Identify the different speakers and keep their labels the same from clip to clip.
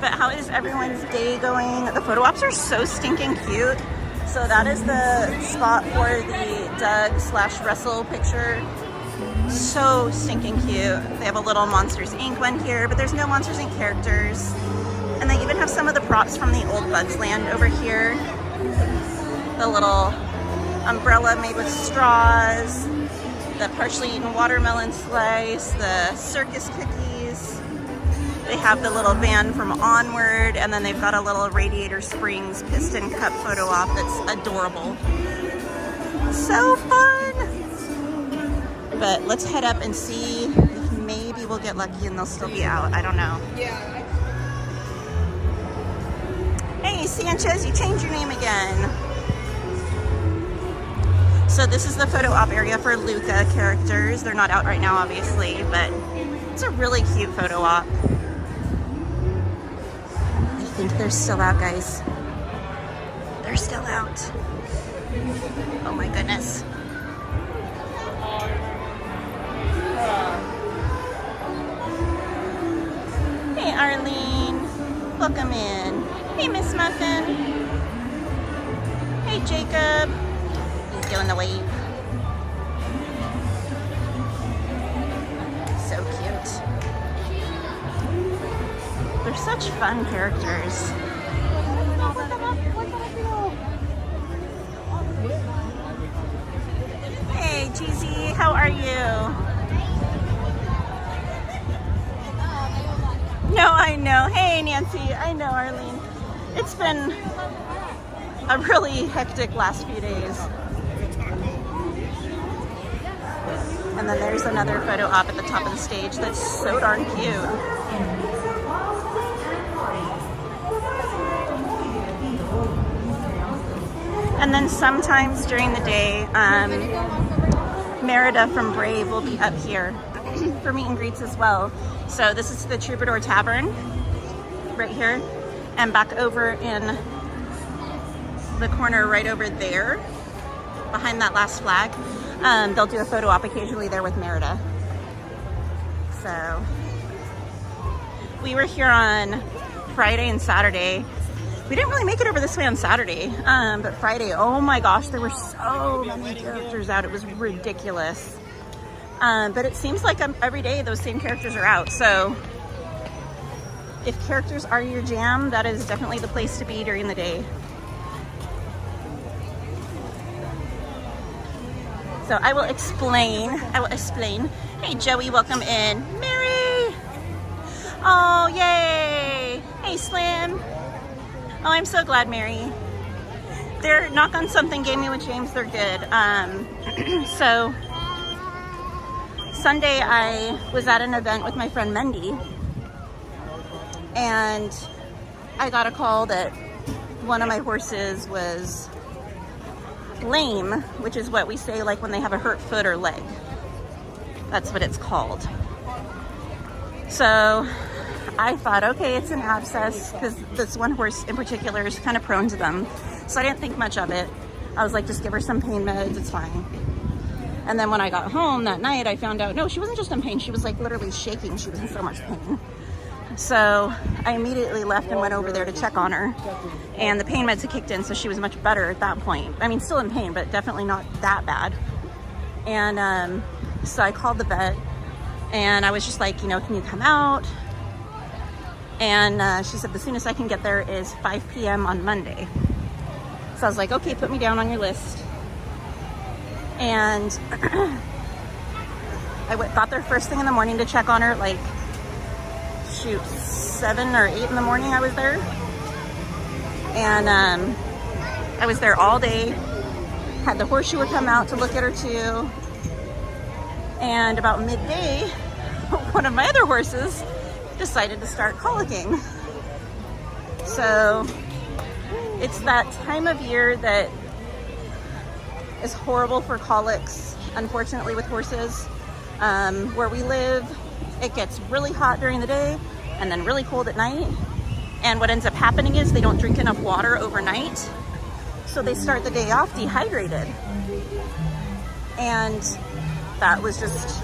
Speaker 1: But how is everyone's day going? The photo ops are so stinking cute. So that is the spot for the Doug/Russell picture. So stinking cute. They have a little Monsters Inc. one here, but there's no Monsters Inc. characters. And they even have some of the props from the old Bugs Land over here. The little umbrella made with straws, the partially eaten watermelon slice, the circus cookies. They have the little van from Onward, and then they've got a little Radiator Springs piston cup photo op that's adorable. So fun! But let's head up and see if maybe we'll get lucky and they'll still be out. I don't know.
Speaker 2: Yeah.
Speaker 1: Hey, Sanchez, you changed your name again. So this is the photo op area for Luca characters. They're not out right now, obviously, but it's a really cute photo op. I think they're still out, guys. They're still out. Oh my goodness. Hey, Arlene. Welcome in. Hey, Miss Muffin. Hey, Jacob. Doing the wave. So cute. They're such fun characters. Hey, Cheesy, how are you? No, I know. Hey, Nancy, I know, Arlene. It's been a really hectic last few days. And then there's another photo op at the top of the stage that's so darn cute. And then sometimes during the day, Merida from Brave will be up here for meet and greets as well. So this is the Troubadour Tavern right here, and back over in the corner right over there behind that last flag. They'll do a photo op occasionally there with Merida. So we were here on Friday and Saturday. We didn't really make it over this way on Saturday, but Friday, oh my gosh, there were so many characters out. It was ridiculous. But it seems like every day those same characters are out. So if characters are your jam, that is definitely the place to be during the day. So I will explain. Hey, Joey, welcome in. Mary! Oh, yay! Hey, Slim. Oh, I'm so glad, Mary. They're Knock on Something Gaming with James. They're good. So Sunday I was at an event with my friend Mendy, and I got a call that one of my horses was lame, which is what we say like when they have a hurt foot or leg. That's what it's called. So I thought, okay, it's an abscess, because this one horse in particular is kind of prone to them. So I didn't think much of it. I was like, just give her some pain meds, it's fine. And then when I got home that night, I found out, no, she wasn't just in pain. She was like literally shaking. She was in so much pain. So I immediately left and went over there to check on her. And the pain meds had kicked in, so she was much better at that point. I mean, still in pain, but definitely not that bad. And so I called the vet, and I was just like, you know, can you come out? And she said, the soonest I can get there is 5 p.m. on Monday. So I was like, okay, put me down on your list. And I got there first thing in the morning to check on her, like, shoot, 7 or 8 in the morning I was there. And I was there all day, had the horseshoer come out to look at her too. And about midday, one of my other horses decided to start colicking. So it's that time of year that is horrible for colics, unfortunately, with horses. Where we live, it gets really hot during the day and then really cold at night. And what ends up happening is they don't drink enough water overnight. So they start the day off dehydrated. And that was just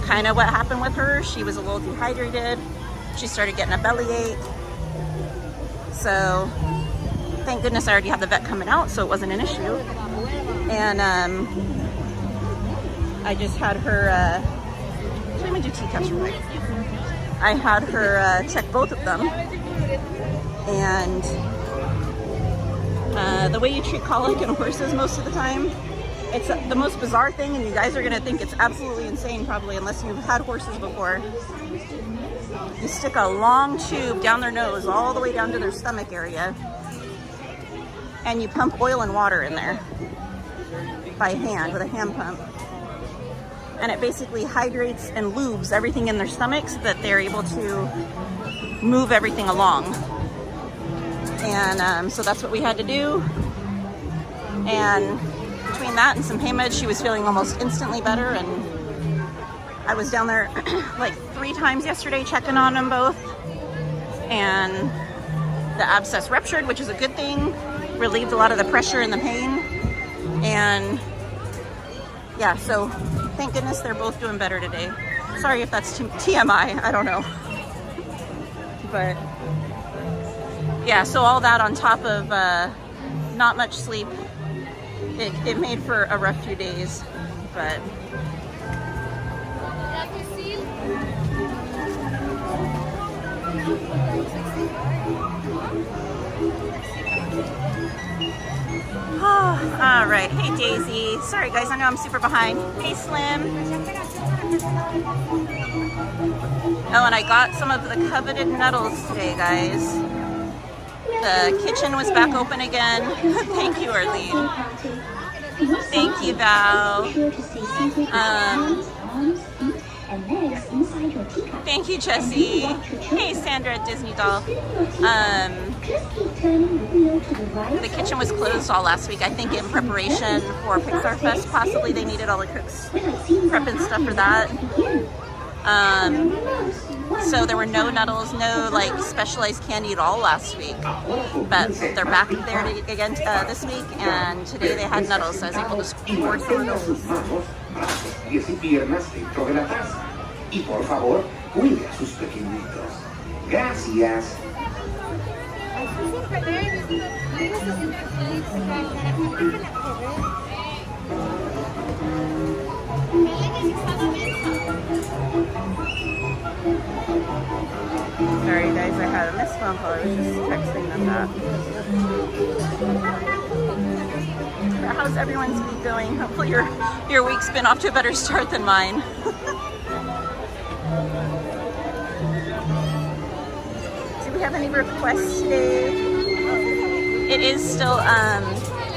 Speaker 1: kind of what happened with her. She was a little dehydrated. She started getting a bellyache. So thank goodness I already had the vet coming out, so it wasn't an issue. And I just had her, let me do teacups real quick. I had her check both of them. And the way you treat colic in horses most of the time, it's the most bizarre thing, and you guys are gonna think it's absolutely insane probably unless you've had horses before. You stick a long tube down their nose all the way down to their stomach area, and you pump oil and water in there by hand with a hand pump. And it basically hydrates and lubes everything in their stomach so that they're able to move everything along. And so that's what we had to do. And between that and some pain meds, she was feeling almost instantly better. And I was down there like 3 times yesterday checking on them both. And the abscess ruptured, which is a good thing. Relieved a lot of the pressure and the pain. And yeah, so thank goodness they're both doing better today. Sorry if that's TMI, I don't know. But yeah, so all that on top of not much sleep, it made for a rough few days, but all right. Hey Daisy, sorry guys, I know I'm super behind. Hey Slim. Oh, and I got some of the coveted Nuttles today, guys. The kitchen was back open again. Thank you, Arlene. Thank you, Val. Thank you, Jessie. Hey, Sandra at Disney Doll. The kitchen was closed all last week, I think in preparation for Pixar Fest. Possibly they needed all the cooks prepping stuff for that. So there were no Nuttles, no like specialized candy at all last week, but they're back there again this week, and today they had Nuttles, so I was able to score some of those.
Speaker 2: Y por favor, cuide a sus pequeñitos. Gracias.
Speaker 1: Sorry guys, I had a missed phone call. I was just texting them that. But how's everyone's week going? Hopefully your week's been off to a better start than mine. Do we have any requests today? It is still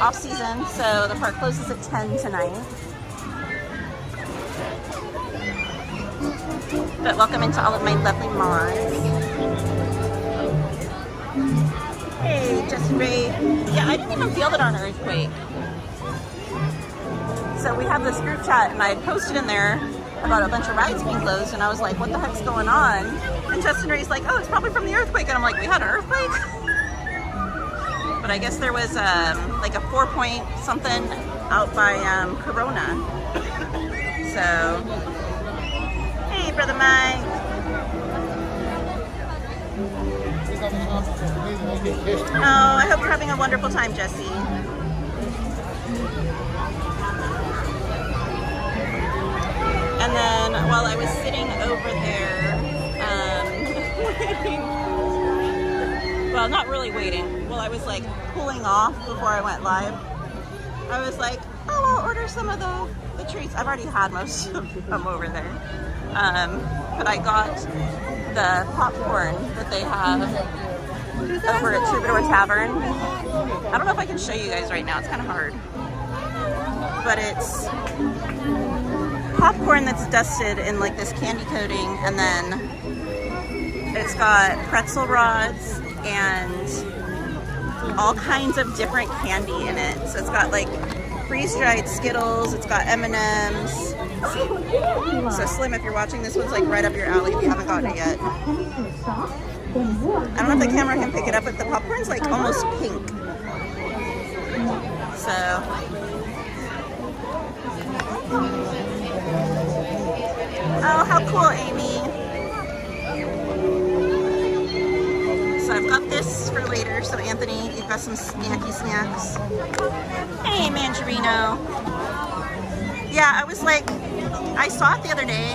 Speaker 1: off season, so the park closes at 10 tonight. But welcome into all of my lovely mods. Hey, Justin Ray. Yeah, I didn't even feel it on earthquake. So we have this group chat, and I posted in there about a bunch of rides being closed, and I was like, what the heck's going on? And Justin Ray's like, oh, it's probably from the earthquake. And I'm like, we had an earthquake? But I guess there was like a 4-point something out by Corona. So, hey, Brother Mike. Oh, I hope you're having a wonderful time, Jesse. And then while I was sitting over there, waiting, well, not really waiting, while I was like cooling off before I went live, I was like, oh, I'll order some of the treats. I've already had most of them over there. But I got the popcorn that they have over at Troubadour Tavern. I don't know if I can show you guys right now. It's kind of hard. But it's popcorn that's dusted in like this candy coating, and then it's got pretzel rods and all kinds of different candy in it. So it's got like freeze-dried Skittles, it's got M&Ms. So Slim, if you're watching, this one's like right up your alley if you haven't gotten it yet. I don't know if the camera can pick it up, but the popcorn's like almost pink. So oh, how cool, Amy. So I've got this for later. So Anthony, you've got some snacky snacks. Hey, Mangerino. Yeah, I was like, I saw it the other day.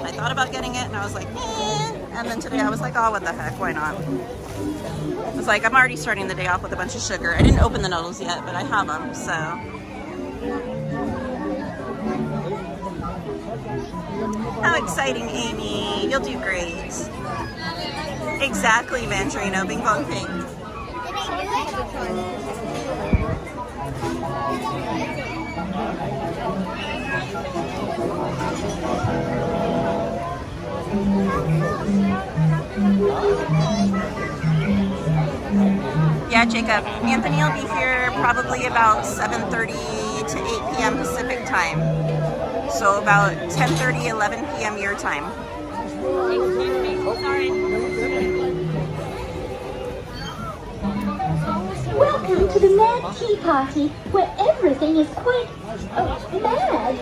Speaker 1: I thought about getting it and I was like, eh. And then today I was like, oh, what the heck, why not? I was like, I'm already starting the day off with a bunch of sugar. I didn't open the Nuttles yet, but I have them, so. How exciting, Amy. You'll do great. Exactly, Mangerino, Bing Bong Ping. Yeah, Jacob. Anthony will be here probably about 7:30 to 8 p.m. Pacific time. So about 10:30, 11 p.m. your time. Sorry.
Speaker 3: Welcome to the Mad Tea Party, where everything is quite mad.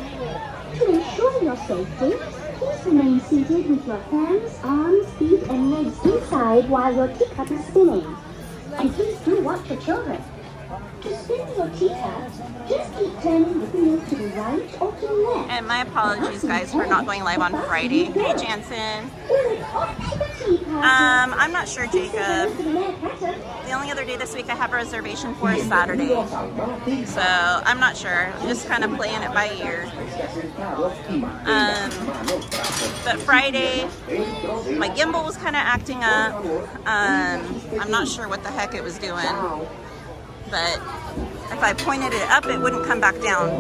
Speaker 3: To ensure your safety, please remain seated with your hands, arms, feet, and legs inside while your teacup is spinning. And please do watch your children. To spin your teacup, just keep turning the wheel to the right or to the left.
Speaker 1: And my apologies, guys, for not going live on Friday. Hey, Jansen. I'm not sure, Jacob. The only other day this week I have a reservation for is Saturday. So I'm not sure. I'm just kind of playing it by ear. But Friday, my gimbal was kind of acting up. I'm not sure what the heck it was doing. But if I pointed it up, it wouldn't come back down.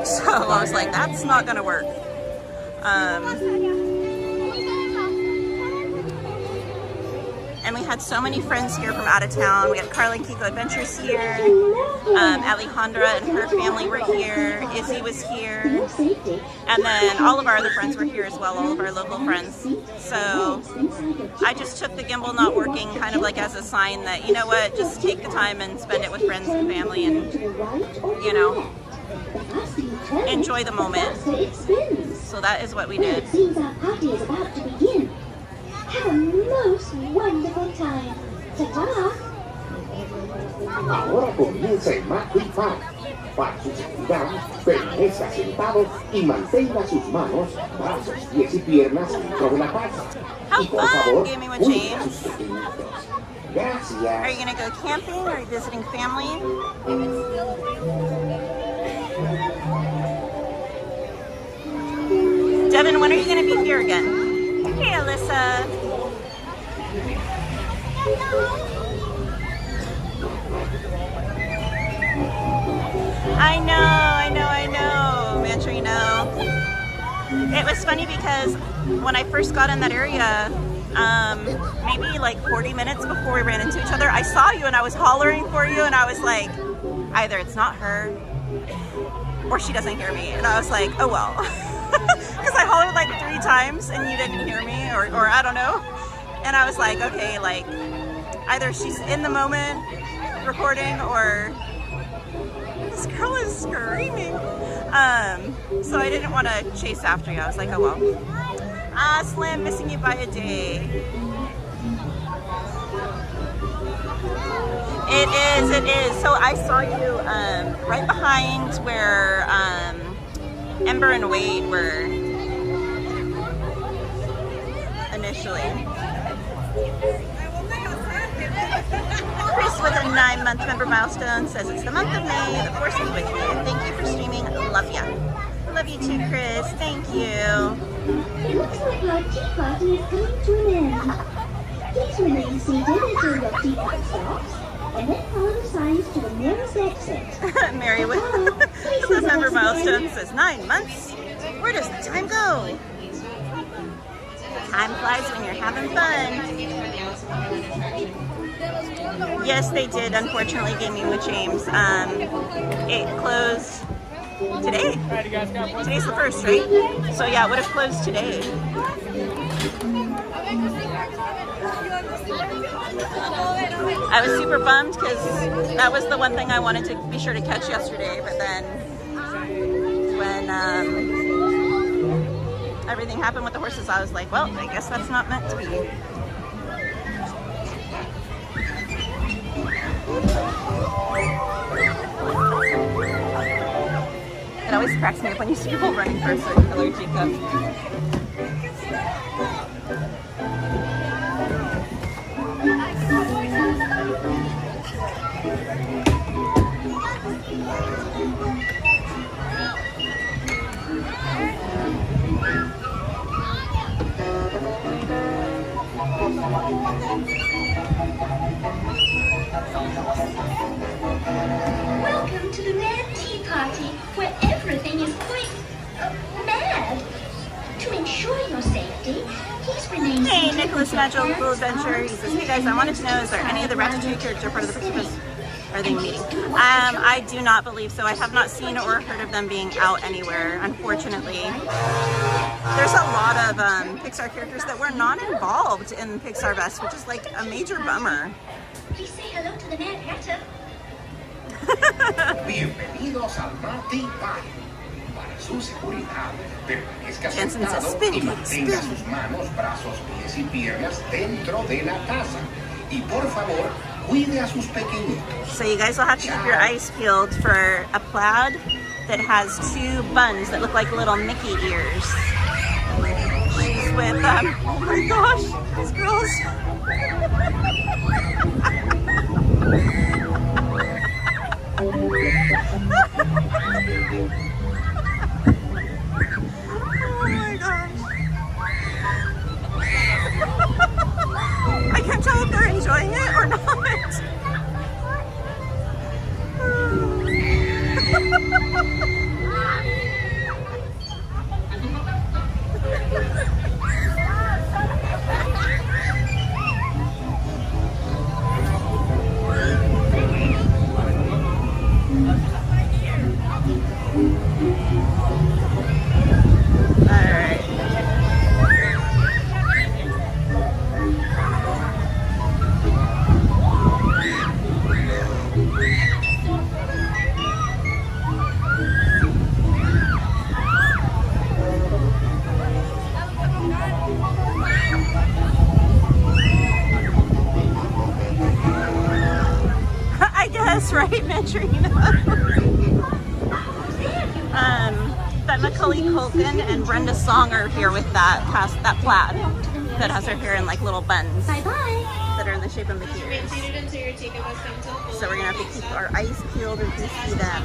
Speaker 1: So I was like, that's not gonna work. And we had so many friends here from out of town. We had Carla and Kiko Adventures here. Alejandra and her family were here. Izzy was here. And then all of our other friends were here as well, all of our local friends. So I just took the gimbal not working kind of like as a sign that, you know what, just take the time and spend it with friends and family and, you know, enjoy the moment. So that is what we did.
Speaker 3: Have a most wonderful time. Ta-ta!
Speaker 2: Ahora comienza el Mad Tea Party. Para su seguridad, permanezca sentado y mantenga sus manos, brazos, pies y piernas dentro de la casa.
Speaker 1: How
Speaker 2: Y por
Speaker 1: fun,
Speaker 2: favor,
Speaker 1: gaming with
Speaker 2: cuide a
Speaker 1: James.
Speaker 2: sus pequeñitos. Gracias.
Speaker 1: Are you gonna go camping or are you visiting family? Devin, when are you gonna be here again? Hey, Alyssa. I know, Mangerino. It was funny because when I first got in that area, maybe like 40 minutes before we ran into each other, I saw you and I was hollering for you and I was like, either it's not her or she doesn't hear me. And I was like, oh well. Because I hollered like 3 times and you didn't hear me or I don't know. And I was like, okay, like either she's in the moment recording or this girl is screaming. So I didn't want to chase after you. I was like, oh well. Ah, Slim, missing you by a day. It is. So I saw you right behind where Ember and Wade were initially. Chris with a 9-month member milestone says it's the month of May. The force is with you. Thank you for streaming. Love ya. Love you too, Chris. Thank you.
Speaker 3: It looks like our tea party is coming to an end. Please remain seated until your teacup stops, and then follow the signs to the nearest exit.
Speaker 1: Mary with the member milestone says 9 months. Where does the time go? Time flies when you're having fun. Yes, they did, unfortunately, Gaming with James. It closed today. Today's the 1st, right? So yeah, it would have closed today. I was super bummed because that was the one thing I wanted to be sure to catch yesterday, but then when everything happened with the horses, I was like, well, I guess that's not meant to be. always cracks me up when you see people running for a certain color teacup.
Speaker 3: Welcome to the Mad Tea Party, where everything is quite mad. To ensure your safety, please remain
Speaker 1: Hey,
Speaker 3: seated
Speaker 1: Nicholas
Speaker 3: with your
Speaker 1: Magical
Speaker 3: hands
Speaker 1: Adventure. He
Speaker 3: on
Speaker 1: says, hey guys, I wanted to know, is there any of the Ratatouille characters part of the Pixar Are they meeting? I do not believe so. I have not seen or heard of them being out anywhere, unfortunately. There's a lot of Pixar characters that were not involved in Pixar Fest, which is like a major bummer.
Speaker 3: Please say hello to the Mad Hatter.
Speaker 2: Bienvenidos al Mad Tea Party. Para su seguridad, permanezca
Speaker 1: Jensen says,
Speaker 2: sentado
Speaker 1: spin,
Speaker 2: y mantenga
Speaker 1: spin.
Speaker 2: sus manos, brazos, pies y piernas dentro de la taza. Y por favor, cuide a sus pequeñitos.
Speaker 1: So you guys will have to keep your eyes peeled for a plaid that has two buns that look like little Mickey ears. She's with, oh my gosh, these girls. Oh my gosh. I can't tell if they're enjoying it or not. I guess, right, Mantrina? That Macaulay Culkin and Brenda Song are here with that plaid that has her hair in like little buns
Speaker 3: Bye bye.
Speaker 1: that are in the shape of Mickey ears. So we're gonna have to keep our eyes peeled and see them.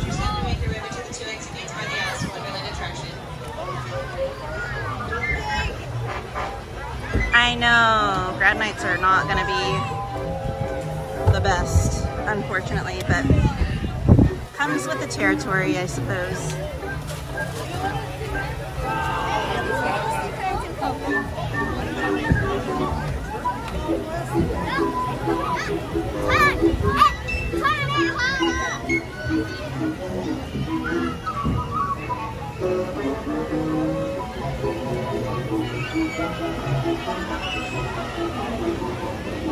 Speaker 1: I know, grad nights are not gonna be the best, unfortunately, but comes with the territory, I suppose.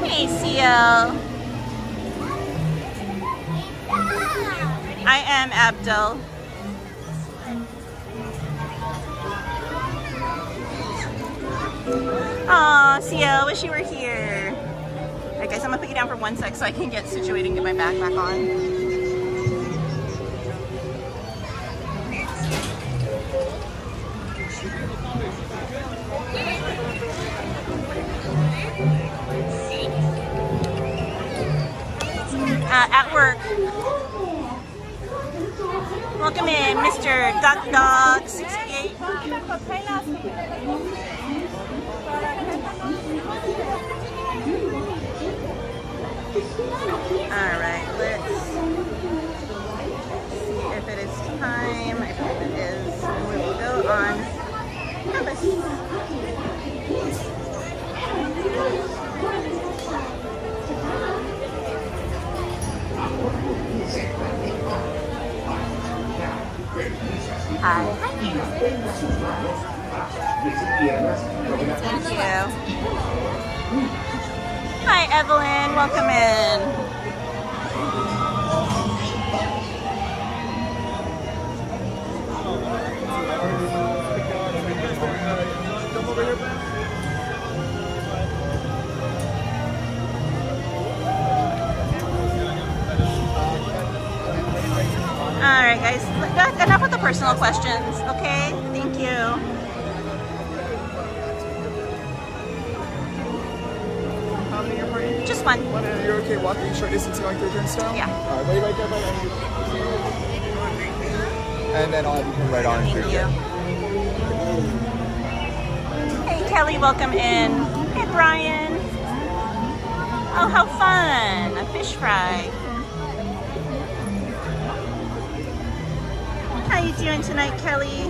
Speaker 1: Hey, CL. I am Abdul. Aw, CL, wish you were here. Alright guys, I'm gonna put you down for 1 sec so I can get situated and get my bag back on. At work. Welcome in, Mr. Duck Dog 68. Alright, let's see if it is time. I believe it is. And we will go on campus. Hi. Thank you. Hi, Evelyn. Welcome in. Alright guys, enough with the personal questions. questions, okay? Thank you.
Speaker 4: How many are you?
Speaker 1: Just one.
Speaker 4: One, and you're okay walking short distance going through turnstile?
Speaker 1: Yeah.
Speaker 4: All right, wait right there, and then I'll have you come right on
Speaker 1: Thank
Speaker 4: through.
Speaker 1: you. Hey, Kelly, welcome in. Hey, Brian. Oh, how fun. A fish fry. How you doing tonight, Kelly?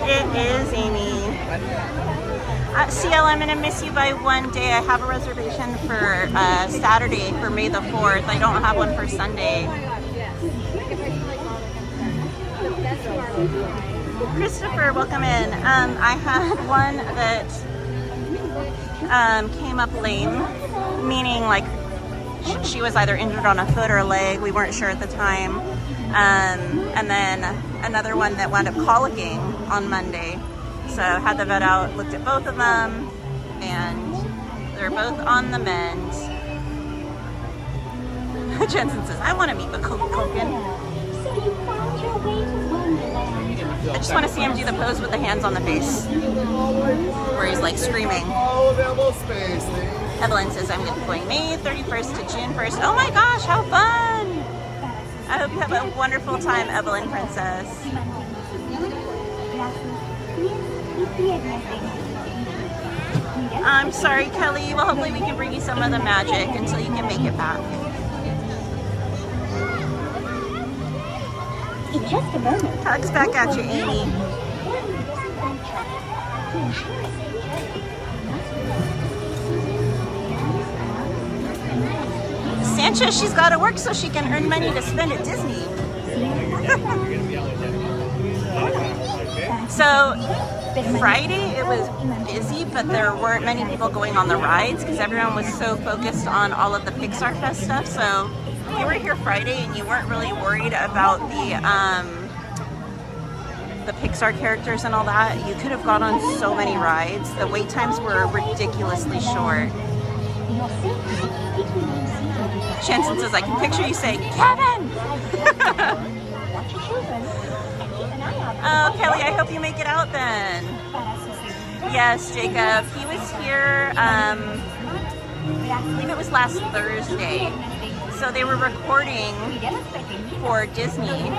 Speaker 1: It is, Amy. CL, I'm gonna miss you by one day. I have a reservation for Saturday for May the 4th. I don't have one for Sunday. Christopher, welcome in. I had one that came up lame, meaning like she was either injured on a foot or a leg. We weren't sure at the time. And then another one that wound up colicking on Monday. So had the vet out, looked at both of them, and they're both on the mend. Jensen says, I want to meet with Koken. I just want to see him do the pose with the hands on the face, where he's like screaming.
Speaker 4: Oh, available space.
Speaker 1: Evelyn says, I'm going May 31st to June 1st. Oh my gosh, how fun! I hope you have a wonderful time, Evelyn Princess. I'm sorry, Kelly. Well, hopefully we can bring you some of the magic until you can make it back.
Speaker 3: In just a moment.
Speaker 1: Hugs back at you, Amy. Sanchez, she's got to work so she can earn money to spend at Disney. So Friday it was busy, but there weren't many people going on the rides because everyone was so focused on all of the Pixar Fest stuff. So if you were here Friday and you weren't really worried about the Pixar characters and all that, you could have gone on so many rides. The wait times were ridiculously short. Shanson says, I can picture you saying, Kevin! Oh, Kelly, I hope you make it out then. Yes, Jacob. He was here, I believe it was last Thursday. So they were recording for Disney.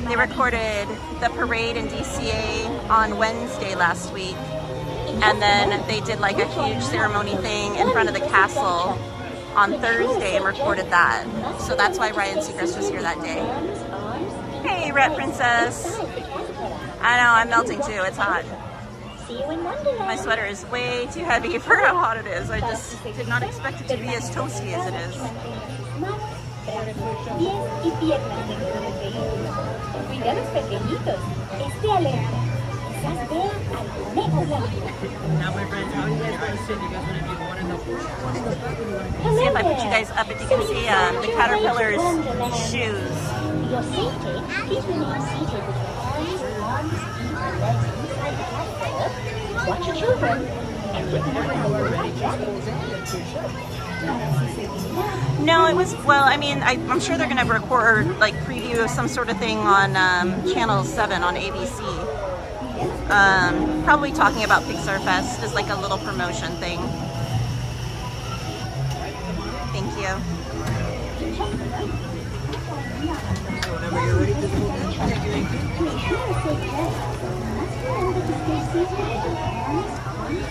Speaker 1: They recorded the parade in DCA on Wednesday last week. And then they did like a huge ceremony thing in front of the castle on Thursday and recorded that. So that's why Ryan Seacrest was here that day. Hey, Red Princess. I know, I'm melting too. It's hot. My sweater is way too heavy for how hot it is. I just did not expect it to be as toasty as it is.
Speaker 5: Now, my friends, how are you guys going to sit? You guys want to do one in the fourth?
Speaker 1: See if I put you guys up, if you can see the caterpillar's shoes.
Speaker 3: For your safety, please remain seated with your arms, feet, and legs inside the caterpillar. Watch your children, and remember your life jacket.
Speaker 1: No, it was, well, I mean, I'm sure they're going to record, like, preview of some sort of thing on Channel 7 on ABC. Probably talking about Pixar Fest as like a little promotion thing. Thank you.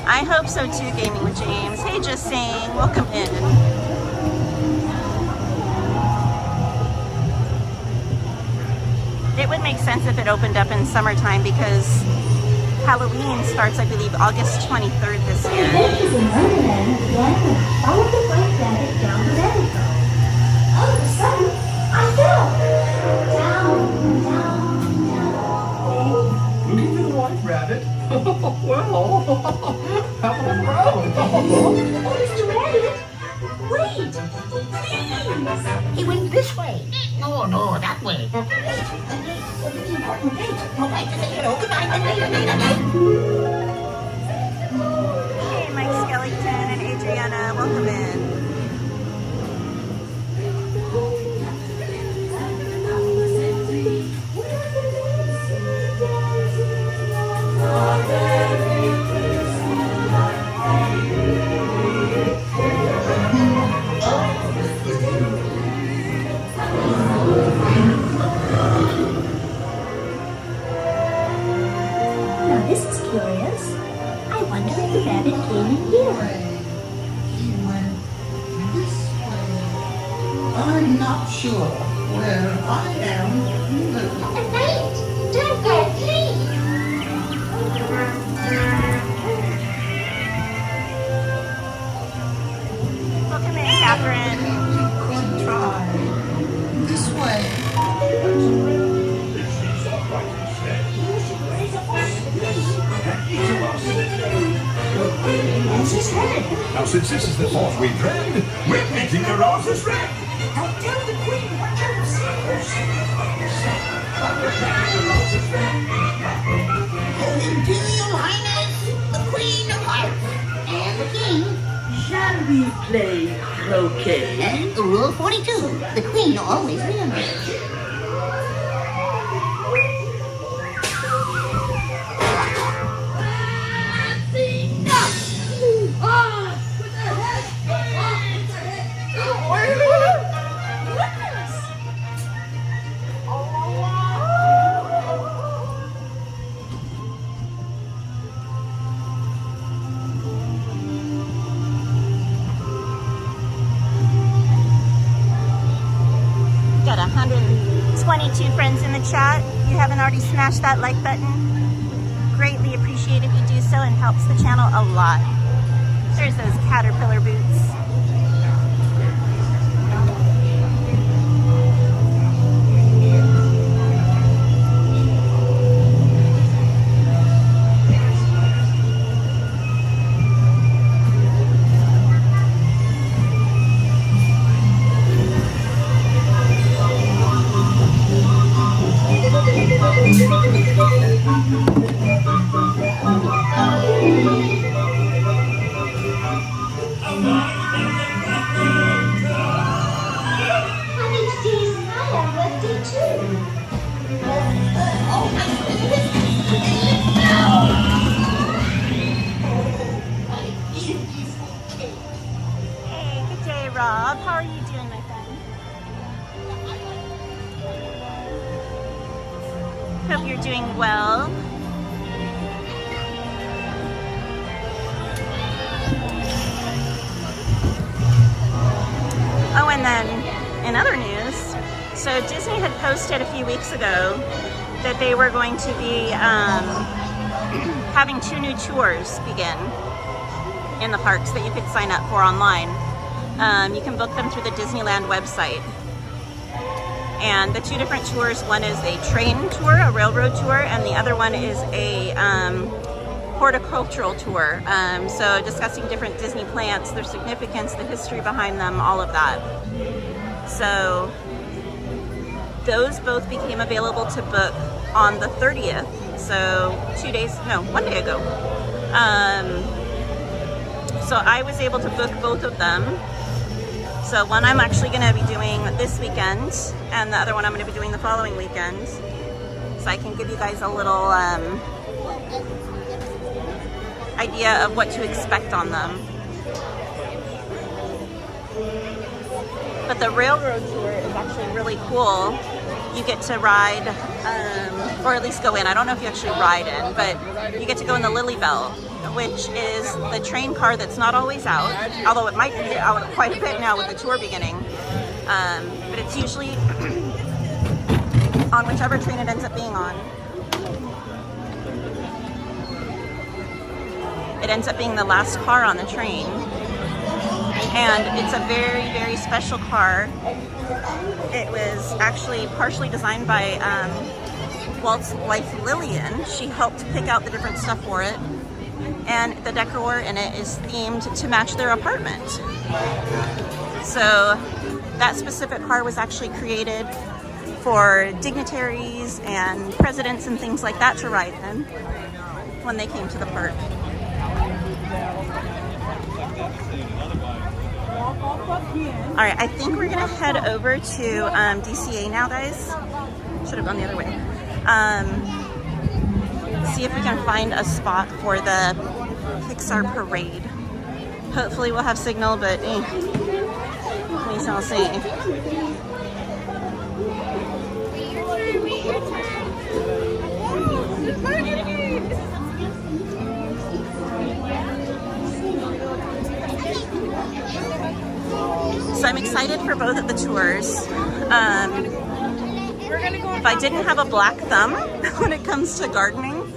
Speaker 1: I hope so too, Gaming with James. Hey, just saying, welcome in. It would make sense if it opened up in summertime because Halloween starts, I believe, August 23rd this year.
Speaker 3: Adventures in Wonderland began when I followed the white rabbit down the rabbit hole. All of a sudden, I fell. Down, down, down.
Speaker 4: Looking for the white rabbit? Well, how about road?
Speaker 3: Oh, Mr. Rabbit, wait, please.
Speaker 6: He went this way. No, that way.
Speaker 1: Hey, Mike Skelly. Adriana. Welcome in.
Speaker 3: Now this is curious. I wonder if the rabbit came in here.
Speaker 6: He went this way. I'm not sure where I am.
Speaker 3: Wait! Don't go, please!
Speaker 1: Welcome in, Catherine.
Speaker 6: Could try this way.
Speaker 3: That's his head.
Speaker 7: Now, since this is the thought we dread, we're painting the roses red.
Speaker 3: Don't tell the queen what you've
Speaker 6: Imperial Highness, the Queen of Hearts, and the King.
Speaker 8: Shall we play croquet?
Speaker 6: Rule 42, the Queen always wins.
Speaker 1: Got 122 friends in the chat. If you haven't already smashed that like button, greatly appreciate if you do so, and helps the channel a lot. There's those caterpillar boots. Hey, good day, Rob. How are you doing, my friend? Hope you're doing well. Oh, and then in other news, so Disney had posted a few weeks ago that they were going to be having 2 new tours begin in the parks that you could sign up for online. You can book them through the Disneyland website. And the 2 different tours, one is a train tour, a railroad tour, and the other one is a horticultural tour. So discussing different Disney plants, their significance, the history behind them, all of that. So those both became available to book on the 30th. So 1 day ago. So I was able to book both of them. So one I'm actually going to be doing this weekend, and the other one I'm going to be doing the following weekend. So I can give you guys a little idea of what to expect on them. But the railroad tour is actually really cool. You get to ride, or at least go in. I don't know if you actually ride in, but you get to go in the Lily Bell, which is the train car that's not always out, although it might be out quite a bit now with the tour beginning. But it's usually on whichever train it ends up being on. It ends up being the last car on the train. And it's a very, very special car. It was actually partially designed by Walt's wife Lillian. She helped pick out the different stuff for it. And the decor in it is themed to match their apartment. So that specific car was actually created for dignitaries and presidents and things like that to ride in when they came to the park. All right, I think we're gonna head over to DCA now, guys. Should have gone the other way. See if we can find a spot for the Pixar Parade. Hopefully we'll have signal, but we shall see. So I'm excited for both of the tours. If I didn't have a black thumb when it comes to gardening,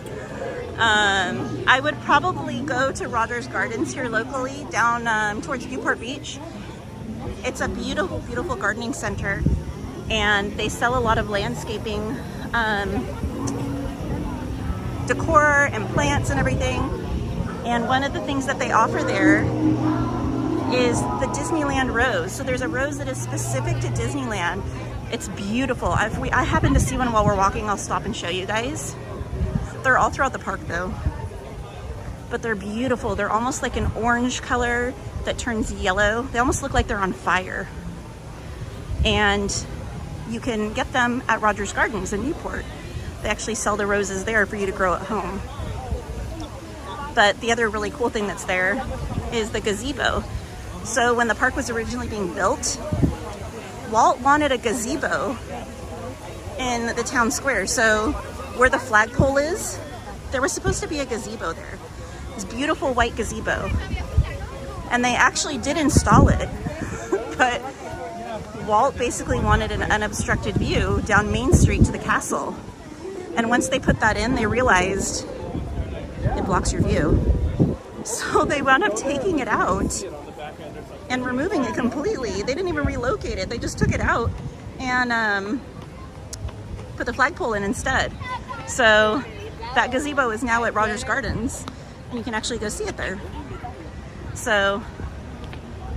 Speaker 1: I would probably go to Rogers Gardens here locally down towards Newport Beach. It's a beautiful, beautiful gardening center, and they sell a lot of landscaping decor and plants and everything. And one of the things that they offer there is the Disneyland rose. So there's a rose that is specific to Disneyland. It's beautiful. I happened to see one while we're walking. I'll stop and show you guys. They're all throughout the park though, but they're beautiful. They're almost like an orange color that turns yellow. They almost look like they're on fire. And you can get them at Rogers Gardens in Newport. They actually sell the roses there for you to grow at home. But the other really cool thing that's there is the gazebo. So when the park was originally being built, Walt wanted a gazebo in the town square. So where the flagpole is, there was supposed to be a gazebo there. This beautiful white gazebo. And they actually did install it, but Walt basically wanted an unobstructed view down Main Street to the castle. And once they put that in, they realized it blocks your view. So they wound up taking it out and removing it completely. They didn't even relocate it. They just took it out and put the flagpole in instead. So that gazebo is now at Rogers Gardens, and you can actually go see it there. So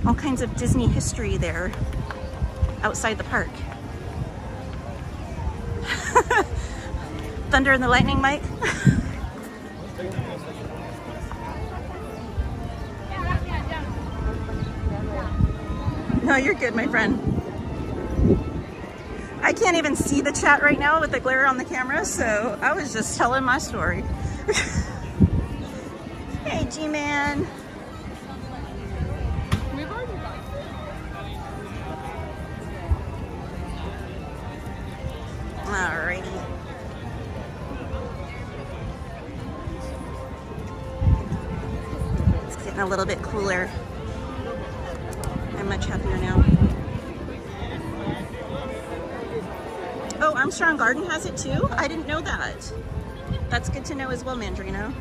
Speaker 1: all kinds of Disney history there outside the park. Thunder and the lightning, Mike. No, you're good, my friend. I can't even see the chat right now with the glare on the camera, so I was just telling my story. Hey, G-Man. Alrighty. It's getting a little bit cooler. I'm much happier now. Oh, Armstrong Garden has it too? I didn't know that. That's good to know as well, Mandrino.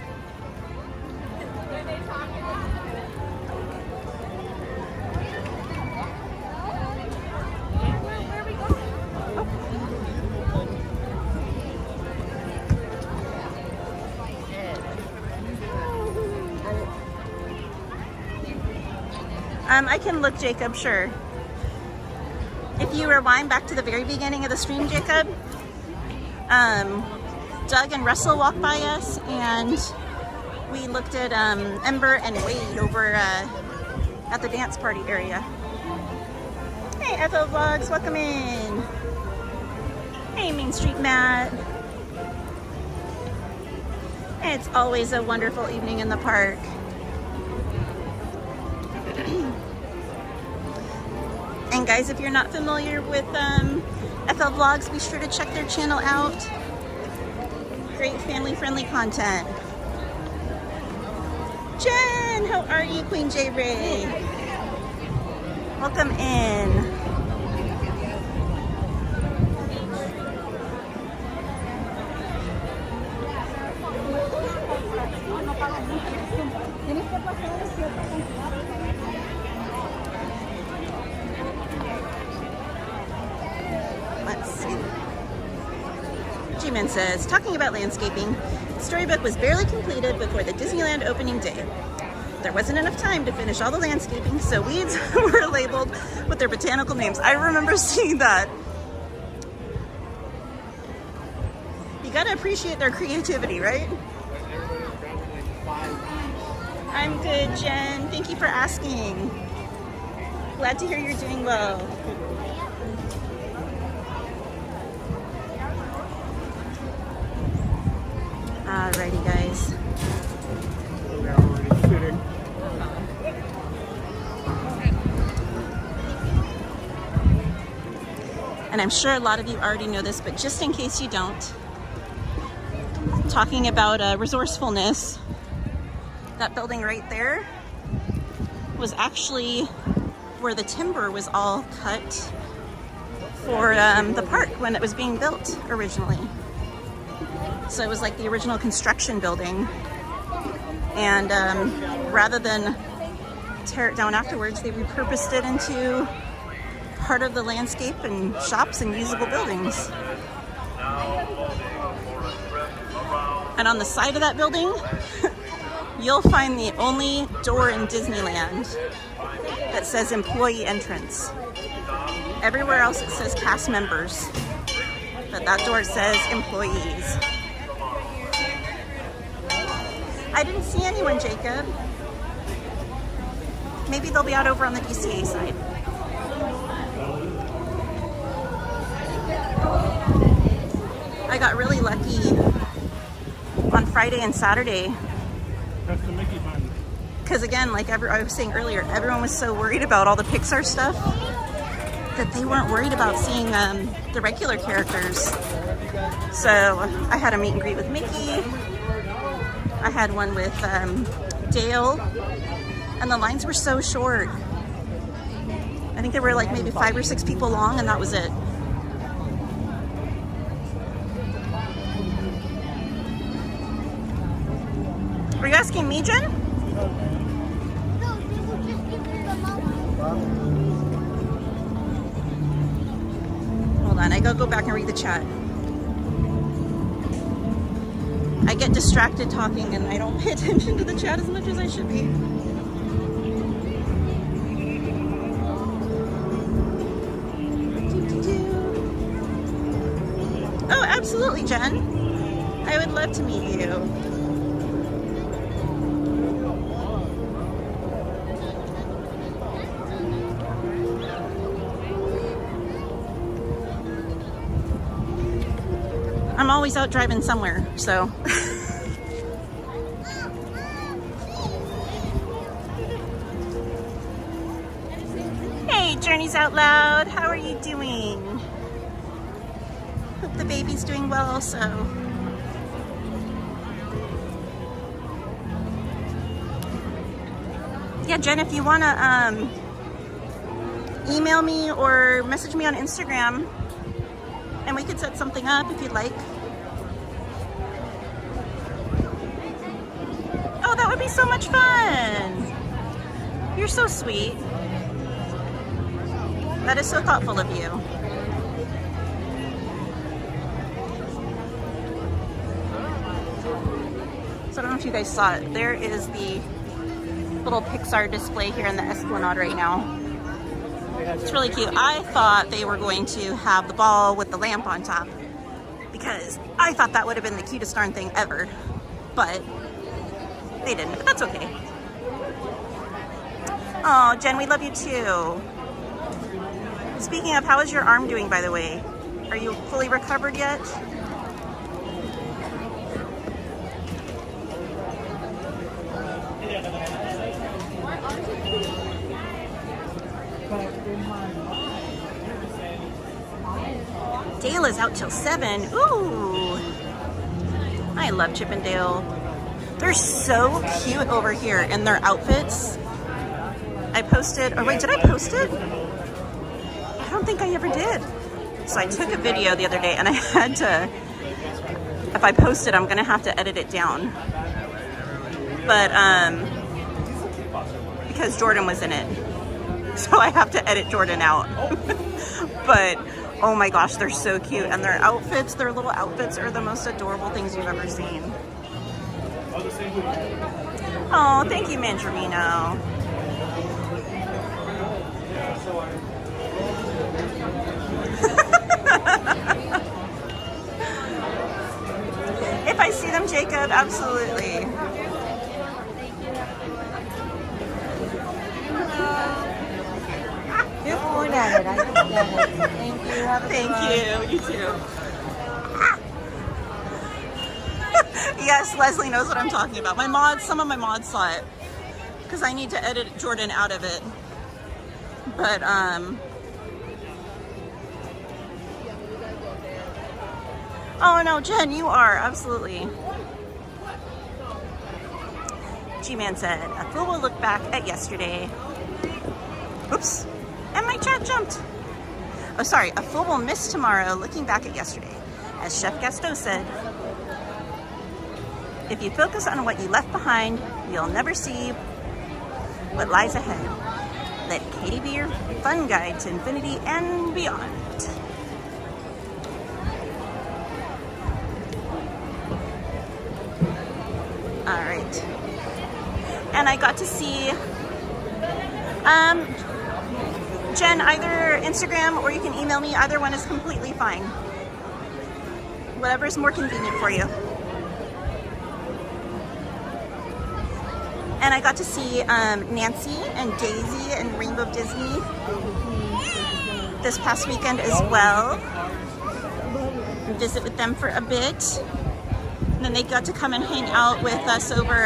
Speaker 1: I can look, Jacob, sure. If you rewind back to the very beginning of the stream, Jacob, Doug and Russell walked by us, and we looked at Ember and Wade over at the dance party area. Hey, FL Vlogs, welcome in. Hey, Main Street Matt. It's always a wonderful evening in the park. And guys, if you're not familiar with FL Vlogs, be sure to check their channel out. Great family-friendly content. Jen, how are you, Queen J. Ray? Welcome in. Let's see. G-Man says, talking about landscaping, the storybook was barely completed before the Disneyland opening day. There wasn't enough time to finish all the landscaping, so weeds were labeled with their botanical names. I remember seeing that. You gotta appreciate their creativity, right? I'm good, Jen. Thank you for asking. Glad to hear you're doing well. Alrighty, guys.
Speaker 5: We're already shooting.
Speaker 1: And I'm sure a lot of you already know this, but just in case you don't, talking about resourcefulness, that building right there was actually where the timber was all cut for the park when it was being built originally. So it was like the original construction building. And rather than tear it down afterwards, they repurposed it into part of the landscape and shops and usable buildings. And on the side of that building, you'll find the only door in Disneyland that says employee entrance. Everywhere else it says cast members, but that door says employees. I didn't see anyone, Jacob. Maybe they'll be out over on the DCA side. I got really lucky on Friday and Saturday.
Speaker 5: That's the Mickey bun.
Speaker 1: Because again, like I was saying earlier, everyone was so worried about all the Pixar stuff that they weren't worried about seeing the regular characters. So I had a meet and greet with Mickey. I had one with Dale. And the lines were so short. I think there were like maybe 5 or 6 people long, and that was it. Were you asking me, Jen? Hold on, I gotta go back and read the chat. I get distracted talking and I don't pay attention to the chat as much as I should be. Oh, absolutely, Jen. I would love to meet you. I'm always out driving somewhere, so. Hey, Journeys Out Loud, how are you doing? Hope the baby's doing well also. Yeah, Jen, if you wanna email me or message me on Instagram, and we could set something up if you'd like. Oh, that would be so much fun. You're so sweet. That is so thoughtful of you. So I don't know if you guys saw it. There is the little Pixar display here in the Esplanade right now. It's really cute. I thought they were going to have the ball with the lamp on top because I thought that would have been the cutest darn thing ever, but they didn't, but that's okay. Oh, Jen, we love you too. Speaking of, how is your arm doing, by the way? Are you fully recovered yet? Dale is out till 7. Ooh. I love Chip and Dale. They're so cute over here in their outfits. I posted, or wait, did I post it? I don't think I ever did. So I took a video the other day and I had to, if I post it, I'm gonna have to edit it down. But, because Jordan was in it. So I have to edit Jordan out. But, oh my gosh, they're so cute. And their outfits, their little outfits are the most adorable things you've ever seen. Oh, thank you, Mandarino. If I see them, Jacob, absolutely. Thank you. Thank you. You too. Yes, Leslie knows what I'm talking about. My mods, some of my mods saw it because I need to edit Jordan out of it. But oh no, Jen, you are absolutely. G-Man said, "A fool will look back at yesterday." Oops, and my chat jumped. Oh, sorry. A fool will miss tomorrow, looking back at yesterday, as Chef Gaston said. If you focus on what you left behind, you'll never see what lies ahead. Let Katie be your fun guide to infinity and beyond. All right. And I got to see Jen, either Instagram or you can email me. Either one is completely fine. Whatever is more convenient for you. And I got to see Nancy and Daisy and Rainbow Disney this past weekend as well. Visit with them for a bit. And then they got to come and hang out with us over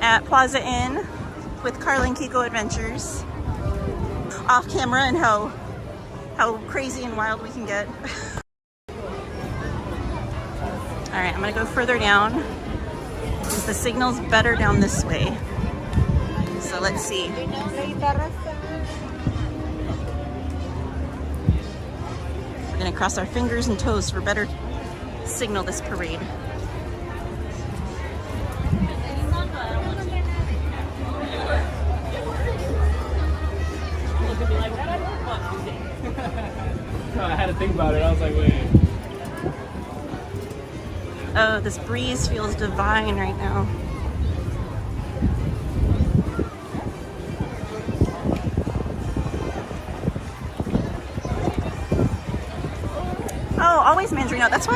Speaker 1: at Plaza Inn with Carla and Kiko Adventures. Off camera and how crazy and wild we can get. All right, I'm gonna go further down. The signal's better down this way. So let's see. We're gonna cross our fingers and toes for better signal this parade.
Speaker 5: I had to think about it. I was like, wait.
Speaker 1: Oh, this breeze feels divine right now. Oh, always Mandarino. That's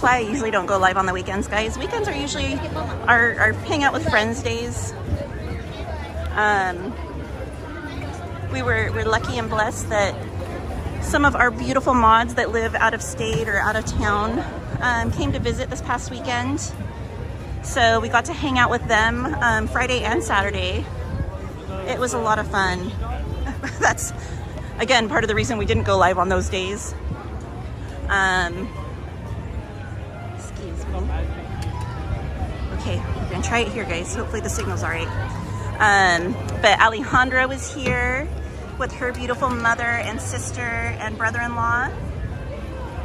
Speaker 1: why I usually don't go live on the weekends, guys. Weekends are usually our hang out with friends days. We're lucky and blessed that some of our beautiful mods that live out of state or out of town came to visit this past weekend. So we got to hang out with them Friday and Saturday. It was a lot of fun. That's, again, part of the reason we didn't go live on those days. Excuse me. Okay, we're gonna try it here, guys. Hopefully the signal's all right. But Alejandra was here with her beautiful mother and sister and brother-in-law.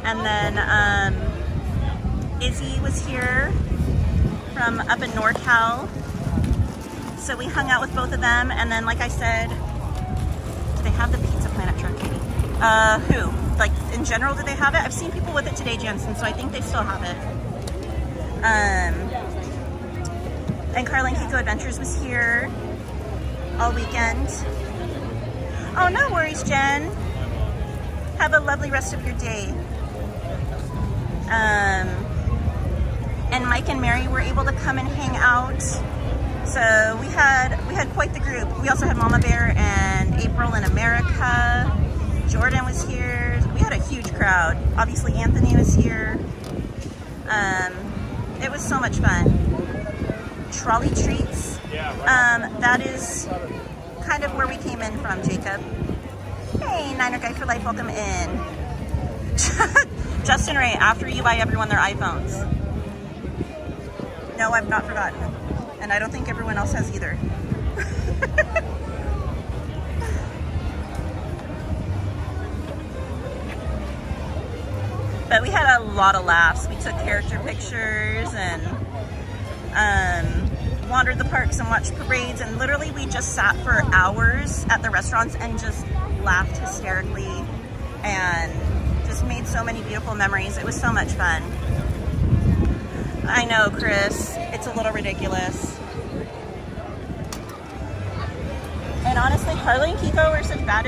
Speaker 1: And then Izzy was here from up in NorCal. So we hung out with both of them. And then, like I said, do they have the Pizza Planet truck, Katie? Who? Like, in general, do they have it? I've seen people with it today, Jensen, so I think they still have it. And Carla and Kiko Adventures was here all weekend. Oh, no worries, Jen. Have a lovely rest of your day. And Mike and Mary were able to come and hang out. So we had quite the group. We also had Mama Bear and April in America. Jordan was here. We had a huge crowd. Obviously Anthony was here. It was so much fun. Trolley Treats. That is kind of where we came in from, Jacob. Hey, Niner Guy for Life, welcome in. Justin Ray, after you buy everyone their iPhones. No, I've not forgotten. And I don't think everyone else has either. But we had a lot of laughs. We took character pictures and wandered the parks and watched parades, and literally we just sat for hours at the restaurants and just laughed hysterically and just made so many beautiful memories. It was so much fun. I know, Chris, it's a little ridiculous. And honestly, Harley and Kiko were such bad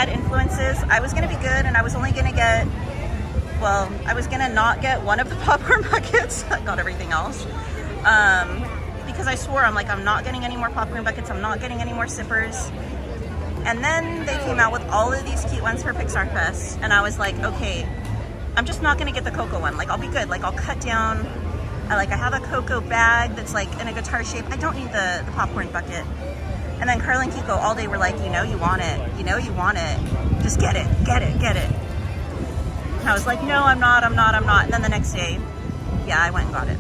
Speaker 1: influences. I was gonna be good, and I was only gonna get, well, I was gonna not get one of the popcorn buckets. I got everything else. Because I swore, I'm like, I'm not getting any more popcorn buckets. I'm not getting any more sippers. And then they came out with all of these cute ones for Pixar Fest, and I was like, okay, I'm just not gonna get the cocoa one. Like, I'll be good. Like, I'll cut down. I have a cocoa bag that's like in a guitar shape. I don't need the popcorn bucket. And then Carla and Kiko all day were like, you know you want it. You know you want it. Just get it, get it, get it. And I was like, no, I'm not. And then the next day, yeah, I went and got it.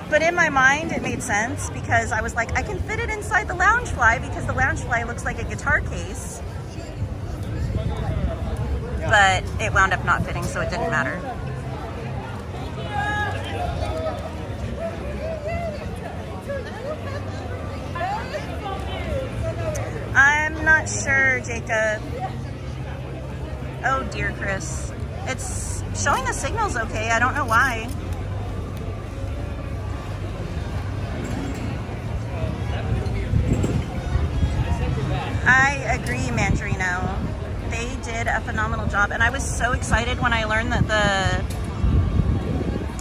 Speaker 1: But in my mind, it made sense because I was like, I can fit it inside the Loungefly because the Loungefly looks like a guitar case. But it wound up not fitting, so it didn't matter. I'm not sure, Jacob. Oh dear, Chris. It's showing the signals okay. I don't know why. I agree, Mandarino. They did a phenomenal job, and I was so excited when I learned that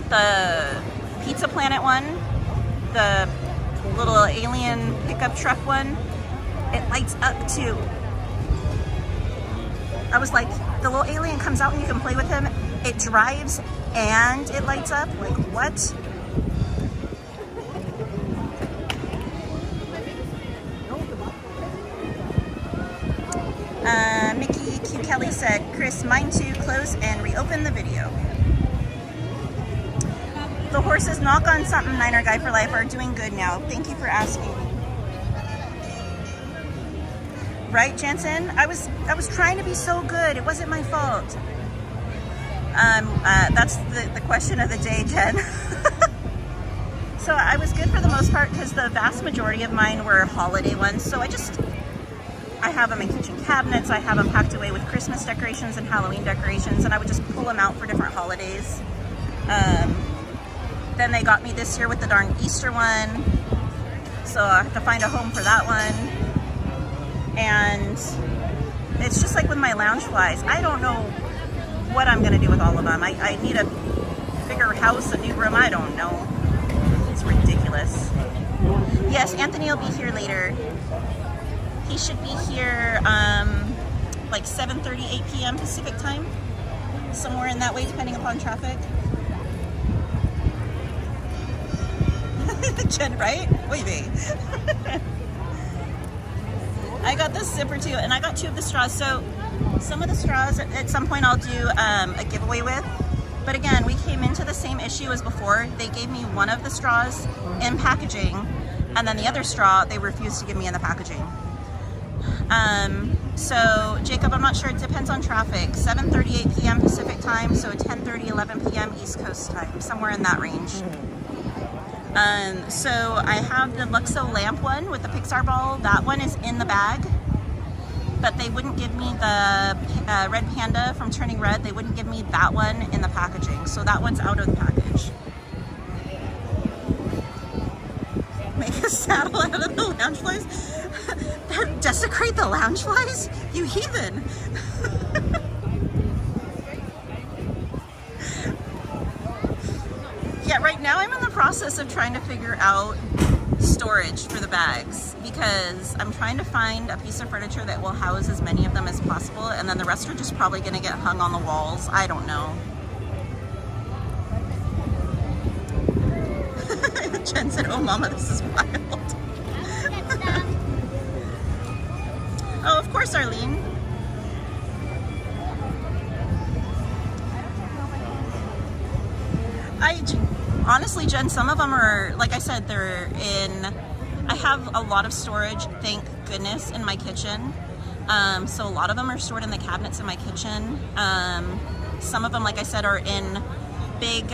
Speaker 1: the Pizza Planet one, the little alien pickup truck one, it lights up too. I was like, the little alien comes out and you can play with him. It drives and it lights up. Like, what? Mickey Q. Kelly said, Chris, mine too, close and reopen the video. The horses knock on something, Niner Guy for Life, are doing good now. Thank you for asking. Right, Jensen? I was trying to be so good. It wasn't my fault. That's the question of the day, Jen. So I was good for the most part because the vast majority of mine were holiday ones. So I have them in kitchen cabinets. I have them packed away with Christmas decorations and Halloween decorations, and I would just pull them out for different holidays. Then they got me this year with the darn Easter one. So I have to find a home for that one. And it's just like with my Loungeflies. I don't know what I'm gonna do with all of them. I need a bigger house, a new room, I don't know. It's ridiculous. Yes, Anthony will be here later. He should be here like 7:30, 8 p.m. Pacific time. Somewhere in that way, depending upon traffic. Jen, right? Wait, I got this zipper too, and I got 2 of the straws. So some of the straws at some point I'll do a giveaway with. But again, we came into the same issue as before. They gave me one of the straws in packaging, and then the other straw they refused to give me in the packaging. So Jacob, I'm not sure, it depends on traffic. 7:30, 8 p.m. Pacific time, so 10:30, 11 p.m. East Coast time, somewhere in that range. So I have the Luxo lamp one with the Pixar ball. That one is in the bag, but they wouldn't give me the red panda from Turning Red. They wouldn't give me that one in the packaging, so that one's out of the package. Make a saddle out of the Loungeflies? Desecrate the Loungeflies? You heathen! Yeah, right now I'm in the process of trying to figure out storage for the bags because I'm trying to find a piece of furniture that will house as many of them as possible, and then the rest are just probably going to get hung on the walls. I don't know. Jen said, oh mama, this is wild. Oh, of course, Arlene. Honestly, Jen, some of them are, like I said, they're in, I have a lot of storage, thank goodness, in my kitchen. So a lot of them are stored in the cabinets in my kitchen. Some of them, like I said, are in big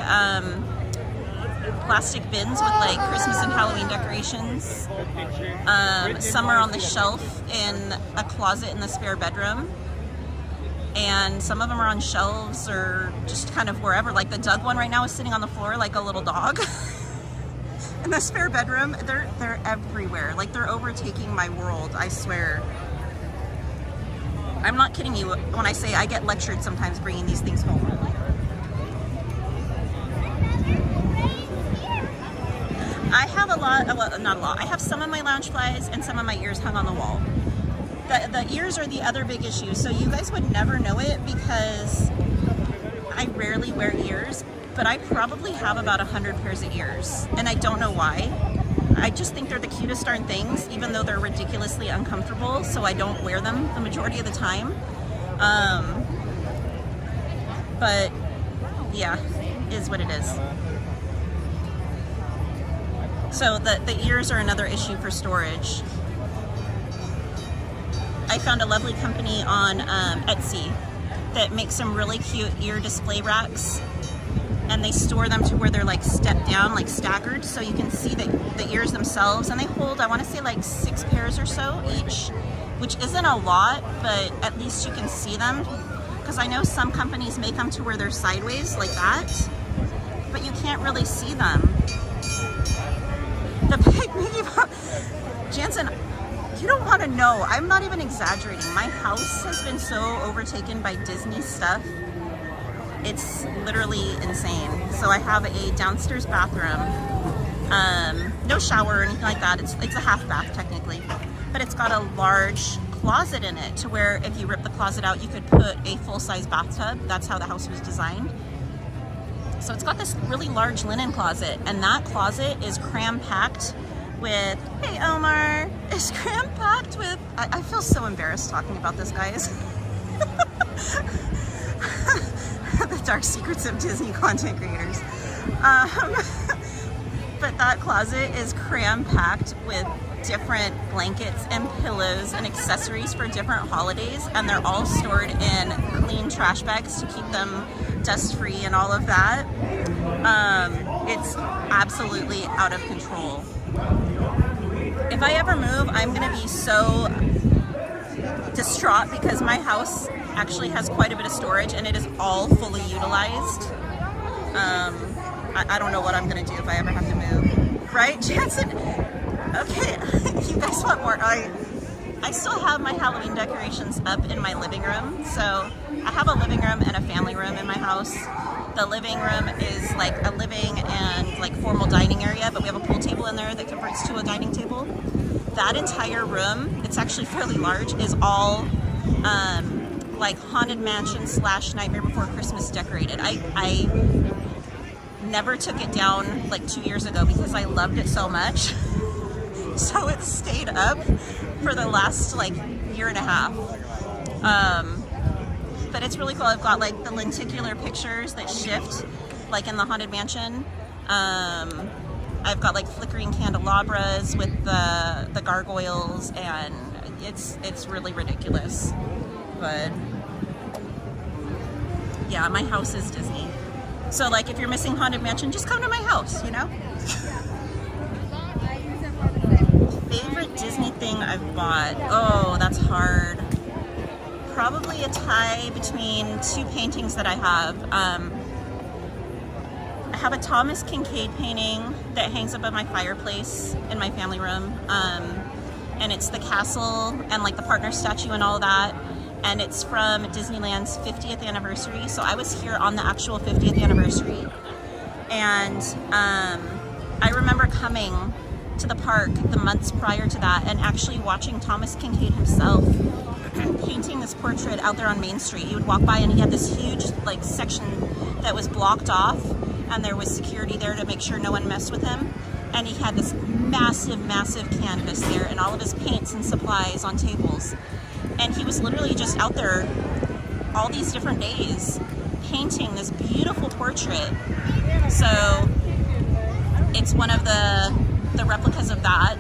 Speaker 1: plastic bins with like Christmas and Halloween decorations. Some are on the shelf in a closet in the spare bedroom. And some of them are on shelves or just kind of wherever. Like the Doug one right now is sitting on the floor like a little dog. In the spare bedroom, they're everywhere. Like they're overtaking my world, I swear. I'm not kidding you when I say I get lectured sometimes bringing these things home. I have a a lot, well, not a lot. I have some of my Loungeflies and some of my ears hung on the wall. The ears are the other big issue. So you guys would never know it because I rarely wear ears, but I probably have about 100 pairs of ears, and I don't know why. I just think they're the cutest darn things, even though they're ridiculously uncomfortable, so I don't wear them the majority of the time. But yeah, is what it is. So the ears are another issue for storage. I found a lovely company on Etsy that makes some really cute ear display racks, and they store them to where they're like stepped down, like staggered, so you can see the ears themselves, and they hold, I want to say, like 6 pairs or so each, which isn't a lot, but at least you can see them, because I know some companies make them to where they're sideways like that, but you can't really see them. The big Mickey Mouse, Jansen, you don't want to know, I'm not even exaggerating. My house has been so overtaken by Disney stuff. It's literally insane. So I have a downstairs bathroom, no shower or anything like that. It's a half bath technically, but it's got a large closet in it to where if you rip the closet out, you could put a full-size bathtub. That's how the house was designed. So it's got this really large linen closet, and that closet is cram-packed with, hey Omar, is cram-packed with, I feel so embarrassed talking about this, guys. The dark secrets of Disney content creators. But that closet is cram-packed with different blankets and pillows and accessories for different holidays, and they're all stored in clean trash bags to keep them dust-free and all of that. It's absolutely out of control. If I ever move, I'm gonna be so distraught because my house actually has quite a bit of storage and it is all fully utilized. I don't know what I'm gonna do if I ever have to move. Right, Jansen? Okay, you guys want more? I still have my Halloween decorations up in my living room. So I have a living room and a family room in my house. The living room is like a living and like formal dining area, but we have a pool table in there that converts to a dining table. That entire room, it's actually fairly large, is all like Haunted Mansion / Nightmare Before Christmas decorated. I never took it down like 2 years ago because I loved it so much. So it stayed up for the last like year and a half. But it's really cool. I've got like the lenticular pictures that shift like in the Haunted Mansion. I've got like flickering candelabras with the gargoyles, and it's really ridiculous. But yeah, my house is Disney. So like if you're missing Haunted Mansion, just come to my house, you know? Favorite Disney thing I've bought? Oh, that's hard. Probably a tie between 2 paintings that I have. I have a Thomas Kincaid painting that hangs above my fireplace in my family room. And it's the castle and like the partner statue and all that. And it's from Disneyland's 50th anniversary. So I was here on the actual 50th anniversary. And I remember coming to the park the months prior to that and actually watching Thomas Kincaid himself painting this portrait out there on Main Street. You would walk by and he had this huge like section that was blocked off, and there was security there to make sure no one messed with him. And he had this massive, massive canvas there and all of his paints and supplies on tables. And he was literally just out there all these different days painting this beautiful portrait. So it's one of the replicas of that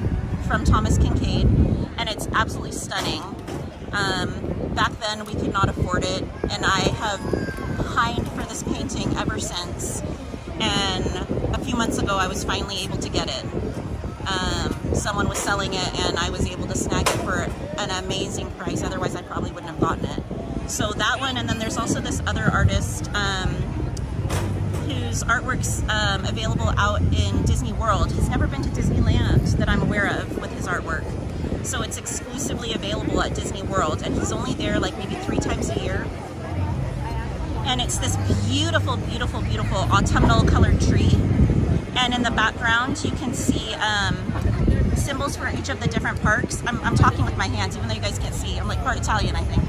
Speaker 1: from Thomas Kincaid, and it's absolutely stunning. Back then we could not afford it, and I have pined for this painting ever since. And a few months ago I was finally able to get it. Someone was selling it and I was able to snag it for an amazing price, otherwise I probably wouldn't have gotten it. So that one, and then there's also this other artist whose artwork's available out in Disney World. He's never been to Disneyland that I'm aware of with his artwork. So it's exclusively available at Disney World, and he's only there like maybe 3 times a year. And it's this beautiful, beautiful, beautiful autumnal colored tree. And in the background, you can see symbols for each of the different parks. I'm talking with my hands, even though you guys can't see. I'm like part Italian, I think.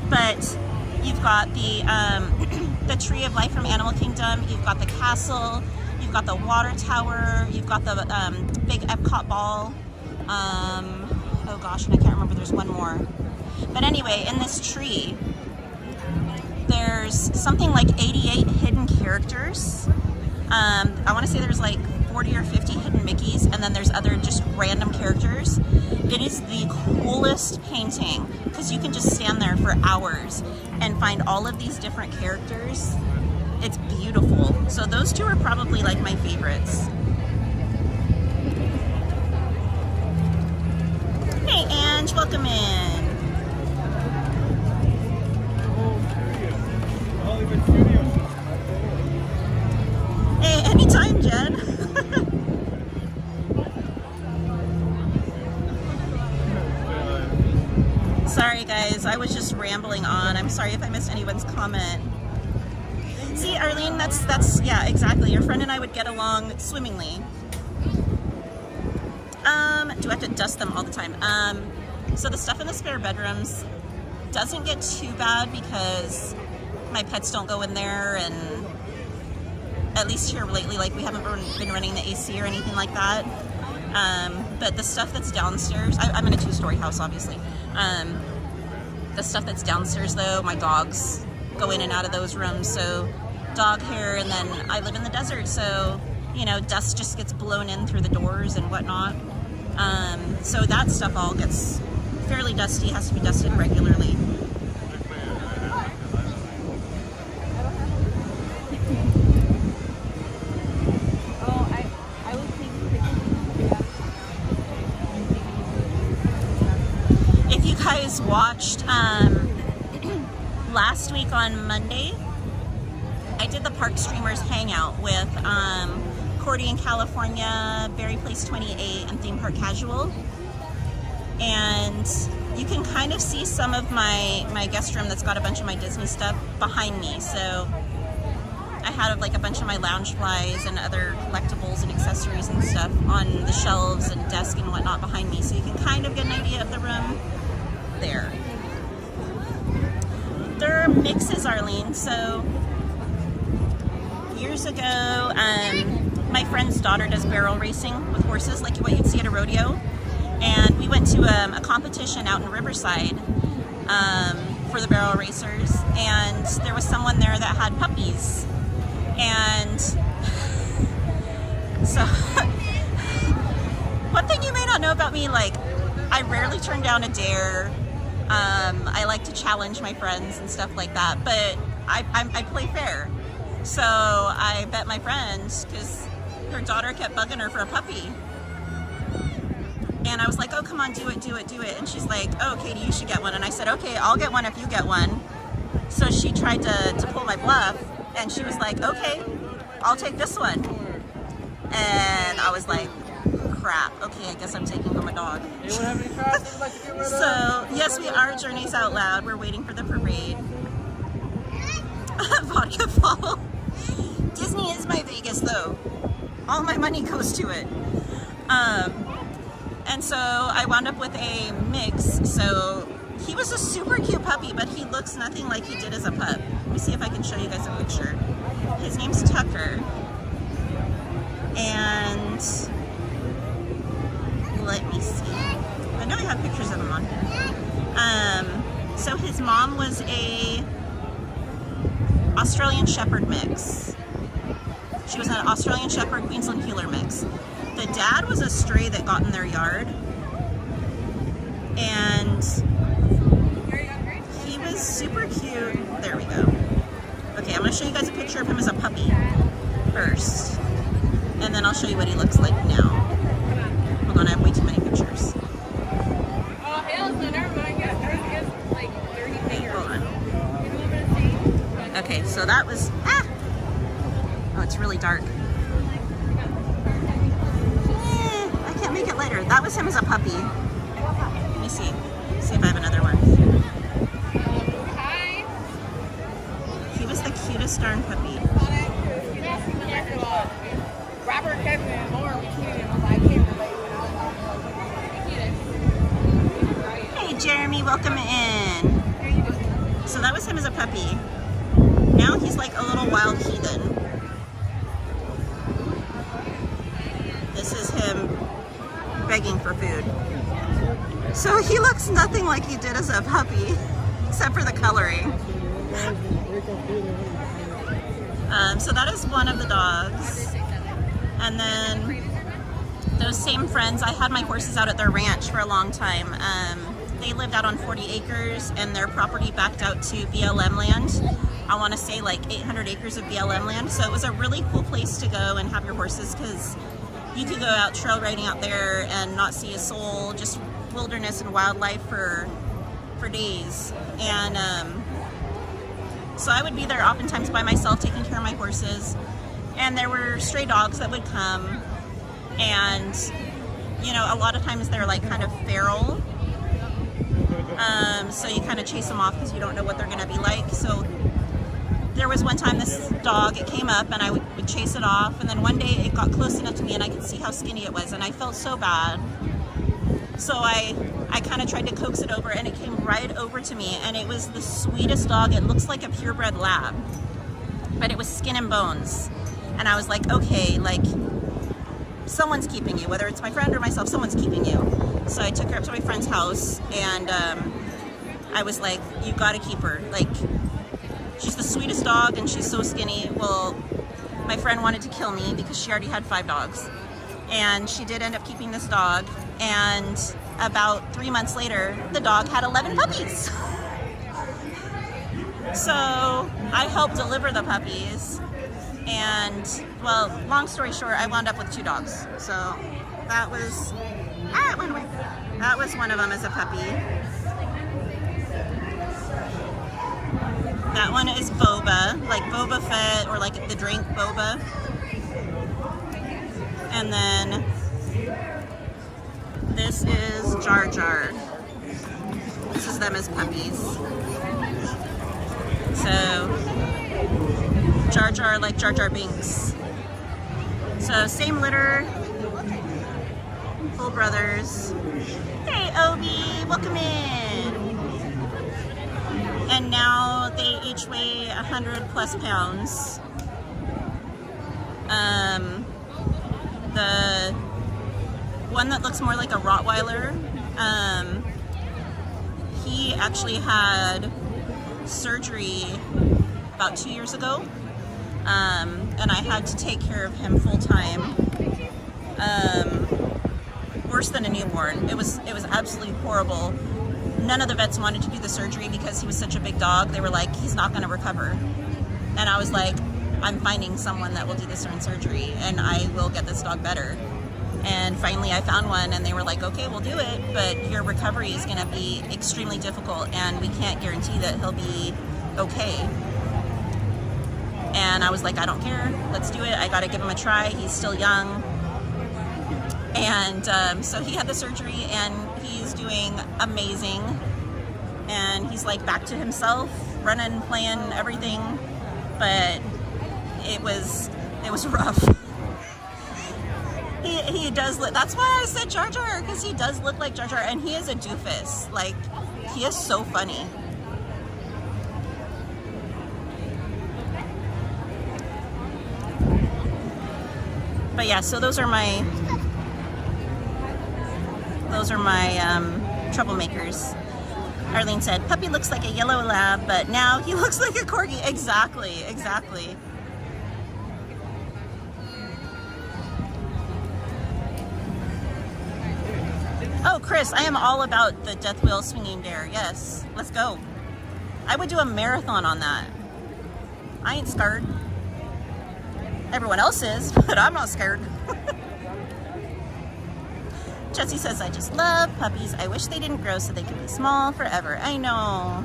Speaker 1: But you've got the Tree of Life from Animal Kingdom. You've got the castle. You've got the water tower. You've got the big Epcot ball. Oh gosh, and I can't remember. There's one more. But anyway, in this tree, there's something like 88 hidden characters. I want to say there's like 40 or 50 hidden Mickeys, and then there's other just random characters. It is the coolest painting because you can just stand there for hours and find all of these different characters. It's beautiful. So those two are probably like my favorites. Hey Ange, welcome in. Hey, anytime, Jen. Sorry guys, I was just rambling on. I'm sorry if I missed anyone's comment. See, Arlene, that's yeah, exactly. Your friend and I would get along swimmingly. Do I have to dust them all the time? So the stuff in the spare bedrooms doesn't get too bad because my pets don't go in there, and at least here lately, like we haven't been running the AC or anything like that. But the stuff that's downstairs, I'm in a 2-story house, obviously. The stuff that's downstairs though, my dogs go in and out of those rooms, so dog hair, and then I live in the desert, so you know, dust just gets blown in through the doors and whatnot. So that stuff all gets fairly dusty, has to be dusted regularly. If you guys watched last week on Monday, I did the Park Streamers Hangout with Cordy in California, Berry Place 28, and Theme Park Casual. And you can kind of see some of my guest room that's got a bunch of my Disney stuff behind me. So I had like a bunch of my lounge flies and other collectibles and accessories and stuff on the shelves and desk and whatnot behind me. So you can kind of get an idea of the room there. There are mixes, Arlene. So years ago, my friend's daughter does barrel racing with horses, like what you'd see at a rodeo. And we went to a competition out in Riverside for the barrel racers. And there was someone there that had puppies. And so, one thing you may not know about me, like, I rarely turn down a dare. I like to challenge my friends and stuff like that, but I play fair. So I bet my friend, because her daughter kept bugging her for a puppy. And I was like, oh, come on, do it, do it, do it. And she's like, oh, Katie, you should get one. And I said, okay, I'll get one if you get one. So she tried to pull my bluff, and she was like, okay, I'll take this one. And I was like, crap, okay, I guess I'm taking home a dog. So, yes, we are Journeys Out Loud. We're waiting for the parade. Vodka Fall. Disney is my Vegas, though. All my money goes to it. And so I wound up with a mix. So he was a super cute puppy, but he looks nothing like he did as a pup. Let me see if I can show you guys a picture. His name's Tucker. And let me see. I know I have pictures of him on here. So his mom was a Australian Shepherd mix. She was an Australian Shepherd Queensland Heeler mix. The dad was a stray that got in their yard, and he was super cute. There we go. Okay, I'm going to show you guys a picture of him as a puppy first, and then I'll show you what he looks like now. Hold on, I have way too many pictures.
Speaker 9: Oh, hell no, never mind. Yes, like 30 fingers.
Speaker 1: Hold on. Okay, so that was, oh, it's really dark. I can't make it lighter. That was him as a puppy. Let me see. See if I have another one.
Speaker 9: Hi.
Speaker 1: He was the cutest darn puppy. fun. So that was him as a puppy. Now he's like a little wild heathen. This is him begging for food. So he looks nothing like he did as a puppy, except for the coloring. So that is one of the dogs. And then those same friends, I had my horses out at their ranch for a long time. They lived out on 40 acres and their property backed out to BLM land. I want to say like 800 acres of BLM land. So it was a really cool place to go and have your horses, because you could go out trail riding out there and not see a soul, just wilderness and wildlife for days. And so I would be there oftentimes by myself taking care of my horses, and there were stray dogs that would come, and you know, a lot of times they're like kind of feral, so you kind of chase them off because you don't know what they're going to be like. So there was one time this dog, it came up and I would chase it off, and then one day it got close enough to me and I could see how skinny it was, and I felt so bad. So I kind of tried to coax it over, and it came right over to me, and it was the sweetest dog. It looks like a purebred lab, but it was skin and bones. And I was like, okay, like someone's keeping you, whether it's my friend or myself, someone's keeping you. So I took her up to my friend's house, and I was like, you gotta keep her. Like, she's the sweetest dog and she's so skinny. Well, my friend wanted to kill me because she already had 5 dogs. And she did end up keeping this dog, and about 3 months later, the dog had 11 puppies. So I helped deliver the puppies, and well, long story short, I wound up with 2 dogs. So that was, it went away. That was one of them as a puppy. That one is Boba, like Boba Fett, or like the drink Boba. And then this is Jar Jar. This is them as puppies. So Jar Jar, like Jar Jar Binks. So same litter, full brothers. Hey Obi, welcome in. And now they each weigh 100+ pounds. The one that looks more like a Rottweiler, he actually had surgery about 2 years ago, and I had to take care of him full time. Worse than a newborn. It was absolutely horrible. None of the vets wanted to do the surgery because he was such a big dog. They were like, he's not going to recover. And I was like, I'm finding someone that will do this surgery, and I will get this dog better. And finally I found one, and they were like, okay, we'll do it, but your recovery is going to be extremely difficult, and we can't guarantee that he'll be okay. And I was like, I don't care, let's do it. I got to give him a try. He's still young. And so he had the surgery, and he's doing amazing, and he's like back to himself, running, playing, everything. But it was rough. He does look, that's why I said Jar Jar, because he does look like Jar Jar, and he is a doofus. Like, he is so funny. But yeah, so those are my troublemakers. Arlene said, puppy looks like a yellow lab, but now he looks like a corgi. Exactly. Oh, Chris, I am all about the death wheel swinging dare. Yes, let's go. I would do a marathon on that. I ain't scared. Everyone else is, but I'm not scared. Jessie says, I just love puppies. I wish they didn't grow so they could be small forever. I know.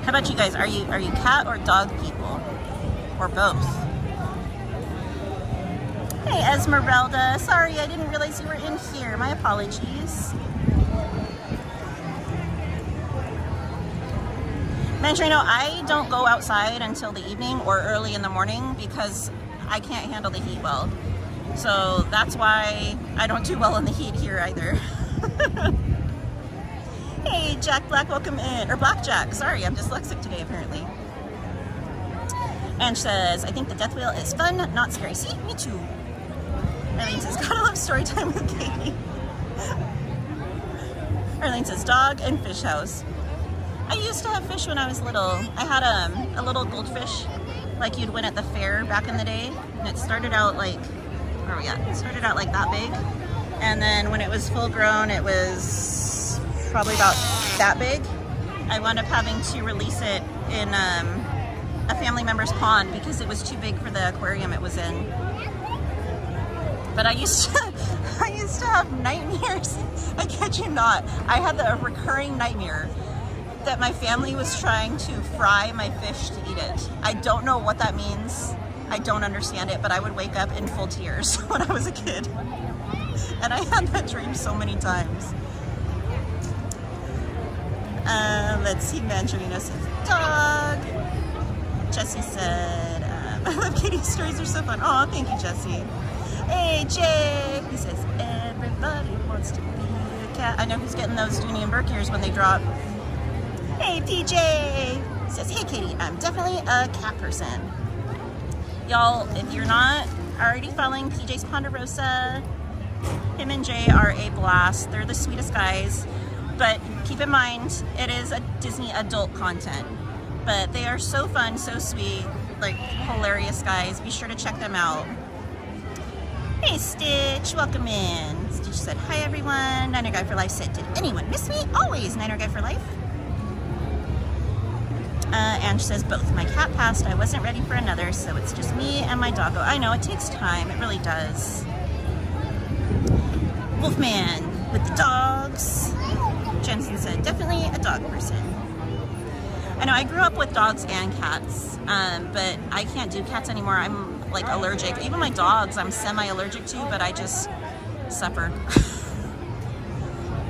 Speaker 1: How about you guys? Are you cat or dog people? Or both? Hey, Esmeralda. Sorry, I didn't realize you were in here. My apologies. Mandarino, I don't go outside until the evening or early in the morning because I can't handle the heat well. So that's why I don't do well in the heat here either. Hey, Jack Black, welcome in. Or Blackjack, sorry, I'm dyslexic today apparently. And says, I think the death wheel is fun, not scary. See, me too. Arlene says, gotta love story time with Katie. Arlene says, dog and fish house. I used to have fish when I was little. I had a little goldfish like you'd win at the fair back in the day. And it started out like, where are we at? It started out like that big. And then when it was full grown, it was probably about that big. I wound up having to release it in a family member's pond because it was too big for the aquarium it was in. But I used to have nightmares. I kid you not. I had a recurring nightmare that my family was trying to fry my fish to eat it. I don't know what that means. I don't understand it, but I would wake up in full tears when I was a kid. And I had that dream so many times. Let's see, Mandarino says, dog. Jesse said, I love Katie's stories, are so fun. Oh, thank you, Jesse. Hey, Jay. He says, everybody wants to be a cat. I know who's getting those Dooney and Burke ears when they drop. Hey, PJ. He says, hey, Katie, I'm definitely a cat person. Y'all, if you're not already following PJ's Ponderosa, him and Jay are a blast. They're the sweetest guys. But keep in mind, it is a Disney adult content. But they are so fun, so sweet, like hilarious guys. Be sure to check them out. Hey, Stitch, welcome in. Stitch said, hi, everyone. Niner Guy for Life said, did anyone miss me? Always, Niner Guy for Life. Ange says, both. My cat passed. I wasn't ready for another, so it's just me and my doggo. I know, it takes time. It really does. Wolfman with the dogs. Jensen said, definitely a dog person. I know, I grew up with dogs and cats, but I can't do cats anymore. I'm like allergic. Even my dogs, I'm semi-allergic to, but I just suffer.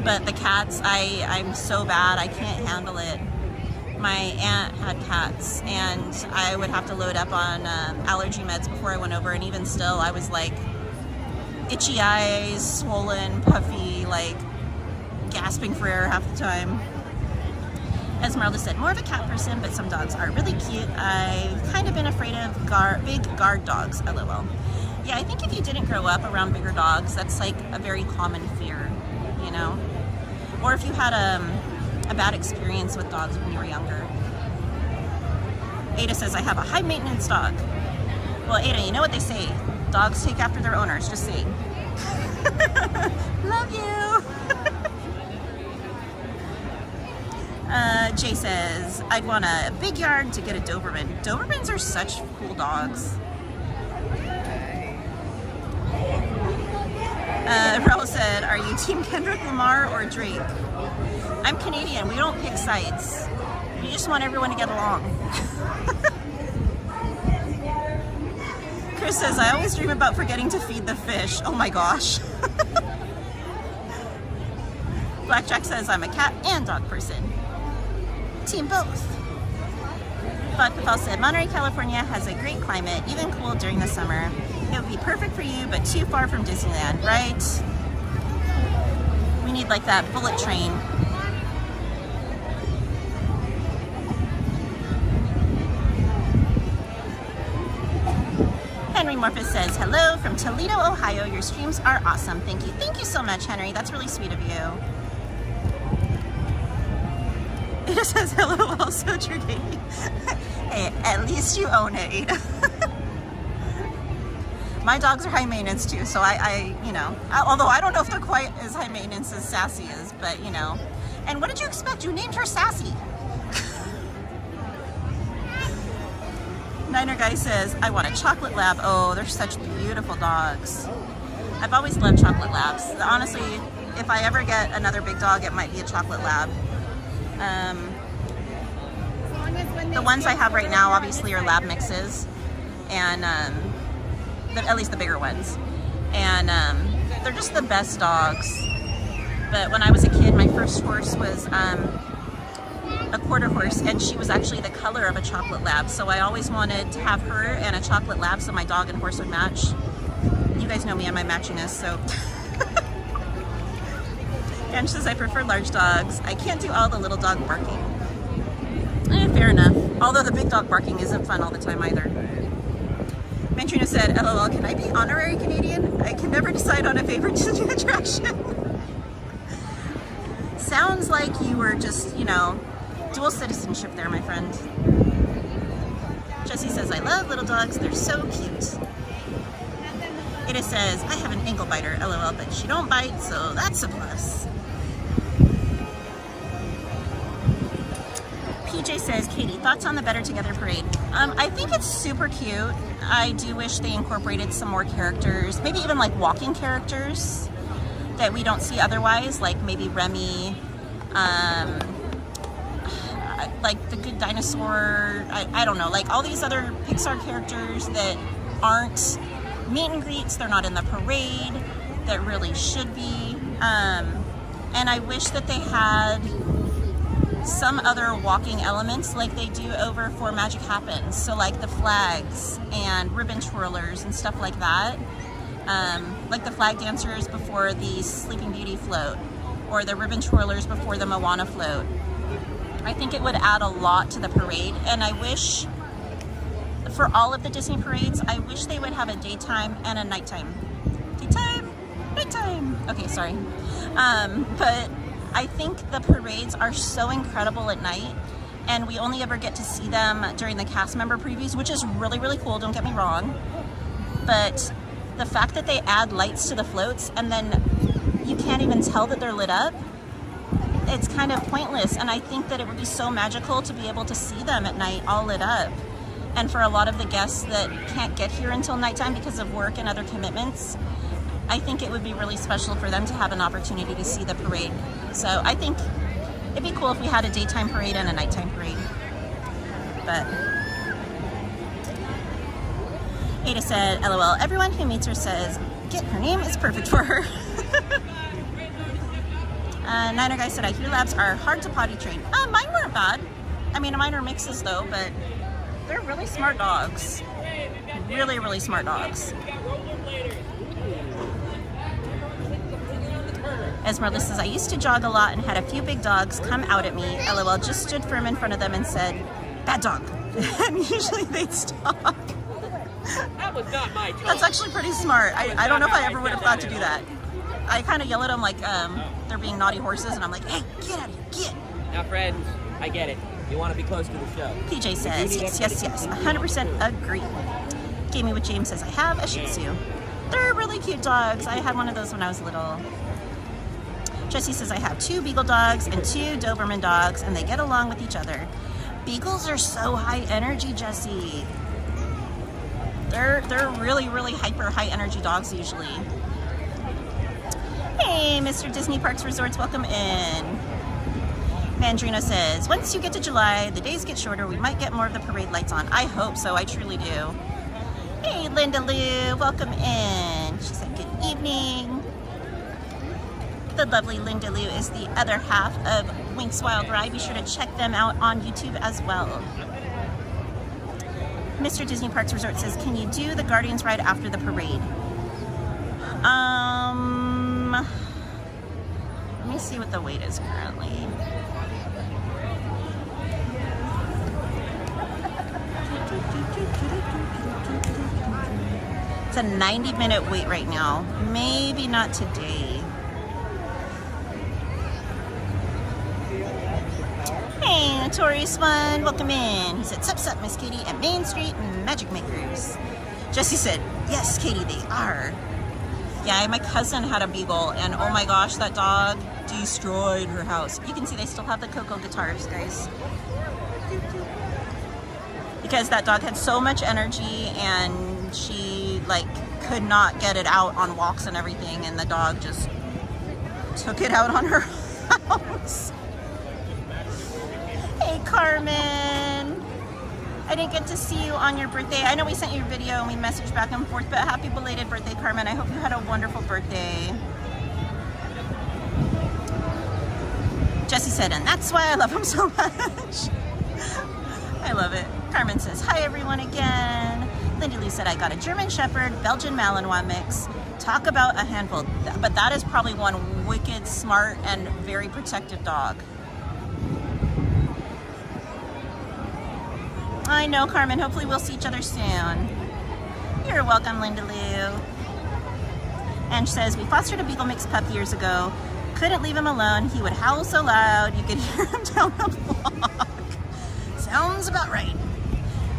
Speaker 1: But the cats, I'm so bad, I can't handle it. My aunt had cats, and I would have to load up on allergy meds before I went over, and even still, I was like itchy eyes, swollen, puffy, like gasping for air half the time. Esmeralda said, more of a cat person, but some dogs are really cute. I've kind of been afraid of big guard dogs, lol. Yeah, I think if you didn't grow up around bigger dogs, that's like a very common fear, you know? Or if you had a bad experience with dogs when you were younger. Ada says, I have a high maintenance dog. Well, Ada, you know what they say. Dogs take after their owners, just saying. Love you. Jay says, I'd want a big yard to get a Doberman. Dobermans are such cool dogs. Raul said, are you Team Kendrick Lamar or Drake? I'm Canadian. We don't pick sides. We just want everyone to get along. Chris says, I always dream about forgetting to feed the fish. Oh my gosh. Blackjack says, I'm a cat and dog person. Team both. Vodka Fall said, Monterey, California has a great climate, even cool during the summer. It would be perfect for you, but too far from Disneyland, right? We need like that bullet train. Henry Morphus says, hello from Toledo, Ohio. Your streams are awesome. Thank you. Thank you so much, Henry. That's really sweet of you. Ada says, hello, also true, Katie. Hey, at least you own it, Ada. My dogs are high maintenance too, so I you know, although I don't know if they're quite as high maintenance as Sassy is, but you know. And what did you expect? You named her Sassy. Niner Guy says, I want a chocolate lab. Oh, they're such beautiful dogs. I've always loved chocolate labs. Honestly, if I ever get another big dog, it might be a chocolate lab. The ones I have right now obviously are lab mixes, and at least the bigger ones. And they're just the best dogs. But when I was a kid, my first horse was a quarter horse, and she was actually the color of a chocolate lab. So I always wanted to have her and a chocolate lab so my dog and horse would match. You guys know me and my matchiness, so. And she says, I prefer large dogs. I can't do all the little dog barking. Fair enough. Although the big dog barking isn't fun all the time either. Mantrina said, LOL, can I be honorary Canadian? I can never decide on a favorite Disney attraction. Sounds like you were just, you know, dual citizenship there, my friend. Jessie says, I love little dogs. They're so cute. Ada says, I have an ankle biter, LOL, but she don't bite, so that's a plus. PJ says, Katie, thoughts on the Better Together parade? I think it's super cute. I do wish they incorporated some more characters, maybe even like walking characters that we don't see otherwise, like maybe Remy, like the Good Dinosaur, I don't know, like all these other Pixar characters that aren't meet and greets, they're not in the parade, that really should be. And I wish that they had some other walking elements like they do over for Magic Happens. So like the flags and ribbon twirlers and stuff like that. Like the flag dancers before the Sleeping Beauty float, or the ribbon twirlers before the Moana float. I think it would add a lot to the parade, and I wish, for all of the Disney parades, I wish they would have a daytime and a nighttime. Daytime, nighttime. Okay, sorry. But I think the parades are so incredible at night, and we only ever get to see them during the cast member previews, which is really, really cool, don't get me wrong. But the fact that they add lights to the floats and then you can't even tell that they're lit up, it's kind of pointless. And I think that it would be so magical to be able to see them at night all lit up. And for a lot of the guests that can't get here until nighttime because of work and other commitments, I think it would be really special for them to have an opportunity to see the parade. So I think it'd be cool if we had a daytime parade and a nighttime parade. But Ada said, LOL, everyone who meets her says, get her name is perfect for her. Niner Guy said, I hear labs are hard to potty train. Mine weren't bad. I mean, mine are mixes though, but they're really smart dogs. Really, really smart dogs. Esmeralda says, I used to jog a lot and had a few big dogs come out at me. LOL, just stood firm in front of them and said, bad dog. And usually they'd stop.
Speaker 10: That was not my tone.
Speaker 1: That's actually pretty smart. I don't know if I ever would have thought to do that. I kind of yell at them like they're being naughty horses, and I'm like, hey, get out of here, get.
Speaker 10: Now, friends, I get it. You want to be close to the show.
Speaker 1: PJ says, yes, 100% agree. Gamey with James says, I have a Shih Tzu. They're really cute dogs. I had one of those when I was little. Jessie says, I have 2 Beagle dogs and 2 Doberman dogs, and they get along with each other. Beagles are so high energy, Jessie. They're really, really hyper high energy dogs usually. Hey, Mr. Disney Parks Resorts, welcome in. Mandrina says, once you get to July, the days get shorter. We might get more of the parade lights on. I hope so. I truly do. Hey, Linda Lou, welcome in. She said, good evening. The lovely Linda Lou is the other half of Winx Wild Ride. Be sure to check them out on YouTube as well. Mr. Disney Parks Resort says, can you do the Guardians ride after the parade? Let me see what the wait is currently. It's a 90-minute wait right now. Maybe not today. Hey, Notorious One, welcome in. He said, sup, Miss Katie at Main Street Magic Makers. Jessie said, yes, Katie, they are. Yeah, my cousin had a beagle, and oh my gosh, that dog destroyed her house. You can see they still have the Coco guitars, guys. Because that dog had so much energy, and she, like, could not get it out on walks and everything, and the dog just took it out on her house. Hey, Carmen. I didn't get to see you on your birthday. I know we sent you a video and we messaged back and forth, but happy belated birthday, Carmen. I hope you had a wonderful birthday. Jesse said, and that's why I love him so much. I love it. Carmen says, hi everyone again. Lindy Lou said, I got a German Shepherd, Belgian Malinois mix. Talk about a handful. But that is probably one wicked, smart, and very protective dog. I know, Carmen. Hopefully we'll see each other soon. You're welcome, Linda Lou. And she says, we fostered a Beagle mix pup years ago. Couldn't leave him alone. He would howl so loud you could hear him down the block. Sounds about right.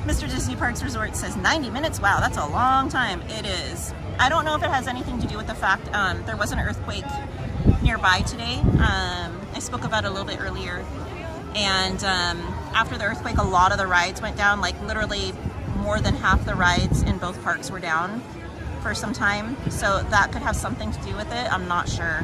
Speaker 1: Mr. Disney Parks Resort says 90 minutes. Wow, that's a long time. It is. I don't know if it has anything to do with the fact there was an earthquake nearby today. I spoke about it a little bit earlier. And after the earthquake, a lot of the rides went down. Like literally more than half the rides in both parks were down for some time. So that could have something to do with it. I'm not sure.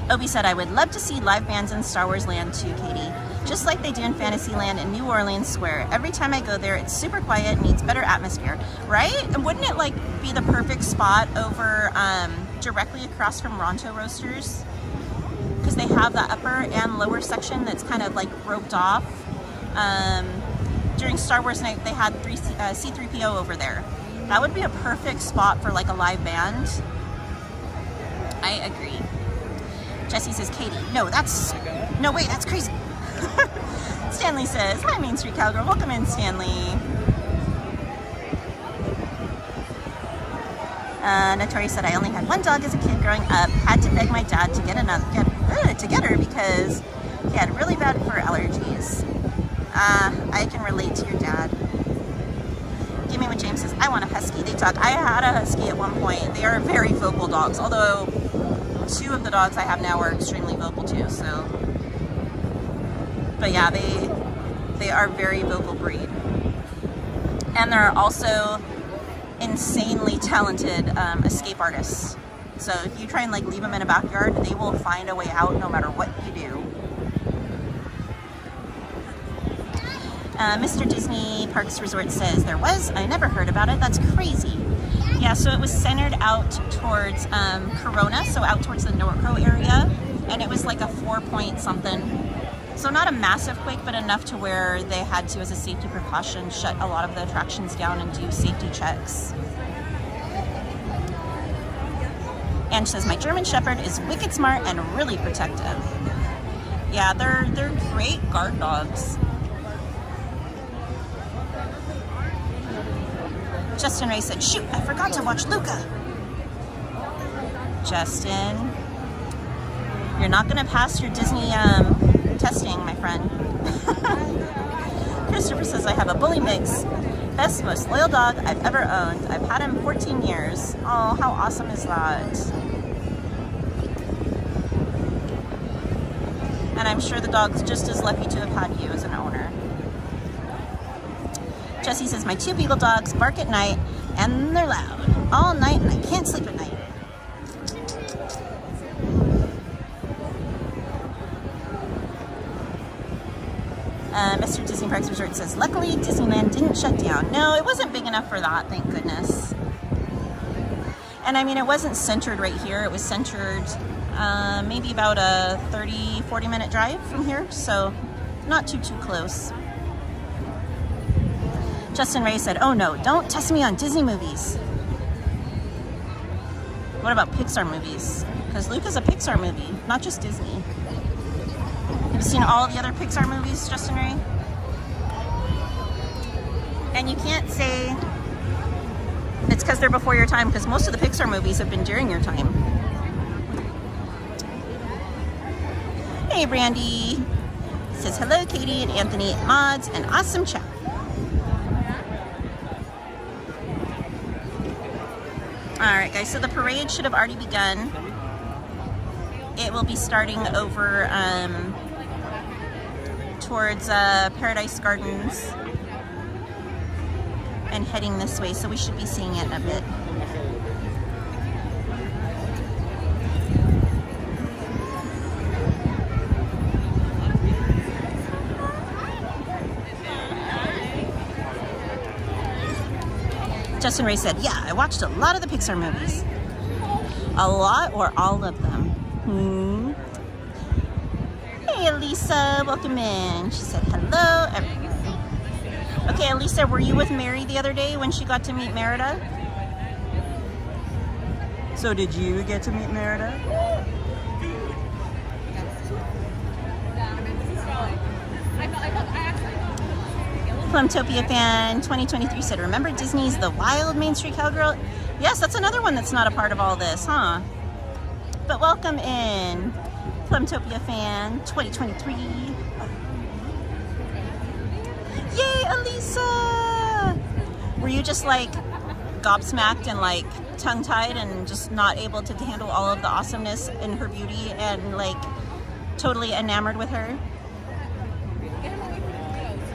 Speaker 1: Obi said, I would love to see live bands in Star Wars Land too, Katie. Just like they do in Fantasyland and New Orleans Square. Every time I go there, it's super quiet, needs better atmosphere, right? And wouldn't it like be the perfect spot over directly across from Ronto Roasters? Because they have the upper and lower section that's kind of like roped off. During Star Wars Night, they had C-3PO over there. That would be a perfect spot for like a live band. I agree. Jesse says, Katie, no, wait, that's crazy. Stanley says, hi, MainStCowgirl. Welcome in, Stanley. Notori said, I only had one dog as a kid growing up. Had to beg my dad to get her because he had really bad fur allergies. I can relate to your dad. Give me what James says. I want a husky. They talk. I had a husky at one point. They are very vocal dogs, although two of the dogs I have now are extremely vocal too, so. But yeah, they are very vocal breed. And they're also insanely talented escape artists. So if you try and like leave them in a backyard, they will find a way out no matter what you do. Mr. Disney Parks Resort says there was. I never heard about it. That's crazy. Yeah, so it was centered out towards Corona, so out towards the Norco area, and it was like a 4-point something. So not a massive quake, but enough to where they had to, as a safety precaution, shut a lot of the attractions down and do safety checks. And she says, my German Shepherd is wicked smart and really protective. Yeah, they're great guard dogs. Justin Ray said, shoot, I forgot to watch Luca. Justin, you're not going to pass your Disney testing, my friend. Christopher says, I have a bully mix. Best, most loyal dog I've ever owned. I've had him 14 years. Oh, how awesome is that? And I'm sure the dog's just as lucky to have had you as an owner. Jesse says, my 2 beagle dogs bark at night and they're loud all night and I can't sleep at night. Mr. Disney Parks Resort says, luckily Disneyland didn't shut down. No, it wasn't big enough for that, thank goodness. And I mean, it wasn't centered right here. It was centered maybe about a 30-40 minute drive from here, so not too close. Justin Ray said, oh no, don't test me on Disney movies. What about Pixar movies? Because Luca's a Pixar movie, not just Disney. Have you seen all the other Pixar movies, Justin Ray? And you can't say it's because they're before your time, because most of the Pixar movies have been during your time. Hey, Brandy. Says, hello, Katie and Anthony at Mods, and awesome chat. Alright guys, so the parade should have already begun. It will be starting over towards Paradise Gardens and heading this way, so we should be seeing it in a bit. Justin Ray said, yeah, I watched a lot of the Pixar movies. A lot or all of them? Elisa, welcome in. She said hello. Okay, Elisa, were you with Mary the other day when she got to meet Merida? So did you get to meet Merida? Plumtopia fan 2023 said, remember Disney's The Wild MainStCowgirl? Yes, that's another one that's not a part of all this, huh? But welcome in, Plumtopia fan 2023. Yay, Elisa! Were you just like gobsmacked and like tongue-tied and just not able to handle all of the awesomeness in her beauty and like totally enamored with her?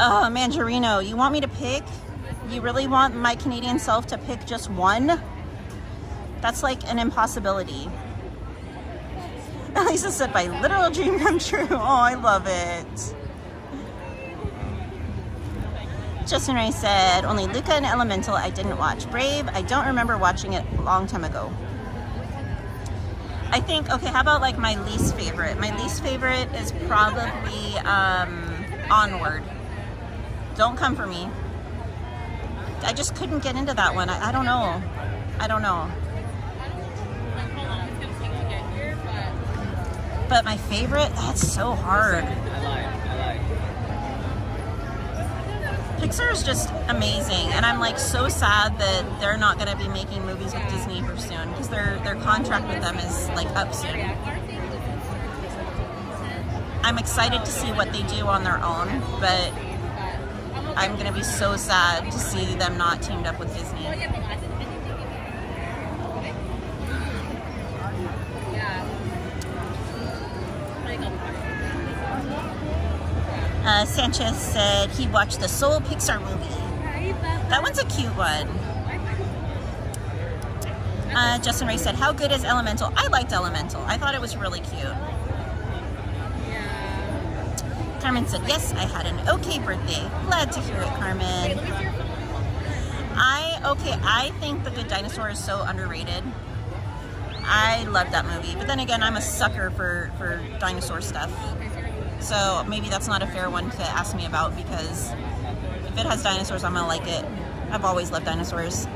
Speaker 1: Oh, Mandarino, you want me to pick? You really want my Canadian self to pick just one? That's like an impossibility. Elisa said, my literal dream come true. Oh, I love it. Justin Ray said, only Luca and Elemental I didn't watch. Brave, I don't remember watching it a long time ago. I think, okay, how about like my least favorite? My least favorite is probably Onward. Don't come for me. I just couldn't get into that one. I don't know. I don't know. But my favorite, that's so hard. Pixar is just amazing, and I'm like so sad that they're not going to be making movies with Disney for soon because their contract with them is like up soon. I'm excited to see what they do on their own, but I'm going to be so sad to see them not teamed up with Disney. Sanchez said he watched the Soul Pixar movie. That one's a cute one. Justin Ray said, how good is Elemental? I liked Elemental. I thought it was really cute. Carmen said, yes, I had an okay birthday. Glad to hear it, Carmen. I think The Good Dinosaur is so underrated. I love that movie. But then again, I'm a sucker for dinosaur stuff. So maybe that's not a fair one to ask me about because if it has dinosaurs, I'm gonna like it. I've always loved dinosaurs.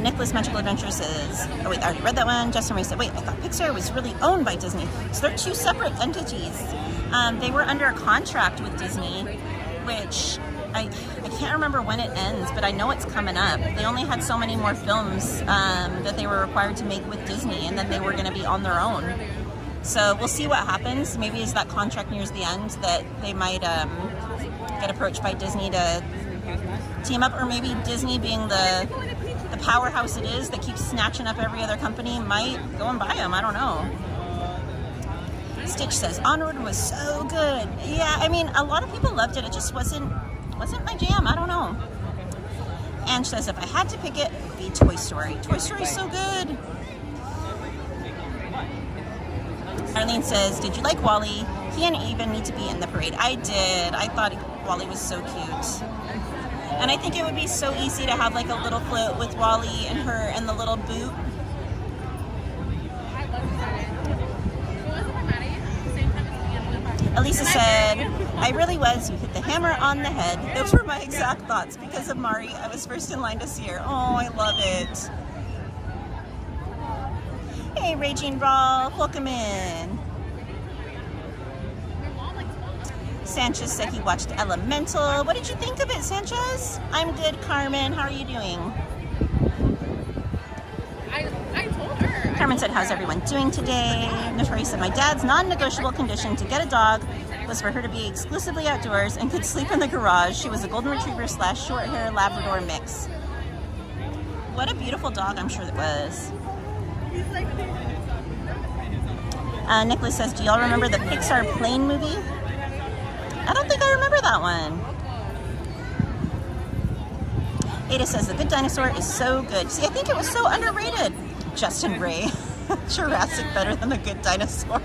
Speaker 1: Nicholas Magical Adventure says, oh wait, I already read that one. Justin Ray said, wait, I thought Pixar was really owned by Disney. So they're two separate entities. They were under a contract with Disney, which I can't remember when it ends, but I know it's coming up. They only had so many more films that they were required to make with Disney, and then they were going to be on their own. So we'll see what happens. Maybe as that contract nears the end that they might get approached by Disney to team up, or maybe Disney being the powerhouse it is that keeps snatching up every other company might go and buy them. I don't know. Stitch says, Onward was so good. Yeah, I mean, a lot of people loved it. It just wasn't my jam. I don't know. Ange says, if I had to pick it, it would be Toy Story. Toy Story is so good. Arlene says, did you like Wall-E? He didn't even need to be in the parade. I did. I thought Wall-E was so cute. And I think it would be so easy to have like a little float with Wall-E and her and the little boot. Elisa said, I really was. You hit the hammer on the head. Those were my exact thoughts. Because of Mari, I was first in line to see her. Oh, I love it. Hey, Raging Rolf, welcome in. Sanchez said he watched Elemental. What did you think of it, Sanchez? I'm good, Carmen. How are you doing?
Speaker 9: I told her.
Speaker 1: Carmen said, how's everyone doing today? Notori said, my dad's non-negotiable condition to get a dog was for her to be exclusively outdoors and could sleep in the garage. She was a golden retriever / short hair Labrador mix. What a beautiful dog I'm sure it was. Nicholas says, do y'all remember the Pixar plane movie? I don't think I remember that one. Ada says, The Good Dinosaur is so good. See, I think it was so underrated. Justin Ray, Jurassic better than The Good Dinosaur.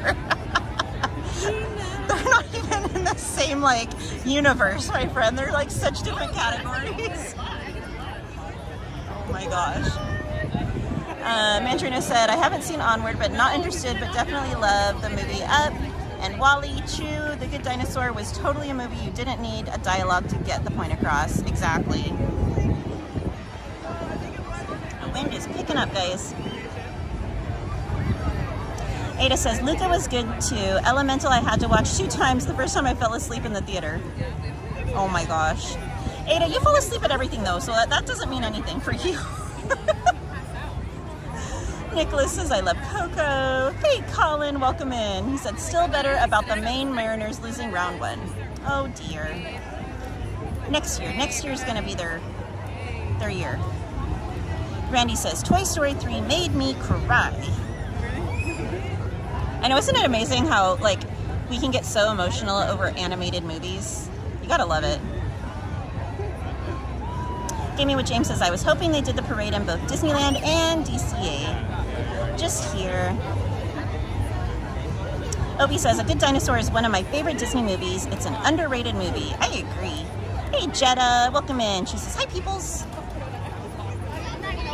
Speaker 1: They're not even in the same, like, universe, my friend. They're, like, such different categories. Oh, my gosh. Mandrino said, I haven't seen Onward, but not interested, but definitely love the movie Up. And Wally, Chew, The Good Dinosaur was totally a movie you didn't need a dialogue to get the point across. Exactly. The wind is picking up, guys. Ada says, Luca was good too. Elemental I had to watch 2 times. The first time I fell asleep in the theater. Oh my gosh. Ada, you fall asleep at everything though, so that doesn't mean anything for you. Nicholas says, I love Coco. Hey, Colin, welcome in. He said, still better about the Maine Mariners losing round 1. Oh dear. Next year is gonna be their year. Randy says, Toy Story 3 made me cry. I know, isn't it amazing how, like, we can get so emotional over animated movies? You gotta love it. Gaming with James says, I was hoping they did the parade in both Disneyland and DCA. Just here. Opie says, A Good Dinosaur is one of my favorite Disney movies. It's an underrated movie. I agree. Hey, Jetta, welcome in. She says, hi, peoples.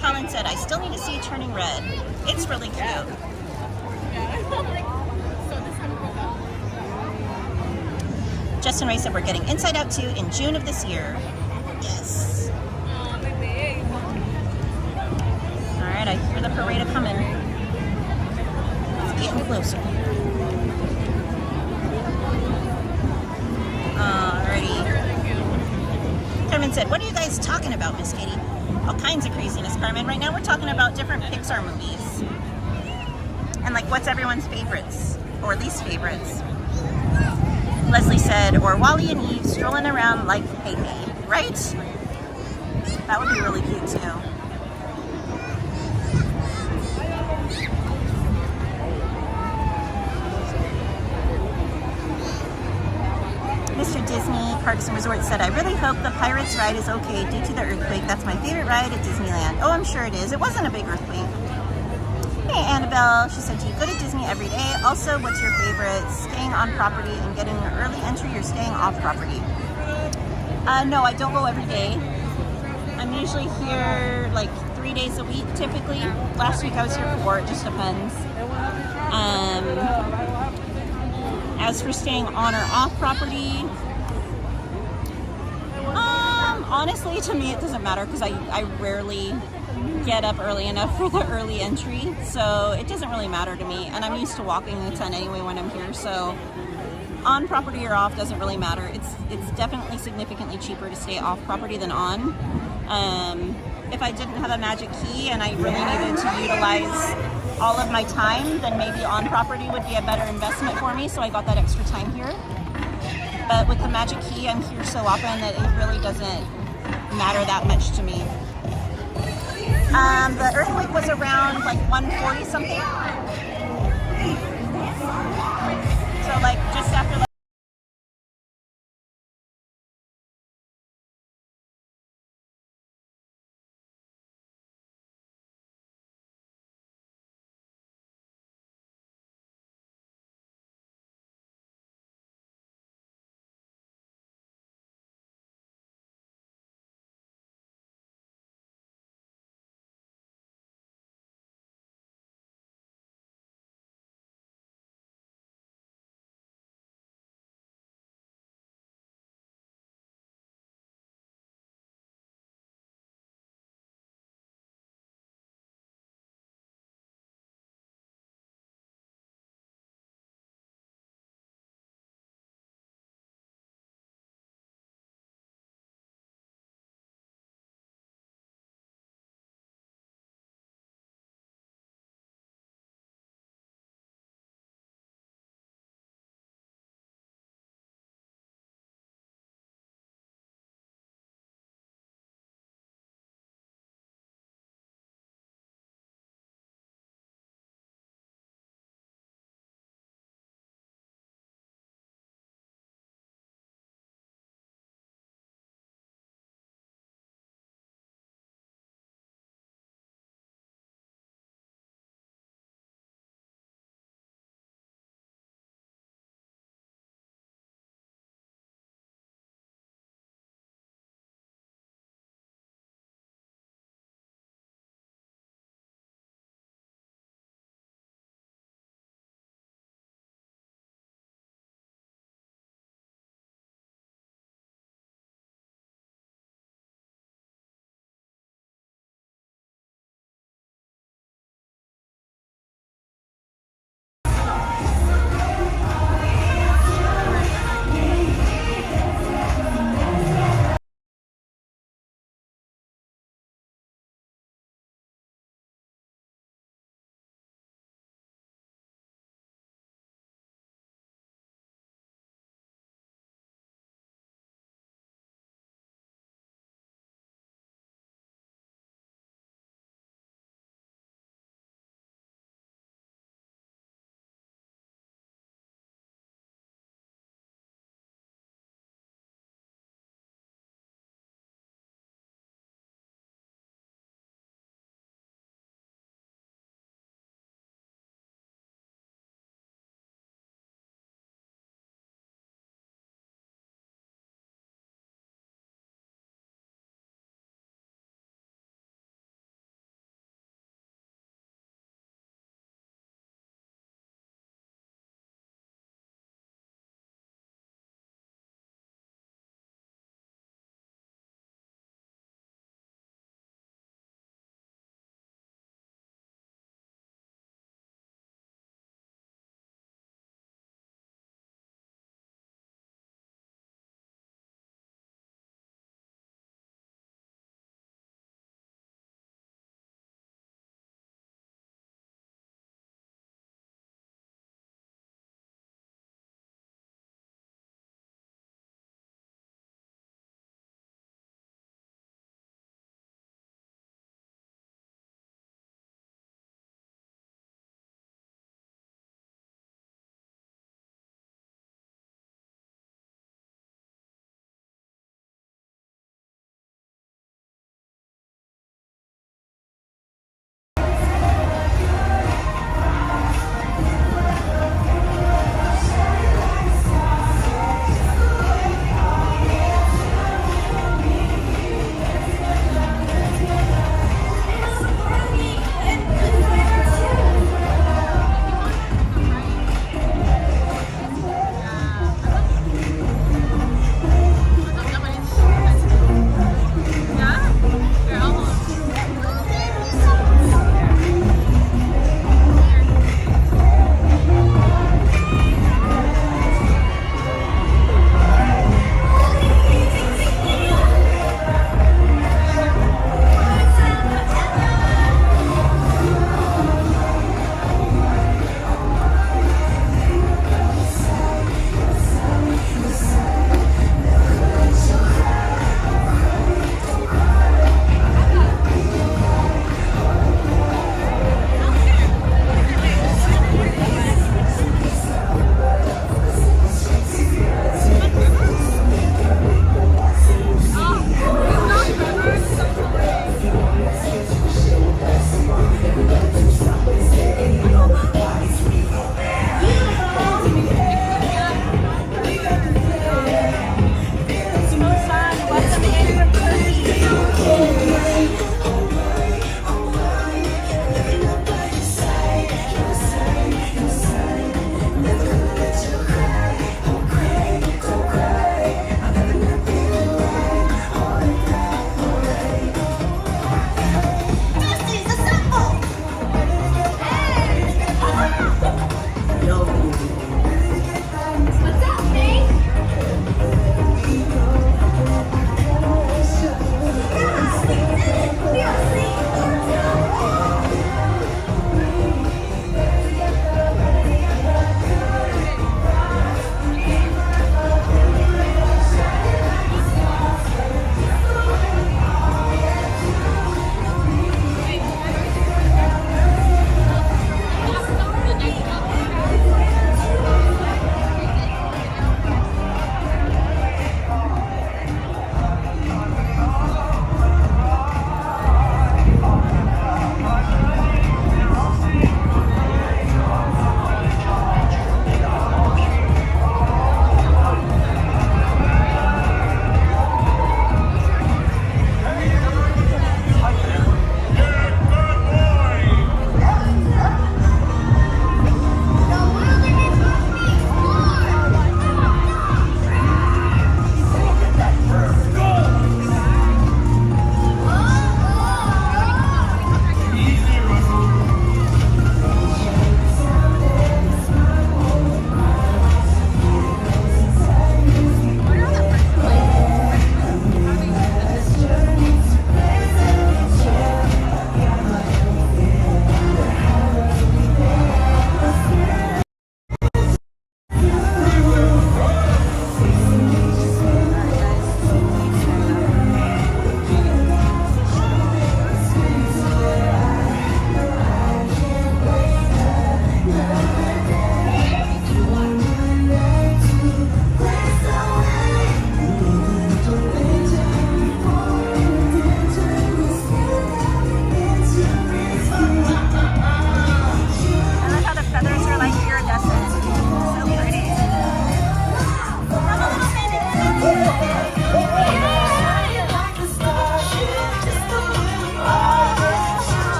Speaker 1: Colin said, I still need to see Turning Red. It's really cute. Justin Ray said, we're getting Inside Out 2 in June of this year. Yes. All right, I hear the parade coming. It's getting closer. Alrighty. Carmen said, what are you guys talking about, Miss Katie? All kinds of craziness, Carmen. Right now we're talking about different Pixar movies. And like, what's everyone's favorites? Or least favorites? Leslie said, or Wally and Eve strolling around like Hey, right? That would be really cute too. Mr. Disney Parks and Resorts said, I really hope the Pirates ride is okay due to the earthquake. That's my favorite ride at Disneyland. Oh, I'm sure it is. It wasn't a big earthquake. Hey, Annabelle. She said, do you go to Disney every day? Also, what's your favorite? Staying on property and getting an early entry or staying off property? No, I don't go every day. I'm usually here like 3 days a week, typically. Last week I was here 4. It just depends. As for staying on or off property, honestly, to me, it doesn't matter because I rarely get up early enough for the early entry, so it doesn't really matter to me, and I'm used to walking the 10 anyway when I'm here, so on property or off doesn't really matter. It's definitely significantly cheaper to stay off property than on. If I didn't have a magic key and I really needed to utilize all of my time, then maybe on property would be a better investment for me, so I got that extra time here. But with the magic key, I'm here so often that it really doesn't matter that much to me. The earthquake was around like 140 something. So like just after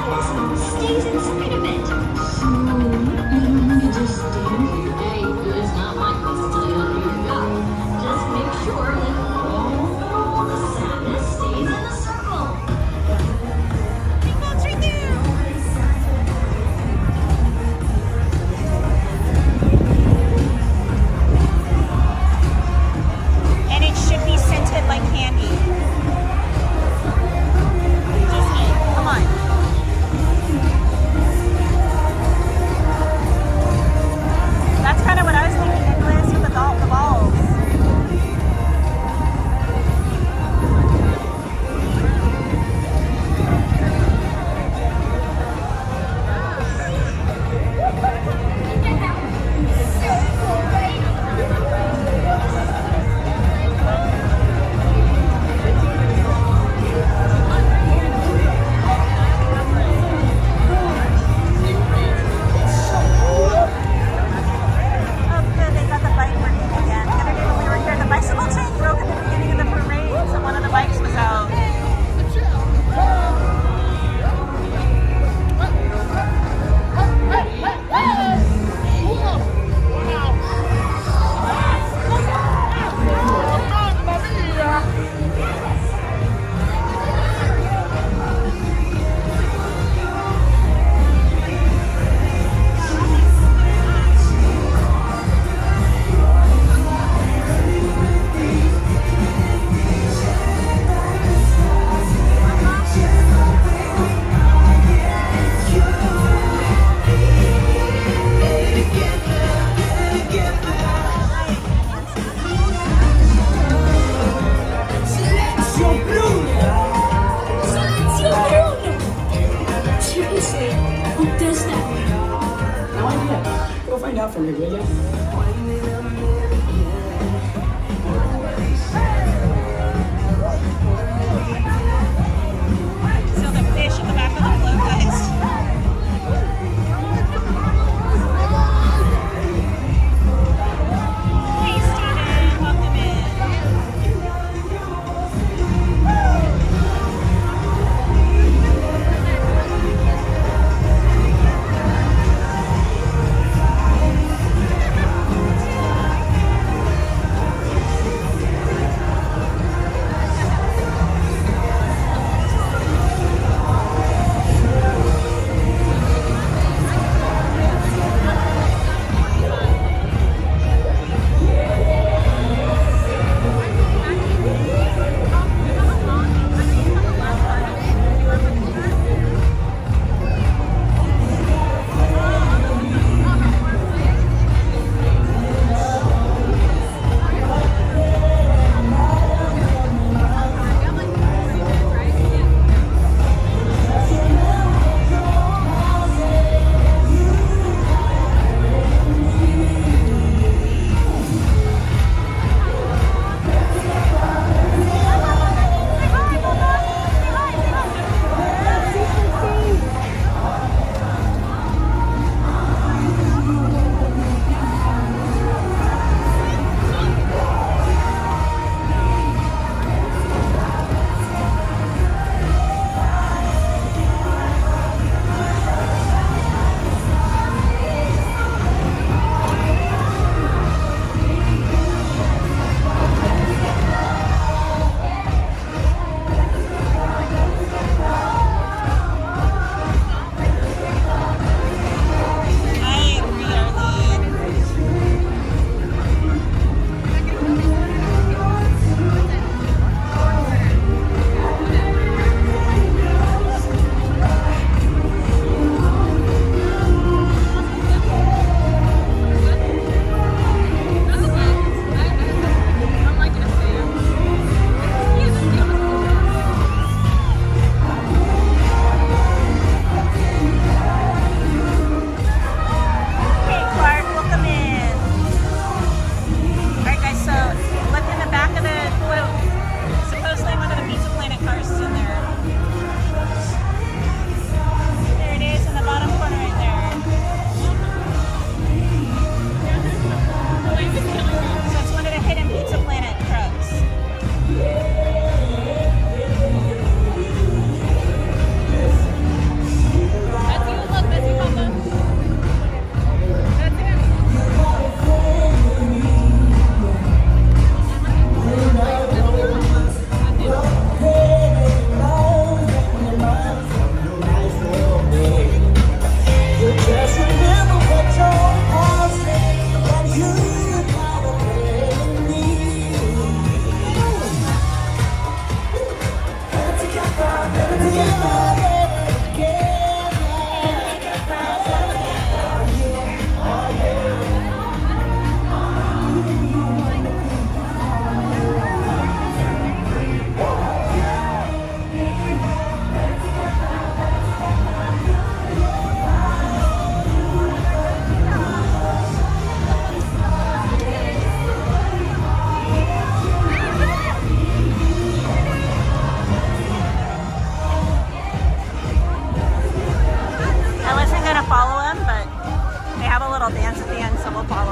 Speaker 3: stays inside of it. So, you just stand here. Hey, it's not my place to tell you where to go. Just make sure that all the sadness stays in the circle.
Speaker 1: It's right there. And it should be scented like candy. Disney, come on. That's kind of what I was thinking, Nicholas, with the balls. Oh, good, they got the bike working again. The other day when we were here, the bicycle chain broke at the beginning of the parade, so one of the bikes was out.
Speaker 8: Seriously, who does that? No idea. Go find out for me, will you?
Speaker 1: So the fish in the back of the float, guys. Hey, Steven, welcome in.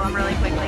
Speaker 1: them really quickly.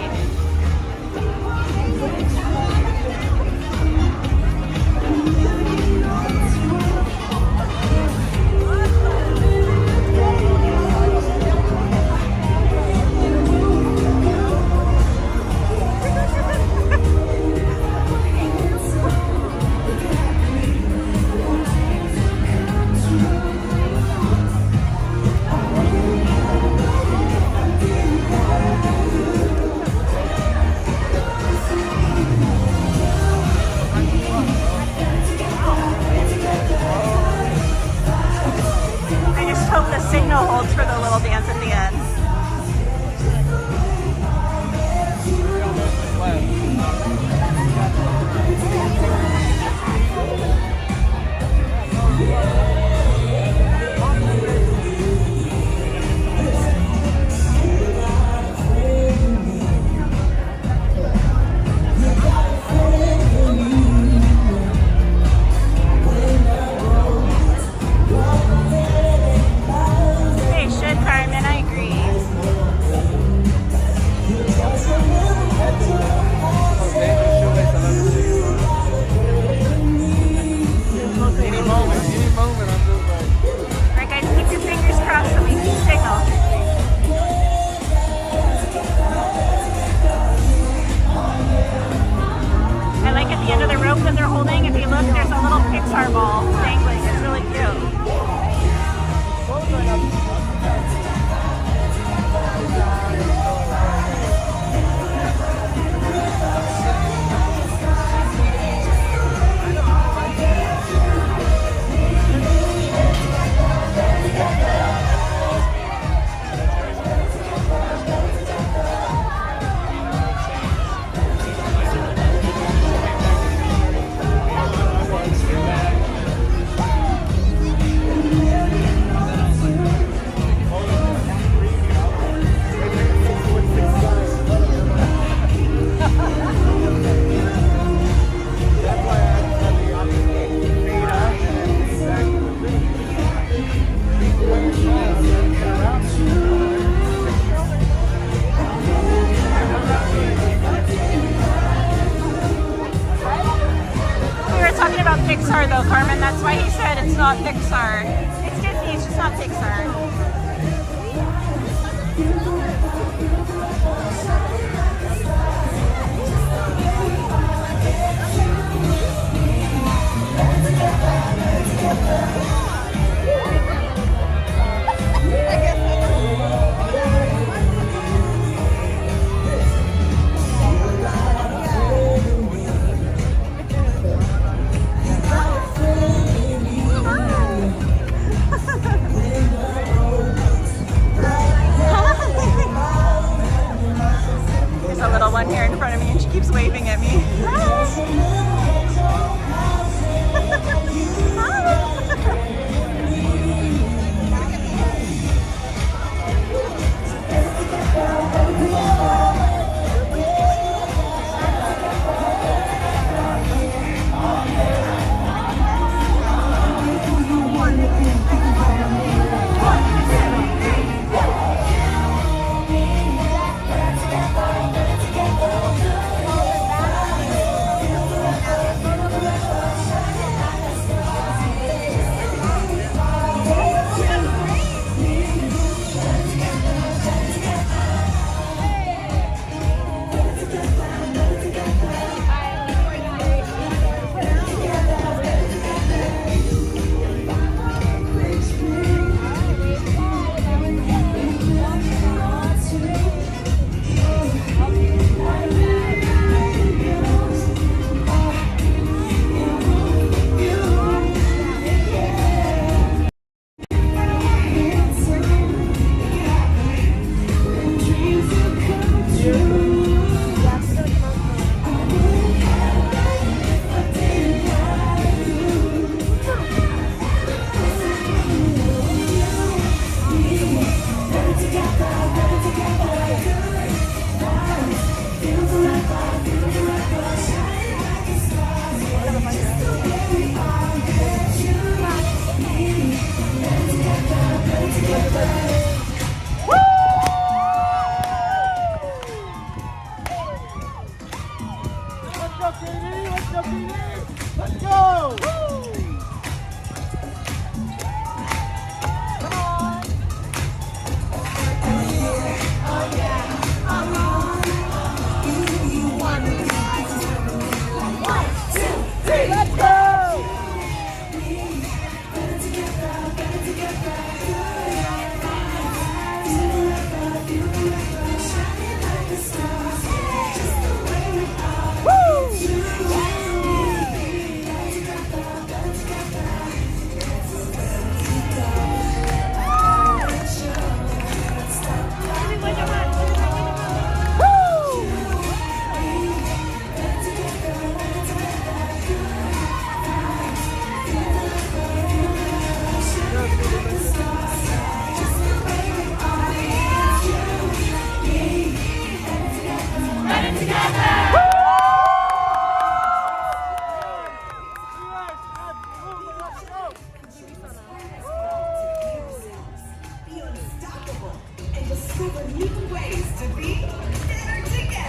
Speaker 1: I just hope the signal holds for the little dance at the end. They should, Carmen, I agree.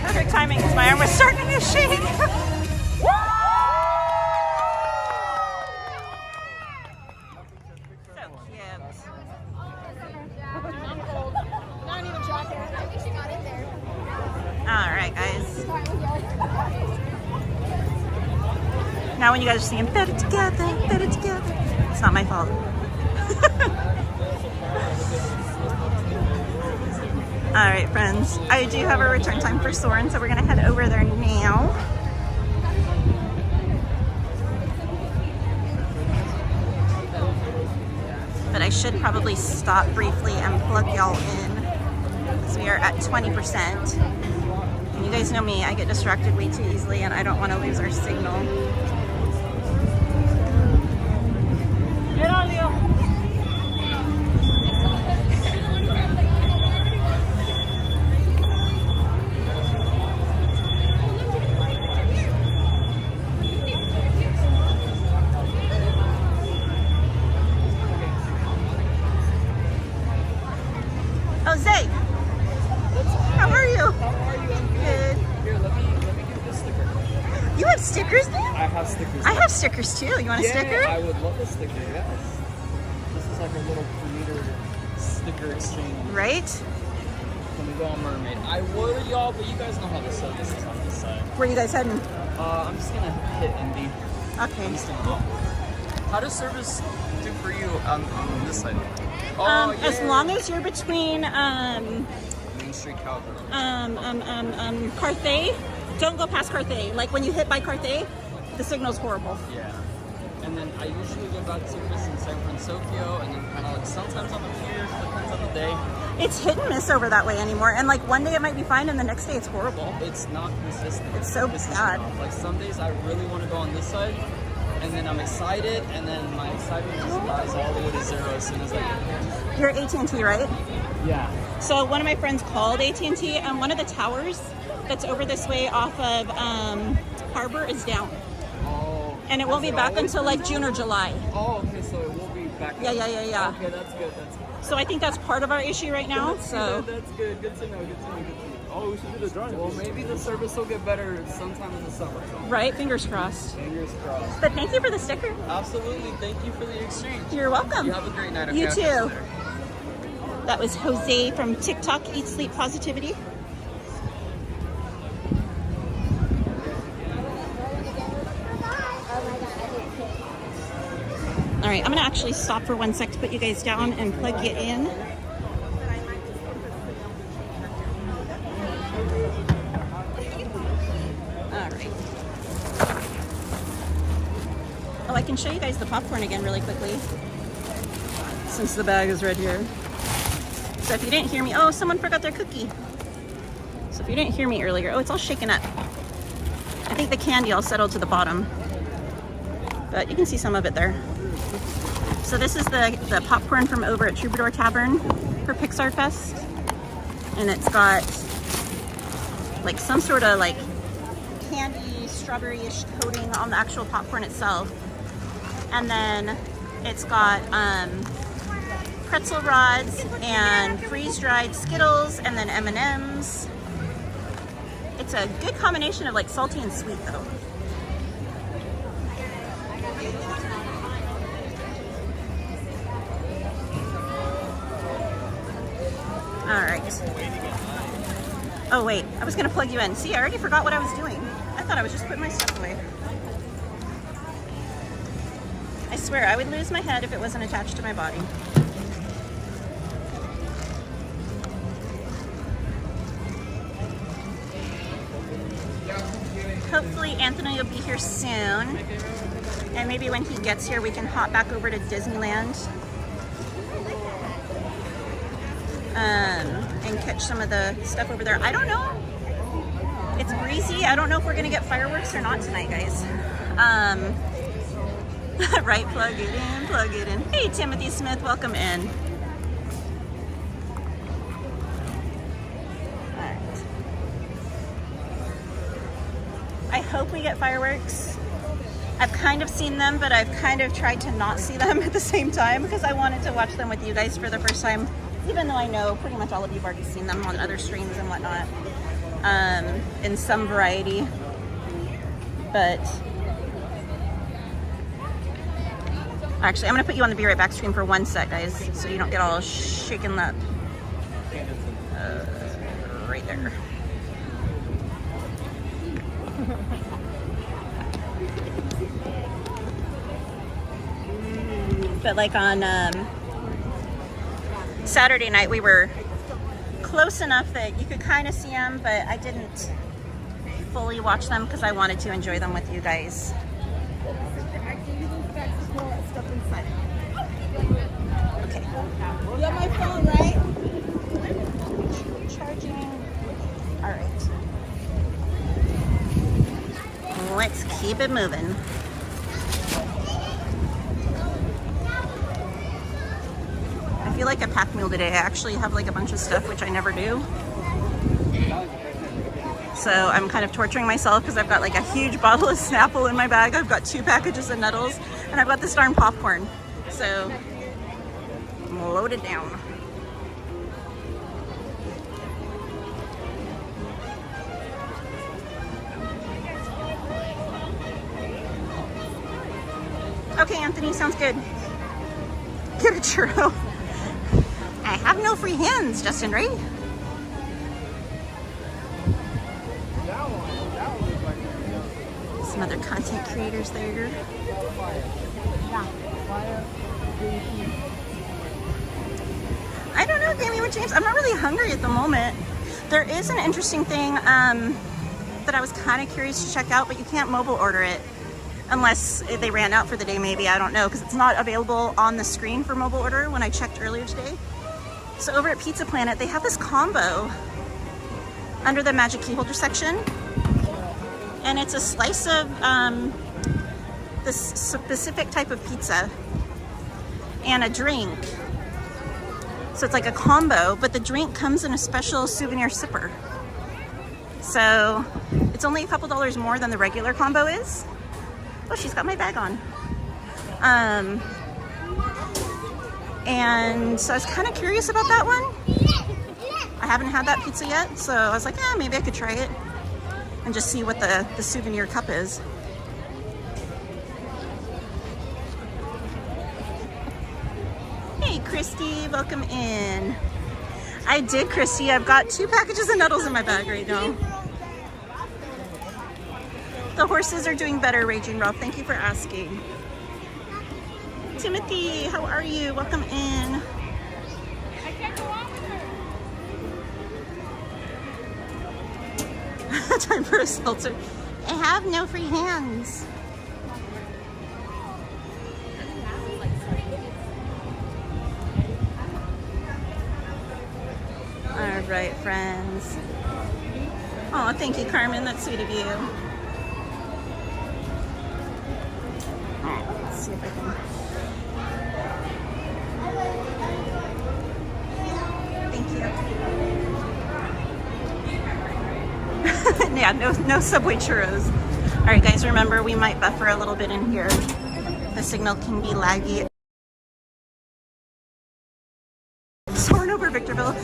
Speaker 1: Perfect timing because my arm was starting to shake. Alright guys. Now when you guys are singing, fit it together, fit it together. It's not my fault. Alright friends, I do have a return time for Saurin, so we're gonna head over there now. But I should probably stop briefly and plug y'all in, because we are at 20%. And you guys know me, I get distracted way too easily and I don't want to lose our signal. Get on, Leo. Jose, how are you? Good.
Speaker 5: Here, let me give you a sticker.
Speaker 1: You have stickers now?
Speaker 5: I have stickers.
Speaker 1: I have stickers too. You want a sticker?
Speaker 5: I would love a sticker, yes. This is like a little creator sticker exchange.
Speaker 1: Right?
Speaker 5: When we go on Mermaid. I would, y'all, but you guys know how the service is on this side.
Speaker 1: Where are you guys heading?
Speaker 5: I'm just gonna hit Indy.
Speaker 1: Okay.
Speaker 5: I'm just gonna go. How does service do for you on this side? Oh, yeah.
Speaker 1: As long as you're between
Speaker 5: MainStCowgirl.
Speaker 1: Carthay, don't go past Carthay. Like when you hit by Carthay, the signal's horrible.
Speaker 5: Yeah. And then I usually go back to service in San Francisco, and then kind of like sometimes on the pier, depends on the day.
Speaker 1: It's hit and miss over that way anymore. And like one day it might be fine and the next day it's horrible.
Speaker 5: It's not consistent.
Speaker 1: It's so bad.
Speaker 5: Like some days I really want to go on this side, and then I'm excited, and then my excitement just dies all the way to zero as soon as I get there.
Speaker 1: You're at AT&T, right?
Speaker 5: Yeah.
Speaker 1: So one of my friends called AT&T, and one of the towers that's over this way off of Harbor is down.
Speaker 5: Oh.
Speaker 1: And it won't be back until like June or July.
Speaker 5: Oh, okay, so it will be back.
Speaker 1: Yeah.
Speaker 5: Okay, that's good, that's good.
Speaker 1: So I think that's part of our issue right now. So
Speaker 5: that's good. Good to know. Oh, we should do the drawing. Well, maybe the service will get better sometime in the summer.
Speaker 1: Right, fingers crossed.
Speaker 5: Fingers crossed.
Speaker 1: But thank you for the sticker.
Speaker 5: Absolutely. Thank you for the exchange.
Speaker 1: You're welcome.
Speaker 5: You have a great night. Okay,
Speaker 1: You
Speaker 5: I'll catch
Speaker 1: too.
Speaker 5: later.
Speaker 1: That was Jose from TikTok Eat Sleep Positivity. All right, I'm gonna actually stop for 1 sec to put you guys down and plug you in. All right. Oh, I can show you guys the popcorn again really quickly, since the bag is right here. So if you didn't hear me, oh, someone forgot their cookie. So if you didn't hear me earlier, oh, it's all shaken up. I think the candy all settled to the bottom, but you can see some of it there. So this is the popcorn from over at Troubadour Tavern for Pixar Fest. And it's got like some sort of like candy, strawberry-ish coating on the actual popcorn itself. And then it's got pretzel rods and freeze-dried Skittles and then M&Ms. It's a good combination of like salty and sweet though. All right. Oh wait, I was gonna plug you in. See, I already forgot what I was doing. I thought I was just putting my stuff away. I swear, I would lose my head if it wasn't attached to my body. Hopefully Anthony will be here soon. And maybe when he gets here, we can hop back over to Disneyland. And catch some of the stuff over there. I don't know. It's breezy. I don't know if we're gonna get fireworks or not tonight, guys. Right, plug it in, plug it in. Hey, Timothy Smith, welcome in. All right. I hope we get fireworks. I've kind of seen them, but I've kind of tried to not see them at the same time because I wanted to watch them with you guys for the first time even though I know pretty much all of you have already seen them on other streams and whatnot, in some variety. But actually, I'm gonna put you on the Be Right Back stream for 1 sec, guys, so you don't get all shaken up. Right there. But like on Saturday night, we were close enough that you could kind of see them, but I didn't fully watch them because I wanted to enjoy them with you guys. Okay. You have my phone, right? Charging. All right. Let's keep it moving. I feel like a pack mule today. I actually have like a bunch of stuff, which I never do. So I'm kind of torturing myself because I've got like a huge bottle of Snapple in my bag. I've got 2 packages of Nuttles, and I've got this darn popcorn. So I'm loaded down. Okay, Anthony, sounds good. Get a churro. I have no free hands, Justin, right? Some other content creators there. I don't know, Gammy with James. I'm not really hungry at the moment. There is an interesting thing that I was kind of curious to check out, but you can't mobile order it unless they ran out for the day, maybe. I don't know, because it's not available on the screen for mobile order when I checked earlier today. So over at Pizza Planet, they have this combo under the Magic Key Holder section. And it's a slice of this specific type of pizza and a drink. So it's like a combo, but the drink comes in a special souvenir sipper. So it's only a couple dollars more than the regular combo is. Oh, she's got my bag on. And so I was kind of curious about that one. I haven't had that pizza yet, so I was like, yeah, maybe I could try it and just see what the souvenir cup is. Hey, Christy, welcome in. I did, Christy. I've got 2 packages of Nuttles in my bag right now. The horses are doing better, Raging Ralph. Thank you for asking. Timothy, how are you? Welcome in.
Speaker 9: I can't go on with her.
Speaker 1: Time for a seltzer. I have no free hands. All right, friends. Oh, thank you, Carmen. That's sweet of you. All right, let's see if I can. Thank you. Yeah, no Subway churros. All right, guys, remember we might buffer a little bit in here. The signal can be laggy. Saurin over Victorville.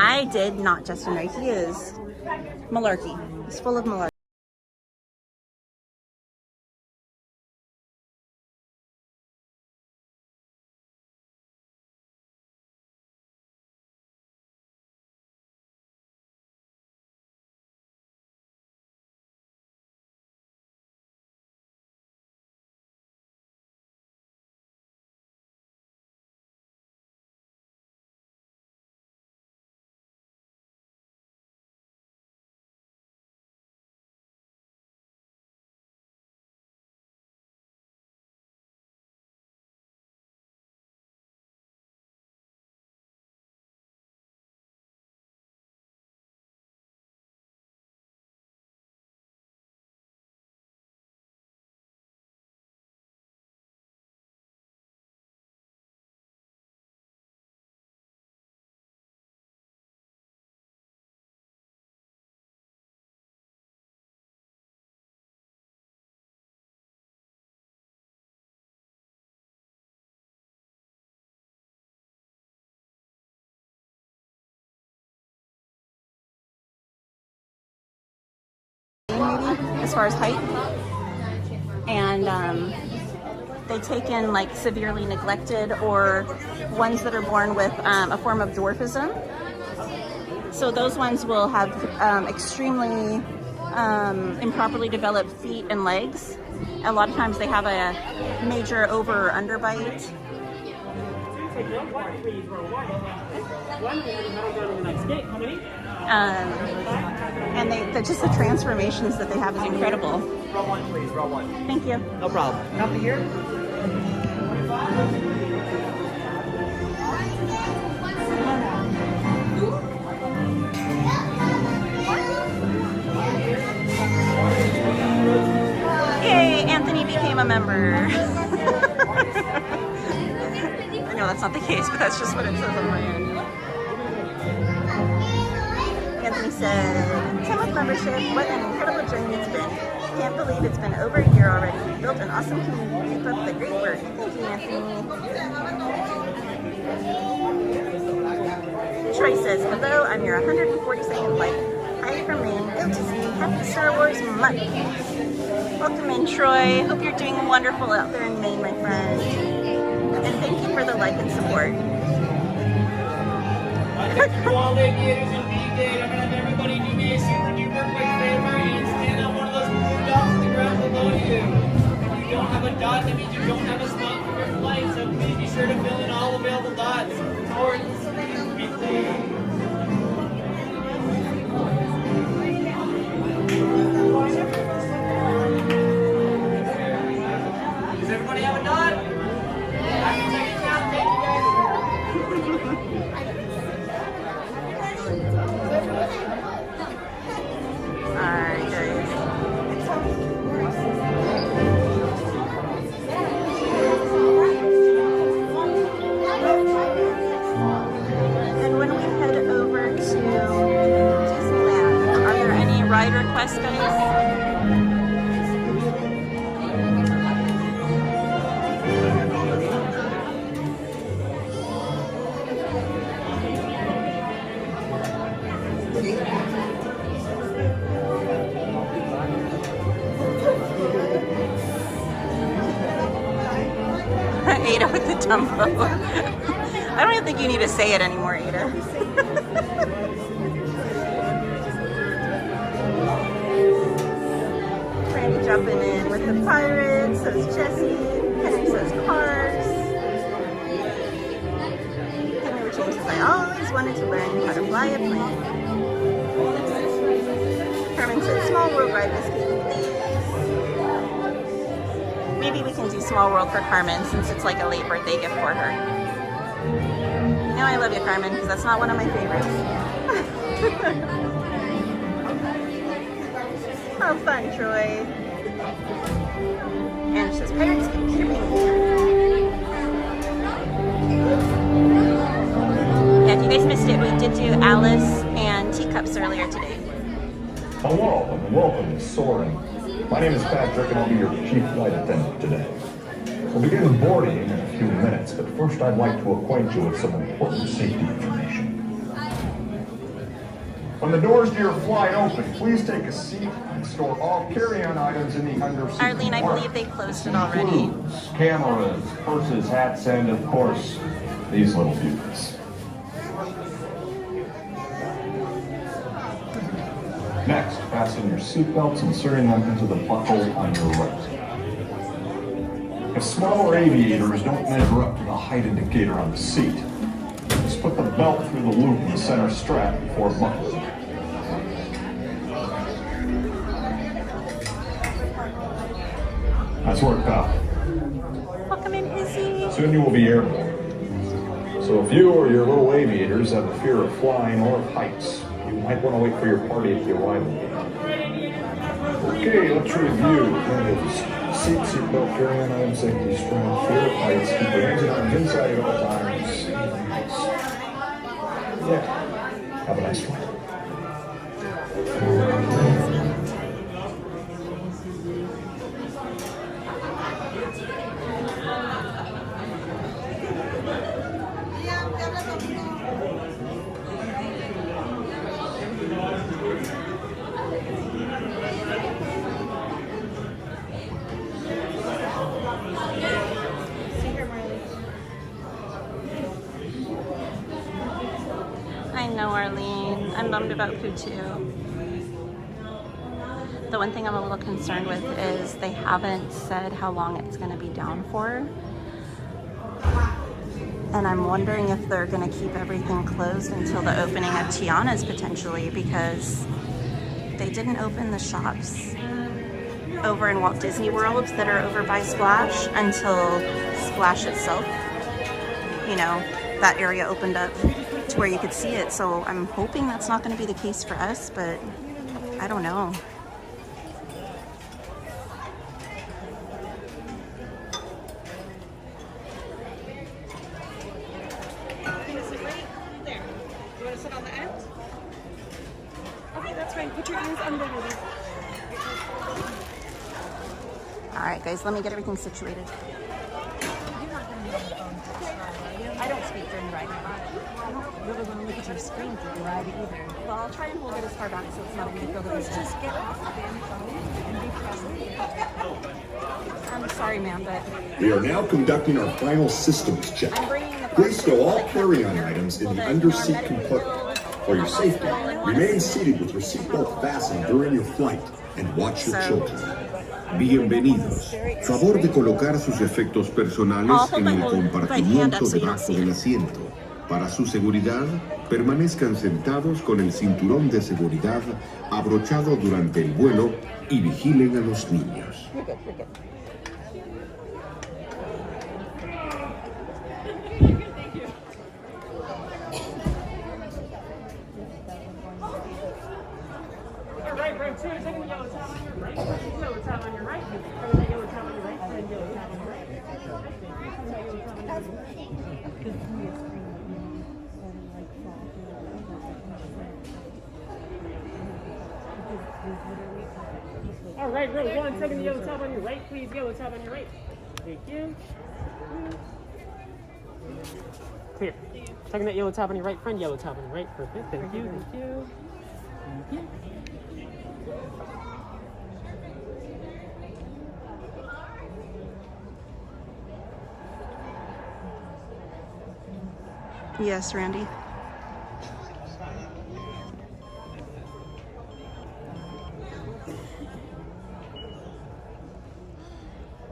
Speaker 1: I did not Justin right. He is malarkey. He's full of malarkey. As far as height, and they take in like severely neglected or ones that are born with a form of dwarfism. So those ones will have extremely improperly developed feet and legs. A lot of times they have a major over or under bite. And just the transformations that they have is incredible.
Speaker 10: Row one, please. Row one.
Speaker 1: Thank you.
Speaker 10: No problem. Nothing here?
Speaker 1: Yay, Anthony became a member. I know that's not the case, but that's just what it says on my end. Anthony said, 10 with membership, what an incredible journey it's been. Can't believe it's been over a year already. You've built an awesome community. Keep up the great work. Thank you, Anthony. Troy says, hello, I'm your 142nd like. Hi from Maine. Good to see you. Happy Star Wars month. Welcome in, Troy. Hope you're doing wonderful out there in Maine, my friend. And thank you for the like and support.
Speaker 10: All aviators and B-Day. I'm going to have everybody do me a super duper quick favor and stand on one of those blue dots on the ground below you. If you don't have a dot, that means you don't have a spot for your flight, so please be sure to fill in all available dots. Towards me, please. Does everybody have a dot? I can take it down. Thank you, guys.
Speaker 1: Alright, guys. And when we head over to Disneyland, are there any ride requests, guys? Ada with the Dumbo. I don't even think you need to say it anymore, Ada. Randy jumping in with the pirates, so is Jesse. Henry says cars. Henry James says, I always wanted to learn how to fly a plane. Carmen says, small world ride biscuit, please. Maybe we can do Small World for Carmen since it's like a late birthday gift for her. Now I love you, Carmen, because that's not one of my favorites. How fun, Troy. And she says, Pirates keep shipping. Yeah, if you guys missed it, we did do Alice and Teacups earlier today.
Speaker 7: Hello and welcome to Saurin. My name is Patrick and I'll be your chief flight attendant today. We'll begin boarding in a few minutes, but first I'd like to acquaint you with some important safety information. When the doors to your flight open, please take a seat and store all carry-on items in the under-seat
Speaker 1: Arlene, I believe
Speaker 7: compartment.
Speaker 1: they closed it already.
Speaker 7: Includes cameras, purses, hats, and of course, these little dudes. Next, fasten your seatbelts, inserting them into the buckle on your right. If smaller aviators don't measure up to the height indicator on the seat, just put the belt through the loop in the center strap before buckling. Nice work, pal.
Speaker 1: Welcome in, Izzy.
Speaker 7: Soon you will be airborne. So if you or your little aviators have a fear of flying or of heights, you might want to wait for your party at the arrival gate. Okay, let's review. Seatbelt, carry-on item, safety strap, fear of heights, keep your engine arms inside at all times. Yeah, have a nice flight.
Speaker 1: I know, Arlene. I'm bummed about food too. The one thing I'm a little concerned with is they haven't said how long it's going to be down for. And I'm wondering if they're going to keep everything closed until the opening of Tiana's potentially, because they didn't open the shops over in Walt Disney World that are over by Splash until Splash itself, you know, that area opened up to where you could see it. So I'm hoping that's not going to be the case for us, but I don't know. All right, guys, let me get everything situated.
Speaker 11: I don't speak during the ride. I don't really want to look at your screen through the ride either.
Speaker 1: Well, I'll try and hold it as far back so it's not a big deal.
Speaker 11: Just get off the damn phone and be present.
Speaker 1: I'm sorry, ma'am, but
Speaker 12: We are now conducting our final systems check.
Speaker 1: I'm bringing the
Speaker 12: Please stow all carry-on items in the under-seat compartment. For your safety, remain seated with your seatbelt fastened during your flight and watch your children.
Speaker 2: Bienvenidos. Favor de colocar sus efectos personales en el compartimiento debajo del asiento. Para su seguridad, permanezcan sentados con el cinturón de seguridad abrochado durante el vuelo y vigilen a los niños.
Speaker 10: All right, row one, second yellow tab on your right, please. Yellow tab on your right. Thank you. Clear. Second that yellow tab on your right, friend. Yellow tab on your right. Perfect. Thank you. Thank you. Thank you.
Speaker 1: yes, Randy.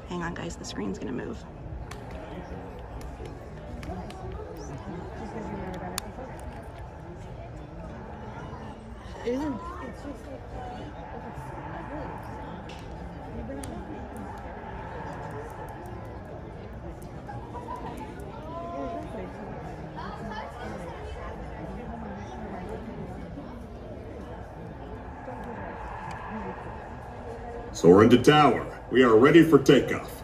Speaker 1: Hang on, guys, the screen's gonna move.
Speaker 7: Saurin to tower. We are ready for takeoff.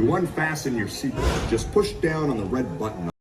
Speaker 12: To unfasten your seatbelt, just push down on the red button.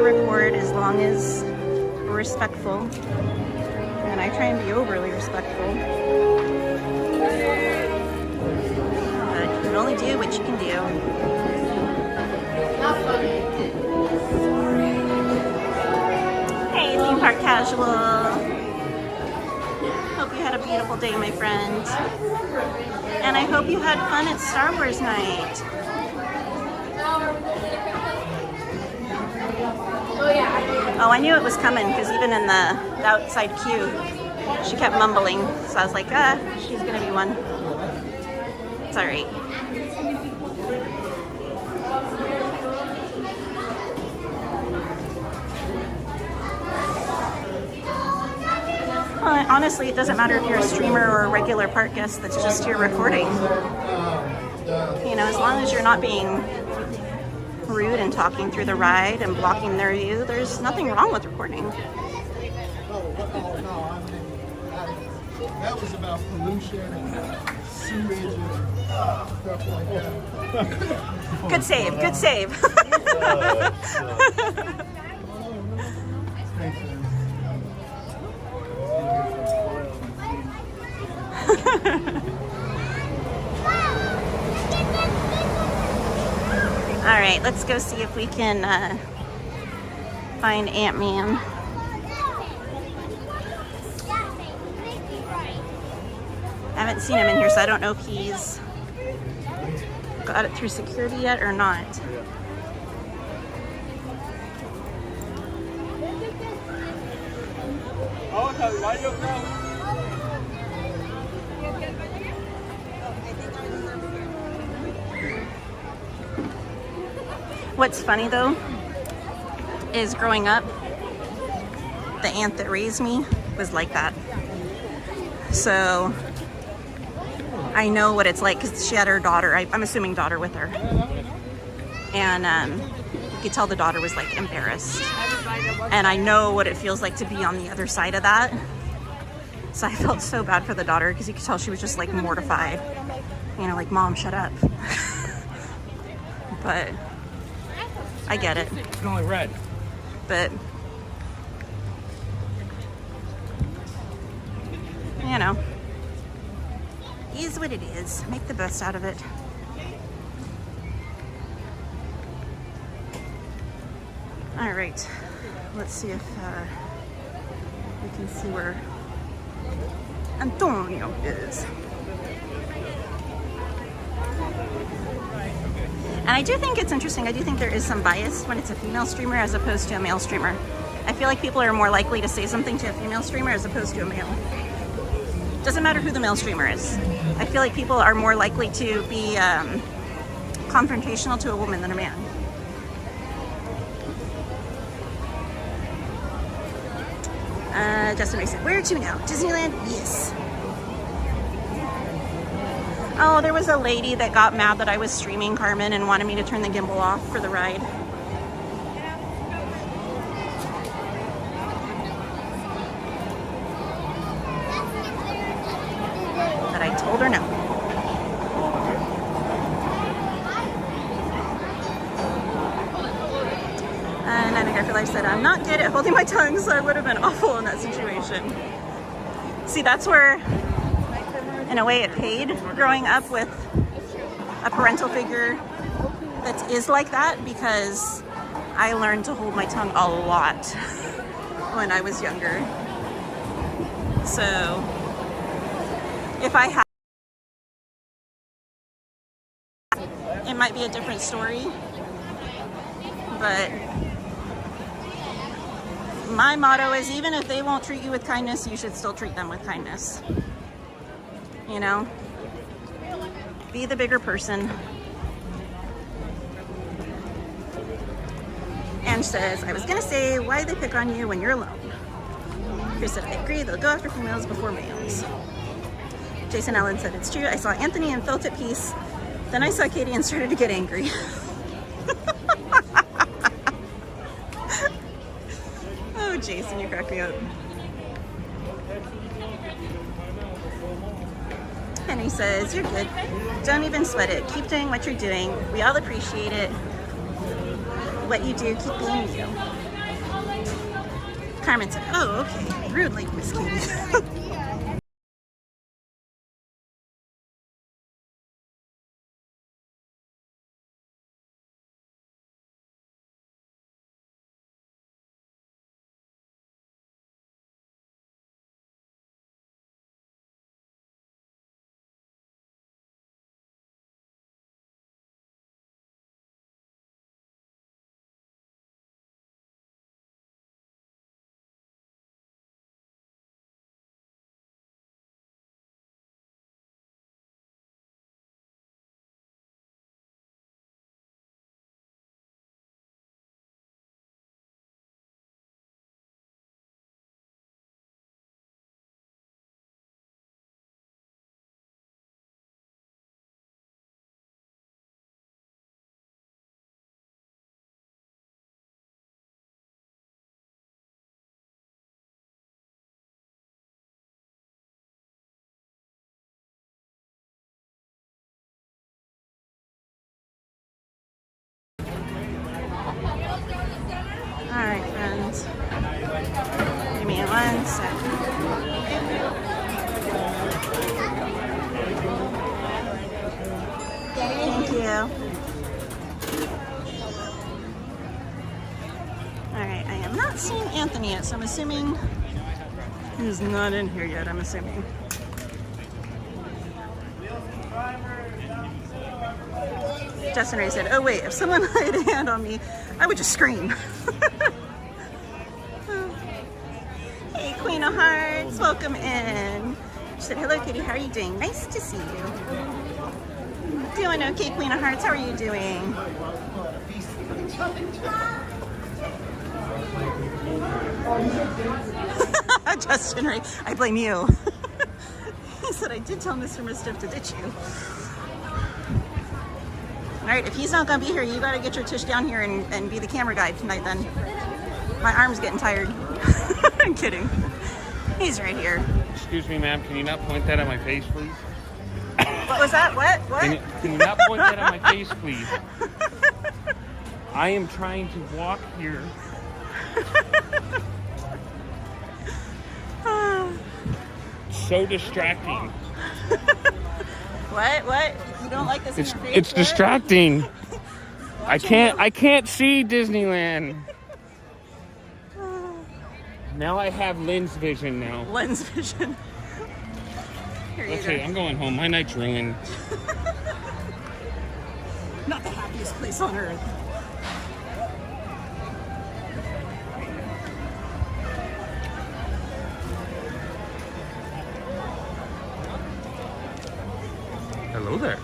Speaker 1: Record as long as we're respectful, and I try and be overly respectful, but you can only do what you can do. Hey, theme park casual. Hope you had a beautiful day, my friend, and I hope you had fun at Star Wars night. Oh, I knew it was coming because even in the outside queue, she kept mumbling. So I was like, she's gonna be one. It's all right. Well, honestly, it doesn't matter if you're a streamer or a regular park guest that's just here recording. You know, as long as you're not being rude and talking through the ride and blocking their view, there's nothing wrong with recording.
Speaker 13: That was about pollution and sewage and stuff like that.
Speaker 1: Good save, good save. All right, let's go see if we can find Ant-Man. I haven't seen him in here, so I don't know if he's got it through security yet or not. What's funny though is growing up, the aunt that raised me was like that. So I know what it's like because she had her daughter, I'm assuming daughter with her. And you could tell the daughter was like embarrassed. And I know what it feels like to be on the other side of that. So I felt so bad for the daughter because you could tell she was just like mortified. You know, like, Mom, shut up. But I get it.
Speaker 10: It's only red.
Speaker 1: But, you know, is what it is. Make the best out of it. All right, let's see if we can see where Antonio is. And I do think it's interesting. I do think there is some bias when it's a female streamer as opposed to a male streamer. I feel like people are more likely to say something to a female streamer as opposed to a male. Doesn't matter who the male streamer is. I feel like people are more likely to be confrontational to a woman than a man. Justin Ray said, where to now? Disneyland? Yes. Oh, there was a lady that got mad that I was streaming Carmen and wanted me to turn the gimbal off for the ride. But I told her no. And Nine for Life said, I'm not good at holding my tongue, so I would have been awful in that situation. See, that's where, in a way, it paid growing up with a parental figure that is like that, because I learned to hold my tongue a lot when I was younger. So if I had, it might be a different story. but my motto is even if they won't treat you with kindness, you should still treat them with kindness. You know? Be the bigger person. Ange says, I was gonna say, why they pick on you when you're alone? Chris said, I agree, they'll go after females before males. Jason Allen said, it's true, I saw Anthony and felt at peace. Then I saw Katie and started to get angry. Oh, Jason, you crack me up. Penny says, you're good. Don't even sweat it. Keep doing what you're doing. We all appreciate it. What you do, keep being you. Carmen said, oh, okay. Rude like Miss Katie. Alright, friends. Give me 1 sec. Thank you. Alright, I am not seeing Anthony yet, so I'm assuming he's not in here yet, I'm assuming. Justin Ray said, oh wait, if someone laid a hand on me, I would just scream. Hey, Queen of Hearts, welcome in. She said, hello, Kitty, how are you doing? Nice to see you. Doing okay, Queen of Hearts, how are you doing? Justin Ray, I blame you. He said, I did tell Mr. Mischief to ditch you. Alright, if he's not gonna be here, you gotta get your tush down here and be the camera guy tonight then. My arm's getting tired. I'm kidding. He's right here.
Speaker 14: Excuse me, ma'am, can you not point that at my face, please?
Speaker 1: What was that? What?
Speaker 14: Can you not point that at my face, please? I am trying to walk here. So distracting.
Speaker 1: What? You don't like this?
Speaker 14: It's distracting. I can't see Disneyland. Now I have lens vision now.
Speaker 1: Lens vision. Here you
Speaker 14: Okay,
Speaker 1: go.
Speaker 14: I'm going home. My night's ruined.
Speaker 1: Not the happiest place on earth.
Speaker 14: Hello there.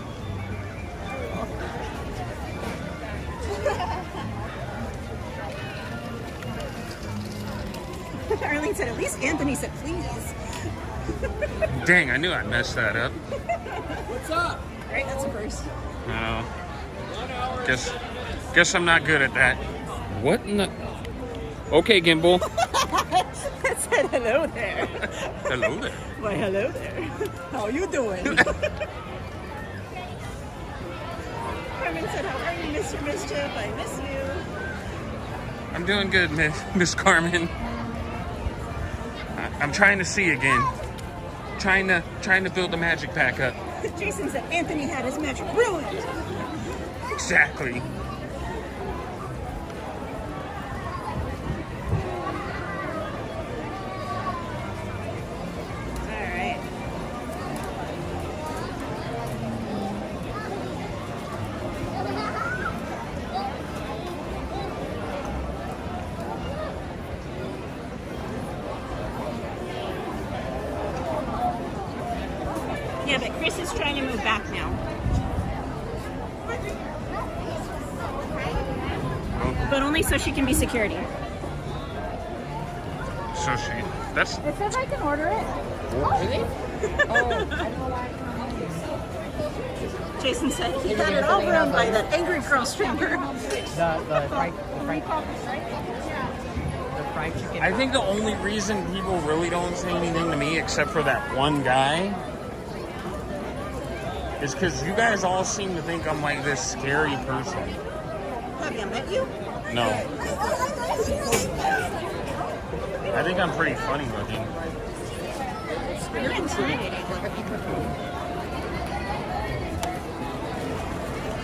Speaker 1: Arlene said, at least Anthony said, please.
Speaker 14: Dang, I knew I messed that up.
Speaker 10: What's up?
Speaker 1: All right, that's a first.
Speaker 14: No. Guess I'm not good at that. What in the... Okay, Gimbal.
Speaker 1: I said hello there.
Speaker 14: Hello there.
Speaker 1: Why, hello there. How you doing? Carmen said, how are you, Mr. Mischief? I miss you.
Speaker 14: I'm doing good, Miss Carmen. I'm trying to see again. Trying to build the magic back up.
Speaker 1: Jason said Anthony had his magic ruined.
Speaker 14: Exactly.
Speaker 1: Yeah, but Chris is trying to move back now. But only so she can be security.
Speaker 14: So that's.
Speaker 9: It says I can order it.
Speaker 14: Really?
Speaker 1: Jason said he had it all ruined by that angry girl stranger.
Speaker 11: The fried chicken.
Speaker 14: I think the only reason people really don't say anything to me, except for that one guy, is because you guys all seem to think I'm like this scary person.
Speaker 1: Have you met you?
Speaker 14: No. I think I'm pretty funny looking.
Speaker 1: You're intimidating.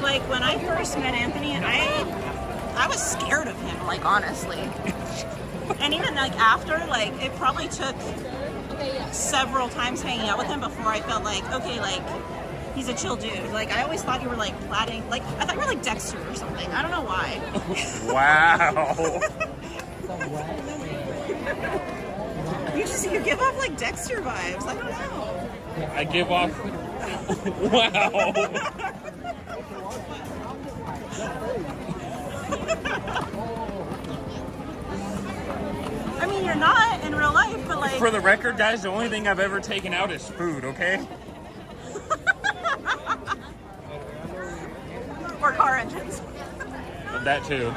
Speaker 1: Like when I first met Anthony, I was scared of him, like honestly. And even like after, like it probably took several times hanging out with him before I felt like, okay, like he's a chill dude. Like I always thought you were like plotting, like I thought you were like Dexter or something. I don't know why.
Speaker 14: Wow.
Speaker 1: You give off like Dexter vibes. I don't know.
Speaker 14: I give off. Wow.
Speaker 1: I mean, you're not in real life, but like.
Speaker 14: For the record, guys, the only thing I've ever taken out is food, okay?
Speaker 1: Or car engines.
Speaker 14: That too.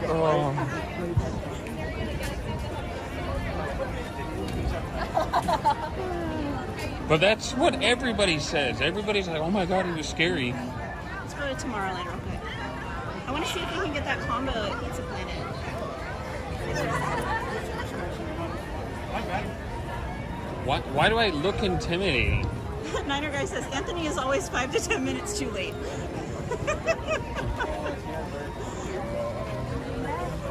Speaker 14: Oh. But that's what everybody says. Everybody's like, oh my god, he was scary.
Speaker 1: Let's go to Tomorrowland real quick. I want to see if we can get that combo at Pizza Planet.
Speaker 14: Why do I look intimidating?
Speaker 1: Niner Guy says, Anthony is always 5 to 10 minutes too late.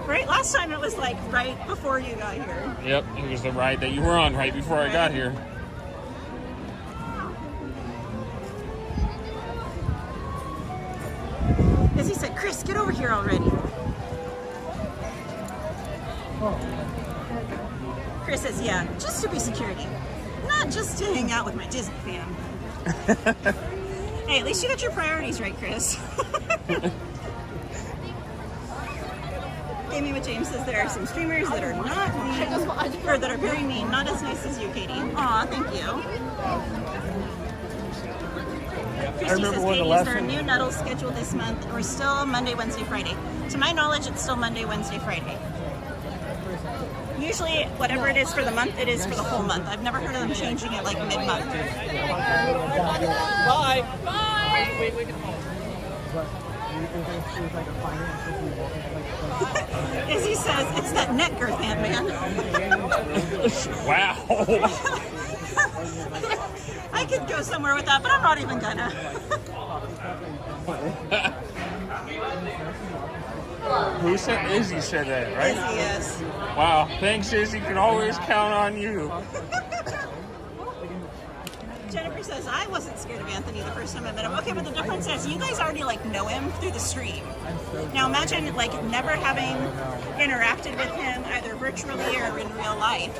Speaker 1: Right? Last time it was like right before you got here.
Speaker 14: Yep, it was the ride that you were on right before I got here.
Speaker 1: As he said, Chris, get over here already. Chris says, yeah, just to be security. Not just to hang out with my Disney fam. Hey, at least you got your priorities right, Chris. Amy with James says there are some streamers that are not mean, or that are very mean, not as nice as you, Katie. Aw, thank you. Christy says, Katie, is there a new Nuttles schedule this month, or still Monday, Wednesday, Friday? To my knowledge, it's still Monday, Wednesday, Friday. Usually, whatever it is for the month, it is for the whole month. I've never heard of them changing it like mid-month.
Speaker 10: Bye.
Speaker 9: Bye.
Speaker 1: As he says, it's that neck girth, man.
Speaker 14: Wow.
Speaker 1: I could go somewhere with that, but I'm not even gonna.
Speaker 14: Who said Izzy said that, right?
Speaker 1: Izzy, yes.
Speaker 14: Wow, thanks Izzy, can always count on you.
Speaker 1: Jennifer says, I wasn't scared of Anthony the first time I met him. Okay, but the difference is you guys already like know him through the stream. Now imagine like never having interacted with him either virtually or in real life.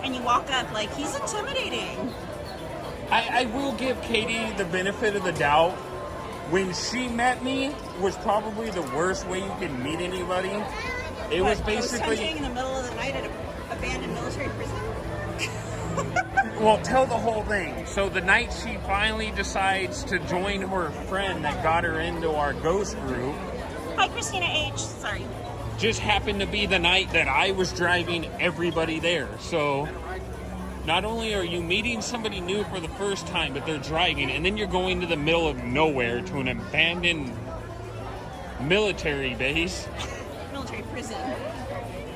Speaker 1: And you walk up like he's intimidating.
Speaker 14: I will give Katie the benefit of the doubt. When she met me was probably the worst way you can meet anybody. It was basically
Speaker 1: hunting in the middle of the night at an abandoned military prison.
Speaker 14: Well, tell the whole thing. So the night she finally decides to join her friend that got her into our ghost group.
Speaker 1: Hi, Christina H. Sorry.
Speaker 14: Just happened to be the night that I was driving everybody there. So not only are you meeting somebody new for the first time, but they're driving, and then you're going to the middle of nowhere to an abandoned military base.
Speaker 1: Military prison.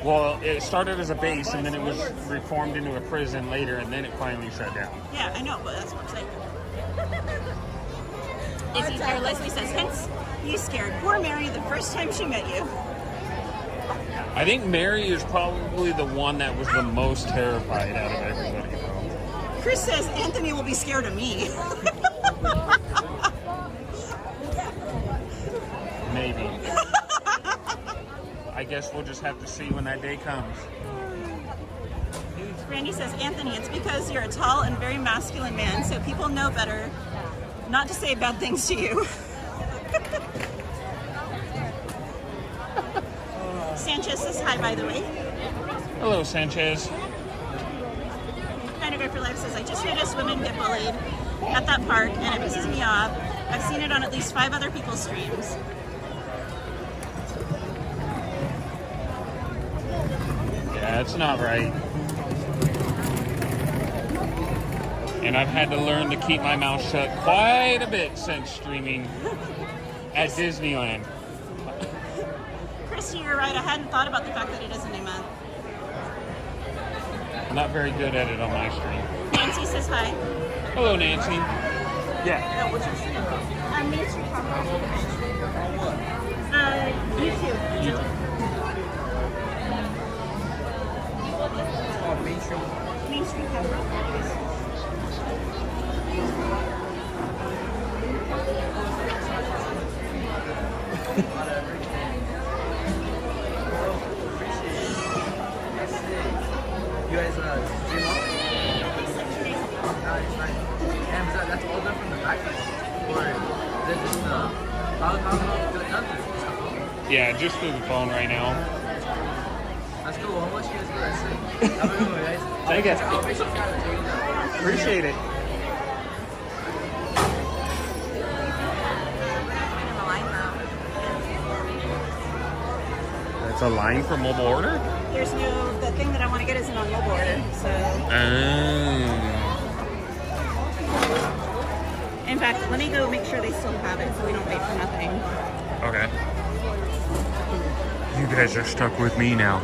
Speaker 14: Well, it started as a base, and then it was reformed into a prison later, and then it finally shut down.
Speaker 1: Yeah, I know, but that's what I'm saying. Izzy, or Leslie says, hence you scared poor Mary the first time she met you.
Speaker 14: I think Mary is probably the one that was the most terrified out of everybody, though.
Speaker 1: Chris says Anthony will be scared of me.
Speaker 14: Maybe. I guess we'll just have to see when that day comes.
Speaker 1: Randy says, Anthony, it's because you're a tall and very masculine man, so people know better not to say bad things to you. Sanchez says hi, by the way.
Speaker 14: Hello, Sanchez.
Speaker 1: For Life says, I just noticed women get bullied at that park and it pisses me off. I've seen it on at least 5 other people's streams.
Speaker 14: Yeah, it's not right. And I've had to learn to keep my mouth shut quite a bit since streaming at Disneyland.
Speaker 1: Christy, you're right. I hadn't thought about the fact that it is a new month.
Speaker 14: I'm not very good at it on my stream.
Speaker 1: Nancy says hi.
Speaker 14: Hello, Nancy. Yeah.
Speaker 1: What's your stream? MainStCowgirl. YouTube. MainStCowgirl.
Speaker 5: You guys stream up? Nice. And that's all done from the back? Or is it just how is it done?
Speaker 14: Yeah, just through the phone right now.
Speaker 5: That's cool. I'll watch you guys do that soon. Have a good one, guys.
Speaker 14: Take it.
Speaker 5: I'll make sure to
Speaker 14: Appreciate it. That's a line for mobile order?
Speaker 1: There's no, the thing that I want to get isn't on mobile order, so. In fact, let me go make sure they still have it so we don't wait for nothing.
Speaker 14: Okay. You guys are stuck with me now.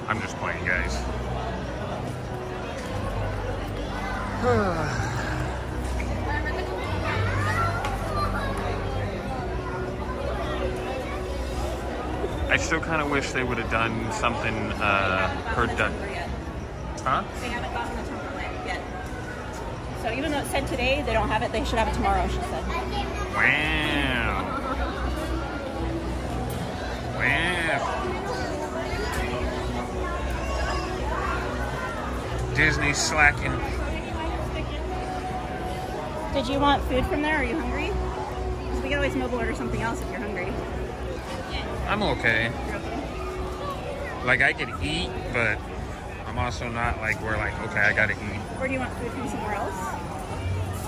Speaker 14: I'm just playing, guys. I still kind of wish they would have done something productive. Huh?
Speaker 1: They haven't gotten the Tomorrowland yet. So even though it said today, they don't have it. They should have it tomorrow, she said.
Speaker 14: Wow. Wow. Disney's slacking.
Speaker 1: Did you want food from there? Are you hungry? Because we can always mobile order something else if you're hungry.
Speaker 14: I'm okay. Like, I could eat, but I'm also not like, we're like, okay, I gotta eat.
Speaker 1: Or do you want food from somewhere else?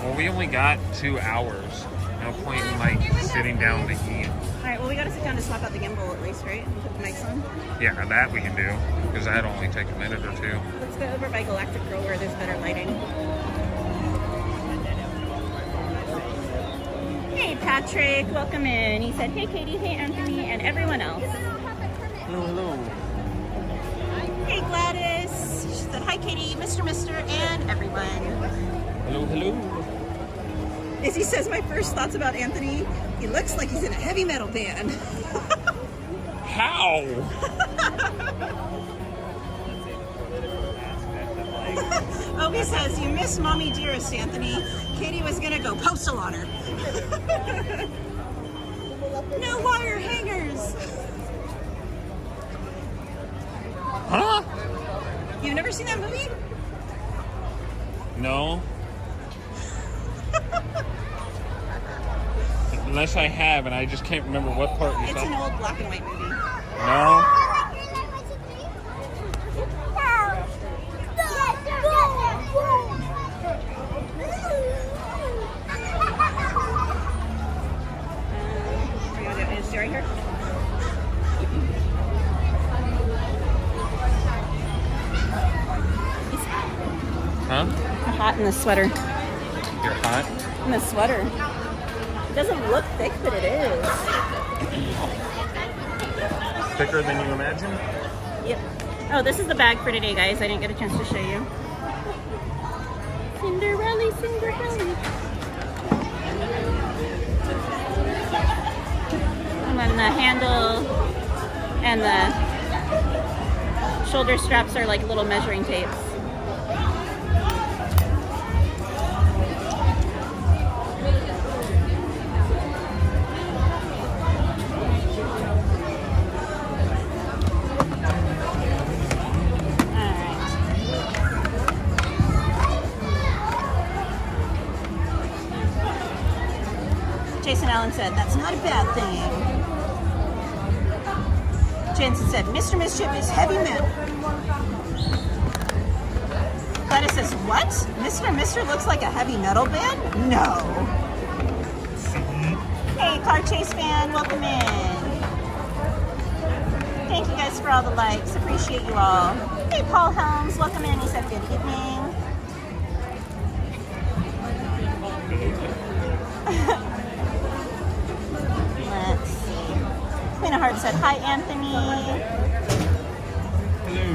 Speaker 14: Well, we only got 2 hours. No point in like sitting down to eat.
Speaker 1: Alright, well we gotta sit down to swap out the gimbal at least, right? And put the mics on.
Speaker 14: Yeah, that we can do, because that'd only take a minute or 2.
Speaker 1: Let's go over by Galactic Girl where there's better lighting. Hey Patrick, welcome in. He said, hey Katie, hey Anthony, and everyone else.
Speaker 14: Hello, hello.
Speaker 1: Hey Gladys. She said, hi Katie, Mr. and everyone.
Speaker 14: Hello, hello.
Speaker 1: Izzy says, my first thoughts about Anthony, he looks like he's in a heavy metal band.
Speaker 14: How?
Speaker 1: Obi says, you miss mommy dearest, Anthony. Katie was gonna go postal on her. No wire hangers.
Speaker 14: Huh?
Speaker 1: You've never seen that movie?
Speaker 14: No. Unless I have, and I just can't remember what part you saw.
Speaker 1: It's an old black and white movie.
Speaker 14: No.
Speaker 1: Is Jerry here?
Speaker 14: Huh?
Speaker 1: I'm hot in the sweater.
Speaker 14: You're hot?
Speaker 1: In the sweater. It doesn't look thick, but it is.
Speaker 14: Thicker than you imagine?
Speaker 1: Yep. Oh, this is the bag for today, guys. I didn't get a chance to show you. Cinderella, Cinderella. And then the handle and the shoulder straps are like little measuring tapes. Jason Allen said, that's not a bad thing. Jensen said, Mr. Mischief is heavy metal. Gladys says, what? Mr. looks like a heavy metal band? No. Hey, Car Chase fan, welcome in. Thank you guys for all the likes. Appreciate you all. Hey, Paul Helms, welcome in. He said, good evening. Let's see. Queen of Hearts said, hi, Anthony.
Speaker 14: Hello.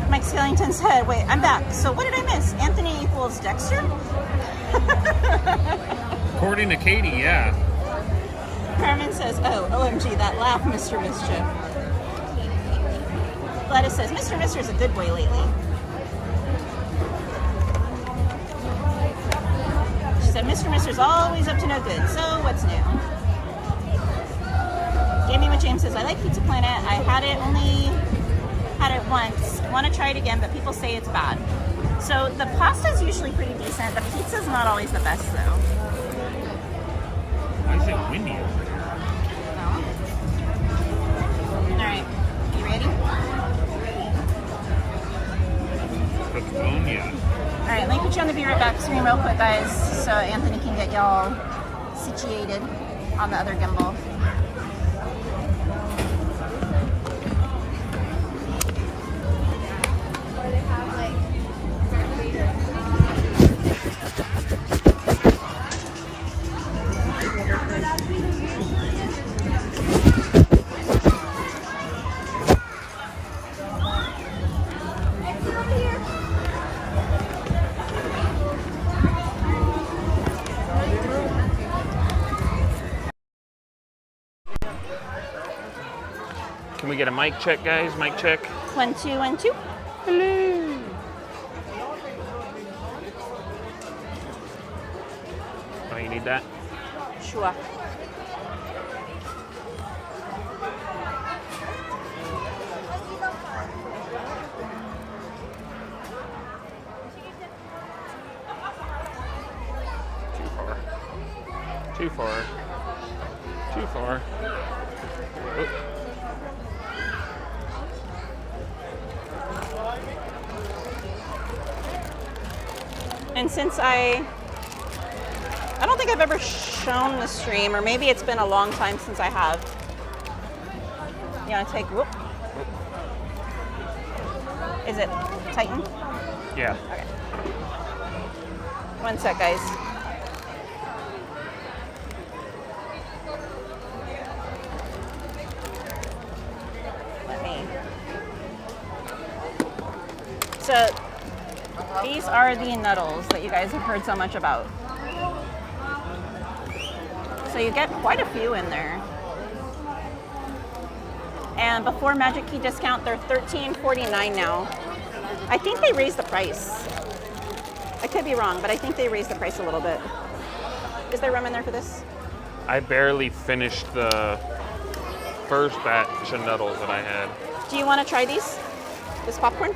Speaker 1: Mike Skellington said, wait, I'm back. So what did I miss? Anthony equals Dexter?
Speaker 14: According to Katie, yeah.
Speaker 1: Carmen says, oh, OMG, that laugh, Mr. Mischief. Gladys says, Mr. Mister's a good boy lately. She said, Mr. Mister's always up to no good, so what's new? Jamie with James says, I like Pizza Planet. I only had it once. Want to try it again, but people say it's bad. So the pasta's usually pretty decent. The pizza's not always the best, though.
Speaker 14: Why is it windy over here?
Speaker 1: Alright, you ready? Alright, let me put you on the Be Right Back screen real quick, guys, so Anthony can get y'all situated on the other gimbal.
Speaker 14: Can we get a mic check, guys? Mic check.
Speaker 1: 1, 2, 1, 2.
Speaker 14: Hello. Oh, you need that?
Speaker 1: Sure.
Speaker 14: Too far. Too far. Oh.
Speaker 1: And since I don't think I've ever shown the stream, or maybe it's been a long time since I have. You want to take, whoop. Is it tightened?
Speaker 14: Yeah.
Speaker 1: Okay. One sec, guys. So these are the Nuttles that you guys have heard so much about. So you get quite a few in there. And before Magic Key discount, they're $13.49 now. I think they raised the price. I could be wrong, but I think they raised the price a little bit. Is there room in there for this?
Speaker 14: I barely finished the first batch of Nuttles that I had.
Speaker 1: Do you want to try these? This popcorn?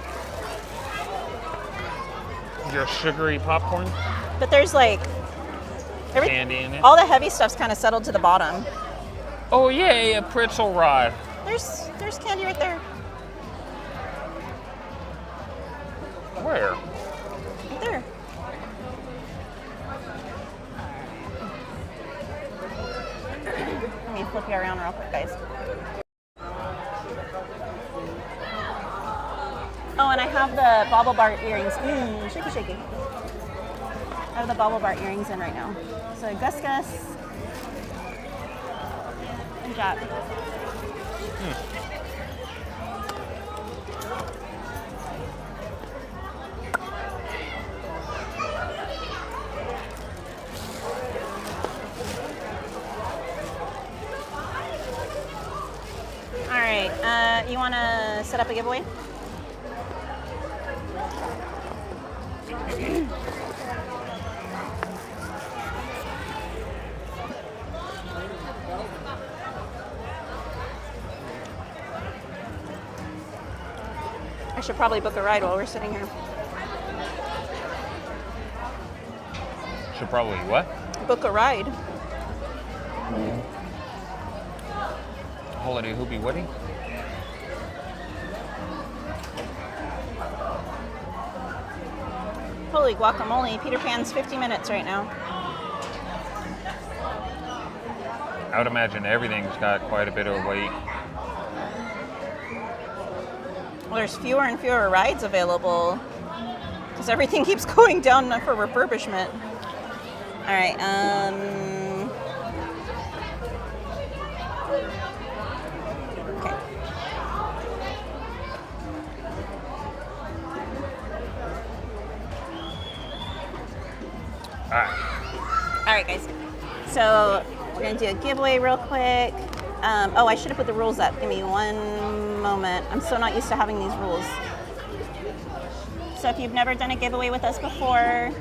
Speaker 14: Your sugary popcorn?
Speaker 1: But there's like
Speaker 14: candy in it.
Speaker 1: All the heavy stuff's kind of settled to the bottom.
Speaker 14: Oh yay, a pretzel rod.
Speaker 1: There's candy right there.
Speaker 14: Where?
Speaker 1: Right there. Let me flip you around real quick, guys. Oh, and I have the Bobble Bar earrings. Shaky, shaky. I have the Bobble Bar earrings in right now. So Gus Gus and Jack. All right, you want to set up a giveaway? I should probably book a ride while we're sitting here.
Speaker 14: Should probably what?
Speaker 1: Book a ride.
Speaker 14: Holiday Hoopy Woody.
Speaker 1: Holy guacamole, Peter Pan's 50 minutes right now.
Speaker 14: I would imagine everything's got quite a bit of weight.
Speaker 1: Well, there's fewer and fewer rides available because everything keeps going down for refurbishment. All right, okay. All right, guys. So we're gonna do a giveaway real quick. Oh, I should have put the rules up. Give me one moment. I'm so not used to having these rules. So if you've never done a giveaway with us before,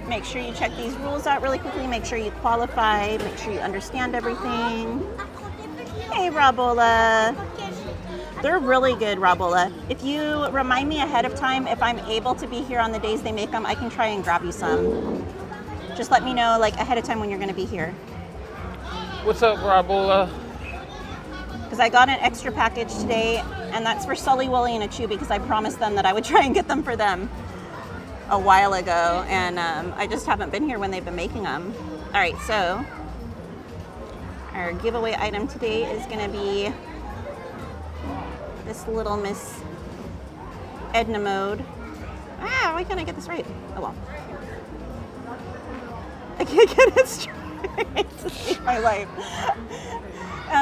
Speaker 1: make sure you check these rules out really quickly. Make sure you qualify. Make sure you understand everything. Hey, Rabola. They're really good, Rabola. If you remind me ahead of time, if I'm able to be here on the days they make them, I can try and grab you some. Just let me know like ahead of time when you're going to be here.
Speaker 14: What's up, Rabola?
Speaker 1: Because I got an extra package today, and that's for Sully, Wooly, and Achu because I promised them that I would try and get them for them a while ago, and I just haven't been here when they've been making them. All right, so our giveaway item today is going to be this little Miss Edna Mode. Ah, why can't I get this right? Oh well. I can't get it straight to save my life.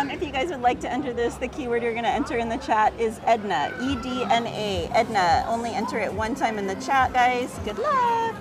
Speaker 1: If you guys would like to enter this, the keyword you're going to enter in the chat is Edna, E-D-N-A, Edna. Only enter it one time in the chat, guys. Good luck.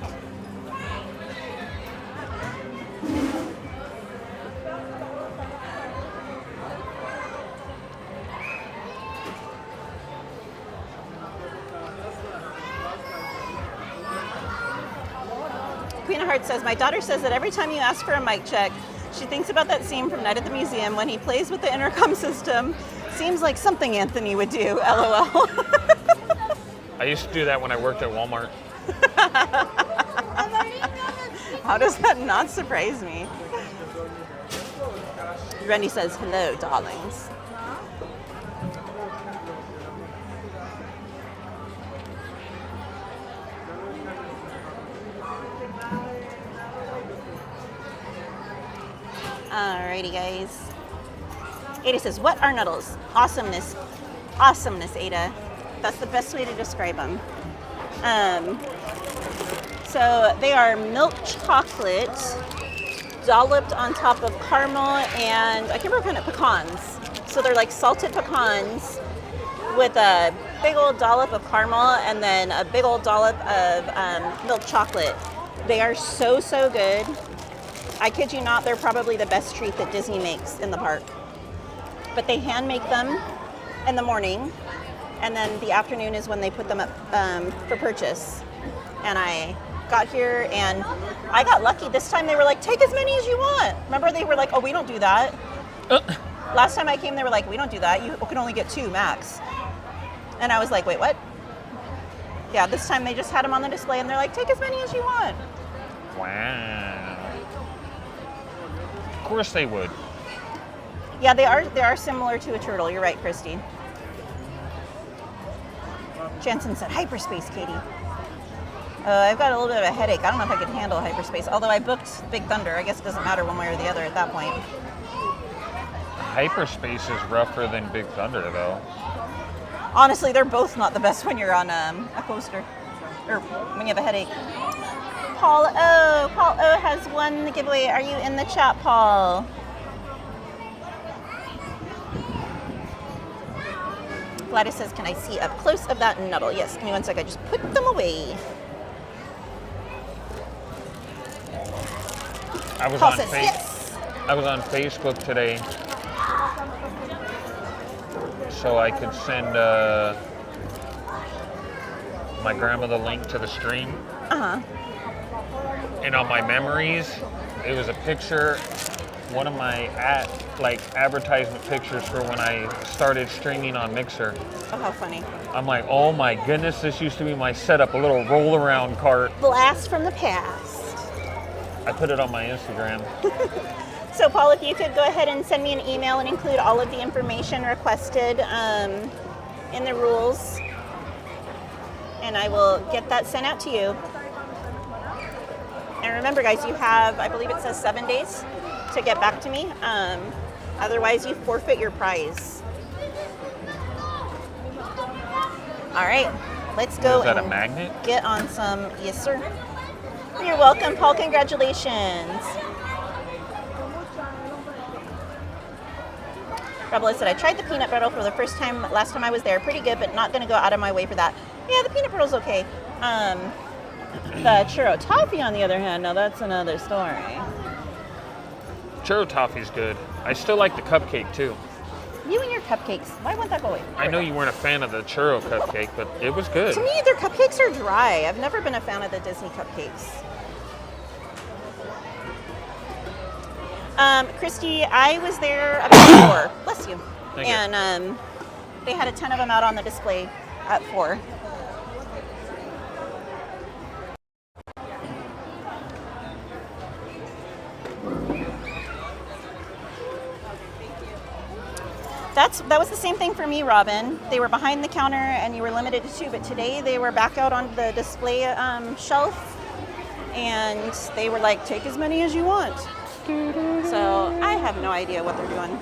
Speaker 1: Queen of Hearts says, my daughter says that every time you ask for a mic check, she thinks about that scene from Night at the Museum when he plays with the intercom system. Seems like something Anthony would do, LOL.
Speaker 14: I used to do that when I worked at Walmart.
Speaker 1: How does that not surprise me? Rennie says, hello, darlings. Alrighty, guys. Ada says, what are Nuttles? Awesomeness. Awesomeness, Ada. That's the best way to describe them. So they are milk chocolate dolloped on top of caramel and I can't remember what kind of pecans. So they're like salted pecans with a big old dollop of caramel and then a big old dollop of milk chocolate. They are so, so good. I kid you not, they're probably the best treat that Disney makes in the park. But they hand make them in the morning, and then the afternoon is when they put them up for purchase. And I got here, and I got lucky. This time they were like, take as many as you want. Remember, they were like, oh, we don't do that. Last time I came, they were like, we don't do that. You can only get 2 max. And I was like, wait, what? Yeah, this time they just had them on the display, and they're like, take as many as you want.
Speaker 14: Wow. Of course they would.
Speaker 1: Yeah, they are similar to a turtle. You're right, Christy. Jensen said, hyperspace, Katie. I've got a little bit of a headache. I don't know if I could handle hyperspace. Although I booked Big Thunder. I guess it doesn't matter one way or the other at that point.
Speaker 14: Hyperspace is rougher than Big Thunder, though.
Speaker 1: Honestly, they're both not the best when you're on a coaster. Or when you have a headache. Paul O. Paul O has won the giveaway. Are you in the chat, Paul? Gladys says, can I see up close of that Nuddle? Yes, give me one sec. I just put them away.
Speaker 14: I was
Speaker 1: Paul
Speaker 14: on
Speaker 1: says, yes.
Speaker 14: I was on Facebook today, so I could send my grandma the link to the stream.
Speaker 1: Uh-huh.
Speaker 14: And on my memories, it was a picture, one of my advertisement pictures for when I started streaming on Mixer.
Speaker 1: Oh, how funny.
Speaker 14: I'm like, oh my goodness, this used to be my setup, a little roll around cart.
Speaker 1: Blast from the past.
Speaker 14: I put it on my Instagram.
Speaker 1: So Paul, if you could go ahead and send me an email and include all of the information requested in the rules, and I will get that sent out to you. And remember, guys, you have, I believe it says 7 days to get back to me. Otherwise, you forfeit your prize. All right, let's go.
Speaker 14: Is that a magnet?
Speaker 1: Get on some. Yes, sir. You're welcome, Paul. Congratulations. Rebel said, I tried the peanut brittle for the first time last time I was there. Pretty good, but not going to go out of my way for that. Yeah, the peanut brittle's okay. The churro toffee, on the other hand, now that's another story.
Speaker 14: Churro toffee's good. I still like the cupcake too.
Speaker 1: You and your cupcakes. Why won't that go away?
Speaker 14: I know you weren't a fan of the churro cupcake, but it was good.
Speaker 1: To me, their cupcakes are dry. I've never been a fan of the Disney cupcakes. Christy, I was there about 4. Bless you.
Speaker 14: Thank you.
Speaker 1: And they had a ton of them out on the display at 4. That was the same thing for me, Robin. They were behind the counter and you were limited to 2, but today they were back out on the display shelf and they were like, take as many as you want. So I have no idea what they're doing.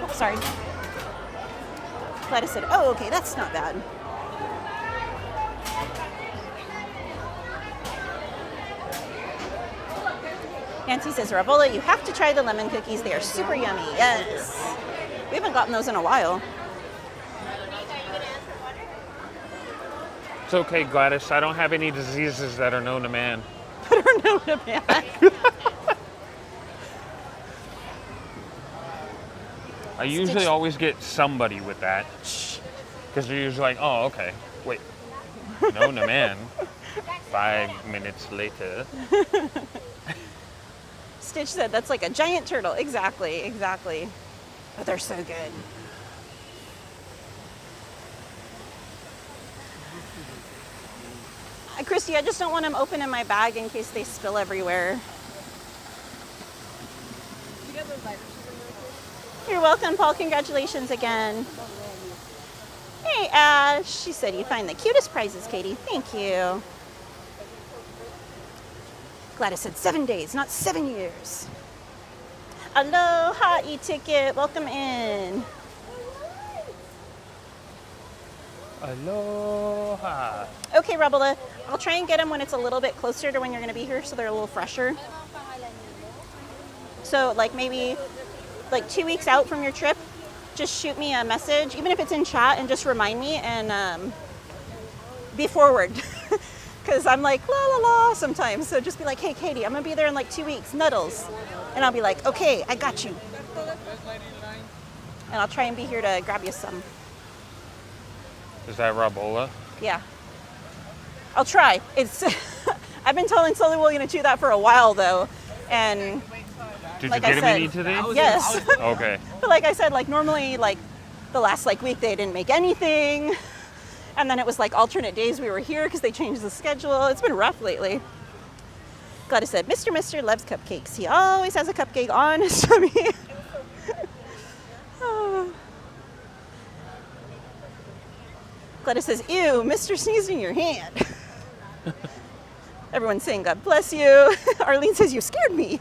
Speaker 1: Oh, sorry. Glad I said, oh, okay, that's not bad. Nancy says, Ravola, you have to try the lemon cookies. They are super yummy. Yes. We haven't gotten those in a while.
Speaker 14: It's okay, Gladys. I don't have any diseases that are known to man.
Speaker 1: That are known to man.
Speaker 14: I usually always get somebody with that. Because they're usually like, oh, okay. Wait. Known to man. 5 minutes later.
Speaker 1: Stitch said, that's like a giant turtle. Exactly, exactly. But they're so good. Christy, I just don't want them open in my bag in case they spill everywhere. You're welcome, Paul. Congratulations again. Hey, Ash. She said you find the cutest prizes, Katie. Thank you. Glad I said 7 days, not 7 years. Aloha, e-ticket. Welcome in.
Speaker 14: Aloha.
Speaker 1: Okay, Rebella. I'll try and get them when it's a little bit closer to when you're going to be here so they're a little fresher. So, like, maybe like 2 weeks out from your trip, just shoot me a message, even if it's in chat, and just remind me and be forward. Because I'm like, la la la sometimes. So just be like, hey, Katie, I'm going to be there in like 2 weeks, Nuttles. And I'll be like, okay, I got you. And I'll try and be here to grab you some.
Speaker 14: Is that Rabola?
Speaker 1: Yeah. I'll try. It's I've been telling Slowly William to do that for a while, though. And
Speaker 14: did
Speaker 1: like
Speaker 14: you get
Speaker 1: I said,
Speaker 14: him any today?
Speaker 1: Yes.
Speaker 14: Okay.
Speaker 1: But like I said, like normally, like the last like week they didn't make anything. And then it was like alternate days we were here because they changed the schedule. It's been rough lately. Gladys said, Mr. loves cupcakes. He always has a cupcake on his tummy. Oh. Gladys says, ew, Mr. sneezed in your hand. Everyone's saying, God bless you. Arlene says, you scared me.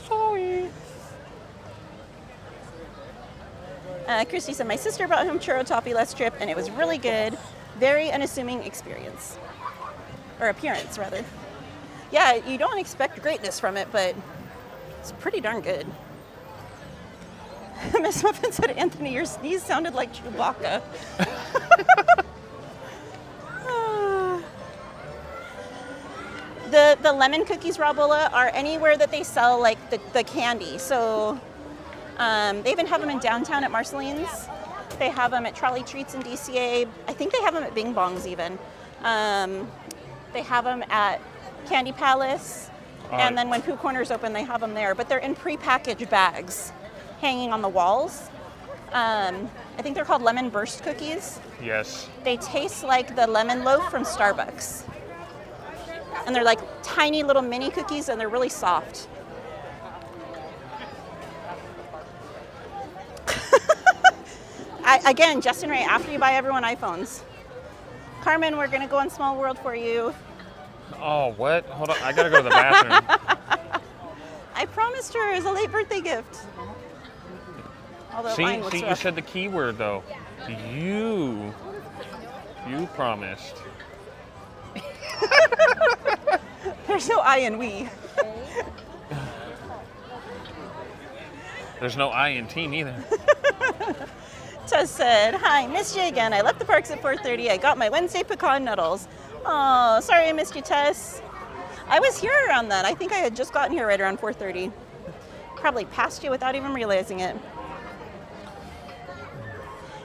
Speaker 1: Sorry. Christy said, my sister brought home churro toffee last trip, and it was really good. Very unassuming experience. Or appearance, rather. Yeah, you don't expect greatness from it, but it's pretty darn good. Miss Muffin said, Anthony, your sneeze sounded like Chewbacca. The lemon cookies, Rabola, are anywhere that they sell like the candy. So they even have them in downtown at Marceline's. They have them at Trolley Treats in DCA. I think they have them at Bing Bongs even. They have them at Candy Palace. And then when Pooh Corner's open, they have them there. But they're in prepackaged bags hanging on the walls. I think they're called lemon burst cookies.
Speaker 14: Yes.
Speaker 1: They taste like the lemon loaf from Starbucks. And they're like tiny little mini cookies, and they're really soft. Again, Justin Ray, after you buy everyone iPhones. Carmen, we're gonna go on Small World for you.
Speaker 14: Oh, what? Hold on, I gotta go to the bathroom.
Speaker 1: I promised her as a late birthday gift. Although mine looks
Speaker 14: See, you
Speaker 1: rough.
Speaker 14: said the keyword though. You promised.
Speaker 1: There's no I in we.
Speaker 14: There's no I in team either.
Speaker 1: Tess said, hi, missed you again. I left the parks at 4:30. I got my Wednesday pecan Nuttles. Oh, sorry I missed you, Tess. I was here around then. I think I had just gotten here right around 4:30. Probably passed you without even realizing it.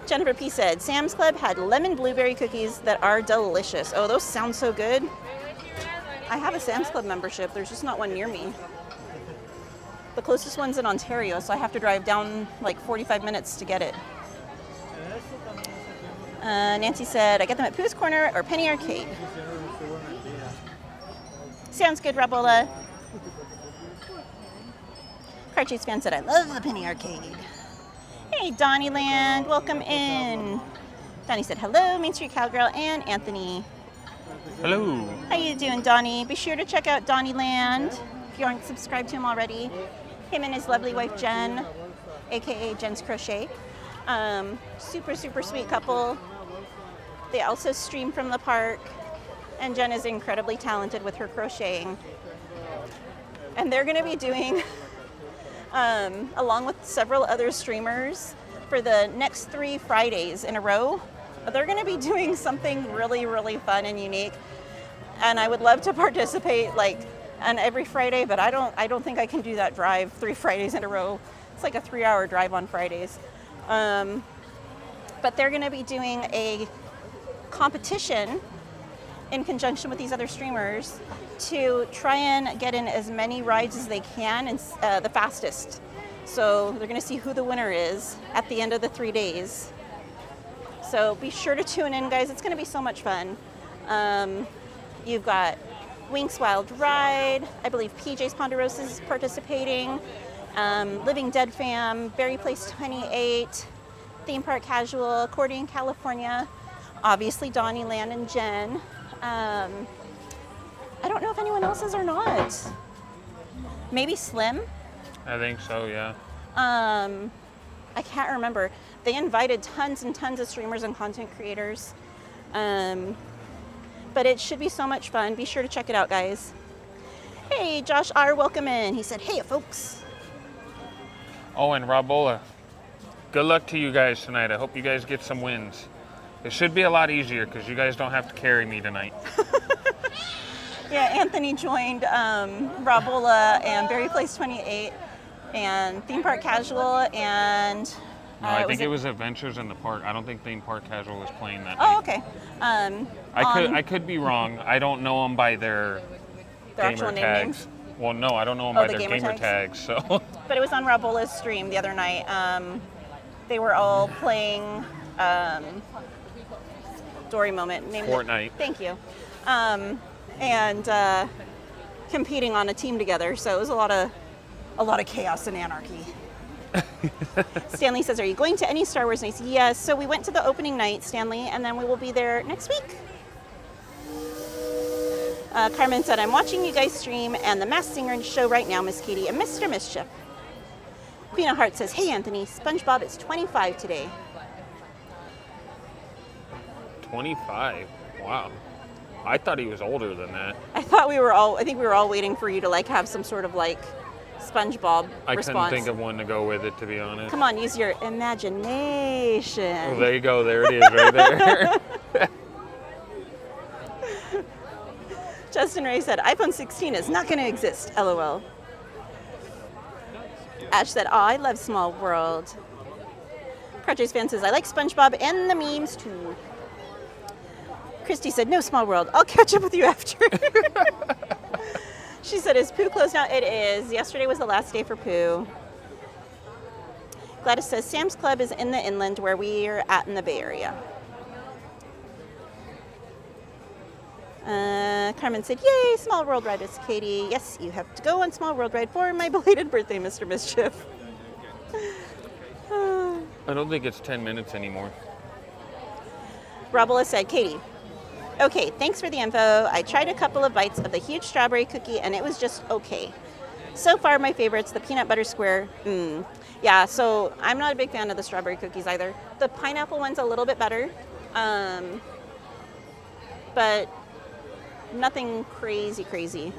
Speaker 1: Jennifer P. said, Sam's Club had lemon blueberry cookies that are delicious. Oh, those sound so good. I have a Sam's Club membership. There's just not one near me. The closest one's in Ontario, so I have to drive down like 45 minutes to get it. Nancy said, I get them at Pooh's Corner or Penny Arcade. Sounds good, Rabola. Carchase fan said, I love the Penny Arcade. Hey, Donnyland, welcome in. Donnie said, hello, Main Street Cowgirl and Anthony.
Speaker 14: Hello.
Speaker 1: How you doing, Donnie? Be sure to check out Donnyland if you aren't subscribed to him already. Him and his lovely wife, Jen, aka Jen's Crochet. Super, super sweet couple. They also stream from the park, and Jen is incredibly talented with her crocheting. And they're gonna be doing, along with several other streamers, for the next 3 Fridays in a row, they're gonna be doing something really, really fun and unique. And I would love to participate like on every Friday, but I don't think I can do that drive 3 Fridays in a row. It's like a 3-hour drive on Fridays. But they're gonna be doing a competition in conjunction with these other streamers to try and get in as many rides as they can and the fastest. So they're gonna see who the winner is at the end of the 3 days. So be sure to tune in, guys. It's gonna be so much fun. You've got Winx Wild Ride. I believe PJ's Ponderosa is participating. Living Dead Fam, Berry Place 28, Theme Park Casual, Accordion California, obviously Donnyland and Jen. I don't know if anyone else is or not. Maybe Slim?
Speaker 14: I think so, yeah.
Speaker 1: I can't remember. They invited tons and tons of streamers and content creators. But it should be so much fun. Be sure to check it out, guys. Hey, Josh R., welcome in. He said, hey, folks.
Speaker 14: Oh, and Rabola, good luck to you guys tonight. I hope you guys get some wins. It should be a lot easier because you guys don't have to carry me tonight.
Speaker 1: Yeah, Anthony joined Rabola and Berry Place 28 and Theme Park Casual and...
Speaker 14: No, I think it was Adventures in the Park. I don't think Theme Park Casual was playing that
Speaker 1: Oh,
Speaker 14: night.
Speaker 1: okay.
Speaker 14: I could be wrong. I don't know them by their
Speaker 1: actual
Speaker 14: gamer
Speaker 1: name
Speaker 14: tags.
Speaker 1: names?
Speaker 14: Well, no, I don't know them
Speaker 1: Oh,
Speaker 14: by
Speaker 1: the
Speaker 14: their
Speaker 1: gamer
Speaker 14: gamer tags. So.
Speaker 1: But it was on Rabola's stream the other night. They were all playing Dory Moment.
Speaker 14: Fortnite.
Speaker 1: Thank you. And competing on a team together. So it was a lot of chaos and anarchy. Stanley says, are you going to any Star Wars nights? Yes. So we went to the opening night, Stanley, and then we will be there next week. Carmen said, I'm watching you guys stream and the Masked Singer show right now, Miss Katie and Mr. Mischief. Queen of Hearts says, hey, Anthony, SpongeBob is 25 today.
Speaker 14: 25? Wow. I thought he was older than that.
Speaker 1: I think we were all waiting for you to like have some sort of like SpongeBob
Speaker 14: I
Speaker 1: response.
Speaker 14: couldn't think of one to go with it, to be honest.
Speaker 1: Come on, use your imagination.
Speaker 14: Oh, there you go. There it is, right there.
Speaker 1: Justin Ray said, iPhone 16 is not going to exist, LOL. Ash said, oh, I love Small World. Crutches fan says, I like SpongeBob and the memes too. Christy said, no, Small World. I'll catch up with you after. She said, is Pooh closed now? It is. Yesterday was the last day for Pooh. Gladys says, Sam's Club is in the inland where we're at in the Bay Area. Carmen said, yay, Small World Ride with Katie. Yes, you have to go on Small World Ride for my belated birthday, Mr. Mischief.
Speaker 14: I don't think it's 10 minutes anymore.
Speaker 1: Robola said, Katie, okay, thanks for the info. I tried a couple of bites of the huge strawberry cookie and it was just okay. So far, my favorite's the peanut butter square. Yeah, so I'm not a big fan of the strawberry cookies either. The pineapple one's a little bit better, but nothing crazy.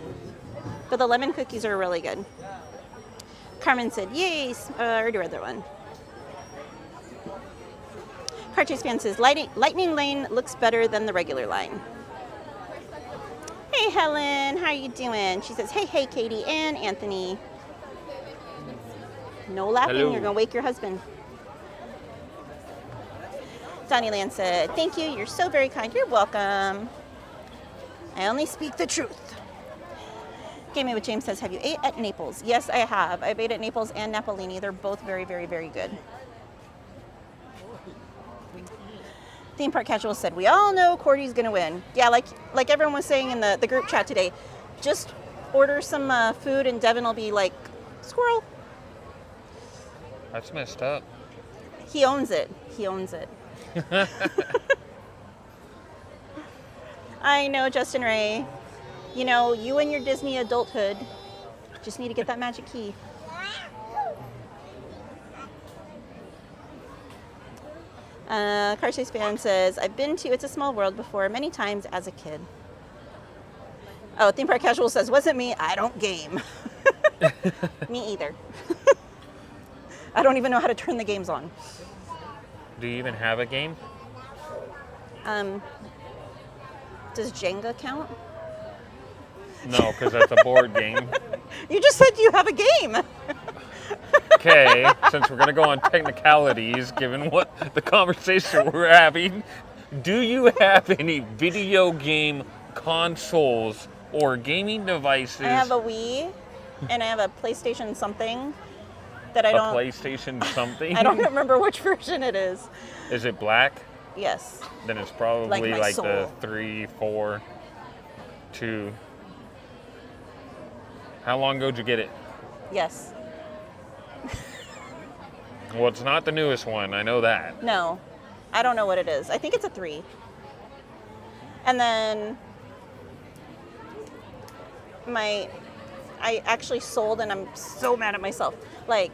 Speaker 1: But the lemon cookies are really good. Carmen said, yay, or do other one. Car Chase Fan says, Lightning Lane looks better than the regular line. Hey, Helen, how are you doing? She says, hey, Katie and Anthony. No laughing,
Speaker 14: Hello.
Speaker 1: You're going to wake your husband. Donnyland said, thank you, you're so very kind. You're welcome. I only speak the truth. Gaming with James says, have you ate at Naples? Yes, I have. I've ate at Naples and Napolini. They're both very, very, very good. Theme Park Casual said, we all know Cordy's going to win. Yeah, like everyone was saying in the group chat today, just order some food and Devin will be like, squirrel.
Speaker 14: That's messed up.
Speaker 1: He owns it. He owns it. I know, Justin Ray. You know, you and your Disney adulthood just need to get that magic key. Car Chase Fan says, I've been to It's a Small World before many times as a kid. Oh, Theme Park Casual says, wasn't me, I don't game. Me either. I don't even know how to turn the games on.
Speaker 14: Do you even have a game?
Speaker 1: Does Jenga count?
Speaker 14: No, because that's a board game.
Speaker 1: You just said you have a game.
Speaker 14: Okay, since we're going to go on technicalities, given what the conversation we're having, do you have any video game consoles or gaming devices?
Speaker 1: I have a Wii, and I have a PlayStation something that I don't...
Speaker 14: A PlayStation something?
Speaker 1: I don't remember which version it is.
Speaker 14: Is it black?
Speaker 1: Yes.
Speaker 14: Then it's probably like
Speaker 1: soul.
Speaker 14: the 3, 4, 2. How long ago did you get it?
Speaker 1: Yes.
Speaker 14: Well, it's not the newest one. I know that.
Speaker 1: No. I don't know what it is. I think it's a 3. And then I actually sold, and I'm so mad at myself. Like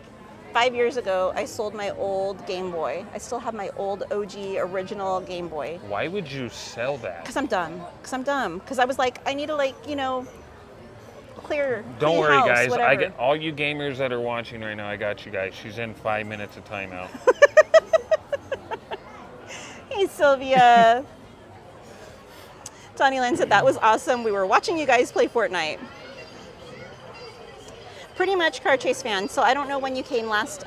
Speaker 1: 5 years ago, I sold my old Game Boy. I still have my old OG original Game Boy.
Speaker 14: Why would you sell that?
Speaker 1: Because I'm dumb. Because I was like, I need to clear
Speaker 14: Don't worry,
Speaker 1: house,
Speaker 14: guys.
Speaker 1: whatever.
Speaker 14: I get all you gamers that are watching right now. I got you guys. She's in 5 minutes of timeout.
Speaker 1: Hey, Sylvia. Tony Lynn said that was awesome. We were watching you guys play Fortnite. Pretty much Car Chase Fan. So I don't know when you came last,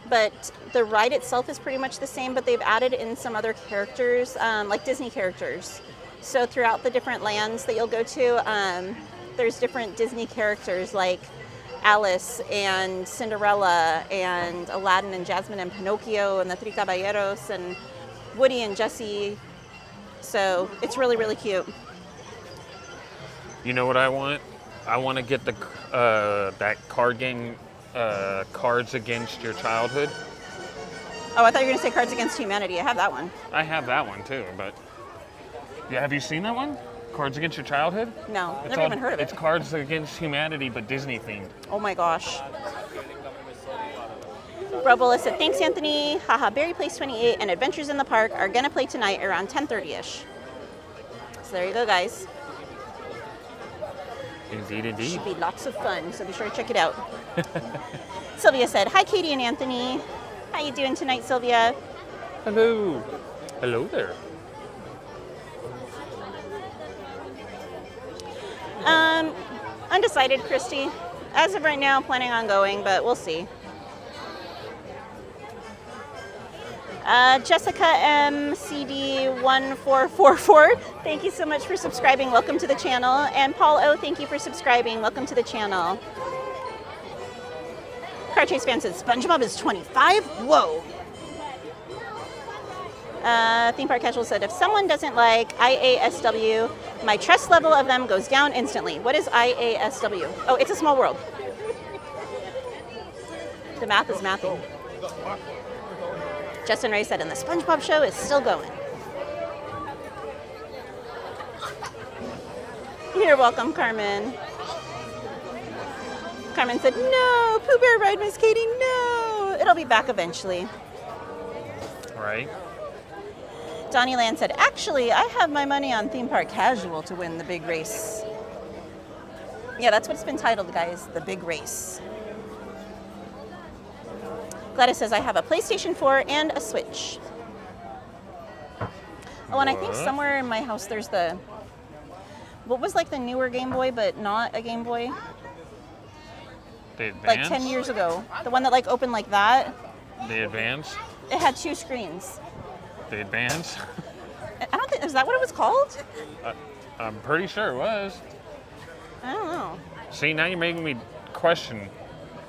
Speaker 1: but the ride itself is pretty much the same, but they've added in some other characters, like Disney characters. So throughout the different lands that you'll go to, there's different Disney characters like Alice and Cinderella and Aladdin and Jasmine and Pinocchio and the Three Caballeros and Woody and Jessie. So it's really, really cute.
Speaker 14: You know what I want? I want to get the that card game, Cards Against Your Childhood.
Speaker 1: Oh, I thought you were going to say Cards Against Humanity. I have that one.
Speaker 14: I have that one too, but yeah, have you seen that one? Cards Against Your Childhood?
Speaker 1: No, never even heard of it.
Speaker 14: It's Cards Against Humanity, but Disney themed.
Speaker 1: Oh my gosh. Robola said, thanks, Anthony. Haha, Berry Place 28 and Adventures in the Park are going to play tonight around 10:30ish. So there you go, guys.
Speaker 14: Indeed, indeed.
Speaker 1: Should be lots of fun, so be sure to check it out. Sylvia said, hi, Katie and Anthony. How you doing tonight, Sylvia?
Speaker 14: Hello. Hello there.
Speaker 1: Undecided, Christy. As of right now, planning on going, but we'll see. Jessica MCD1444, thank you so much for subscribing. Welcome to the channel. And Paul O, thank you for subscribing. Welcome to the channel. Car Chase Fan says, SpongeBob is 25? Whoa. Theme Park Casual said, if someone doesn't like IASW, My trust level of them goes down instantly. What is IASW? Oh, it's a small world. The math is mathing. Justin Ray said, and the SpongeBob show is still going. You're welcome, Carmen. Carmen said, no, Pooh Bear ride, Miss Katie, no. It'll be back eventually.
Speaker 14: Right.
Speaker 1: Donnie Land said, actually, I have my money on Theme Park Casual to win the big race. Yeah, that's what it's been titled, guys, the big race. Gladys says, I have a PlayStation 4 and a Switch. Oh, and I think somewhere in my house there's the, what was like the newer Game Boy, but not a Game Boy?
Speaker 14: The Advance?
Speaker 1: Like 10 years ago. The one that like opened like that.
Speaker 14: The Advance?
Speaker 1: It had 2 screens.
Speaker 14: The Advance?
Speaker 1: I don't think, is that what it was called?
Speaker 14: I'm pretty sure it was.
Speaker 1: I don't know.
Speaker 14: See, now you're making me question.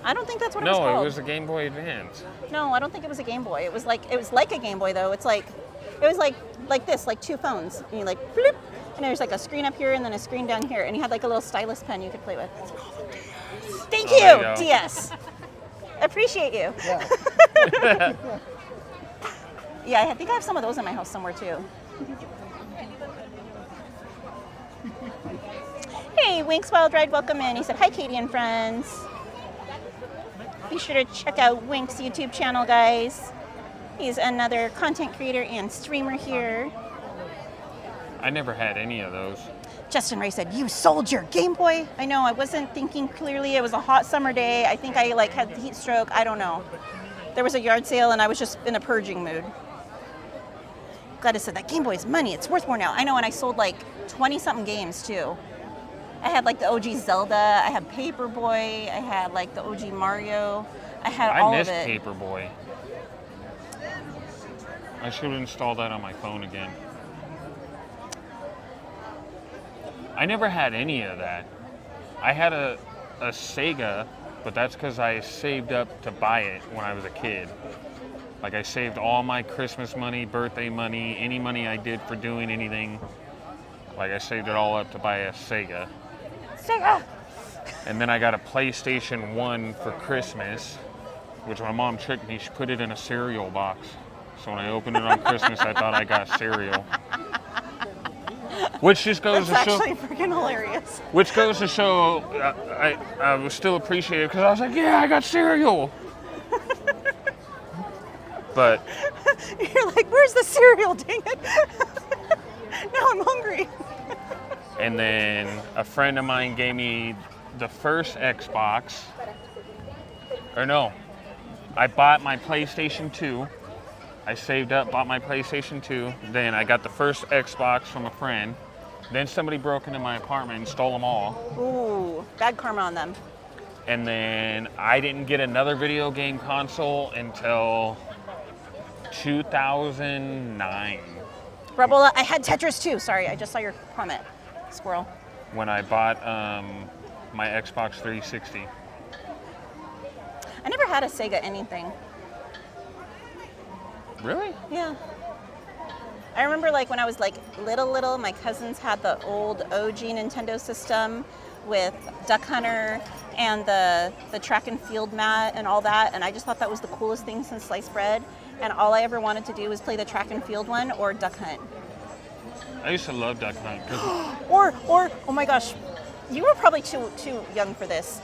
Speaker 1: I don't think that's what it was called.
Speaker 14: No, it was the Game Boy Advance.
Speaker 1: No, I don't think it was a Game Boy. It was like a Game Boy though. It was like this, like 2 phones. And you like bloop, and there's like a screen up here and then a screen down here, and you had like a little stylus pen you could play with. Thank you, DS. Appreciate you.
Speaker 13: Yeah.
Speaker 1: Yeah, I think I have some of those in my house somewhere too. Hey, Winks Wild Ride, welcome in. He said, hi, Katie and friends. Be sure to check out Wink's YouTube channel, guys. He's another content creator and streamer here.
Speaker 14: I never had any of those.
Speaker 1: Justin Ray said, you sold your Game Boy? I know, I wasn't thinking clearly. It was a hot summer day. I think I like had heat stroke. I don't know. There was a yard sale and I was just in a purging mood. Gladys said, that Game Boy is money. It's worth more now. I know, and I sold like 20-something games too. I had like the OG Zelda. I had Paperboy. I had like the OG Mario. I had all of it.
Speaker 14: I missed Paperboy. I should have installed that on my phone again. I never had any of that. I had a Sega, but that's because I saved up to buy it when I was a kid. Like I saved all my Christmas money, birthday money, any money I did for doing anything. Like I saved it all up to buy a Sega.
Speaker 1: Sega!
Speaker 14: And then I got a PlayStation 1 for Christmas, which my mom tricked me. She put it in a cereal box. So when I opened it on Christmas, I thought I got cereal. Which just goes
Speaker 1: That's
Speaker 14: to show.
Speaker 1: actually freaking hilarious.
Speaker 14: Which goes to show I was still appreciative because I was like, yeah, I got cereal. But
Speaker 1: you're like, where's the cereal? Dang it! Now I'm hungry.
Speaker 14: And then a friend of mine gave me the first Xbox. Or no, I bought my PlayStation 2. I saved up, bought my PlayStation 2. Then I got the first Xbox from a friend. Then somebody broke into my apartment and stole them all.
Speaker 1: Ooh, bad karma on them.
Speaker 14: And then I didn't get another video game console until 2009.
Speaker 1: Rabola, I had Tetris too. Sorry, I just saw your comment. Squirrel.
Speaker 14: When I bought my Xbox 360.
Speaker 1: I never had a Sega anything.
Speaker 14: Really?
Speaker 1: Yeah. I remember like when I was like little, my cousins had the old OG Nintendo system with Duck Hunter and the track and field mat and all that, and I just thought that was the coolest thing since sliced bread, and all I ever wanted to do was play the track and field one or Duck Hunt.
Speaker 14: I used to love Duck Hunt.
Speaker 1: or oh my gosh, you were probably too young for this.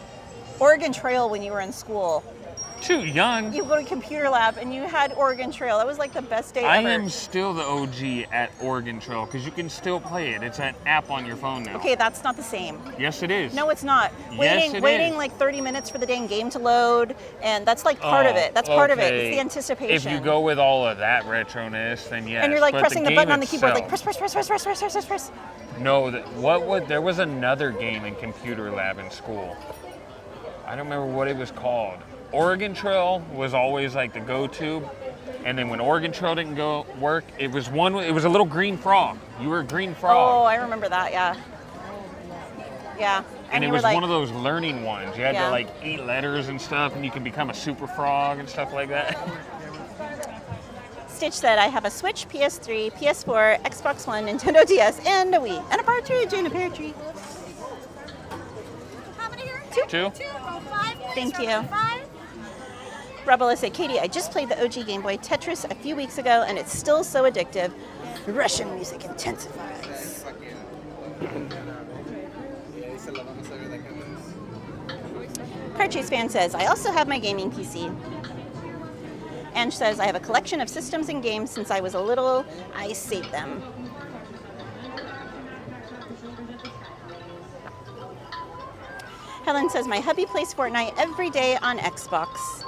Speaker 1: Oregon Trail when you were in school.
Speaker 14: Too young.
Speaker 1: You go to computer lab and you had Oregon Trail. That was like the best day
Speaker 14: I
Speaker 1: ever.
Speaker 14: am still the OG at Oregon Trail because you can still play it. It's an app on your phone now.
Speaker 1: Okay, that's not the same.
Speaker 14: Yes, it is.
Speaker 1: No, it's not.
Speaker 14: Yes, it
Speaker 1: waiting
Speaker 14: is.
Speaker 1: like 30 minutes for the dang game to load, and that's like part of it. That's part of it. It's the anticipation.
Speaker 14: If you go with all of that retroness, then yes.
Speaker 1: And you're like
Speaker 14: but
Speaker 1: pressing the button on the keyboard, like
Speaker 14: itself-
Speaker 1: press.
Speaker 14: No, there was another game in computer lab in school. I don't remember what it was called. Oregon Trail was always like the go-to, and then when Oregon Trail didn't work, it was a little green frog. You were a green frog.
Speaker 1: Oh, I remember that. Yeah. Yeah.
Speaker 14: And it
Speaker 1: you
Speaker 14: was
Speaker 1: were like,
Speaker 14: one of those learning ones. You had
Speaker 1: Yeah.
Speaker 14: to like eat letters and stuff, and you can become a super frog and stuff like that.
Speaker 1: Stitch said, I have a Switch, PS3, PS4, Xbox One, Nintendo DS, and a Wii. And a partridge and a pear tree.
Speaker 9: How many here?
Speaker 14: Two.
Speaker 1: Thank you. Rebel said, Katie, I just played the OG Game Boy Tetris a few weeks ago, and it's still so addictive. Russian music intensifies. Carchase fan says, I also have my gaming PC. Ange says, I have a collection of systems and games since I was a little. I saved them. Helen says, my hubby plays Fortnite every day on Xbox.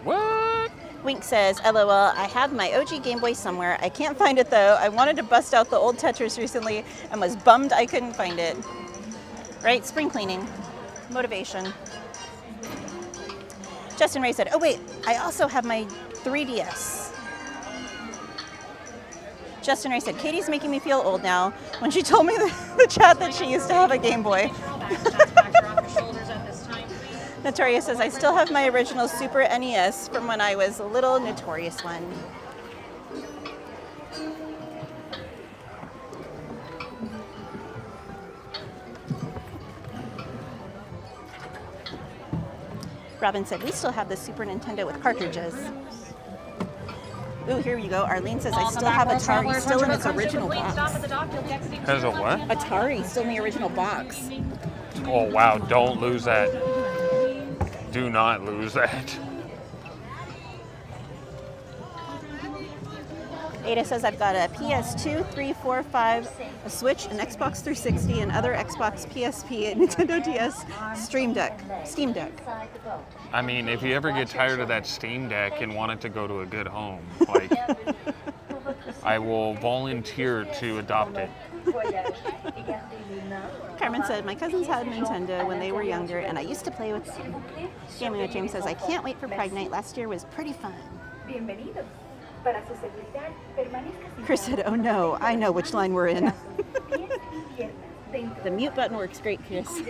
Speaker 14: What?
Speaker 1: Wink says, LOL, I have my OG Game Boy somewhere. I can't find it though. I wanted to bust out the old Tetris recently and was bummed I couldn't find it. Right? Spring cleaning. Motivation. Justin Ray said, oh wait, I also have my 3DS. Justin Ray said, Katie's making me feel old now when she told me the chat that she used to have a Game Boy. Notorious says, I still have my original Super NES from when I was a little Notorious one. Robin said, we still have the Super Nintendo with cartridges. Ooh, here you go. Arlene says, I still have Atari still in its original box.
Speaker 14: Has a what?
Speaker 1: Atari still in the original box.
Speaker 14: Oh, wow. Don't lose that. Do not lose that.
Speaker 1: Ada says, I've got a PS2, 3, 4, 5, a Switch, an Xbox 360, and other Xbox, PSP, and Nintendo DS, Steam Deck.
Speaker 14: I mean, if you ever get tired of that Steam Deck and want it to go to a good home, like, I will volunteer to adopt it.
Speaker 1: Carmen said, my cousins had Nintendo when they were younger, and I used to play with them. Gaming with James says, I can't wait for Pride Night. Last year was pretty fun. Chris said, oh no, I know which line we're in. The mute button works great, Chris.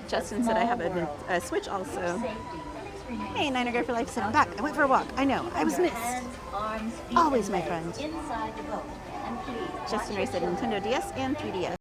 Speaker 1: Justin said, I have a Switch also. Hey, Niner Guy for Life said, I'm back. I went for a walk. I know, I was missed. Always my friend. Justin Ray said, Nintendo DS and 3DS.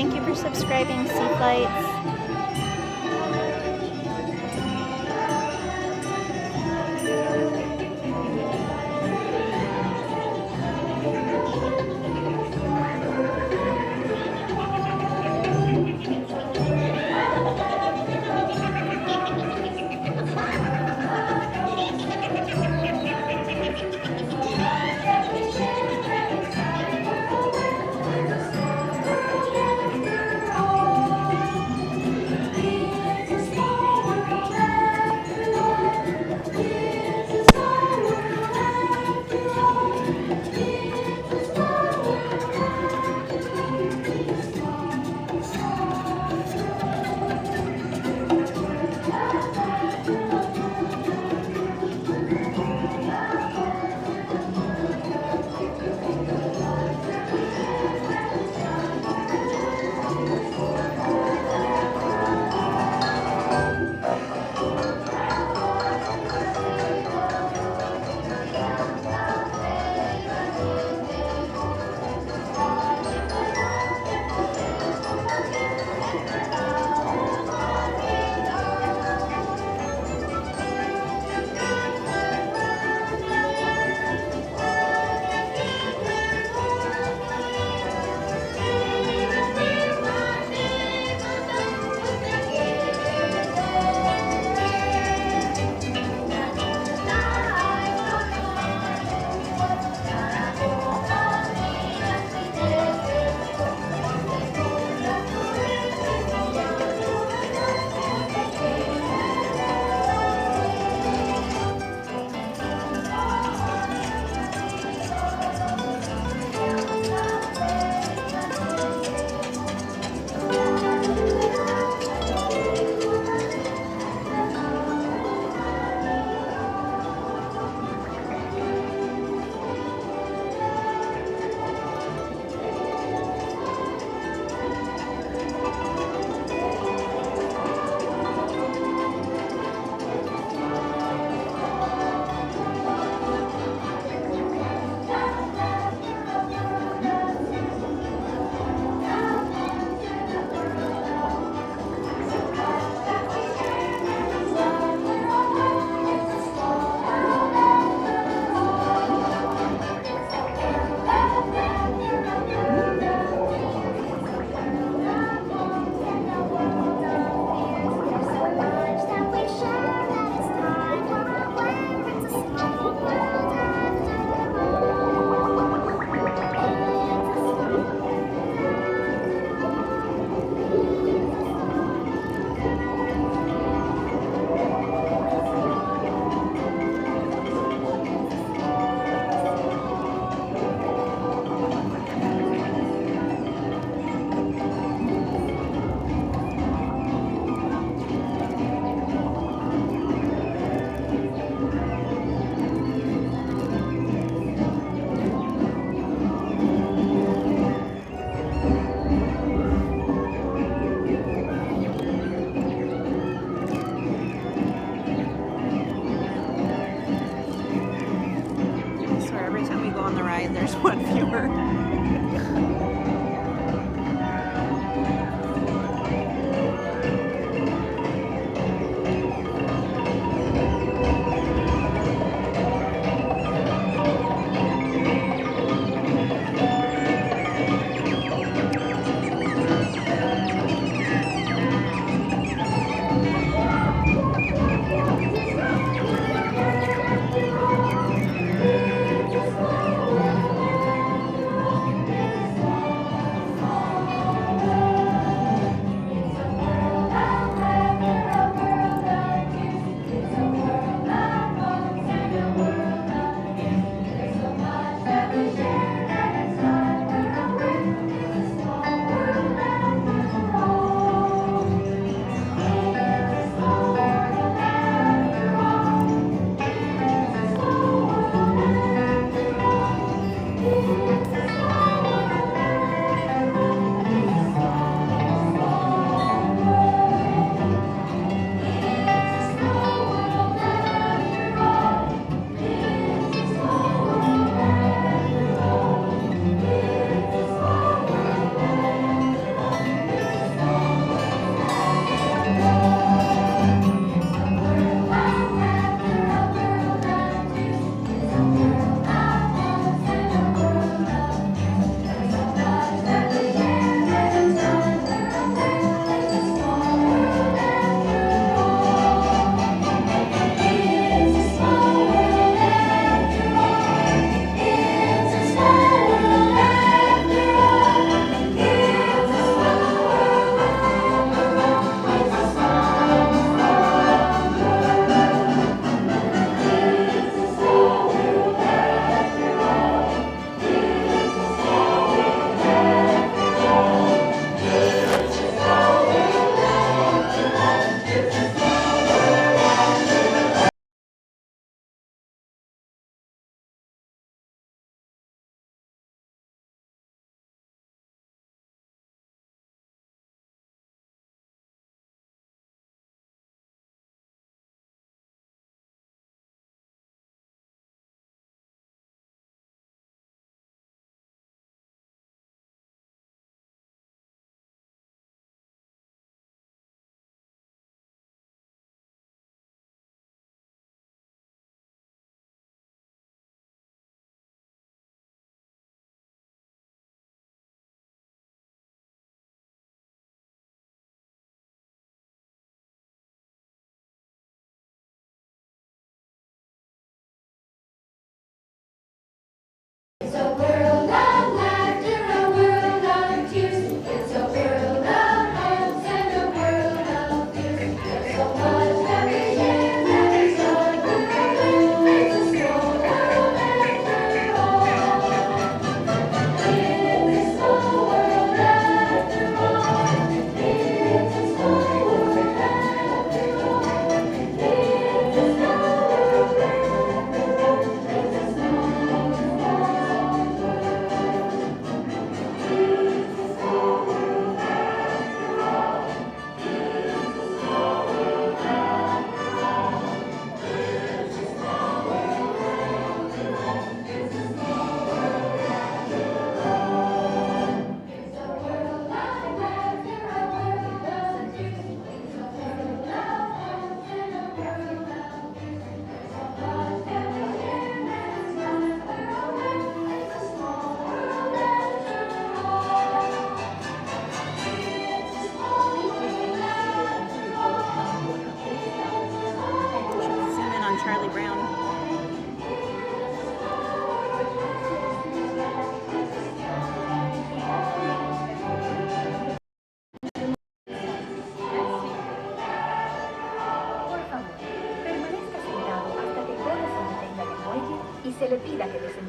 Speaker 1: Thank you for subscribing, Sea Flights.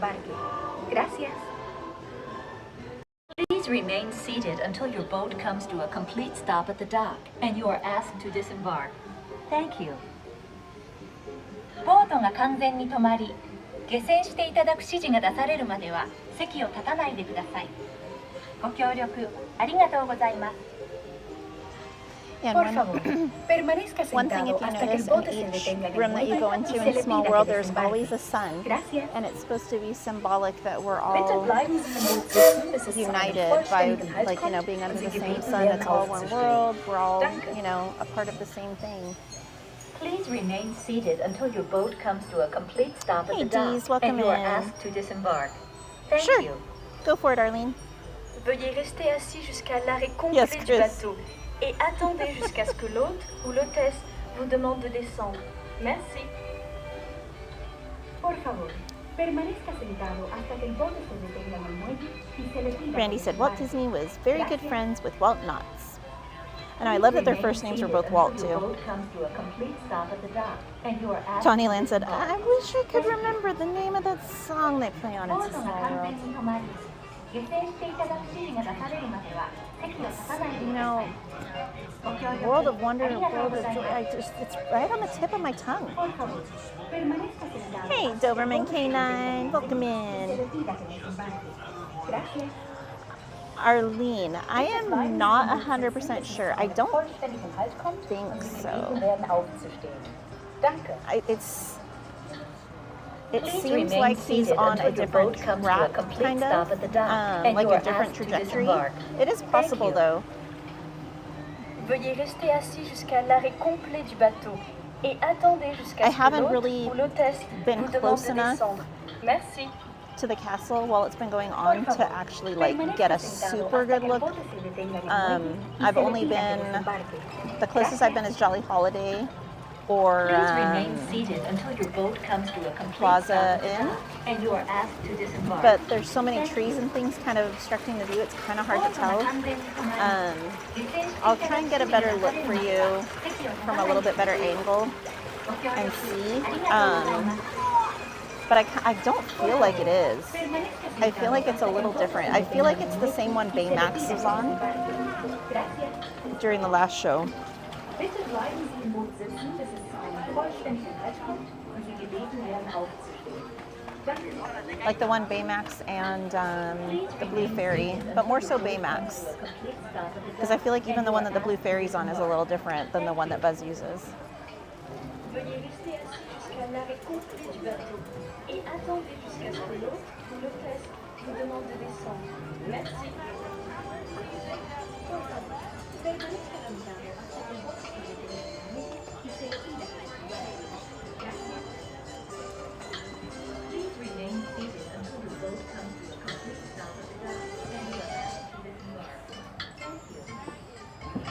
Speaker 15: desembarque. Gracias. Please remain seated until your boat comes to a complete stop at the dock and you are asked to disembark. Thank you. ボートが完全に止まり、下船していただく指示が出されるまでは席を立たないでください。ご協力ありがとうございます。
Speaker 1: And
Speaker 15: Por favor, permanezca
Speaker 1: one thing
Speaker 15: sentado
Speaker 1: if you
Speaker 15: hasta que el
Speaker 1: notice,
Speaker 15: bote
Speaker 1: in
Speaker 15: se
Speaker 1: each
Speaker 15: detenga de
Speaker 1: room that you
Speaker 15: nuevo
Speaker 1: go into
Speaker 15: y
Speaker 1: in
Speaker 15: se le
Speaker 1: Small
Speaker 15: pida
Speaker 1: World,
Speaker 15: que
Speaker 1: there's
Speaker 15: desembarque.
Speaker 1: always a sun.
Speaker 15: Gracias.
Speaker 1: And it's supposed to be symbolic that we're
Speaker 15: Bitte
Speaker 1: all
Speaker 15: bleiben Sie im Boot sitzen, bis es zu einem
Speaker 1: united by,
Speaker 15: vollständigen Halt
Speaker 1: like, you know,
Speaker 15: kommt
Speaker 1: being under
Speaker 15: und
Speaker 1: the
Speaker 15: Sie
Speaker 1: same
Speaker 15: gebeten
Speaker 1: sun.
Speaker 15: werden,
Speaker 1: It's all one
Speaker 15: aufzustehen.
Speaker 1: world. We're all,
Speaker 15: Danke.
Speaker 1: you know, a part of the same thing.
Speaker 15: Please remain seated until your boat comes to a complete stop at
Speaker 1: Hey,
Speaker 15: the dock
Speaker 1: Dees, welcome
Speaker 15: and you are
Speaker 1: in.
Speaker 15: asked to disembark. Thank
Speaker 1: Sure.
Speaker 15: you.
Speaker 1: Go for it, Arlene.
Speaker 15: Veuillez rester assis jusqu'à l'arrêt complet
Speaker 1: Yes,
Speaker 15: du
Speaker 1: Chris.
Speaker 15: bateau et attendez jusqu'à ce que l'hôte ou l'hôtesse vous demande de descendre. Merci. Por favor, permanezca sentado hasta que el bote se detenga en el muelle y se le pida
Speaker 1: Randy
Speaker 15: que
Speaker 1: said Walt
Speaker 15: desembarque.
Speaker 1: Disney was very good friends with Walt Knotts. And I love that their first names were both Walt,
Speaker 15: Your
Speaker 1: too.
Speaker 15: boat comes to a complete stop at the dock and you are asked
Speaker 1: Tony
Speaker 15: to
Speaker 1: Land said,
Speaker 15: disembark.
Speaker 1: I wish I could remember the name of that song they play on It's a
Speaker 15: ボートが
Speaker 1: Small
Speaker 15: 完
Speaker 1: World.
Speaker 15: 全に止まり、下船していただく指示が出されるまでは席を立たないでく
Speaker 1: You
Speaker 15: だ
Speaker 1: know,
Speaker 15: さい。ご協力
Speaker 1: World of Wonder,
Speaker 15: ありがとう
Speaker 1: World
Speaker 15: ご
Speaker 1: of
Speaker 15: ざい
Speaker 1: Joy,
Speaker 15: ます。
Speaker 1: it's right on the tip of my tongue.
Speaker 15: Por favor, permanezca sentado
Speaker 1: Hey,
Speaker 15: hasta que el
Speaker 1: Doberman
Speaker 15: bote se
Speaker 1: K9,
Speaker 15: detenga
Speaker 1: welcome
Speaker 15: y se
Speaker 1: in.
Speaker 15: le pida que desembarque. Gracias.
Speaker 1: Arlene, I am not 100% sure. I don't
Speaker 15: Vollständigen Halt kommt
Speaker 1: think
Speaker 15: und Sie
Speaker 1: so.
Speaker 15: gebeten werden aufzustehen. Danke.
Speaker 1: It
Speaker 15: Please
Speaker 1: seems
Speaker 15: remain
Speaker 1: like he's
Speaker 15: seated
Speaker 1: on
Speaker 15: until
Speaker 1: a
Speaker 15: your
Speaker 1: different
Speaker 15: boat comes to a
Speaker 1: track,
Speaker 15: complete
Speaker 1: kind
Speaker 15: stop
Speaker 1: of,
Speaker 15: at the dock, and
Speaker 1: like
Speaker 15: you
Speaker 1: a
Speaker 15: are
Speaker 1: different
Speaker 15: asked to
Speaker 1: trajectory.
Speaker 15: disembark.
Speaker 1: It is
Speaker 15: Thank
Speaker 1: possible,
Speaker 15: you.
Speaker 1: though.
Speaker 15: Veuillez rester assis jusqu'à l'arrêt complet du bateau et attendez jusqu'à
Speaker 1: I
Speaker 15: ce que
Speaker 1: haven't
Speaker 15: l'hôte
Speaker 1: really
Speaker 15: ou l'hôtesse
Speaker 1: been
Speaker 15: vous demande
Speaker 1: close
Speaker 15: de
Speaker 1: enough
Speaker 15: descendre. Merci.
Speaker 1: to the castle while it's been going on to actually like get a super good look. I've only been, the closest I've been is Jolly Holiday or
Speaker 15: Please remain seated until your boat comes to a complete
Speaker 1: Plaza
Speaker 15: stop at the
Speaker 1: Inn.
Speaker 15: dock, and you are asked to disembark.
Speaker 1: But there's so many trees and things kind of obstructing the view, it's kind of hard to tell. I'll try and get a better look for you from a little bit better angle and see. But I don't feel like it is. I feel like it's a little different. I feel like it's the same one Baymax was on during the last show.
Speaker 15: Bitte bleiben Sie im Boot sitzen, bis es zu einem vollständigen Halt kommt und Sie gebeten werden aufzustehen. Danke.
Speaker 1: Like the one Baymax and the Blue Fairy, but more so Baymax. Because I feel like even the one that the Blue Fairy's on is a little different than the one that Buzz uses.
Speaker 15: Veuillez rester assis jusqu'à l'arrêt complet du bateau et attendez jusqu'à ce que l'hôte ou l'hôtesse vous demande de descendre. Merci. Please remain seated until the boat comes to a complete stop at the dock and you are asked to disembark. Thank you.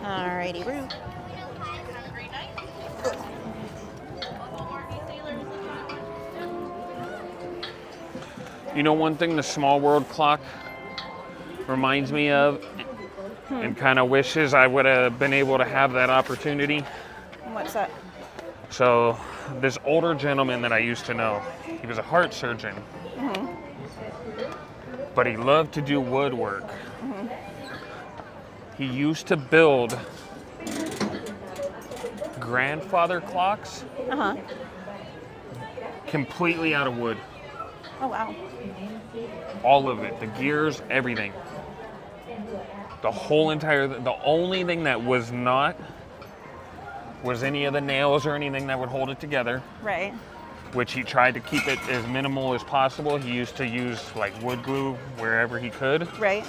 Speaker 1: Alrighty, Roo.
Speaker 14: You know, one thing the Small World clock reminds me of and kind of wishes I would have been able to have that opportunity.
Speaker 1: What's that?
Speaker 14: So, this older gentleman that I used to know, he was a heart surgeon, but he loved to do woodwork. He used to build grandfather clocks completely out of wood.
Speaker 1: Oh, wow.
Speaker 14: All of it, the gears, everything. The whole entire, the only thing that was not was any of the nails or anything that would hold it together.
Speaker 1: Right.
Speaker 14: Which he tried to keep it as minimal as possible. He used to use like wood glue wherever he could.
Speaker 1: Right.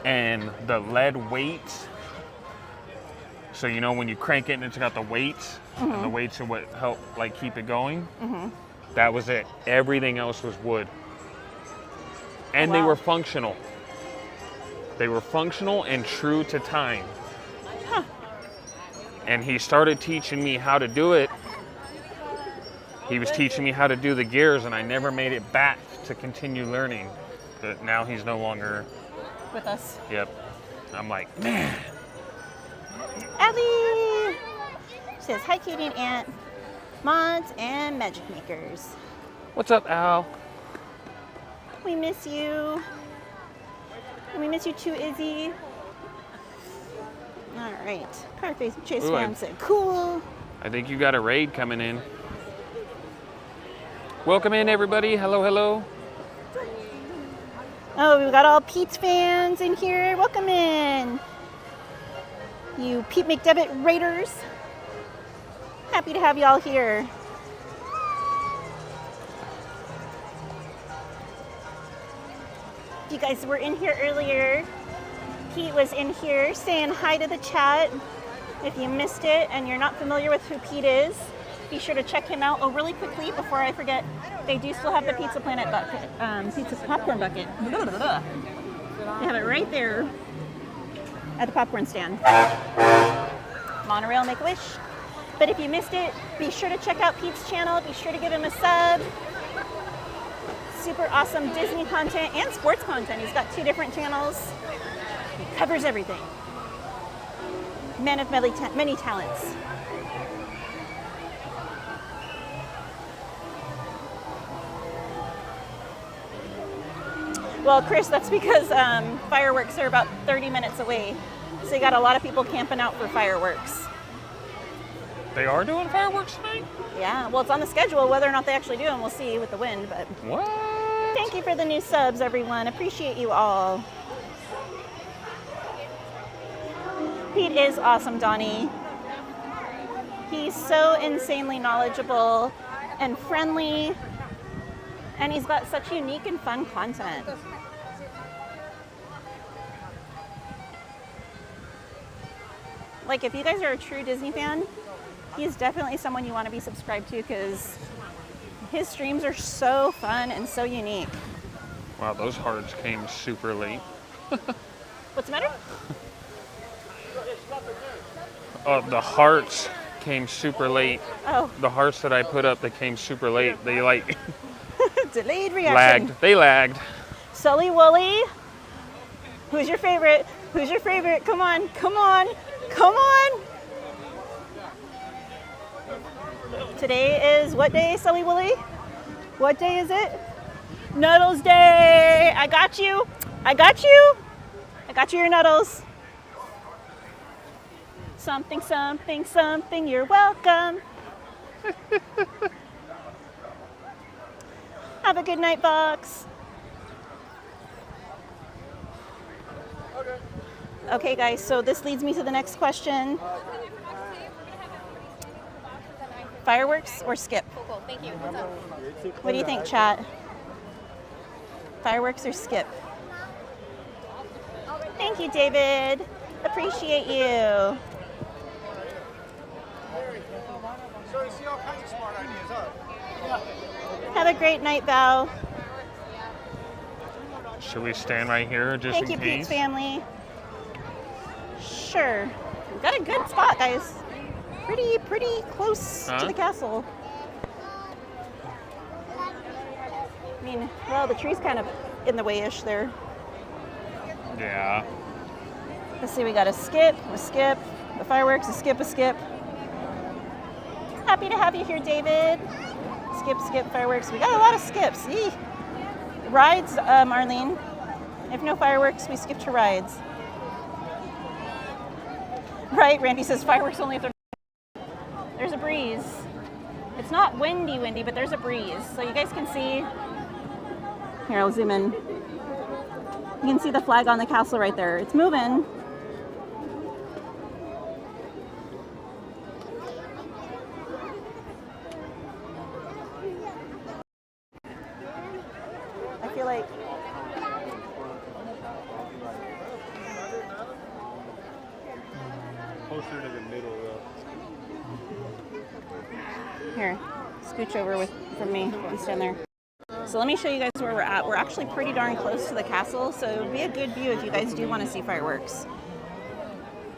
Speaker 14: And the lead weights. So you know when you crank it and it's got the weights, and the weights are what help like keep it going. That was it. Everything else was wood. And they were functional. They were functional and true to time. And he started teaching me how to do it He was teaching me how to do the gears, and I never made it back to continue learning. But now he's no longer
Speaker 1: with us.
Speaker 14: Yep. I'm like, man.
Speaker 1: Abby says, hi, Katie and Aunt, mods and magic makers.
Speaker 14: What's up, Al?
Speaker 1: We miss you. We miss you too, Izzy. All right. Carface Chase Fan said, cool.
Speaker 14: I think you got a raid coming in. Welcome in, everybody. Hello, hello.
Speaker 1: Oh, we've got all Pete's fans in here. Welcome in. You Pete McDevitt Raiders. Happy to have you all here. You guys were in here earlier. Pete was in here saying hi to the chat. If you missed it and you're not familiar with who Pete is, be sure to check him out. Oh, really quickly, before I forget, they do still have the Pizza Planet bucket, pizza popcorn bucket. They have it right there at the popcorn stand. Monorail Make-A-Wish. But if you missed it, be sure to check out Pete's channel. Be sure to give him a sub. Super awesome Disney content and sports content. He's got 2 different channels. He covers everything. Man of many talents. Well, Chris, that's because fireworks are about 30 minutes away. So you got a lot of people camping out for fireworks.
Speaker 14: They are doing fireworks tonight?
Speaker 1: Yeah, well, it's on the schedule. Whether or not they actually do them, we'll see with the wind. But
Speaker 14: what?
Speaker 1: Thank you for the new subs, everyone. Appreciate you all. Pete is awesome, Donnie. He's so insanely knowledgeable and friendly, and he's got such unique and fun content. Like, if you guys are a true Disney fan, he's definitely someone you want to be subscribed to because his streams are so fun and so unique.
Speaker 14: Wow, those hearts came super late.
Speaker 1: What's the matter?
Speaker 14: The hearts came super late.
Speaker 1: Oh.
Speaker 14: The hearts that I put up, they came super late. They like
Speaker 1: delayed reaction.
Speaker 14: Lagged. They lagged.
Speaker 1: Sully Wooly. Who's your favorite? Who's your favorite? Come on, come on, come on. Today is what day, Sully Wooly? What day is it? Nuttles Day. I got you. I got you. I got you your Nuttles. Something, something, something. You're welcome. Have a good night, Box. Okay, guys, so this leads me to the next question. Fireworks or skip?
Speaker 9: Cool, thank you. What's up?
Speaker 1: What do you think, chat? Fireworks or skip? Thank you, David. Appreciate you.
Speaker 13: So you see all kinds of smart ideas, huh?
Speaker 1: Have a great night, Val.
Speaker 14: Should we stand right here just
Speaker 1: Thank
Speaker 14: in
Speaker 1: you,
Speaker 14: case?
Speaker 1: Pete's family. Sure. We've got a good spot, guys. Pretty close to the castle. I mean, well, the tree's kind of in the way-ish there.
Speaker 14: Yeah.
Speaker 1: Let's see, we got a skip, the fireworks, a skip. Happy to have you here, David. Skip, fireworks. We got a lot of skips. Eee. Rides, Marlene. If no fireworks, we skip to rides. Right, Randy says fireworks only if there's a breeze. It's not windy, but there's a breeze. So you guys can see. Here, I'll zoom in. You can see the flag on the castle right there. It's moving. I feel like
Speaker 13: Closer to the middle, though.
Speaker 1: here, scooch over from me. You stand there. So let me show you guys where we're at. We're actually pretty darn close to the castle, so it would be a good view if you guys do want to see fireworks.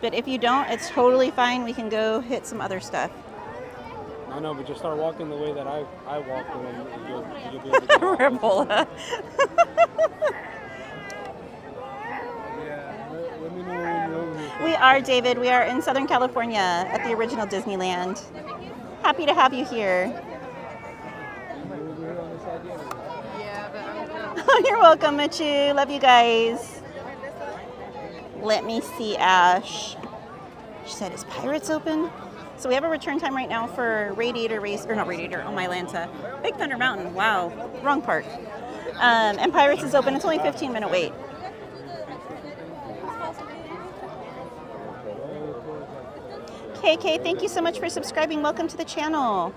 Speaker 1: But if you don't, it's totally fine. We can go hit some other stuff.
Speaker 13: I know, but just start walking the way that I walk, and then you'll be able to get off.
Speaker 1: Rabola.
Speaker 13: Yeah, let me know when you're over here.
Speaker 1: We are, David. We are in Southern California at the original Disneyland. Happy to have you here. You're welcome, Michu. Love you guys. Let me see, Ash. She said, is Pirates open? So we have a return time right now for Radiator Race, or not Radiator, oh my Lanta. Big Thunder Mountain, wow, wrong park. And Pirates is open, it's only a 15-minute wait. KK, thank you so much for subscribing. Welcome to the channel.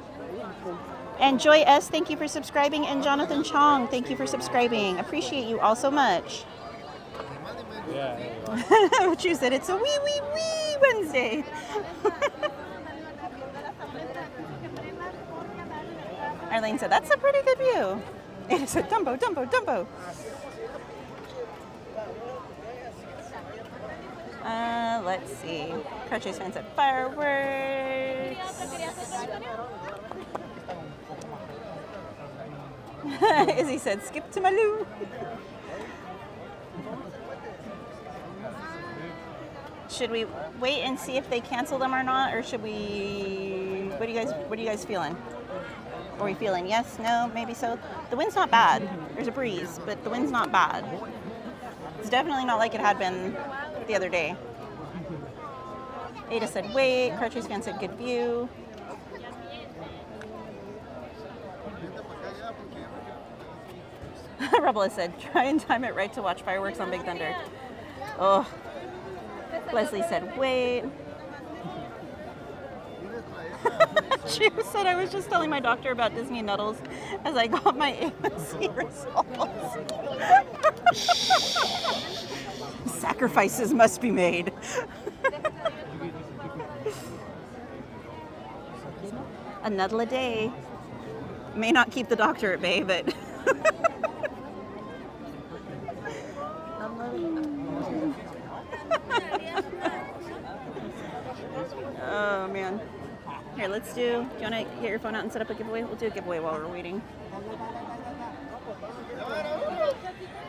Speaker 1: And Joy S, thank you for subscribing. And Jonathan Chong, thank you for subscribing. Appreciate you all so much.
Speaker 13: Yeah.
Speaker 1: Chu said it's a wee Wednesday. Arlene said that's a pretty good view. Ada said Dumbo, Dumbo, Dumbo. Let's see. Crutches fan said fireworks. Izzy said skip to Malou. Should we wait and see if they cancel them or not, or should we? What are you guys feeling? Are we feeling yes, no, maybe so? The wind's not bad. There's a breeze, but the wind's not bad. It's definitely not like it had been the other day. Ada said wait. Cartridge fan said good view. Rebel said try and time it right to watch fireworks on Big Thunder. Oh. Leslie said wait. She said I was just telling my doctor about Disney Nuttles as I got my A1C results. Sacrifices must be made. A nuddle a day may not keep the doctor at bay, but oh man. Here, let's do you want to get your phone out and set up a giveaway? We'll do a giveaway while we're waiting.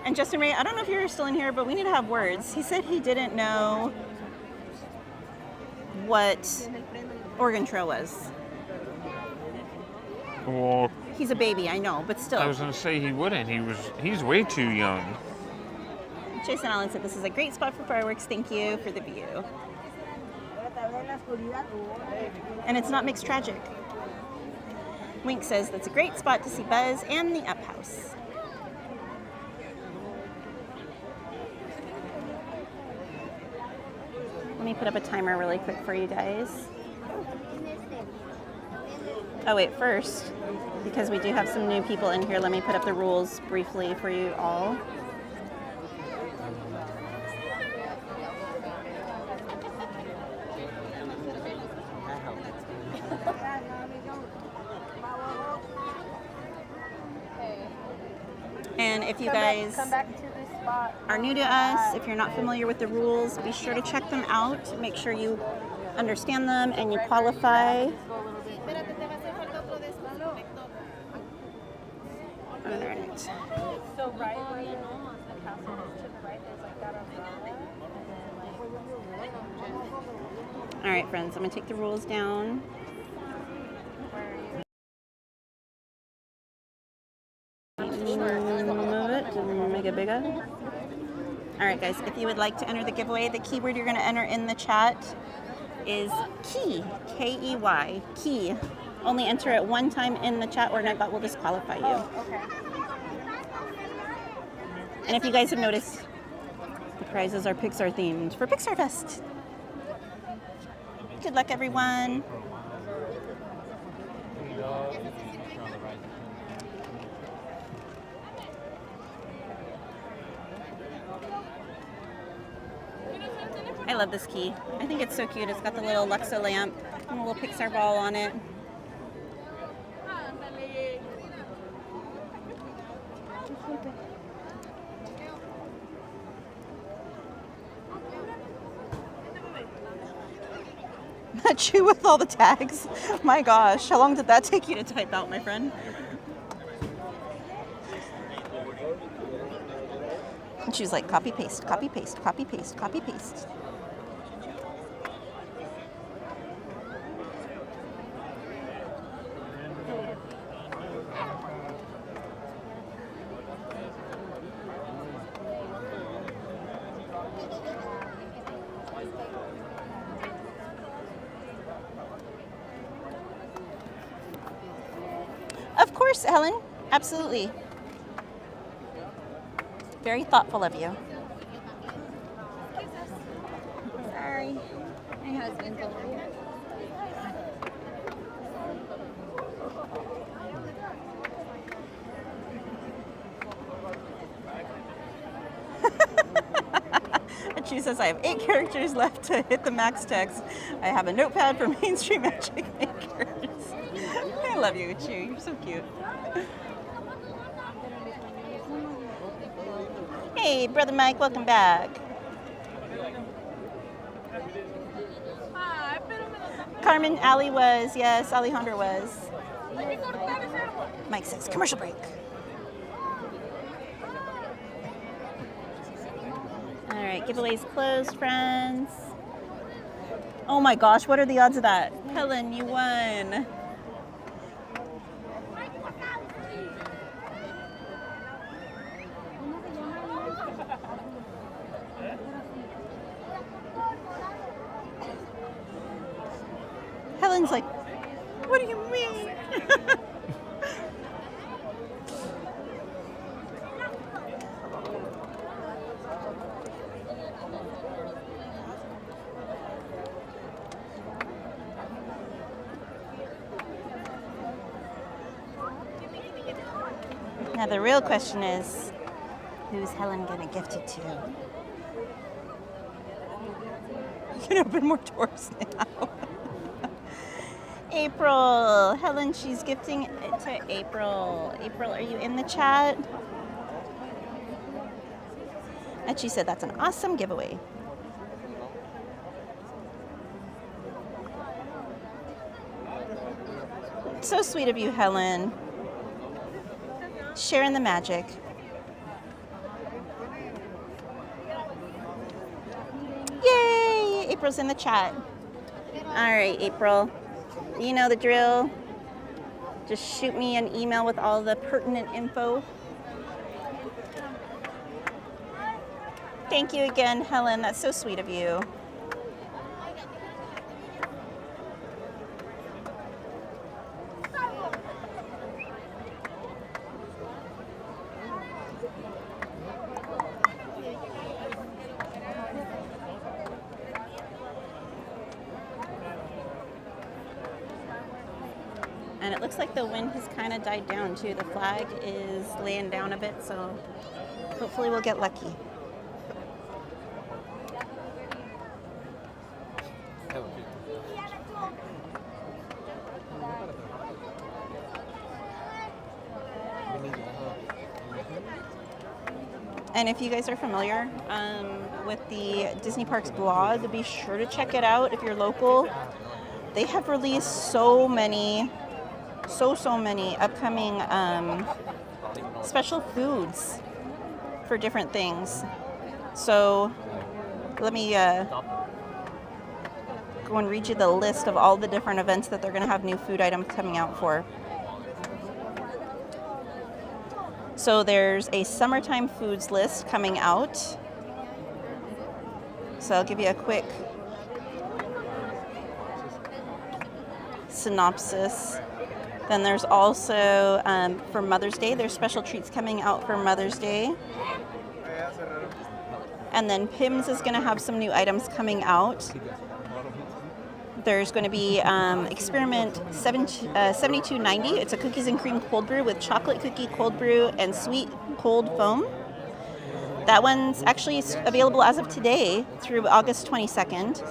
Speaker 1: And Justin Ray, I don't know if you're still in here, but we need to have words. He said he didn't know what Oregon Trail was.
Speaker 14: Well,
Speaker 1: he's a baby, I know, but still.
Speaker 14: I was going to say he wouldn't. He's way too young.
Speaker 1: Jason Allen said this is a great spot for fireworks. Thank you for the view. And it's not mixed tragic. Wink says that's a great spot to see Buzz and the Up House. Let me put up a timer really quick for you guys. Oh wait, first, because we do have some new people in here, let me put up the rules briefly for you all. And if you guys are new to us, if you're not familiar with the rules, be sure to check them out. Make sure you understand them and you qualify. Alright.
Speaker 15: So right where the castle is to the right, there's like that umbrella.
Speaker 1: Alright, friends, I'm going to take the rules down. Move it to make it bigger. Alright guys, if you would like to enter the giveaway, the keyword you're going to enter in the chat is key, K-E-Y, key. Only enter it one time in the chat or Nightbot will disqualify you.
Speaker 15: Oh, okay.
Speaker 1: And if you guys have noticed, the prizes are Pixar themed for Pixar Fest. Good luck, everyone. I love this key. I think it's so cute. It's got the little Luxo lamp and a little Pixar ball on it. got you with all the tags. My gosh, how long did that take you to type out, my friend? And she was like, copy, paste, copy, paste, copy, paste, copy, paste. Of course, Helen. Absolutely. Very thoughtful of you.
Speaker 9: Sorry. My husband's over here.
Speaker 1: And she says, I have 8 characters left to hit the max text. I have a notepad for mainstream magic makers. I love you, Uchu. You're so cute. Hey, Brother Mike, welcome back. Carmen, Ali was. Yes, Alejandra was. Mike says, commercial break. All right, giveaways closed, friends. Oh my gosh, what are the odds of that? Helen, you won. Helen's like, what do you mean? Now the real question is, who's Helen gonna gift it to? You can open more doors now. April. Helen, she's gifting it to April. April, are you in the chat? And she said that's an awesome giveaway. So sweet of you, Helen. Sharing the magic. Yay! April's in the chat. All right, April. You know the drill. Just shoot me an email with all the pertinent info. Thank you again, Helen. That's so sweet of you. And it looks like the wind has kind of died down too. The flag is laying down a bit, so hopefully we'll get lucky. And if you guys are familiar with the Disney Parks blog, be sure to check it out if you're local. They have released so many upcoming special foods for different things. So let me go and read you the list of all the different events that they're going to have new food items coming out for. So there's a summertime foods list coming out. So I'll give you a quick synopsis. Then there's also, for Mother's Day, there's special treats coming out for Mother's Day. And then Pim's is going to have some new items coming out. There's going to be Experiment 7290. It's a cookies and cream cold brew with chocolate cookie cold brew and sweet cold foam. That one's actually available as of today through August 22nd.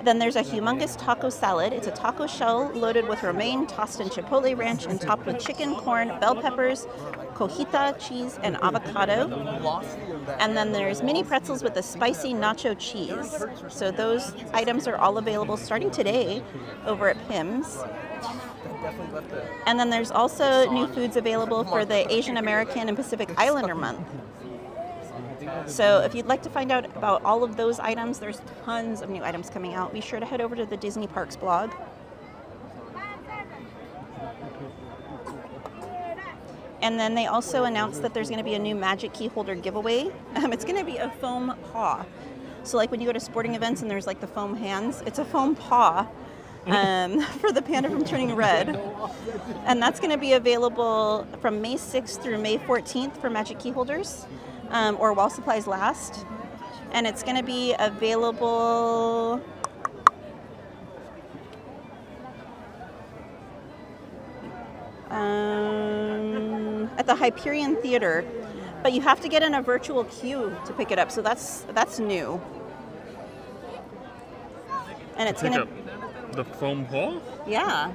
Speaker 1: Then there's a humongous taco salad. It's a taco shell loaded with romaine, tossed in chipotle ranch, and topped with chicken, corn, bell peppers, cojita, cheese, and avocado. And then there's mini pretzels with a spicy nacho cheese. So those items are all available starting today over at Pim's. And then there's also new foods available for the Asian American and Pacific Islander month. So if you'd like to find out about all of those items, there's tons of new items coming out. Be sure to head over to the Disney Parks blog. And then they also announced that there's going to be a new Magic Key Holder giveaway. It's going to be a foam paw. So like when you go to sporting events and there's like the foam hands, it's a foam paw for the panda from Turning Red. And that's going to be available from May 6th through May 14th for Magic Key Holders, or while supplies last. And it's going to be available at the Hyperion Theater, but you have to get in a virtual queue to pick it up, so that's new. And it's
Speaker 14: Pick
Speaker 1: gonna
Speaker 14: up the foam paw?
Speaker 1: Yeah.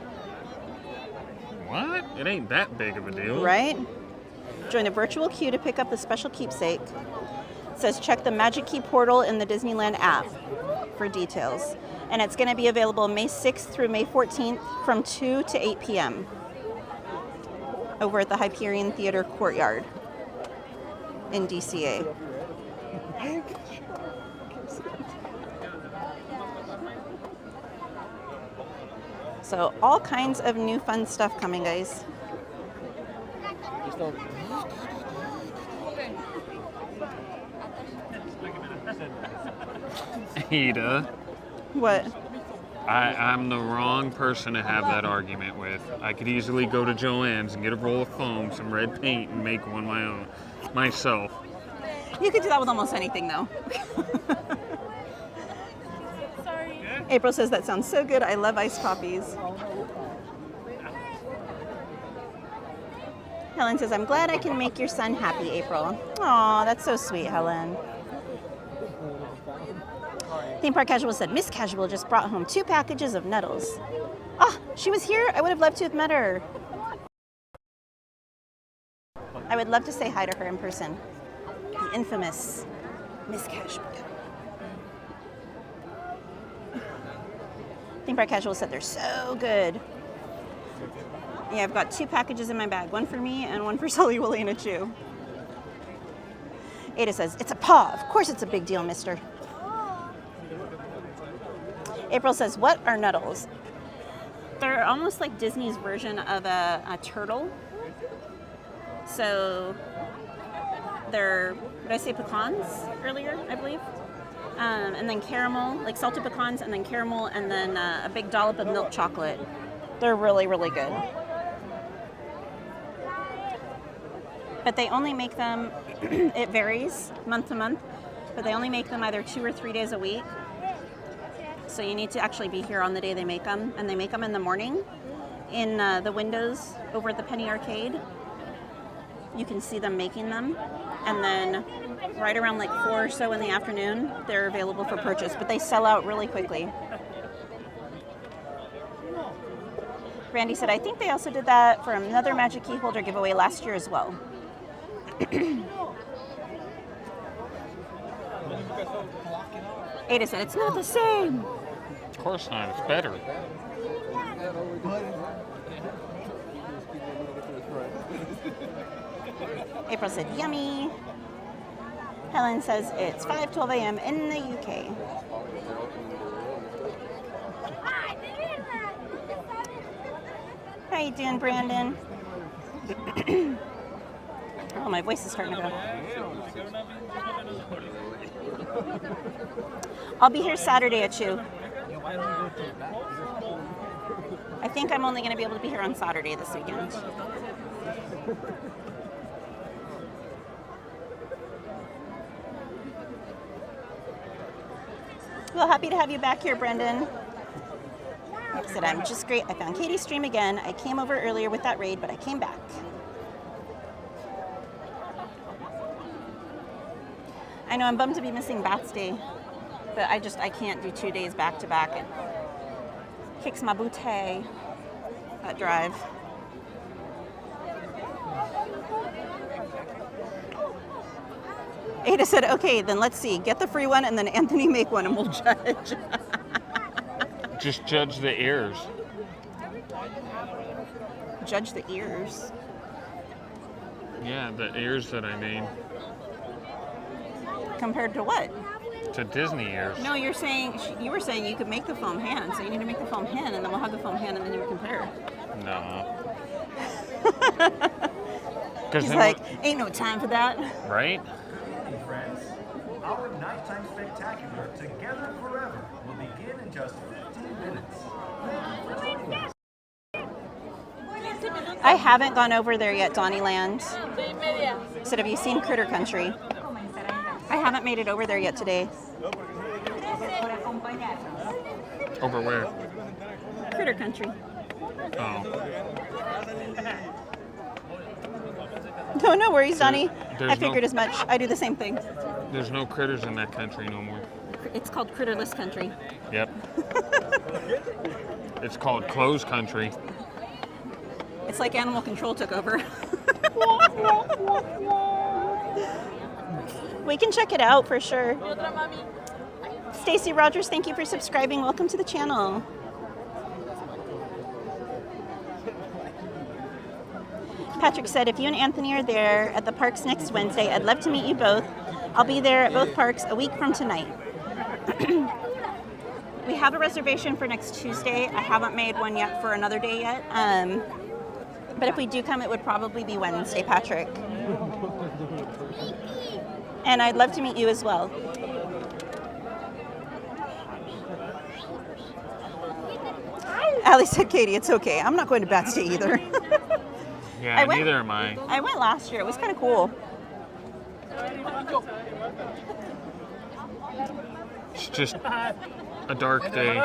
Speaker 14: What? It ain't that big of a deal.
Speaker 1: Right? Join the virtual queue to pick up the special keepsake. It says check the Magic Key portal in the Disneyland app for details. And it's going to be available May 6th through May 14th from 2 to 8 p.m. over at the Hyperion Theater Courtyard in DCA. So all kinds of new fun stuff coming, guys.
Speaker 14: Ada.
Speaker 1: What?
Speaker 14: I'm the wrong person to have that argument with. I could easily go to Joann's and get a roll of foam, some red paint, and make one myself.
Speaker 1: You could do that with almost anything, though.
Speaker 9: Sorry.
Speaker 1: April says that sounds so good. I love iced coffees. Helen says, I'm glad I can make your son happy, April. Aw, that's so sweet, Helen. Theme Park Casual said, Miss Casual just brought home 2 packages of Nuttles. Ah, she was here. I would have loved to have met her. I would love to say hi to her in person. The infamous Miss Casual. Theme Park Casual said they're so good. Yeah, I've got 2 packages in my bag. One for me and one for Sully, Willie, and a Chew. Ada says, it's a paw. Of course it's a big deal, mister. April says, what are Nuttles? They're almost like Disney's version of a turtle. So they're, did I say pecans earlier, I believe? And then caramel, like salted pecans, and then caramel, and then a big dollop of milk chocolate. They're really, really good. But they only make them, it varies month to month, but they only make them either 2 or 3 days a week. So you need to actually be here on the day they make them, and they make them in the morning in the windows over at the Penny Arcade. You can see them making them, and then right around like 4 or so in the afternoon, they're available for purchase, but they sell out really quickly. Randy said, I think they also did that for another Magic Key Holder giveaway last year as well. Ada said, it's not the same.
Speaker 14: Of course not, it's better.
Speaker 1: April said, yummy. Helen says, it's 5:12 a.m. in the UK. How you doing, Brandon? Oh, my voice is starting to go. I'll be here Saturday at Chew. I think I'm only going to be able to be here on Saturday this weekend. Well, happy to have you back here, Brendan. Like I said, I'm just great. I found Katie's stream again. I came over earlier with that raid, but I came back. I know I'm bummed to be missing Bats Day, but I can't do 2 days back to back. It kicks my booty, that drive. Ada said, okay, then let's see. Get the free one and then Anthony make one and we'll judge.
Speaker 14: Just judge the ears.
Speaker 1: Judge the ears?
Speaker 14: Yeah, the ears that I made.
Speaker 1: Compared to what?
Speaker 14: To Disney ears.
Speaker 1: No, you were saying you could make the foam hand, so you need to make the foam hand and then we'll have the foam hand and then you would compare.
Speaker 14: No.
Speaker 1: He's like, ain't no time for that.
Speaker 14: Right?
Speaker 16: Friends, our nighttime spectacular, Together Forever, will begin in just 15 minutes.
Speaker 1: I haven't gone over there yet, Donnyland. Said, have you seen Critter Country? I haven't made it over there yet today.
Speaker 14: Over where?
Speaker 1: Critter Country.
Speaker 14: Oh.
Speaker 1: No worries, Donnie. I figured as much. I do the same thing.
Speaker 14: There's no critters in that country no more.
Speaker 1: It's called Critterless Country.
Speaker 14: Yep. It's called Closed Country.
Speaker 1: It's like animal control took over. We can check it out for sure. Stacy Rogers, thank you for subscribing. Welcome to the channel. Patrick said, if you and Anthony are there at the parks next Wednesday, I'd love to meet you both. I'll be there at both parks a week from tonight. We have a reservation for next Tuesday. I haven't made one yet for another day yet. But if we do come, it would probably be Wednesday, Patrick. And I'd love to meet you as well. Allie said, Katie, it's okay. I'm not going to Bats Day either.
Speaker 14: Yeah, neither am I.
Speaker 1: I went last year. It was kind of cool.
Speaker 14: It's just a dark day.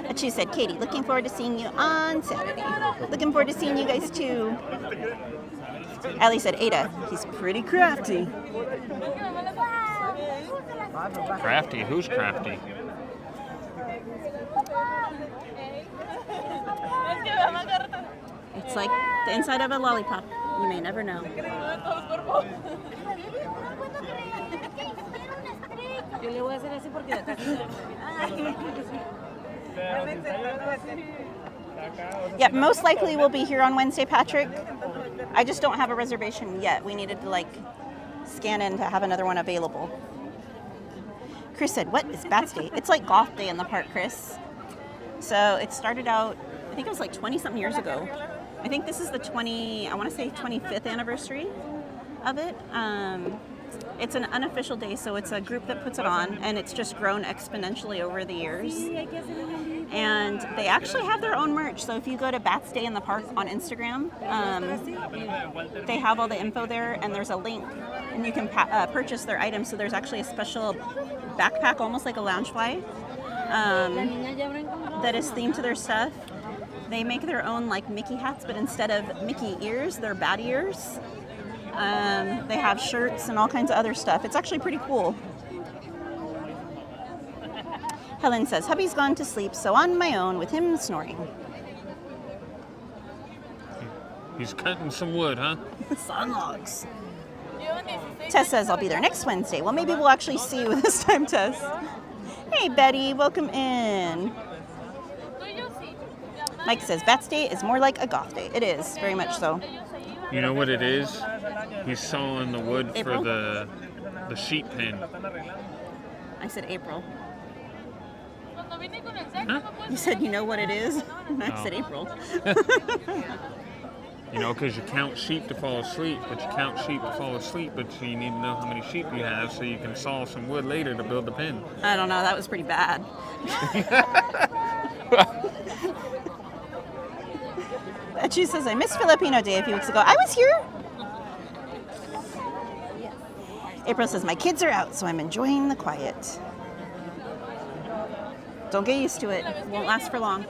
Speaker 1: And she said, Katie, looking forward to seeing you on Saturday. Looking forward to seeing you guys too. Allie said, Ada, he's pretty crafty.
Speaker 14: Crafty? Who's crafty?
Speaker 1: It's like the inside of a lollipop. You may never know. Yeah, most likely we'll be here on Wednesday, Patrick. I just don't have a reservation yet. We needed to scan in to have another one available. Chris said, what is Bats Day? It's like Goth Day in the park, Chris. So it started out, I think it was 20-something years ago. I think this is the 25th anniversary of it. It's an unofficial day, so it's a group that puts it on, and it's just grown exponentially over the years. And they actually have their own merch. So if you go to Bats Day in the Park on Instagram, they have all the info there, and there's a link, and you can purchase their items. So there's actually a special backpack, almost like a Loungefly, that is themed to their stuff. They make their own Mickey hats, but instead of Mickey ears, they're bat ears. They have shirts and all kinds of other stuff. It's actually pretty cool. Helen says, hubby's gone to sleep, so on my own with him snoring.
Speaker 14: He's cutting some wood, huh?
Speaker 1: Sun logs. Tess says, I'll be there next Wednesday. Well, maybe we'll actually see you this time, Tess. Hey, Betty, welcome in. Mike says, Bats Day is more like a Goth Day. It is, very much so.
Speaker 14: You know what it is? He's sawing the wood
Speaker 1: April?
Speaker 14: for the sheet pen.
Speaker 1: I said April.
Speaker 14: Huh?
Speaker 1: You said, you know what it is? I said April.
Speaker 14: You know, because you count sheep to fall asleep, but you count sheep to fall asleep, but you need to know how many sheep you have so you can saw some wood later to build the pen.
Speaker 1: I don't know, that was pretty bad. And she says, I missed Filipino Day a few weeks ago. I was here. April says, my kids are out, so I'm enjoying the quiet. Don't get used to it. It won't last for long.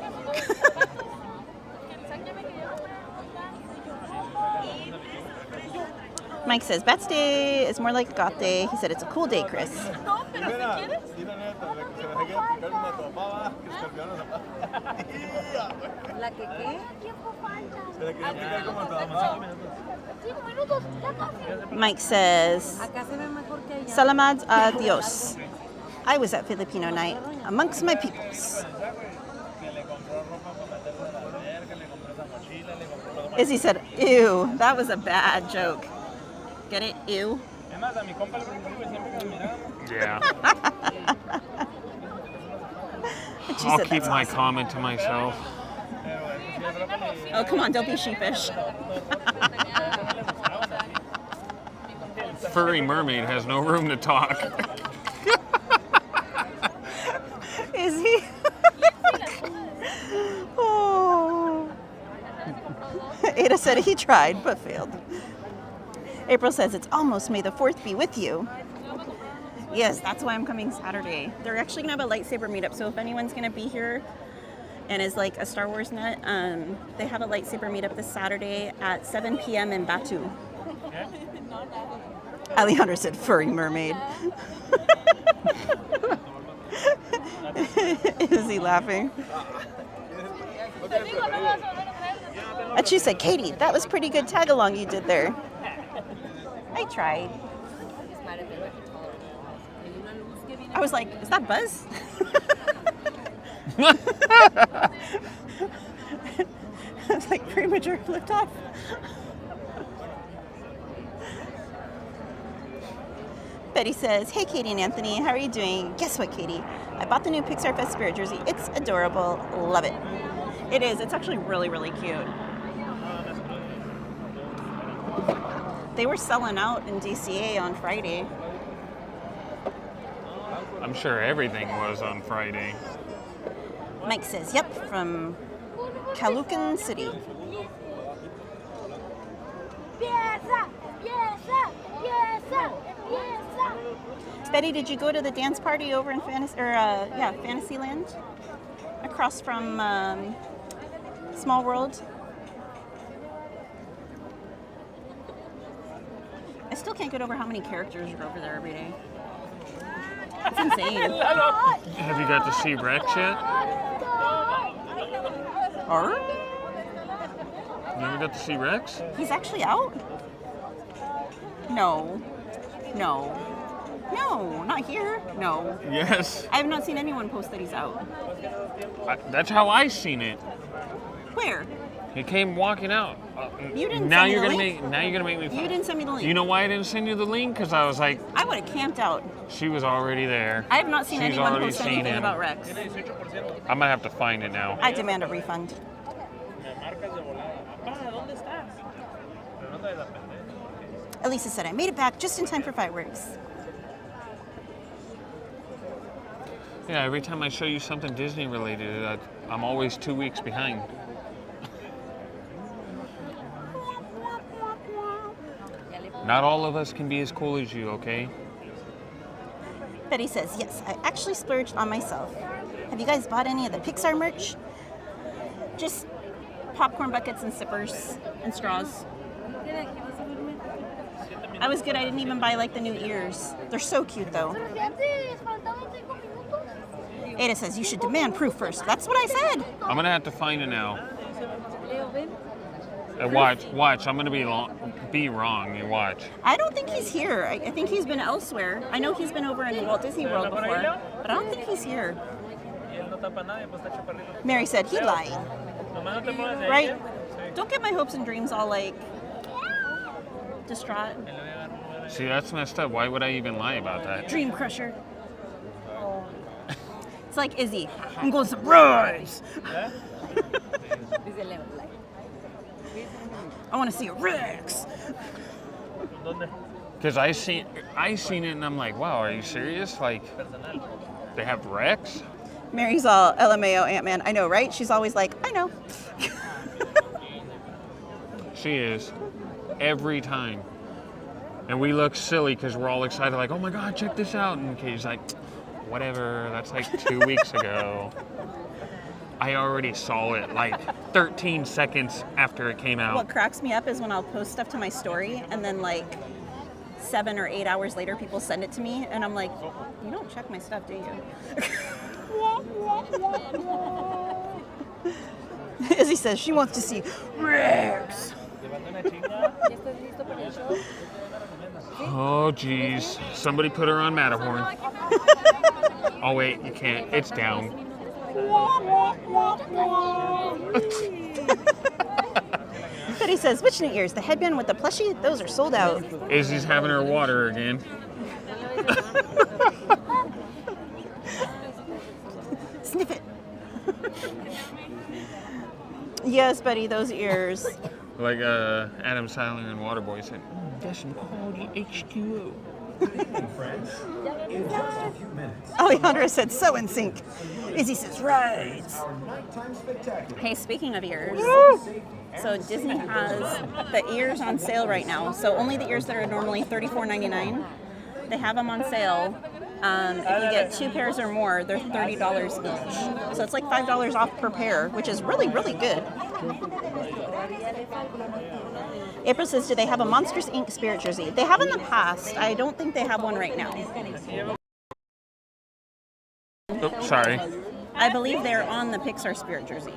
Speaker 1: Mike says, Bats Day is more like Goth Day. He said, it's a cool day, Chris.
Speaker 11: ¿La que qué?
Speaker 1: Mike says,
Speaker 11: Acá se ve mejor que allá.
Speaker 1: Salamat adios. I was at Filipino night amongst my peoples. Izzy said, ew, that was a bad joke. Get it? Ew.
Speaker 14: Yeah.
Speaker 1: She
Speaker 14: I'll
Speaker 1: said,
Speaker 14: keep
Speaker 1: "That's
Speaker 14: my
Speaker 1: awesome."
Speaker 14: comment to myself.
Speaker 1: Oh, come on, don't be sheepish.
Speaker 14: Furry mermaid has no room to talk.
Speaker 1: Is he? Oh. Ada said he tried, but failed. April says, it's almost May the 4th be with you. Yes, that's why I'm coming Saturday. They're actually going to have a lightsaber meetup, so if anyone's going to be here and is like a Star Wars nut, they have a lightsaber meetup this Saturday at 7 p.m. in Batu. Alejandro said, furry mermaid. Is he laughing? And she said, Katie, that was pretty good tag along you did there. I tried. I was like, is that Buzz? I was like, premature liftoff. Betty says, hey, Katie and Anthony, how are you doing? Guess what, Katie? I bought the new Pixar Fest Spirit jersey. It's adorable. Love it. It is. It's actually really, really cute. They were selling out in DCA on Friday.
Speaker 14: I'm sure everything was on Friday.
Speaker 1: Mike says, yep, from Caloocan City. Betty, did you go to the dance party over in Fantasyland? Across from Small World? I still can't get over how many characters are over there every day. It's insane.
Speaker 14: Have you got to see Rex yet?
Speaker 1: Or?
Speaker 14: You never got to see Rex?
Speaker 1: He's actually out? No, not here. No.
Speaker 14: Yes.
Speaker 1: I have not seen anyone post that he's out.
Speaker 14: That's how I seen it.
Speaker 1: Where?
Speaker 14: He came walking out.
Speaker 1: You didn't
Speaker 14: now
Speaker 1: send me
Speaker 14: you're
Speaker 1: the
Speaker 14: gonna
Speaker 1: link.
Speaker 14: make me.
Speaker 1: You didn't send me the link.
Speaker 14: You know why I didn't send you the link? Because I was like,
Speaker 1: I would have camped out.
Speaker 14: she was already there.
Speaker 1: I have not seen
Speaker 14: She's
Speaker 1: anyone
Speaker 14: already
Speaker 1: post
Speaker 14: seen
Speaker 1: anything
Speaker 14: him.
Speaker 1: about Rex.
Speaker 14: I'm gonna have to find it now.
Speaker 1: I demand a refund. Elisa said, I made it back just in time for fireworks.
Speaker 14: Yeah, every time I show you something Disney related, I'm always 2 weeks behind. Not all of us can be as cool as you, okay?
Speaker 1: Betty says, yes, I actually splurged on myself. Have you guys bought any of the Pixar merch? Just popcorn buckets and sippers and straws. I was good. I didn't even buy like the new ears. They're so cute though. Ada says, you should demand proof first. That's what I said.
Speaker 14: I'm gonna have to find it now. Watch. I'm gonna be wrong. You watch.
Speaker 1: I don't think he's here. I think he's been elsewhere. I know he's been over in Walt Disney World before, but I don't think he's here. Mary said, he lying. Right? Don't get my hopes and dreams all like distraught.
Speaker 14: See, that's messed up. Why would I even lie about that?
Speaker 1: Dream crusher. It's like Izzy. I'm going surprise. I want to see a Rex.
Speaker 14: Because I seen it and I'm like, wow, are you serious? Like, they have Rex?
Speaker 1: Mary's all LMAO Ant-Man. I know, right? She's always like, I know.
Speaker 14: She is. Every time. And we look silly because we're all excited, like, oh my God, check this out. And Katie's like, whatever, that's like 2 weeks ago. I already saw it like 13 seconds after it came out.
Speaker 1: What cracks me up is when I'll post stuff to my story and then like 7 or 8 hours later people send it to me and I'm like, you don't check my stuff, do you? As he says, she wants to see Rex.
Speaker 14: Oh, geez. Somebody put her on Matterhorn. Oh, wait, you can't. It's down.
Speaker 1: But he says, which new ears? The headband with the plushie? Those are sold out.
Speaker 14: Izzy's having her water again.
Speaker 1: Sniff it. Yes, buddy, those ears.
Speaker 14: Like Adam Sandler and Waterboy said, that's some quality H2O.
Speaker 16: Friends, in just a few minutes.
Speaker 1: Alejandro said, so in sync. Izzy says, right.
Speaker 16: Our nighttime spectacular.
Speaker 1: Hey, speaking of ears, so Disney has the ears on sale right now. So only the ears that are normally $34.99, they have them on sale. If you get 2 pairs or more, they're $30 each. So it's like $5 off per pair, which is really, really good. April says, do they have a Monsters, Inc. Spirit jersey? They have in the past. I don't think they have one right now.
Speaker 14: Oh, sorry.
Speaker 1: I believe they're on the Pixar Spirit jersey,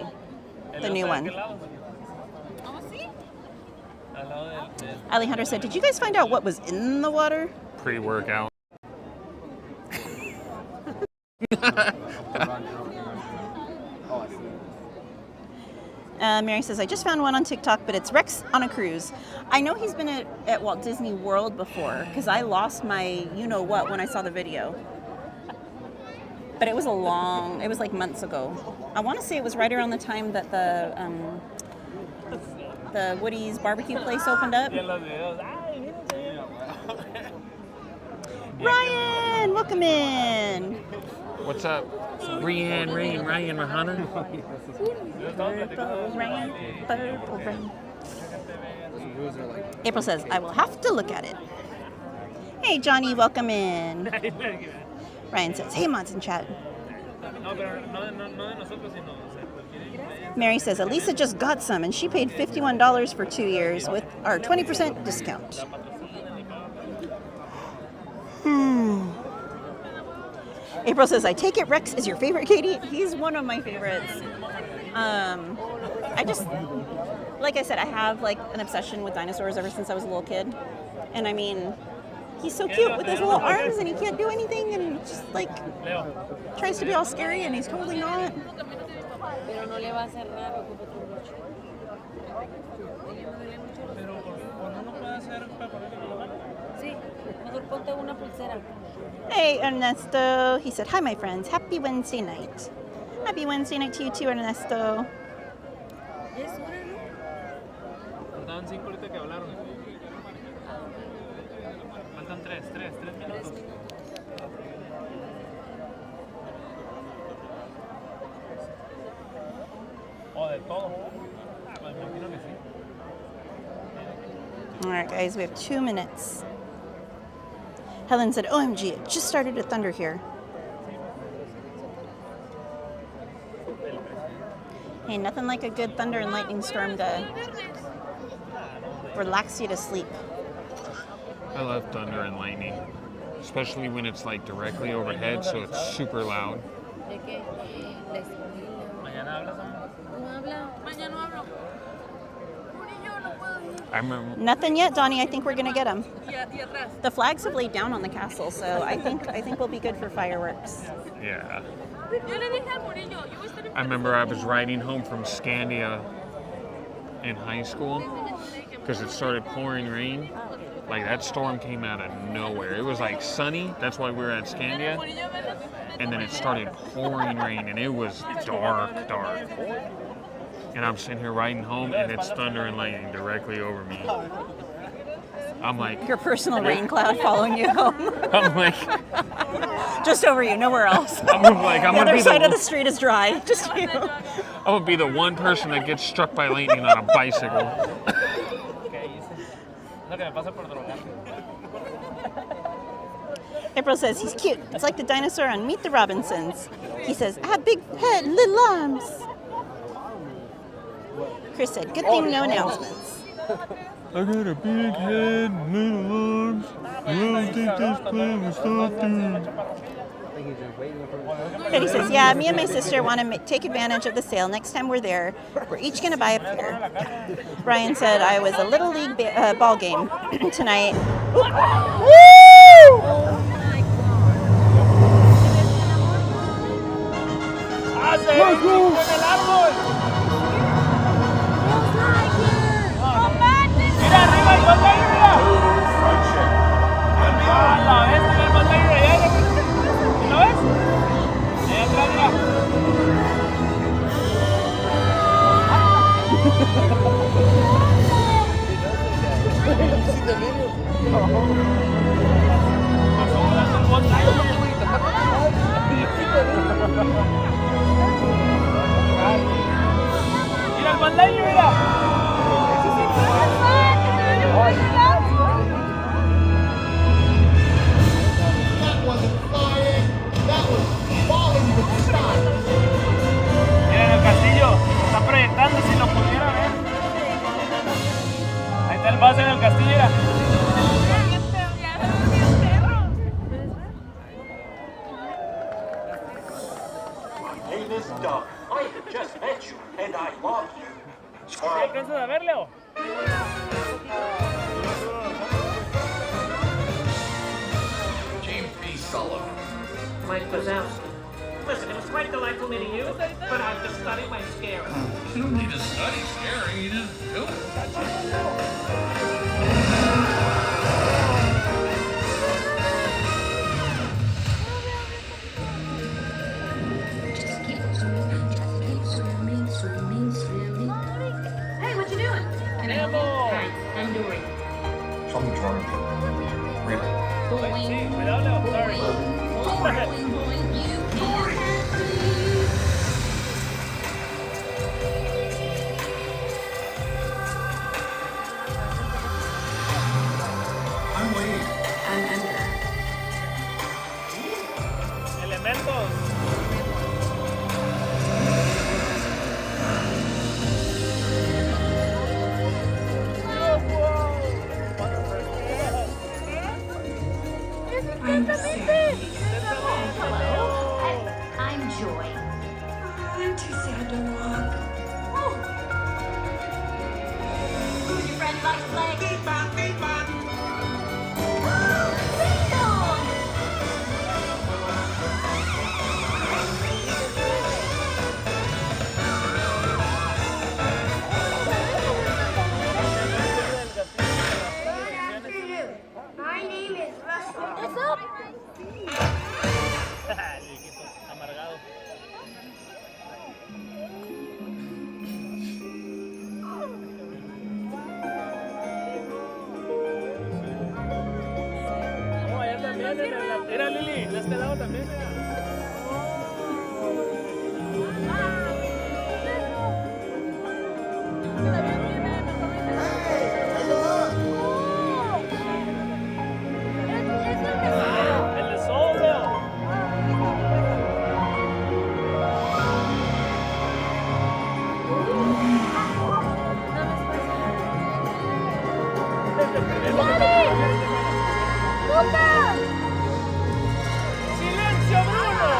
Speaker 1: the new one. Alejandro said, did you guys find out what was in the water?
Speaker 14: Pre-workout.
Speaker 1: Mary says, I just found one on TikTok, but it's Rex on a cruise. I know he's been at Walt Disney World before, because I lost my you-know-what when I saw the video. But it was it was like months ago. I want to say it was right around the time that the Woody's barbecue place opened up. Ryan, welcome in.
Speaker 14: What's up? Ryan, Rahana?
Speaker 1: Purple rain, purple rain. April says, I will have to look at it. Hey, Johnny, welcome in. Ryan says, hey, Mods in chat. Mary says, Elisa just got some, and she paid $51 for 2 years with our 20% discount. April says, I take it Rex is your favorite, Katie? He's one of my favorites. I just, like I said, I have like an obsession with dinosaurs ever since I was a little kid. And I mean, he's so cute with his little arms and he can't do anything and just like tries to be all scary and he's totally not. Hey, Ernesto. He said, hi, my friends. Happy Wednesday night. Happy Wednesday night to you too, Ernesto.
Speaker 10: Faltaban 5 ahorita que hablaron. Faltan 3 minutos. O de todo. Me imagino que sí.
Speaker 1: All right, guys, we have 2 minutes. Helen said, OMG, it just started to thunder here. Hey, nothing like a good thunder and lightning storm to relax you to sleep.
Speaker 14: I love thunder and lightning, especially when it's like directly overhead, so it's super loud. I remember.
Speaker 1: Nothing yet, Donnie. I think we're gonna get them. The flags have laid down on the castle, so I think we'll be good for fireworks.
Speaker 14: Yeah. I remember I was riding home from Scandia in high school because it started pouring rain. Like that storm came out of nowhere. It was like sunny. That's why we were at Scandia. And then it started pouring rain, and it was dark. And I'm sitting here riding home, and it's thunder and lightning directly over me. I'm like...
Speaker 1: Your personal rain cloud following you home.
Speaker 14: I'm like...
Speaker 1: Just over you, nowhere else.
Speaker 14: I'm like, I'm
Speaker 1: the
Speaker 14: gonna
Speaker 1: other
Speaker 14: be
Speaker 1: side of the street is dry. Just you.
Speaker 14: I'm gonna be the one person that gets struck by lightning on a bicycle.
Speaker 1: April says he's cute. It's like the dinosaur on Meet the Robinsons. He says, I have big head, little arms. Chris said, good thing no announcements.
Speaker 14: I got a big head, little arms. I don't think this plane will stop doing.
Speaker 1: Betty says, yeah, me and my sister want to take advantage of the sale. Next time we're there, we're each going to buy a pair. Brian said, I was a Little League ball game tonight. Woo!
Speaker 10: Mira el bandeño, mira.
Speaker 6: That wasn't flying, that was falling to the sky.
Speaker 10: Miren el castillo, se está proyectando si lo pudieran ver. Ahí está el base del castillo, mira.
Speaker 16: Hey, Miss Duck, I just met you, and I love you.
Speaker 10: ¿Sí alcanzas a ver, Leo?
Speaker 4: James B. Sullivan.
Speaker 17: Mike Wazowski. Listen, it was quite delightful meeting you, but I've just studied my scaring.
Speaker 4: You don't need to study scaring, you just do it.
Speaker 15: Hey, what you doing? Hi, I'm Dory.
Speaker 12: Something's wrong with you. Really?
Speaker 10: Sí, cuidado, Leo. Sorry.
Speaker 4: I'm Wade.
Speaker 15: I'm Ender.
Speaker 10: Elementos.
Speaker 15: I'm Sarah. Hello. I'm Joy. I'm too sad to walk. Who's your friend likes to play? Beep bop, beep bop.
Speaker 3: My name is Russell. What's up?
Speaker 10: Amargado. No, allá también. Era Lili, de este lado también. El de solo. ¡Silencio, Bruno!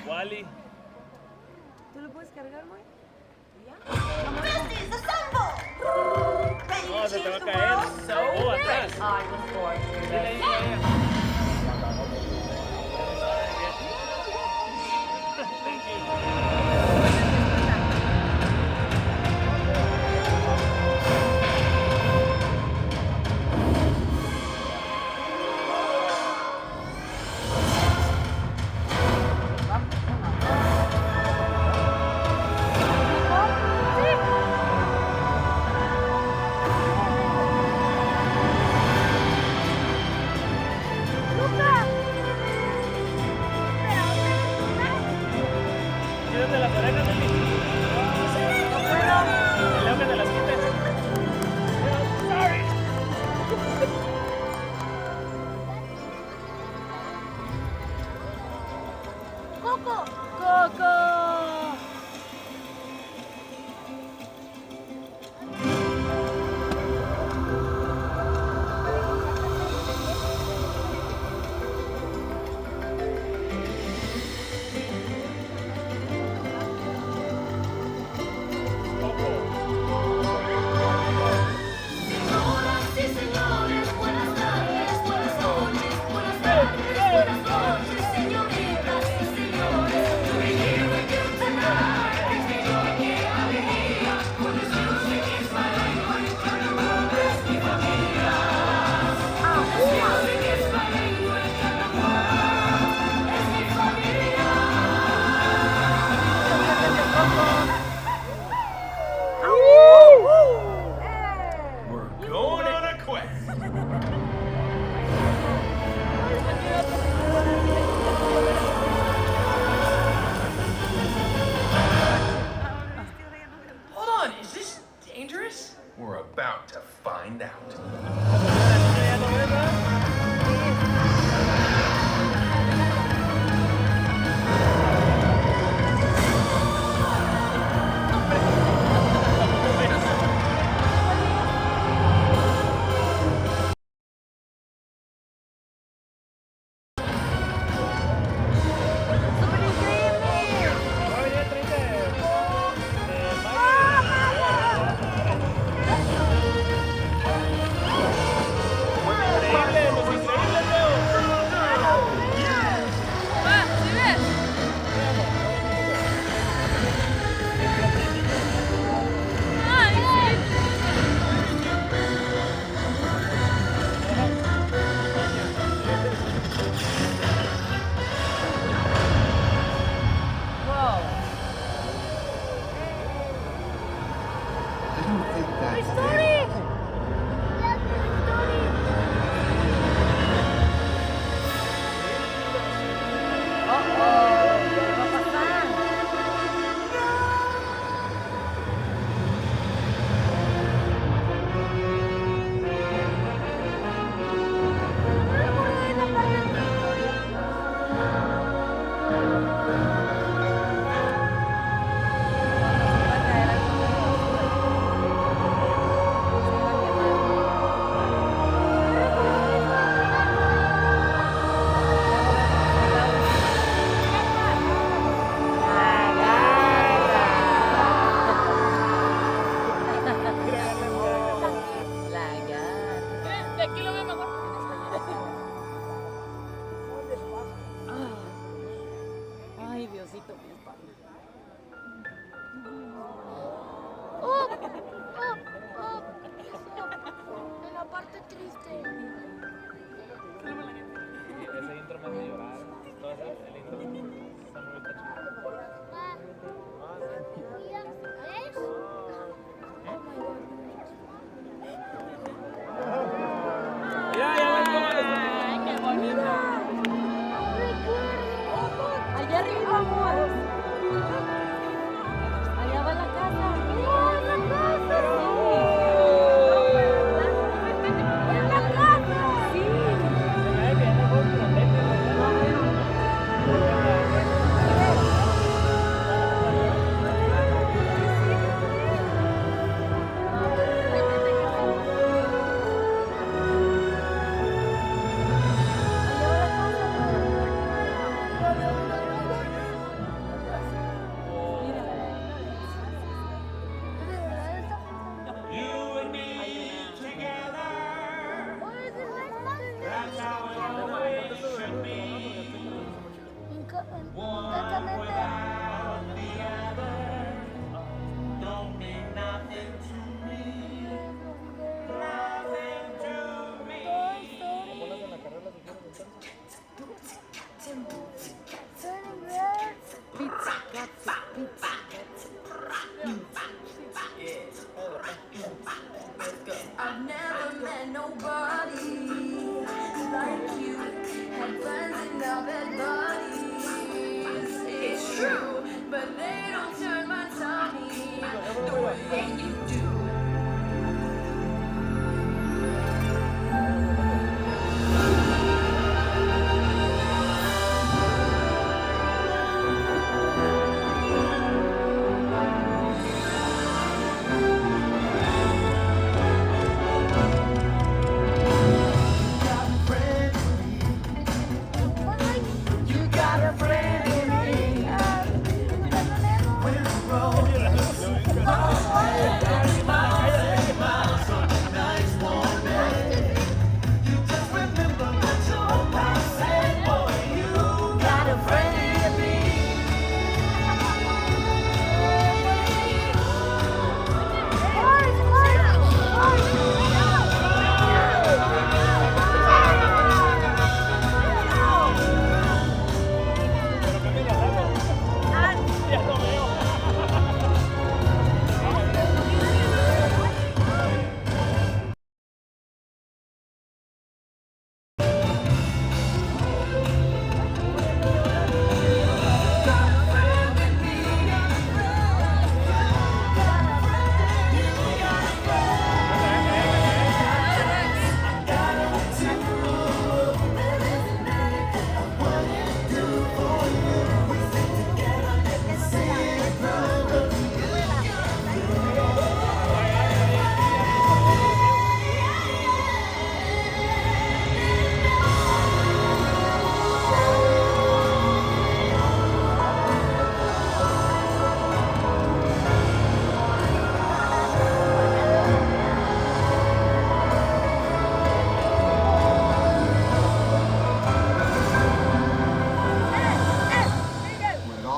Speaker 10: Wally.
Speaker 11: ¿Tú lo puedes cargar, Moy?
Speaker 6: Besties, assemble! Ready
Speaker 10: No,
Speaker 6: to
Speaker 10: se te va
Speaker 6: change
Speaker 10: a
Speaker 6: the
Speaker 10: caer.
Speaker 6: world?
Speaker 10: Oh, atrás.
Speaker 15: I was born to do
Speaker 10: Dile ahí,
Speaker 15: that.
Speaker 10: dile ahí. Thank you. de las orejas, Lili. No puedo. Y luego que te las quites. Sorry.
Speaker 9: Coco.
Speaker 11: Coco.
Speaker 9: Señoras y señores, buenas tardes, buenas noches, buenas noches, señoritas y señores. To be here with you tonight makes me joy, qué alegría. Con this music is my language, and the world es mi familia. This music is my language, and the world es mi familia.
Speaker 16: We're going on a quest.
Speaker 10: Hold on, is this dangerous?
Speaker 16: We're about to find out.
Speaker 9: De aquí lo veo mejor.
Speaker 11: Ay, Diosito, mi espalda.
Speaker 9: En la parte triste.
Speaker 10: Ese intro me hace llorar. Todo el intro está muy chido.
Speaker 11: Ay, qué bonito. Allá arriba, amor. Allá va la casa. ¡La casa! ¡En la casa! Sí.
Speaker 9: I've never met nobody like you. Had friends and now bad buddies. It's true, but they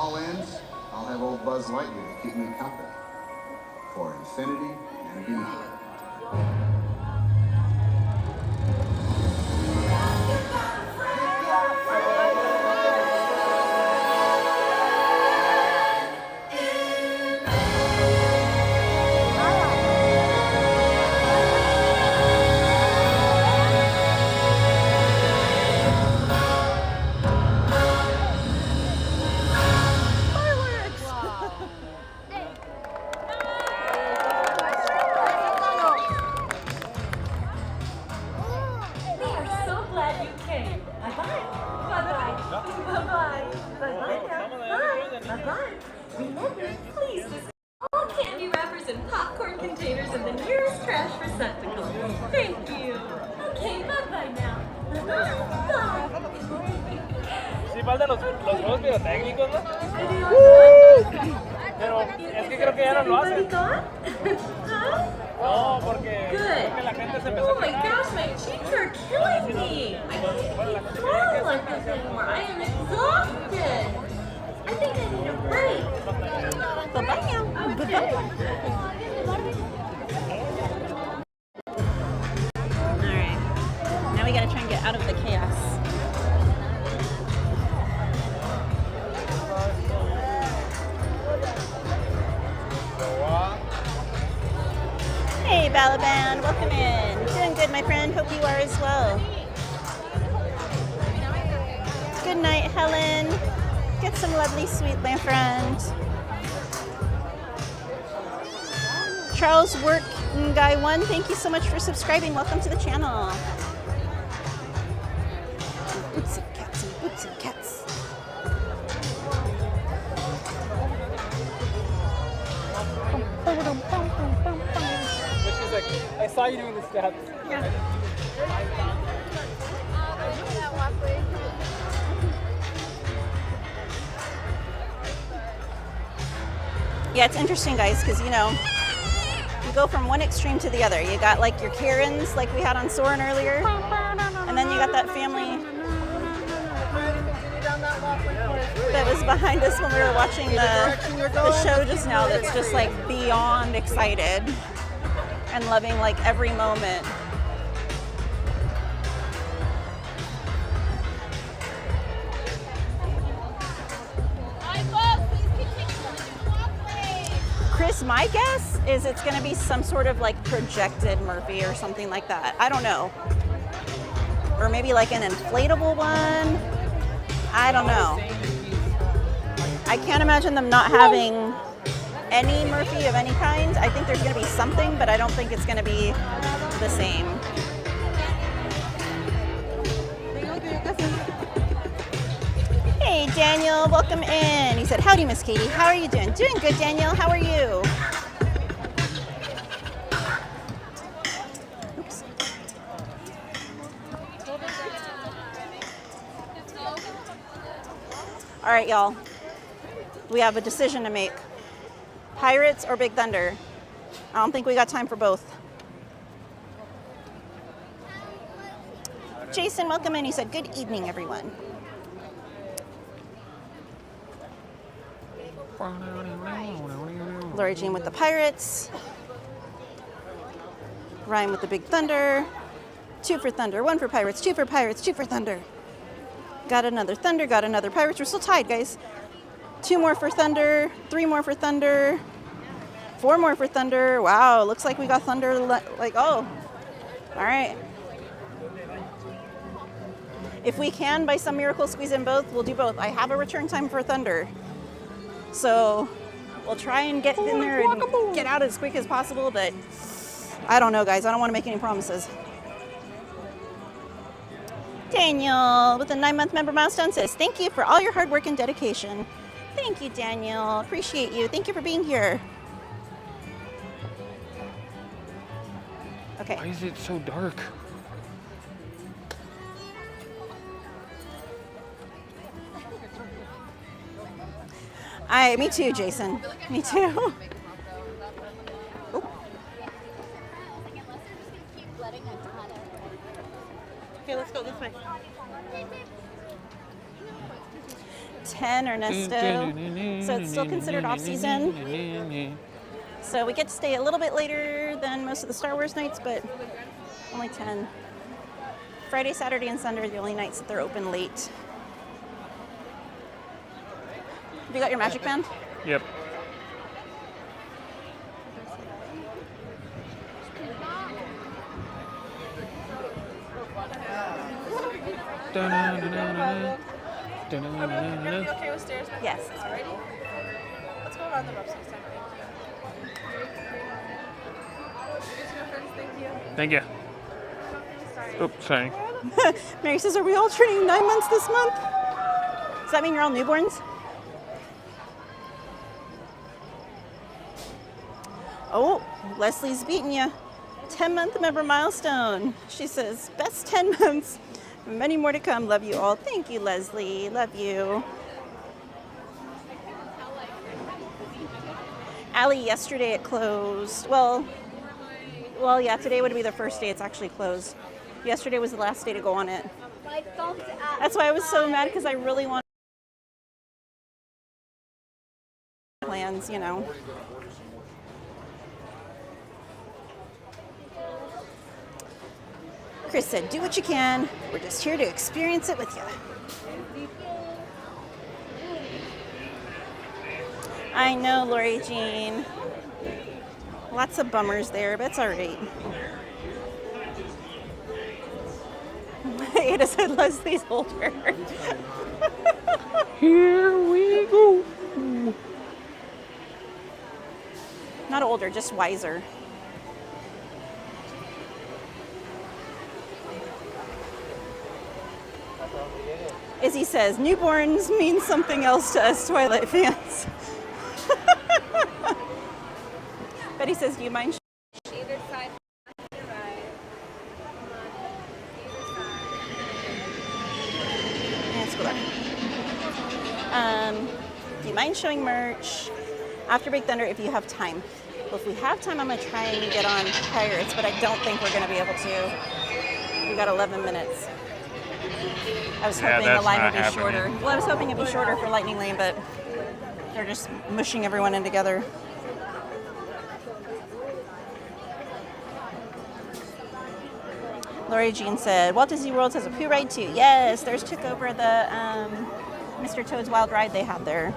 Speaker 18: all ends, I'll have old Buzz Lightyear to keep me company. For infinity and beyond.
Speaker 15: We are so glad you came. Bye-bye. Bye-bye. Bye-bye. Bye-bye now. Bye. Bye-bye. Remember, please just all candy wrappers and popcorn containers in the nearest trash receptacle. Thank you. Okay, bye-bye now. Bye.
Speaker 10: Sí, faltan los juegos biotécnicos, ¿no? Pero es que creo que ya no lo hacen. No, porque creo que la gente se empezó
Speaker 15: Oh my gosh, my cheeks are killing me. I can't keep smiling like this anymore. I am exhausted. I think I need a break. Bye-bye now.
Speaker 1: Alright. Now we gotta try and get out of the chaos. Hey, Balaban, welcome in. Doing good, my friend. Hope you are as well. Good night, Helen. Get some lovely sweet, my friend. Charles Work Guy 1, thank you so much for subscribing. Welcome to the channel. Boots and cats and boots and cats.
Speaker 10: She's like, I saw you doing the steps.
Speaker 1: Yeah. Yeah, it's interesting, guys, because, you know, you go from one extreme to the other. You got, like, your Karens, like we had on Saurin earlier, and then you got that family that was behind us when we were watching the show just now that's just, like, beyond excited and loving, like, every moment. Chris, my guess is it's going to be some sort of like projected Murphy or something like that. I don't know. Or maybe like an inflatable one. I don't know. I can't imagine them not having any Murphy of any kind. I think there's going to be something, but I don't think it's going to be the same. Hey, Daniel, welcome in. He said, howdy, Miss Katie. How are you doing? Doing good, Daniel. How are you? Oops. All right, y'all. We have a decision to make. Pirates or Big Thunder? I don't think we got time for both. Jason, welcome in. He said, good evening, everyone. Lori Jean with the Pirates. Ryan with the Big Thunder. 2 for Thunder, 1 for Pirates, 2 for Pirates, 2 for Thunder. Got another Thunder, got another Pirates. We're still tied, guys. 2 more for Thunder, 3 more for Thunder, 4 more for Thunder. Wow, looks like we got Thunder, like, oh. All right. If we can, by some miracle, squeeze in both, we'll do both. I have a return time for Thunder. So we'll try and get in there and get out as quick as possible, but I don't know, guys. I don't want to make any promises. Daniel with a 9-month member milestone says, thank you for all your hard work and dedication. Thank you, Daniel. Appreciate you. Thank you for being here. Okay.
Speaker 14: Why is it so dark?
Speaker 1: Me too, Jason. Me too. Okay, let's go this way. 10 Ernesto, so it's still considered off-season. So we get to stay a little bit later than most of the Star Wars nights, but only 10. Friday, Saturday, and Sunday are the only nights that they're open late. Have you got your magic band?
Speaker 14: Yep.
Speaker 11: You're gonna be okay with stairs?
Speaker 1: Yes.
Speaker 11: Alrighty. Let's go around the ropes next time. Thank you.
Speaker 14: Thank you. Oops, sorry.
Speaker 1: Mary says, are we all turning 9 months this month? Does that mean you're all newborns? Oh, Leslie's beating you. 10-month member milestone. She says, best 10 months. Many more to come. Love you all. Thank you, Leslie. Love you. Allie, yesterday it closed. Well, yeah, today would be the first day it's actually closed. Yesterday was the last day to go on it. That's why I was so mad, because I really wanted plans, you know. Chris said, do what you can. We're just here to experience it with you. I know, Lori Jean. Lots of bummers there, but it's all right. Ada said Leslie's older.
Speaker 14: Here we go.
Speaker 1: Not older, just wiser. Izzy says, newborns mean something else to us Twilight fans. Betty says, do you mind?
Speaker 9: Either side.
Speaker 1: Let's go back. Do you mind showing merch after Big Thunder if you have time? Well, if we have time, I'm going to try and get on Pirates, but I don't think we're going to be able to. We've got 11 minutes. I was hoping the line would be shorter. Well, I was hoping it'd be shorter for Lightning Lane, but they're just mushing everyone in together. Lori Jean said, Walt Disney World has a poo ride too. Yes, theirs took over the Mr. Toad's Wild Ride they had there.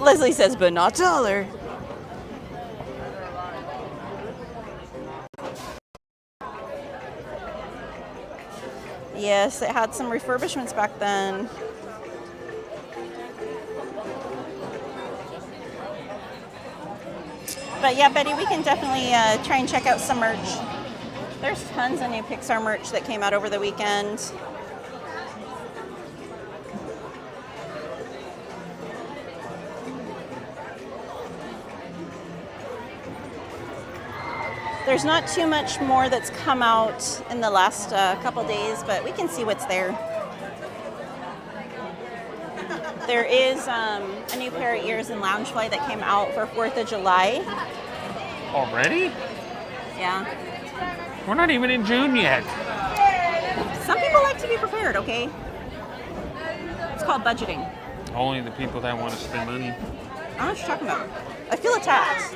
Speaker 1: Leslie says, but not taller. Yes, it had some refurbishments back then. But yeah, Betty, we can definitely try and check out some merch. There's tons of new Pixar merch that came out over the weekend. There's not too much more that's come out in the last couple days, but we can see what's there. There is a new pair of ears and Loungefly that came out for 4th of July.
Speaker 14: Already?
Speaker 1: Yeah.
Speaker 14: We're not even in June yet.
Speaker 1: Some people like to be prepared, okay? It's called budgeting.
Speaker 14: Only the people that want to spend money.
Speaker 1: I don't know what you're talking about. I feel attacked.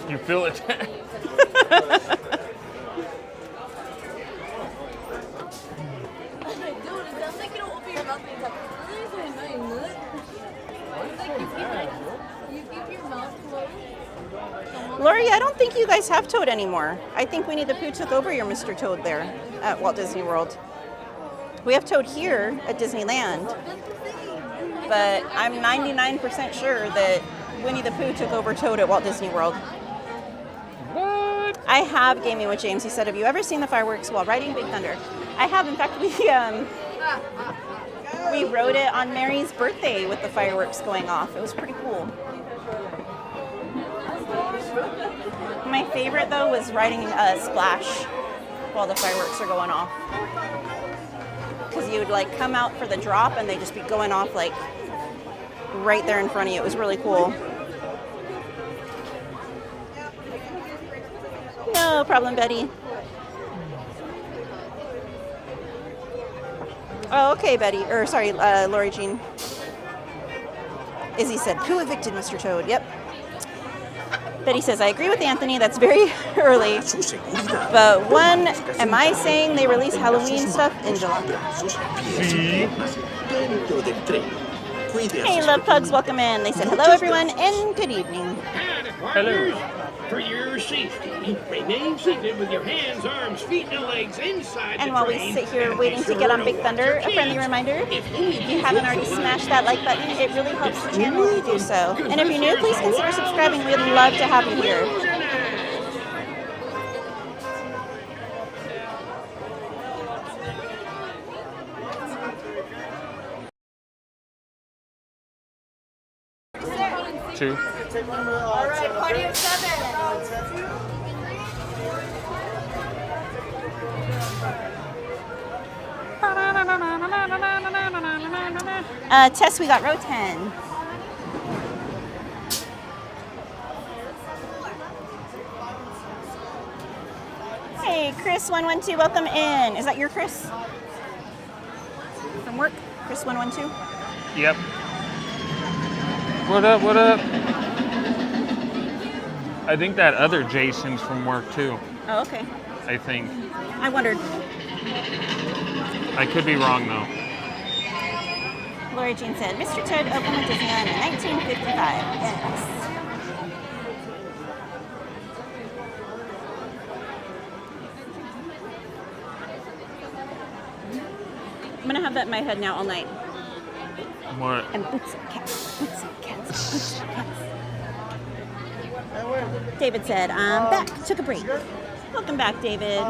Speaker 14: You feel it?
Speaker 1: Lori, I don't think you guys have Toad anymore. I think Winnie the Pooh took over your Mr. Toad there at Walt Disney World. We have Toad here at Disneyland, but I'm 99% sure that Winnie the Pooh took over Toad at Walt Disney World.
Speaker 14: What?
Speaker 1: I have gaming with James. He said, have you ever seen the fireworks while riding Big Thunder? I have. In fact, we rode it on Mary's birthday with the fireworks going off. It was pretty cool. My favorite, though, was riding Splash while the fireworks are going off. Because you would, like, come out for the drop and they'd just be going off, like, right there in front of you. It was really cool. No problem, Betty. Oh, okay, Betty. Or sorry, Lori Jean. Izzy said, "Who evicted Mr. Toad?" Yep. Betty says, "I agree with Anthony. That's very early. But one, am I saying they release Halloween stuff in July?" Hey, love pugs, welcome in. They said, "Hello, everyone, and good evening."
Speaker 14: Hello.
Speaker 19: For your safety, remain seated with your hands, arms, feet, and legs inside
Speaker 1: And
Speaker 19: the
Speaker 1: while we
Speaker 19: train.
Speaker 1: sit here waiting to get on Big Thunder, a friendly reminder, if you haven't already smashed that like button, it really helps the channel if you do so. And if you're new, please consider subscribing. We'd love to have you here.
Speaker 14: Two.
Speaker 9: All right, party of 7.
Speaker 1: Tess, we got row 10. Hey, Chris112, welcome in. Is that your Chris? From work? Chris112?
Speaker 14: Yep. What up, what up? I think that other Jason's from work too.
Speaker 1: Oh, okay.
Speaker 14: I think.
Speaker 1: I wondered.
Speaker 14: I could be wrong though.
Speaker 1: Lori Jean said, Mr. Toad opened at Disneyland in 1955. Yes. I'm going to have that in my head now all night.
Speaker 14: What?
Speaker 1: And boots and cats, boots and cats, boots and cats. David said, I'm back. Took a break. Welcome back, David.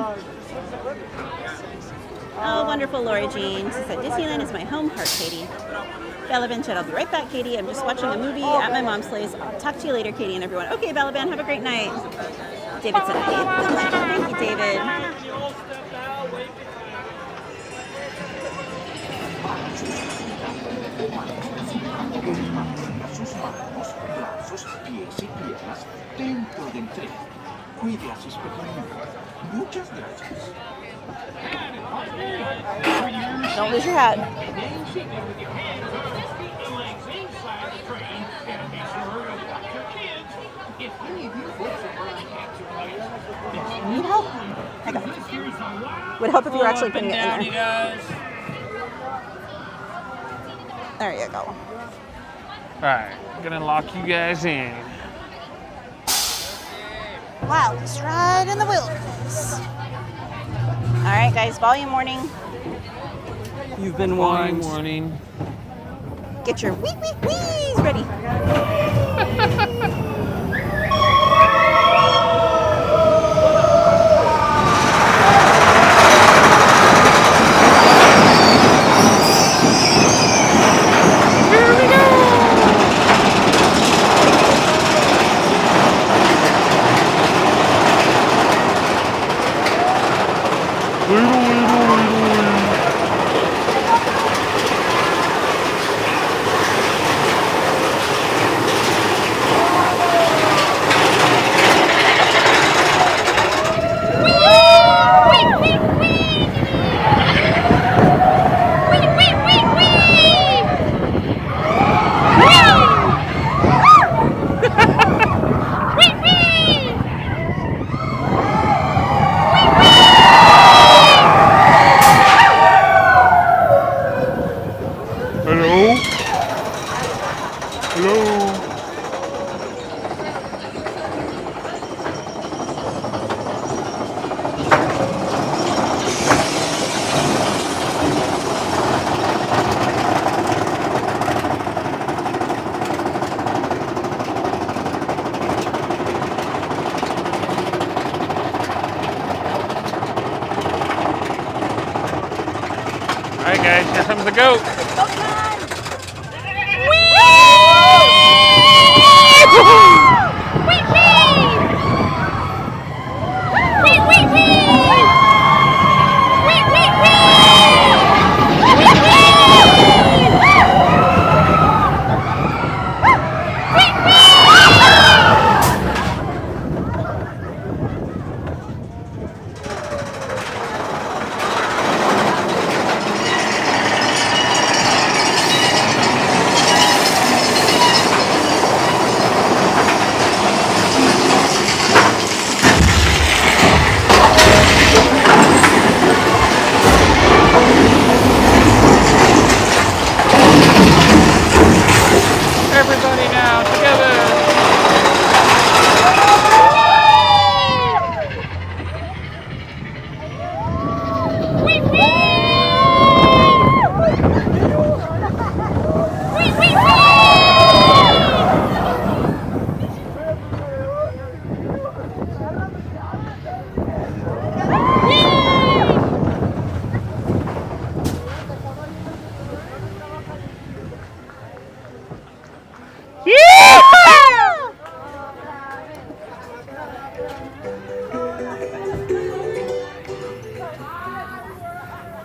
Speaker 1: Oh, wonderful, Lori Jean. She said, Disneyland is my home heart, Katie. Balaban said, I'll be right back, Katie. I'm just watching a movie at my mom's place. I'll talk to you later, Katie and everyone. Okay, Balaban, have a great night. David said, good night. Thank you, David.
Speaker 20: Sus manos, brazos, pies y piernas dentro del tren. Cuide a sus pequeñitos. Muchas gracias.
Speaker 1: Don't lose your hat. Need help? Hang on. Would help if you were actually putting it in there. There you go.
Speaker 14: Alright, gonna lock you guys in.
Speaker 1: Wildest ride in the wilderness. Alright, guys, volume warning.
Speaker 5: You've been
Speaker 14: Volume
Speaker 5: warned.
Speaker 14: warning.
Speaker 1: Get your wheeze ready.
Speaker 14: Alright guys, here comes the goat.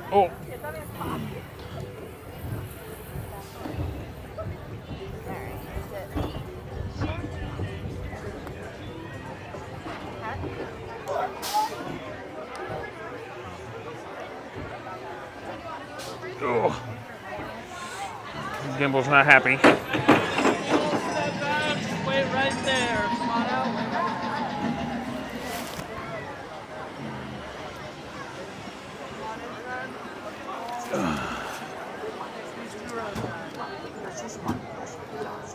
Speaker 14: Oh. Oh. Gimble's not happy.
Speaker 5: Wait right there. Come on out.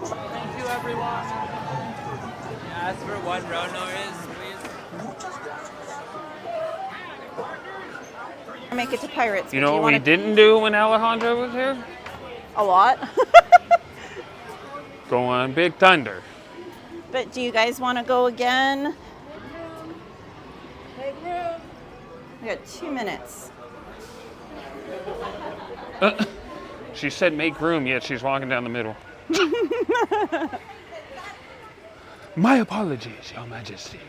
Speaker 5: Thank you, everyone. Ask for one row, Norris, please.
Speaker 1: Make it to Pirates.
Speaker 14: You know what we didn't do when Alejandro was here?
Speaker 1: A lot.
Speaker 14: Go on Big Thunder.
Speaker 1: But do you guys want to go again? We got 2 minutes.
Speaker 14: She said make room, yet she's walking down the middle. My apologies, Your Majesty.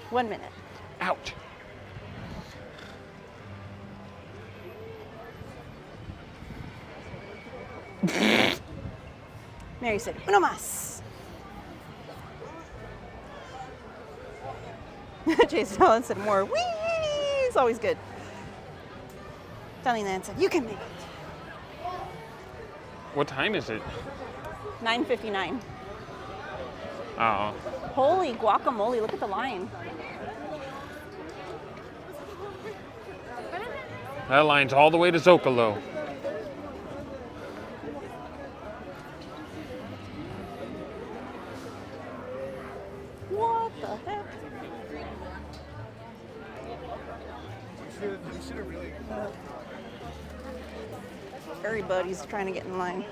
Speaker 1: One minute.
Speaker 14: Out.
Speaker 1: Mary said, uno más. Jason Allen said more. Whee! It's always good. Disneyland said, you can make it.
Speaker 14: What time is it?
Speaker 1: 9:59.
Speaker 14: Oh.
Speaker 1: Holy guacamole, look at the line.
Speaker 14: That line's all the way to Zocalo.
Speaker 1: What the heck? Everybody's trying to get in line.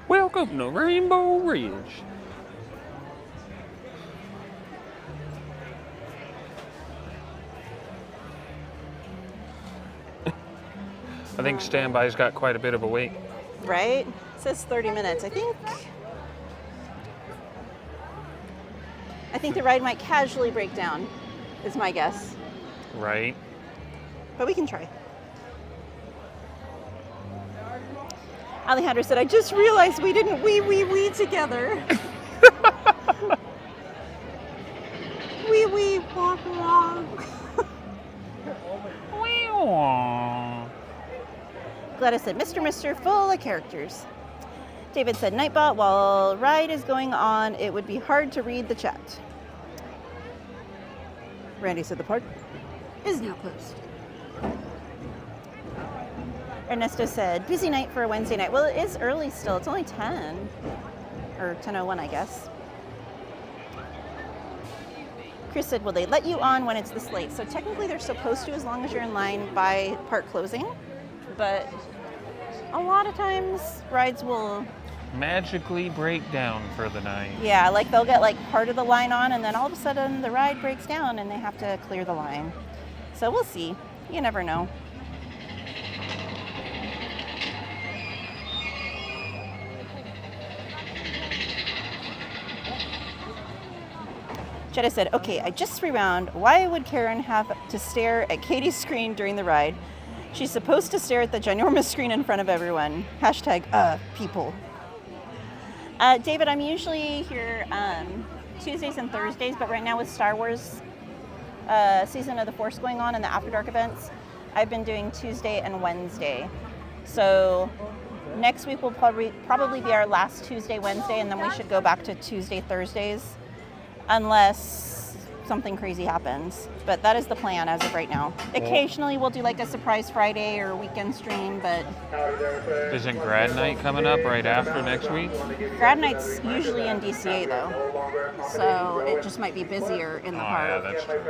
Speaker 14: Welcome to Rainbow Ridge. I think standby's got quite a bit of a wait.
Speaker 1: Right? It says 30 minutes. I think the ride might casually break down, is my guess.
Speaker 14: Right.
Speaker 1: But we can try. Alejandro said, I just realized we didn't wee together. Wee, walk along. Gladys said, Mr. full of characters. David said, Nightbot, while ride is going on, it would be hard to read the chat. Randy said, the park is now closed. Ernesto said, busy night for a Wednesday night. Well, it is early still. It's only 10. Or 10:01, I guess. Chris said, will they let you on when it's this late? So technically they're supposed to, as long as you're in line by park closing. But a lot of times rides will
Speaker 14: magically break down for the night.
Speaker 1: Yeah, like they'll get like part of the line on and then all of a sudden the ride breaks down and they have to clear the line. So we'll see. You never know. Jetta said, okay, I just rewound. Why would Karen have to stare at Katie's screen during the ride? She's supposed to stare at the ginormous screen in front of everyone. Hashtag, people. David, I'm usually here Tuesdays and Thursdays, but right now with Star Wars Season of the Force going on and the After Dark events, I've been doing Tuesday and Wednesday. So next week will probably be our last Tuesday, Wednesday, and then we should go back to Tuesday, Thursdays, unless something crazy happens. But that is the plan as of right now. Occasionally we'll do like a surprise Friday or weekend stream, but...
Speaker 14: Isn't grad night coming up right after next week?
Speaker 1: Grad night's usually in DCA though, so it just might be busier in the park.
Speaker 14: Yeah, that's true.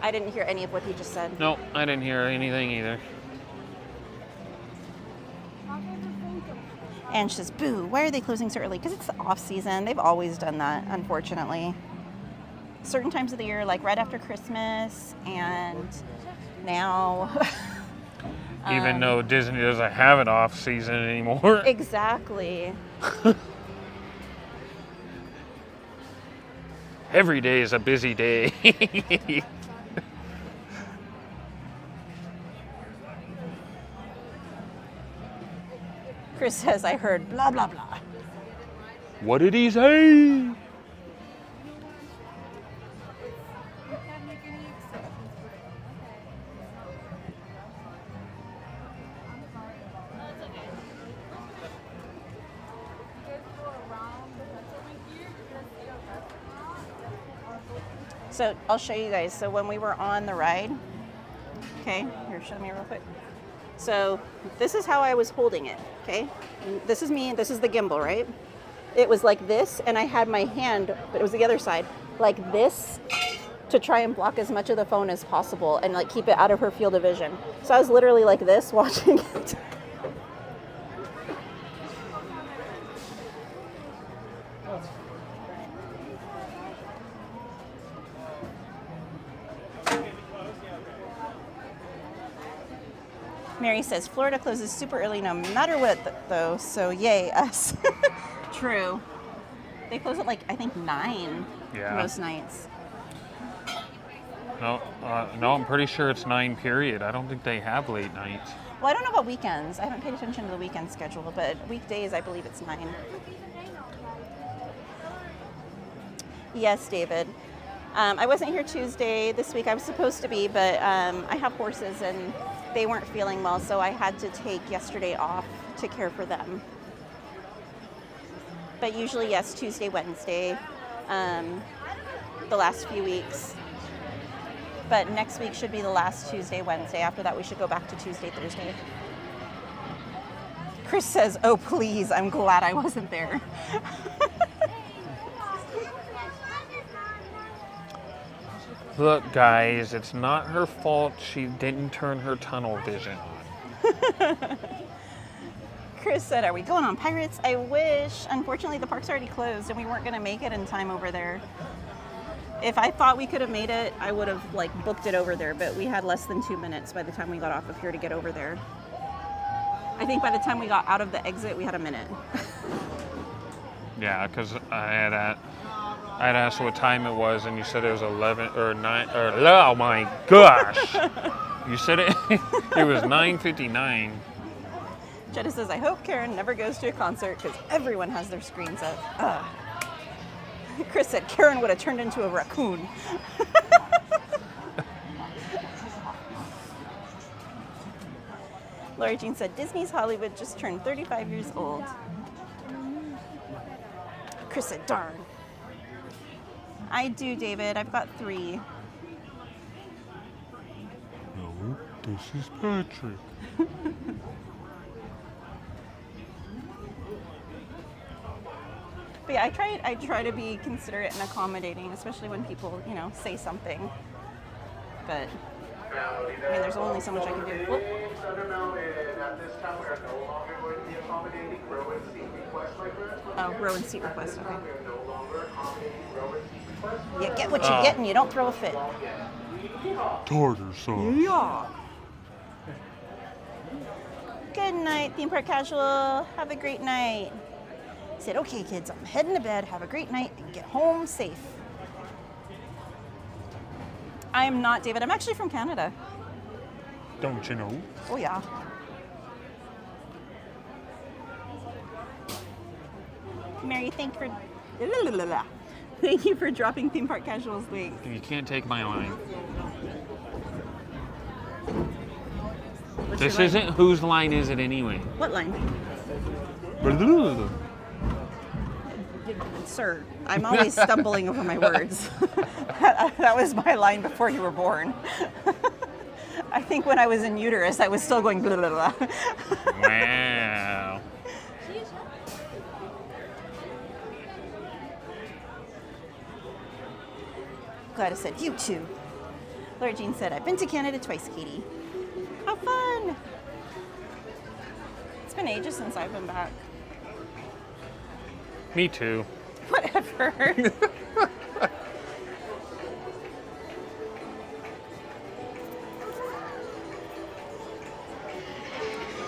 Speaker 1: I didn't hear any of what he just said.
Speaker 14: No, I didn't hear anything either.
Speaker 1: And she says, boo, why are they closing so early? Because it's the off season. They've always done that, unfortunately. certain times of the year, like right after Christmas, and now.
Speaker 14: Even though Disney doesn't have an off season anymore.
Speaker 1: Exactly.
Speaker 14: Every day is a busy day.
Speaker 1: Chris says, I heard blah, blah, blah.
Speaker 14: What did he say?
Speaker 1: So I'll show you guys. So when we were on the ride, okay, here, show me real quick. So this is how I was holding it, okay? This is me, this is the gimbal, right? It was like this, and I had my hand, but it was the other side, like this, to try and block as much of the phone as possible and like keep it out of her field of vision. So I was literally like this watching it. Mary says, Florida closes super early no matter what, though, so yay, us. True. They close at, like, I think 9 most nights.
Speaker 14: No, I'm pretty sure it's 9 period. I don't think they have late nights.
Speaker 1: Well, I don't know about weekends. I haven't paid attention to the weekend schedule, but weekdays, I believe it's 9. Yes, David. I wasn't here Tuesday this week. I was supposed to be, but I have horses, and they weren't feeling well, so I had to take yesterday off to care for them. But usually, yes, Tuesday, Wednesday, the last few weeks. But next week should be the last Tuesday, Wednesday. After that, we should go back to Tuesday, Thursday. Chris says, oh, please, I'm glad I wasn't there.
Speaker 14: Look, guys, it's not her fault she didn't turn her tunnel vision on.
Speaker 1: Chris said, are we going on Pirates? I wish. Unfortunately, the park's already closed and we weren't going to make it in time over there. If I thought we could have made it, I would have like booked it over there, but we had less than 2 minutes by the time we got off of here to get over there. I think by the time we got out of the exit, we had a minute.
Speaker 14: Yeah, because I had asked what time it was, and you said it was 11 or 9. Or oh my gosh! You said it. It was 9:59.
Speaker 1: Jetta says, I hope Karen never goes to a concert because everyone has their screens up. Ugh. Chris said Karen would have turned into a raccoon. Laura Jean said, Disney's Hollywood just turned 35 years old. Chris said, darn. I do, David. I've got 3.
Speaker 14: No, this is Patrick.
Speaker 1: But yeah, I try to be considerate and accommodating, especially when people, say something. But I mean, there's only so much I can do. Whoop. Oh, row and seat request, okay. You get what you get and you don't throw a fit.
Speaker 14: Tartar sauce.
Speaker 1: Yeah. Good night, theme park casual. Have a great night. I said, okay, kids, I'm heading to bed. Have a great night and get home safe. I am not, David. I'm actually from Canada.
Speaker 14: Don't you know?
Speaker 1: Oh, yeah. Mary, thank you for dropping Theme Park Casual's link.
Speaker 14: You can't take my line. This isn't whose line is it anyway?
Speaker 1: What line? Sir, I'm always stumbling over my words. That was my line before you were born. I think when I was in uterus, I was still going blah, blah, blah.
Speaker 14: Wow.
Speaker 1: Glad I said you too. Laura Jean said, I've been to Canada twice, Katie. How fun! It's been ages since I've been back.
Speaker 14: Me too.
Speaker 1: Whatever.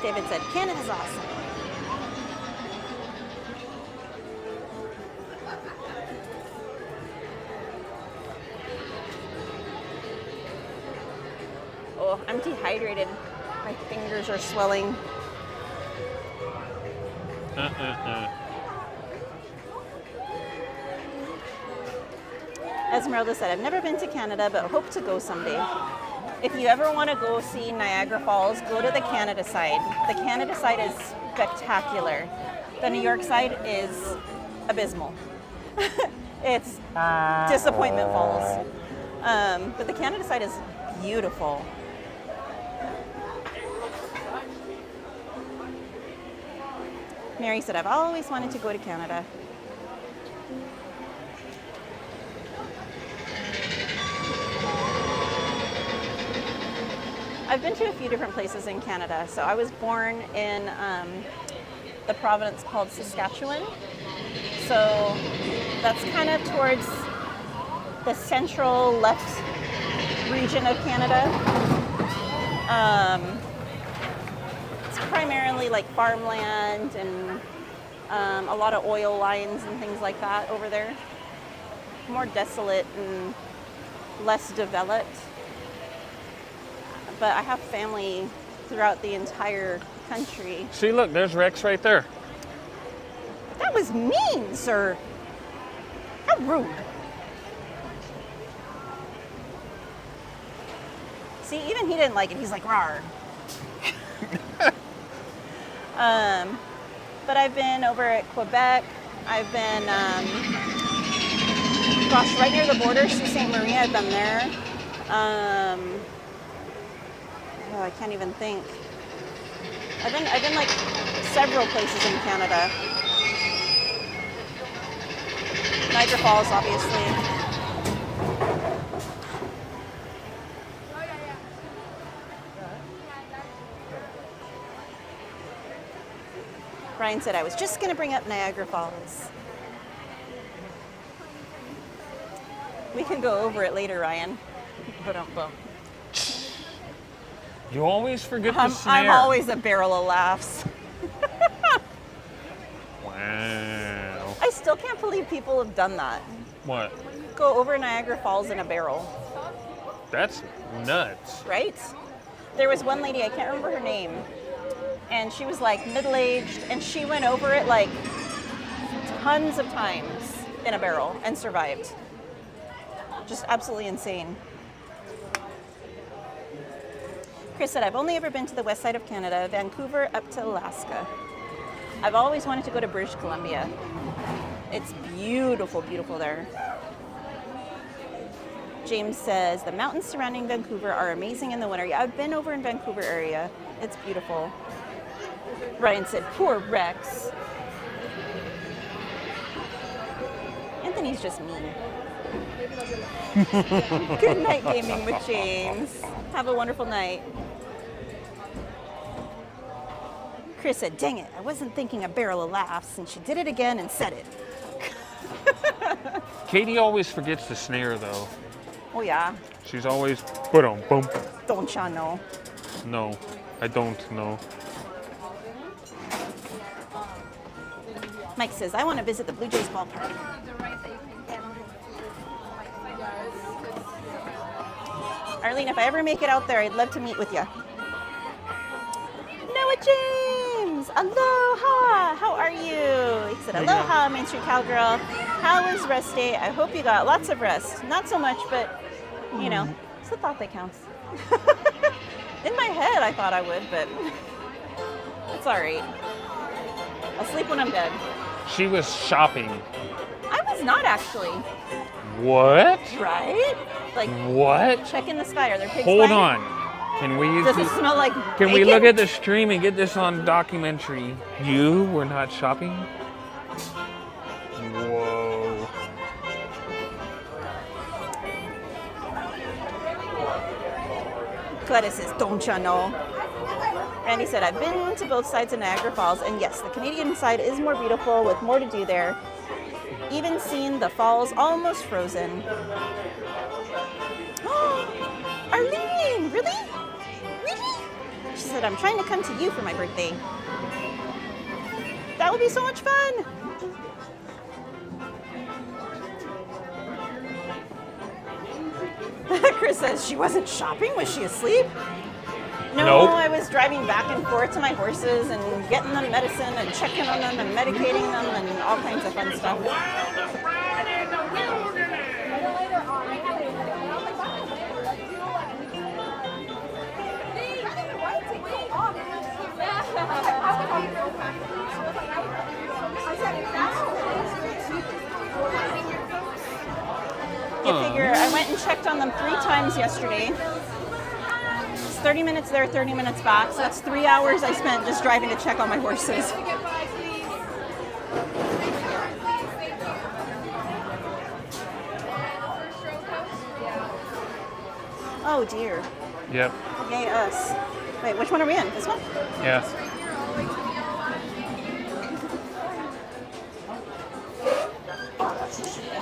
Speaker 1: David said, Canada's awesome. Oh, I'm dehydrated. My fingers are swelling. Esmeralda said, I've never been to Canada, but hope to go someday. If you ever want to go see Niagara Falls, go to the Canada side. The Canada side is spectacular. The New York side is abysmal. It's Disappointment Falls. But the Canada side is beautiful. Mary said, I've always wanted to go to Canada. I've been to a few different places in Canada. So I was born in the province called Saskatchewan. So that's kind of towards the central left region of Canada. It's primarily like farmland and a lot of oil lines and things like that over there. More desolate and less developed. But I have family throughout the entire country.
Speaker 14: See, look, there's Rex right there.
Speaker 1: That was mean, sir. How rude. See, even he didn't like it. He's like, rawr. But I've been over at Quebec. I've been, gosh, right near the border, Sault Ste. Marie. I've been there. Oh, I can't even think. I've been like several places in Canada. Niagara Falls, obviously. Ryan said, I was just going to bring up Niagara Falls. We can go over it later, Ryan.
Speaker 14: You always forget the snare.
Speaker 1: I'm always a barrel of laughs.
Speaker 14: Wow.
Speaker 1: I still can't believe people have done that.
Speaker 14: What?
Speaker 1: Go over Niagara Falls in a barrel.
Speaker 14: That's nuts.
Speaker 1: Right? There was one lady, I can't remember her name, and she was like middle-aged, and she went over it like tons of times in a barrel and survived. Just absolutely insane. Chris said, I've only ever been to the west side of Canada, Vancouver up to Alaska. I've always wanted to go to British Columbia. It's beautiful, beautiful there. James says, the mountains surrounding Vancouver are amazing in the winter. Yeah, I've been over in Vancouver area. It's beautiful. Ryan said, poor Rex. Anthony's just mean. Good night gaming with James. Have a wonderful night. Chris said, dang it, I wasn't thinking a barrel of laughs, and she did it again and said it.
Speaker 14: Katie always forgets the snare, though.
Speaker 1: Oh, yeah.
Speaker 14: She's always, boom.
Speaker 1: Don't ya know?
Speaker 14: No, I don't know.
Speaker 1: Mike says, I want to visit the Blue Jays ballpark. Arlene, if I ever make it out there, I'd love to meet with you. Noah James, aloha, how are you? He said, aloha, MainStCowgirl. How was rest day? I hope you got lots of rest. Not so much, but, you know, it's the thought that counts. In my head, I thought I would, but it's all right. I'll sleep when I'm dead.
Speaker 14: She was shopping.
Speaker 1: I was not actually.
Speaker 14: What?
Speaker 1: Right? Like,
Speaker 14: what?
Speaker 1: Check in the sky. Are there pigs
Speaker 14: Hold
Speaker 1: flying?
Speaker 14: on. Can we use
Speaker 1: Does it smell like
Speaker 14: Can we
Speaker 1: bacon?
Speaker 14: look at the stream and get this on documentary? You were not shopping? Whoa.
Speaker 1: Gladys says, don't ya know? Randy said, I've been to both sides of Niagara Falls, and yes, the Canadian side is more beautiful with more to do there. Even seen the falls almost frozen. Arlene, really? Really? She said, but I'm trying to come to you for my birthday. That would be so much fun. Chris says she wasn't shopping. Was she asleep? No,
Speaker 14: Nope.
Speaker 1: I was driving back and forth to my horses and getting them medicine and checking on them and medicating them and all kinds of fun stuff. You figure I went and checked on them 3 times yesterday. It's 30 minutes there, 30 minutes back. So that's 3 hours I spent just driving to check on my horses. Oh dear.
Speaker 14: Yep.
Speaker 1: Yay us. Wait, which one are we in? This one?
Speaker 14: Yes.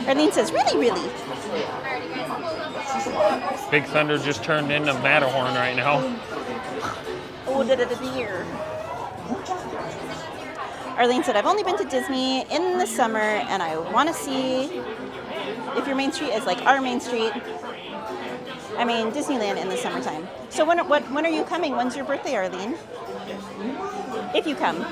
Speaker 1: Arlene says, really, really?
Speaker 14: Big Thunder just turned into Matterhorn right now.
Speaker 1: Oh, dear. Arlene said, I've only been to Disney in the summer, and I want to see if your Main Street is like our Main Street. I mean, Disneyland in the summertime. So when are you coming? When's your birthday, Arlene? If you come.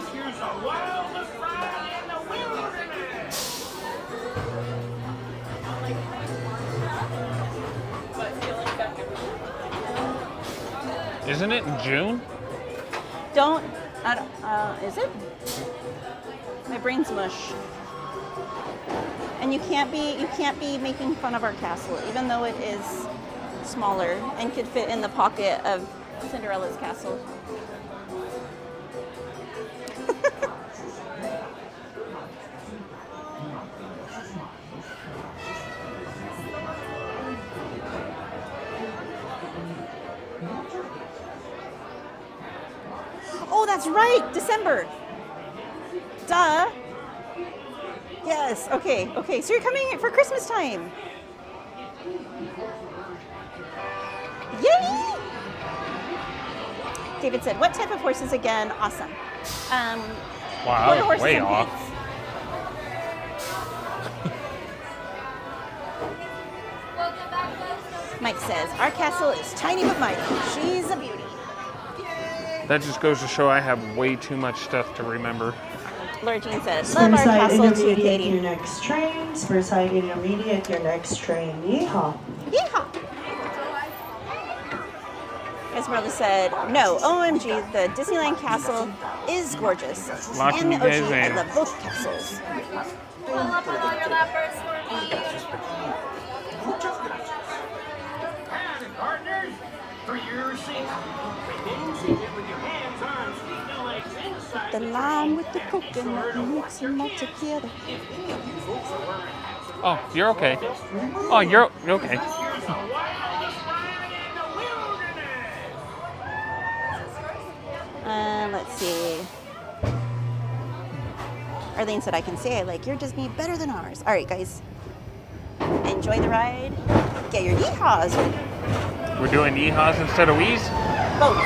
Speaker 14: Isn't it in June?
Speaker 1: Is it? My brain's mush. And you can't be making fun of our castle, even though it is smaller and could fit in the pocket of Cinderella's castle. Oh, that's right, December. Duh. Yes, okay, so you're coming for Christmas time. Yay! David said, what type of horses again? Awesome.
Speaker 14: Wow,
Speaker 1: quarter horses
Speaker 14: way
Speaker 1: and
Speaker 14: off.
Speaker 1: pigs. Mike says, our castle is tiny but mighty. She's a beauty.
Speaker 14: That just goes to show I have way too much stuff to remember.
Speaker 1: Laura Jean says, love our castle too, Katie.
Speaker 11: Your next train. Spurside Intermediate, your next train. Yeehaw.
Speaker 1: Yeehaw. Esmeralda said, no, OMG, the Disneyland castle is gorgeous. And the OG, I love both castles.
Speaker 9: Pull up on all your lappers for me.
Speaker 19: And partners, for your safety, remain seated with your hands, arms, feet, and legs inside.
Speaker 1: The lime with the coconut, mix them all together.
Speaker 14: Oh, you're okay. Oh, you're okay.
Speaker 1: Let's see. Arlene said, I can say I like your Disney better than ours. All right, guys. Enjoy the ride. Get your yeehaws.
Speaker 14: We're doing yeehaws instead of wees?
Speaker 1: Both.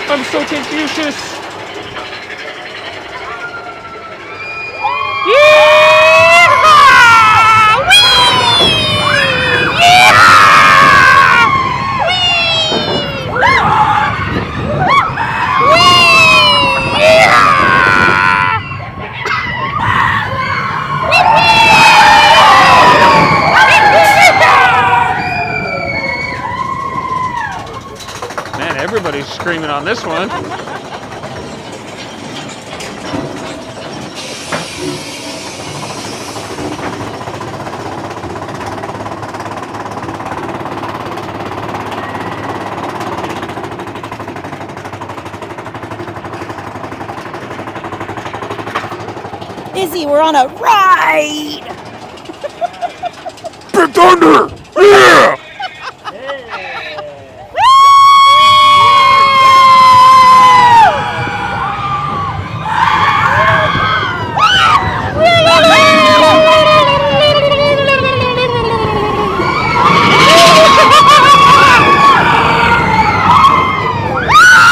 Speaker 14: I'm so Confucius. Man, everybody's screaming on this one.
Speaker 1: Izzy, we're on a ride!
Speaker 14: Big Thunder! Yeah!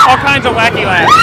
Speaker 14: All kinds of wacky laughs.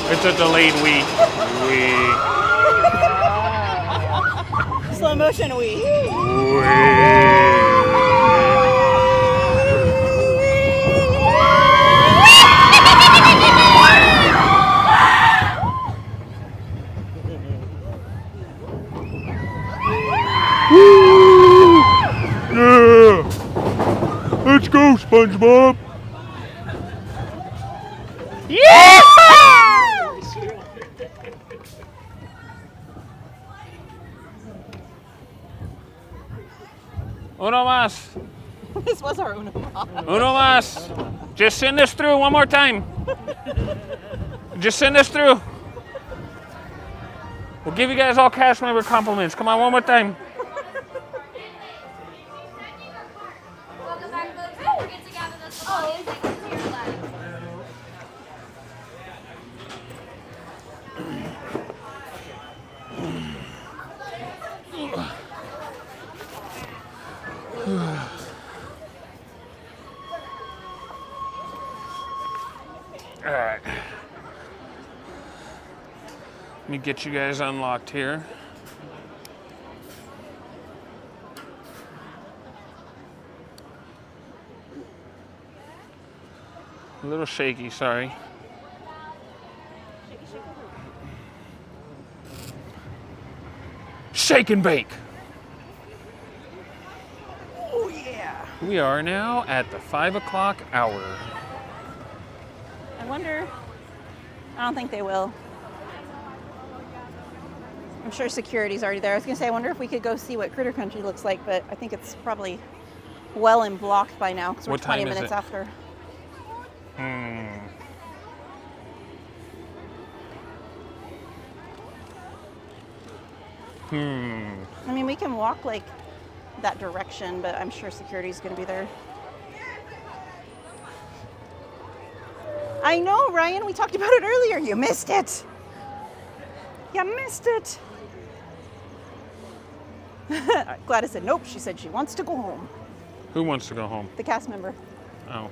Speaker 14: It's a delayed wee.
Speaker 1: Slow motion wee.
Speaker 14: Yeah! Let's go, SpongeBob!
Speaker 1: Yeah!
Speaker 14: Uno más.
Speaker 1: This was our uno mas.
Speaker 14: Uno más. Just send this through one more time. Just send this through. We'll give you guys all cast member compliments. Come on, one more time.
Speaker 9: Welcome back, folks. Don't forget to gather those belongings and get to your flag.
Speaker 14: All right. Let me get you guys unlocked here. A little shaky, sorry. Shake and bake.
Speaker 1: Oh yeah.
Speaker 14: We are now at the 5 o'clock hour.
Speaker 1: I wonder, I don't think they will. I'm sure security's already there. I was gonna say, I wonder if we could go see what Critter Country looks like, but I think it's probably well and blocked by now because we're
Speaker 14: What time
Speaker 1: 20
Speaker 14: is
Speaker 1: minutes
Speaker 14: it?
Speaker 1: after. I mean, we can walk like that direction, but I'm sure security's gonna be there. I know, Ryan, we talked about it earlier. You missed it. You missed it. Gladys said, nope. She said she wants to go home.
Speaker 14: Who wants to go home?
Speaker 1: The cast member.
Speaker 14: Oh.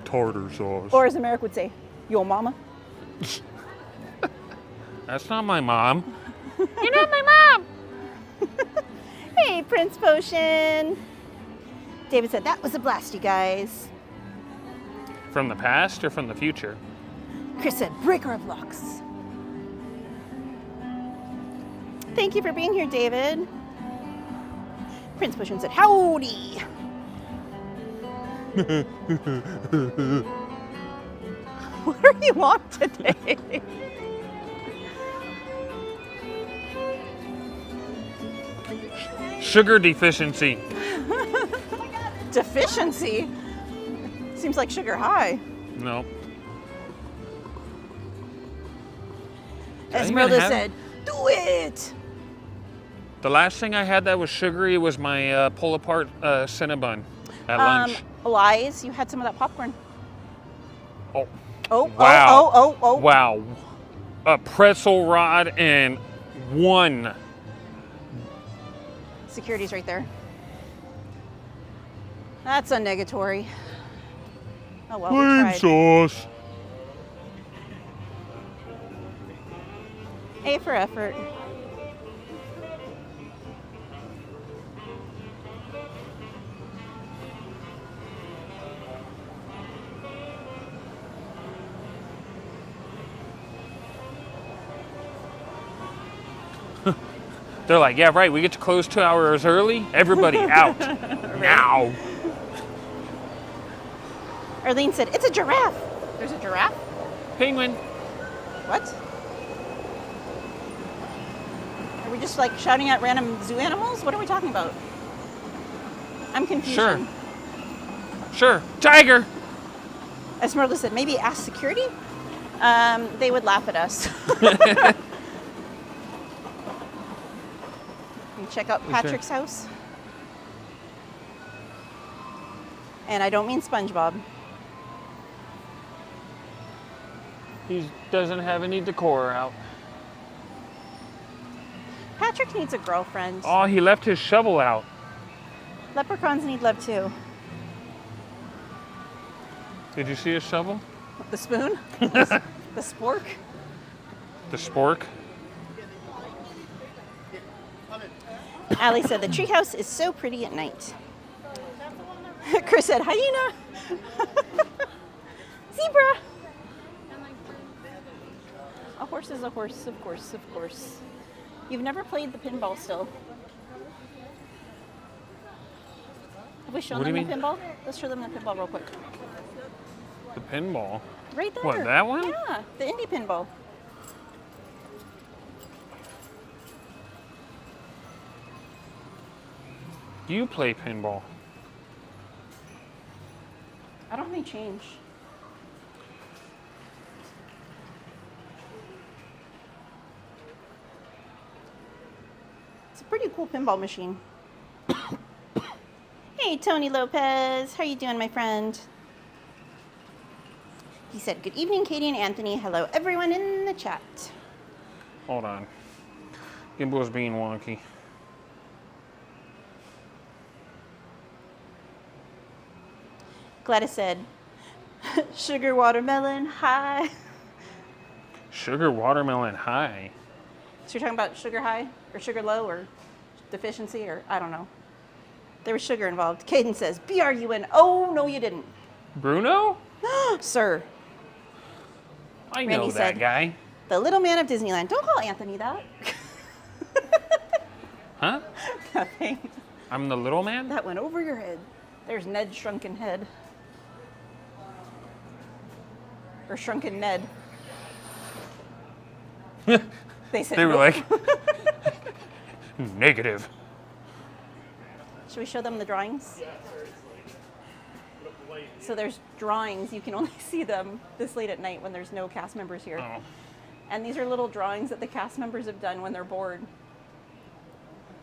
Speaker 14: Tartar sauce.
Speaker 1: Or as America would say, yo mama.
Speaker 14: That's not my mom.
Speaker 1: You're not my mom. Hey, Prince Potion. David said, that was a blast, you guys.
Speaker 14: From the past or from the future?
Speaker 1: Chris said, breaker of locks. Thank you for being here, David. Prince Potion said, howdy. What are you on today?
Speaker 14: Sugar deficiency.
Speaker 1: Deficiency? Seems like sugar high.
Speaker 14: No.
Speaker 1: Esmeralda said, do it!
Speaker 14: The last thing I had that was sugary was my pull-apart Cinnabon at lunch.
Speaker 1: Lies, you had some of that popcorn.
Speaker 14: Oh.
Speaker 1: Oh,
Speaker 14: Wow.
Speaker 1: oh.
Speaker 14: Wow. A pretzel rod and one.
Speaker 1: Security's right there. That's a negatory. Oh well, we
Speaker 14: Plain
Speaker 1: tried.
Speaker 14: sauce.
Speaker 1: A for effort.
Speaker 14: They're like, yeah, right, we get to close 2 hours early. Everybody out now.
Speaker 1: Arlene said, it's a giraffe. There's a giraffe?
Speaker 14: Penguin.
Speaker 1: What? Are we just like shouting at random zoo animals? What are we talking about? I'm confused.
Speaker 14: Sure. Tiger.
Speaker 1: Esmeralda said, maybe ask security? They would laugh at us. You check out Patrick's house. And I don't mean SpongeBob.
Speaker 14: He doesn't have any decor out.
Speaker 1: Patrick needs a girlfriend.
Speaker 14: Oh, he left his shovel out.
Speaker 1: Leprechauns need love too.
Speaker 14: Did you see his shovel?
Speaker 1: The spoon? The spork?
Speaker 14: The spork?
Speaker 1: Allie said, the treehouse is so pretty at night. Chris said, hyena. Zebra. A horse is a horse, of course, of course. You've never played the pinball still. Have we shown them the pinball? Let's show them the pinball real quick.
Speaker 14: The pinball?
Speaker 1: Right there.
Speaker 14: What, that one?
Speaker 1: Yeah, the indie pinball.
Speaker 14: You play pinball.
Speaker 1: I don't think they change. It's a pretty cool pinball machine. Hey, Tony Lopez. How you doing, my friend? He said, good evening, Katie and Anthony. Hello, everyone in the chat.
Speaker 14: Hold on. Gimbal's being wonky.
Speaker 1: Gladys said, sugar watermelon high.
Speaker 14: Sugar watermelon high.
Speaker 1: So you're talking about sugar high or sugar low or deficiency or I don't know. There was sugar involved. Caden says, B-R-U-N. Oh, no, you didn't.
Speaker 14: Bruno?
Speaker 1: Sir.
Speaker 14: I know
Speaker 1: Randy
Speaker 14: that
Speaker 1: said,
Speaker 14: guy.
Speaker 1: The little man of Disneyland. Don't call Anthony that.
Speaker 14: Huh?
Speaker 1: Nothing.
Speaker 14: I'm the little man?
Speaker 1: That went over your head. There's Ned's shrunken head. Or shrunken Ned. They said
Speaker 14: They were
Speaker 1: nope.
Speaker 14: like, negative.
Speaker 1: Should we show them the drawings? So there's drawings. You can only see them this late at night when there's no cast members here.
Speaker 14: Oh.
Speaker 1: And these are little drawings that the cast members have done when they're bored.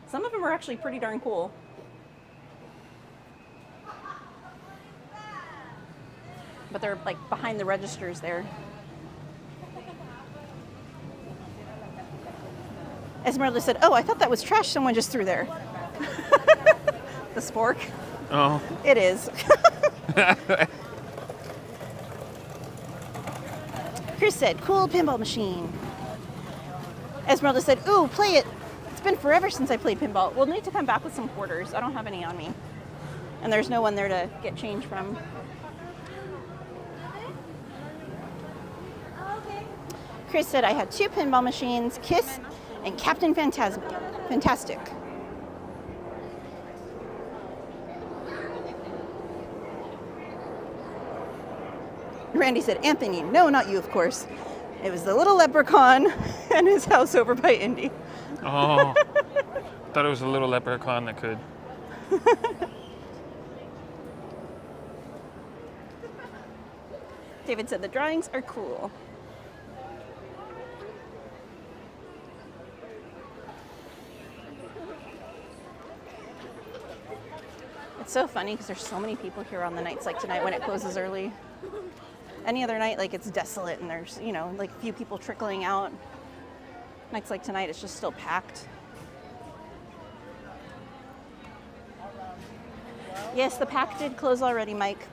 Speaker 1: Some of them are actually pretty darn cool. But they're like behind the registers there. Esmeralda said, oh, I thought that was trash someone just threw there. The spork.
Speaker 14: Oh.
Speaker 1: It is. Chris said, cool pinball machine. Esmeralda said, ooh, play it. It's been forever since I played pinball. We'll need to come back with some quarters. I don't have any on me. And there's no one there to get change from. Chris said, I had 2 pinball machines, Kiss and Captain Fantastic. Randy said, Anthony, no, not you, of course. It was the little leprechaun and his house over by Indy.
Speaker 14: Oh, thought it was a little leprechaun that could.
Speaker 1: David said, the drawings are cool. It's so funny because there's so many people here on the nights like tonight when it closes early. Any other night, like it's desolate and there's, you know, like a few people trickling out. Nights like tonight, it's just still packed. Yes, the pack did close already, Mike.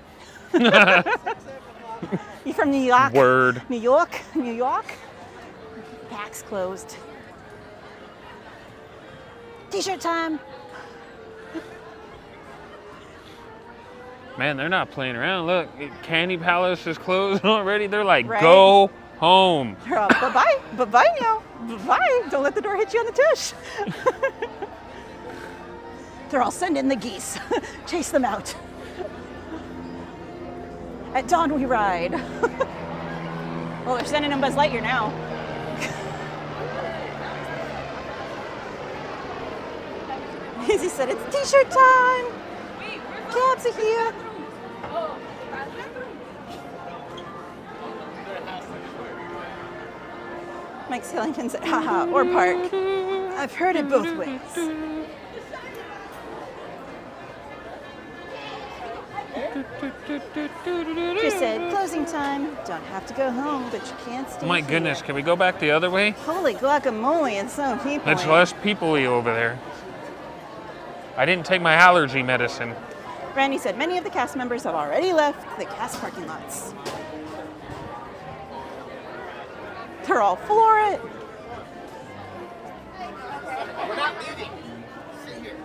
Speaker 1: You from New York?
Speaker 14: Word.
Speaker 1: New York? New York? Pack's closed. T-shirt time.
Speaker 14: Man, they're not playing around. Look, Candy Palace is closed already. They're like,
Speaker 1: Right?
Speaker 14: go Home.
Speaker 1: They're all, bye-bye. Bye-bye now. Bye-bye. Don't let the door hit you on the tush. They're all send in the geese. Chase them out. At dawn we ride. Well, they're sending him Buzz Lightyear now. He said, it's t-shirt time. Cabs are here. Mike Skellington said, haha, or park. I've heard it both ways. Chris said, closing time. Don't have to go home, but you can't stay
Speaker 14: My goodness,
Speaker 1: here.
Speaker 14: can we go back the other way?
Speaker 1: Holy guacamole, it's so people.
Speaker 14: It's less people-y over there. I didn't take my allergy medicine.
Speaker 1: Randy said, many of the cast members have already left the cast parking lots. They're all for it.
Speaker 6: We're not leaving. Sit here.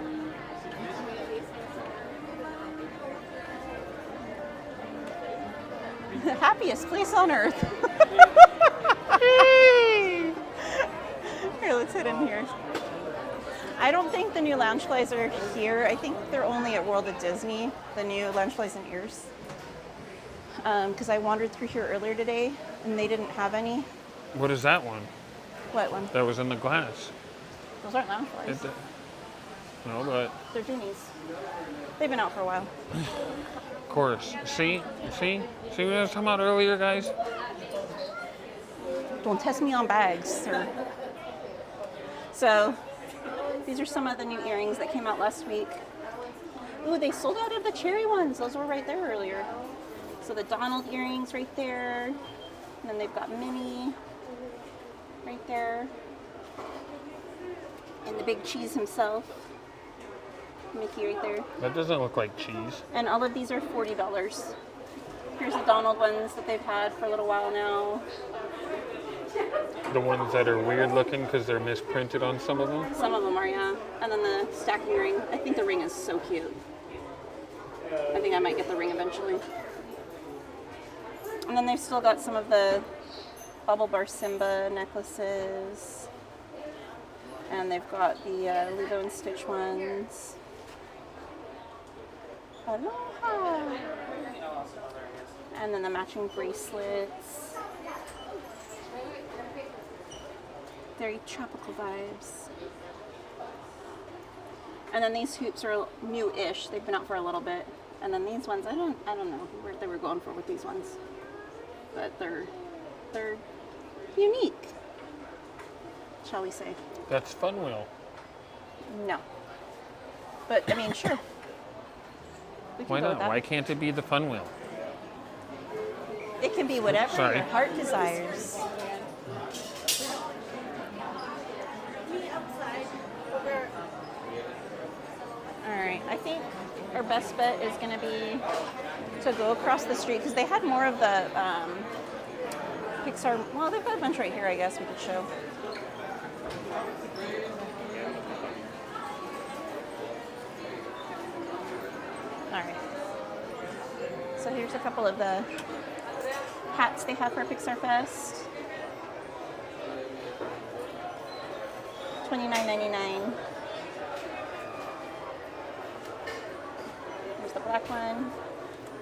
Speaker 1: The happiest place on earth. Here, let's head in here. I don't think the new Loungeflies are here. I think they're only at World of Disney, the new Loungeflies and Ears. Because I wandered through here earlier today, and they didn't have any.
Speaker 14: What is that one?
Speaker 1: What one?
Speaker 14: That was in the glass.
Speaker 1: Those aren't Loungeflies.
Speaker 14: No, but...
Speaker 1: They're Genies. They've been out for a while.
Speaker 14: Of course. See what I was talking about earlier, guys?
Speaker 1: Don't test me on bags, sir. So, these are some of the new earrings that came out last week. Ooh, they sold out of the cherry ones. Those were right there earlier. So the Donald earrings right there. And then they've got Minnie right there. And the big cheese himself. Mickey right there.
Speaker 14: That doesn't look like cheese.
Speaker 1: And all of these are $40. Here's the Donald ones that they've had for a little while now.
Speaker 14: The ones that are weird looking because they're misprinted on some of them?
Speaker 1: Some of them are, yeah. And then the stacking ring. I think the ring is so cute. I think I might get the ring eventually. And then they've still got some of the Bubble Bar Simba necklaces. And they've got the Lilo and Stitch ones. Aloha! And then the matching bracelets. Very tropical vibes. And then these hoops are new-ish. They've been out for a little bit. And then these ones, I don't know where they were going for with these ones. But they're unique, shall we say.
Speaker 14: That's Fun Wheel.
Speaker 1: No. But, I mean, sure.
Speaker 14: Why not? Why can't it be the Fun Wheel?
Speaker 1: It can be whatever
Speaker 14: Sorry.
Speaker 1: your heart desires. Alright, I think our best bet is going to be to go across the street because they had more of the Pixar. Well, they've got a bunch right here, I guess we could show. Alright. So here's a couple of the hats they have for Pixar Fest. $29.99. There's the black one.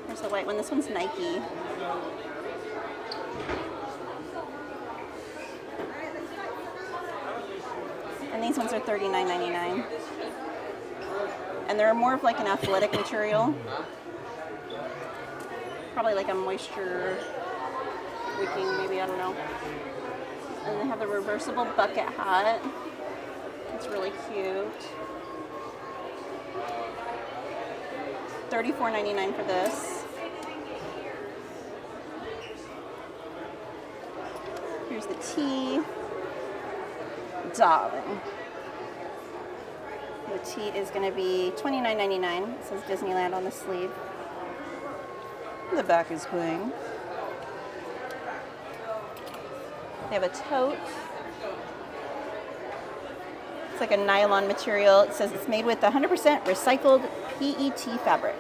Speaker 1: There's the white one. This one's Nike. And these ones are $39.99. And they're more of like an athletic material. Probably like a moisture wicking, maybe, I don't know. And they have the reversible bucket hat. It's really cute. $34.99 for this. Here's the tee. Darling. The tee is going to be $29.99. It says Disneyland on the sleeve. The back is bling. They have a tote. It's like a nylon material. It says it's made with 100% recycled PET fabric.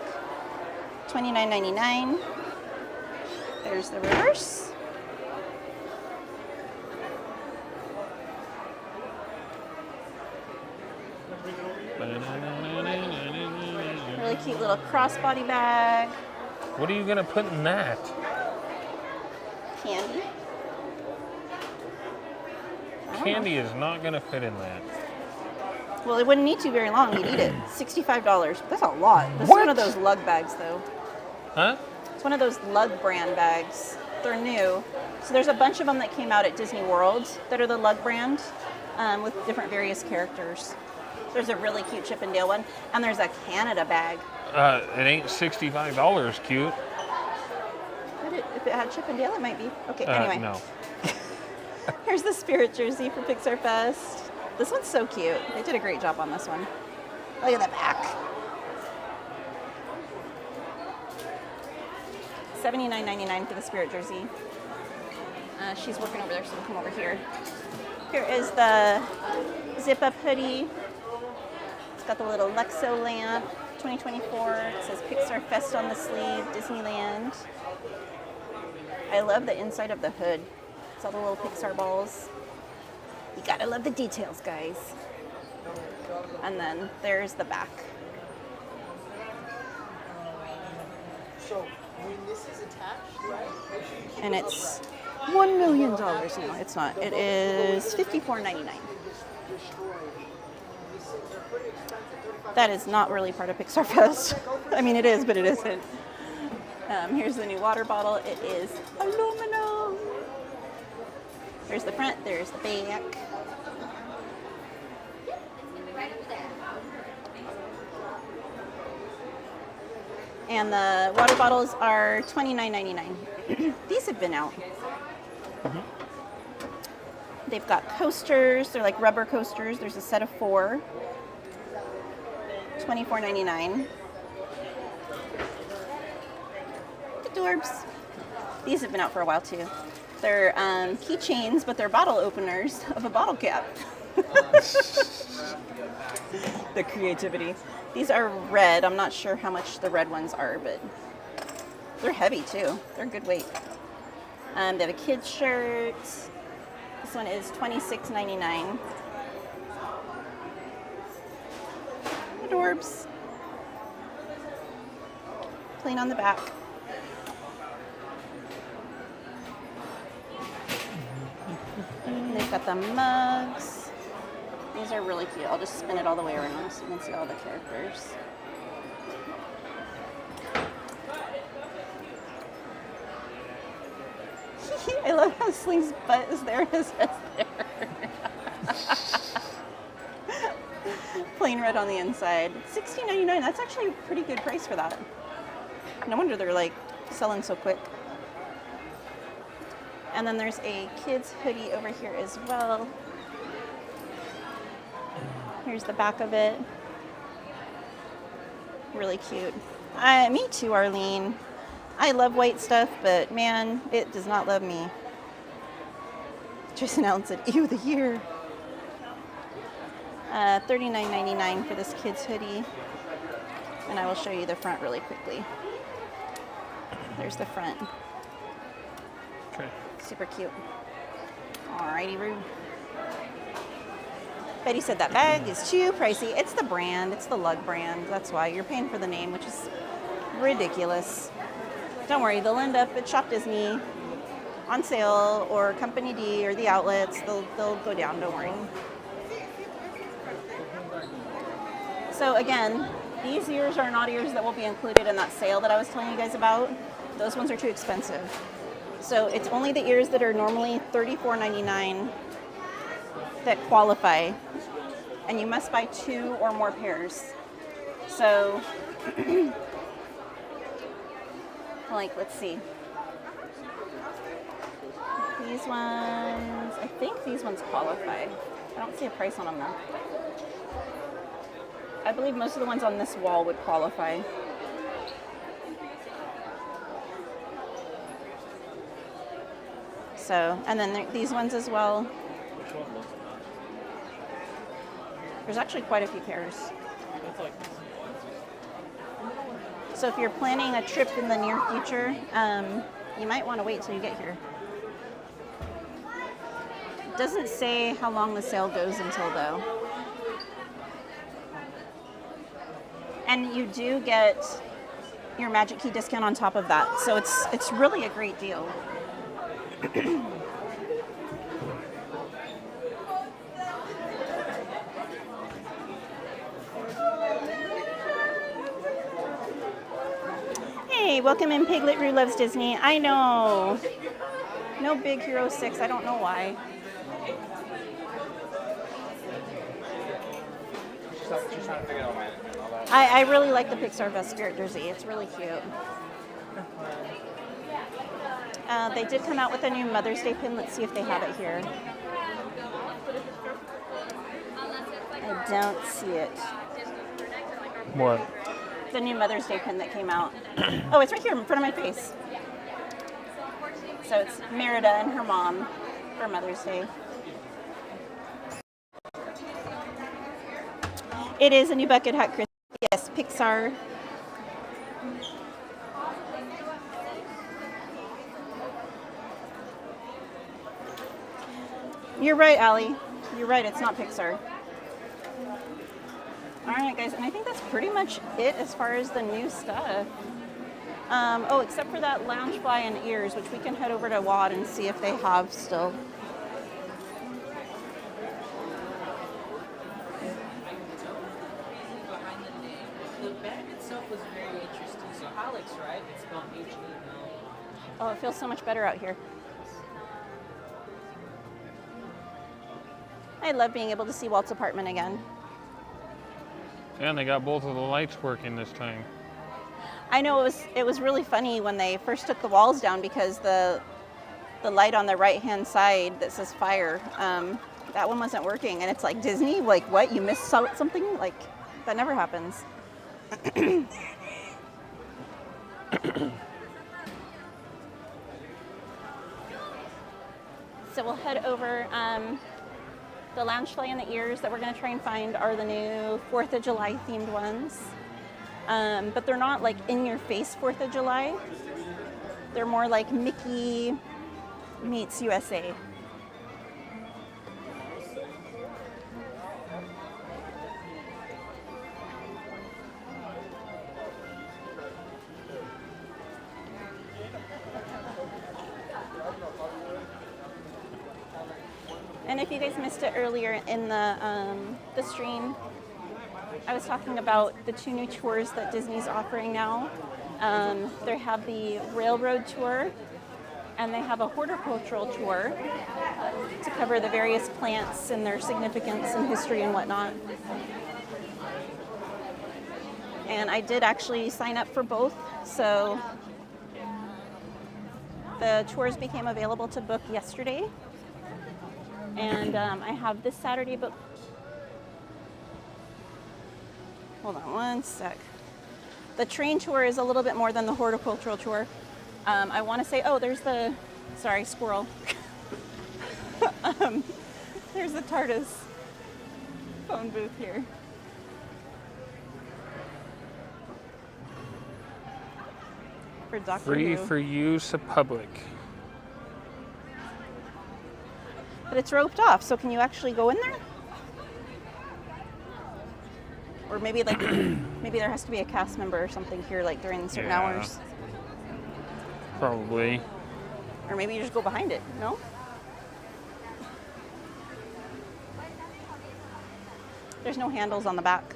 Speaker 1: $29.99. There's the reverse. Cute little crossbody bag.
Speaker 14: What are you gonna put in that?
Speaker 1: Candy.
Speaker 14: Candy is not gonna fit in that.
Speaker 1: Well, it wouldn't need to very long. You'd eat it. $65. That's a lot. This is one of those lug bags, though.
Speaker 14: Huh?
Speaker 1: It's one of those lug brand bags. They're new. So there's a bunch of them that came out at Disney World that are the lug brand with different various characters. There's a really cute Chip and Dale one, and there's a Canada bag.
Speaker 14: It ain't $65 cute.
Speaker 1: If it had Chip and Dale, it might be. Okay, anyway.
Speaker 14: No.
Speaker 1: Here's the Spirit jersey for Pixar Fest. This one's so cute. They did a great job on this one. Look at the back. $79.99 for the Spirit jersey. She's working over there, so we'll come over here. Here is the zip-up hoodie. It's got the little Lexo lamp, 2024. It says Pixar Fest on the sleeve, Disneyland. I love the inside of the hood. It's all the little Pixar balls. You gotta love the details, guys. And then there's the back.
Speaker 13: So when this is attached, right?
Speaker 1: And it's $1 million. No, it's not. It is $54.99. That is not really part of Pixar Fest. I mean, it is, but it isn't. Here's the new water bottle. It is aluminum. There's the front, there's the back. And the water bottles are $29.99. These have been out. They've got coasters. They're like rubber coasters. There's a set of 4. $24.99. Adorbs. These have been out for a while too. They're keychains, but they're bottle openers of a bottle cap. The creativity. These are red. I'm not sure how much the red ones are, but they're heavy too. They're good weight. They have a kid's shirt. This one is $26.99. Adorbs. Plain on the back. They've got the mugs. These are really cute. I'll just spin it all the way around so you can see all the characters. I love how Sling's butt is there and his head's there. Plain red on the inside. $16.99. That's actually a pretty good price for that. No wonder they're like selling so quick. And then there's a kid's hoodie over here as well. Here's the back of it. Really cute. Me too, Arlene. I love white stuff, but man, it does not love me. Jason Allen said, ew, the year. $39.99 for this kid's hoodie. And I will show you the front really quickly. There's the front.
Speaker 14: Okay.
Speaker 1: Super cute. Alrighty, Roo. Betty said that bag is too pricey. It's the brand. It's the Lug brand. That's why you're paying for the name, which is ridiculous. Don't worry, they'll end up at Shop Disney on sale or Company D or the outlets. They'll go down, don't worry. So again, these ears are not ears that will be included in that sale that I was telling you guys about. Those ones are too expensive. So it's only the ears that are normally $34.99 that qualify. And you must buy 2 or more pairs. So, like, let's see. These ones, I think these ones qualify. I don't see a price on them though. I believe most of the ones on this wall would qualify. So, and then these ones as well. There's actually quite a few pairs. So if you're planning a trip in the near future, you might want to wait till you get here. It doesn't say how long the sale goes until though. And you do get your Magic Key discount on top of that. So it's really a great deal. Hey, welcome in Piglet Roo Loves Disney. I know. No Big Hero 6. I don't know why.
Speaker 5: She's trying to figure out management and all that.
Speaker 1: I really like the Pixar Best Spirit jersey. It's really cute. They did come out with a new Mother's Day pin. Let's see if they have it here. I don't see it.
Speaker 14: What?
Speaker 1: The new Mother's Day pin that came out. Oh, it's right here in front of my face. So it's Merida and her mom for Mother's Day. It is a new bucket hat, Chris. Yes, Pixar. You're right, Allie. You're right, it's not Pixar. Alright, guys, and I think that's pretty much it as far as the new stuff. Oh, except for that Loungefly and ears, which we can head over to WAD and see if they have still.
Speaker 5: The bag itself was very interesting. So Alex, right? It's spelled H-E now.
Speaker 1: Oh, it feels so much better out here. I love being able to see Walt's apartment again.
Speaker 14: And they got both of the lights working this time.
Speaker 1: I know it was really funny when they first took the walls down because the light on the right-hand side that says fire, that one wasn't working. And it's like, Disney, like what? You missed something? Like, that never happens. So we'll head over. The Loungefly and the ears that we're going to try and find are the new 4th of July themed ones. But they're not like in your face 4th of July. They're more like Mickey meets USA. And if you guys missed it earlier in the stream, I was talking about the 2 new tours that Disney's offering now. They have the Railroad Tour, and they have a horticultural tour to cover the various plants and their significance and history and whatnot. And I did actually sign up for both, so the tours became available to book yesterday. And I have this Saturday booked. Hold on one sec. The train tour is a little bit more than the horticultural tour. I want to say, oh, there's the, sorry, squirrel. There's the TARDIS phone booth here. For Doctor
Speaker 14: Free
Speaker 1: Who.
Speaker 14: for use of public.
Speaker 1: But it's roped off, so can you actually go in there? Or maybe like, maybe there has to be a cast member or something here, like during certain hours.
Speaker 14: Probably.
Speaker 1: Or maybe you just go behind it, no? There's no handles on the back.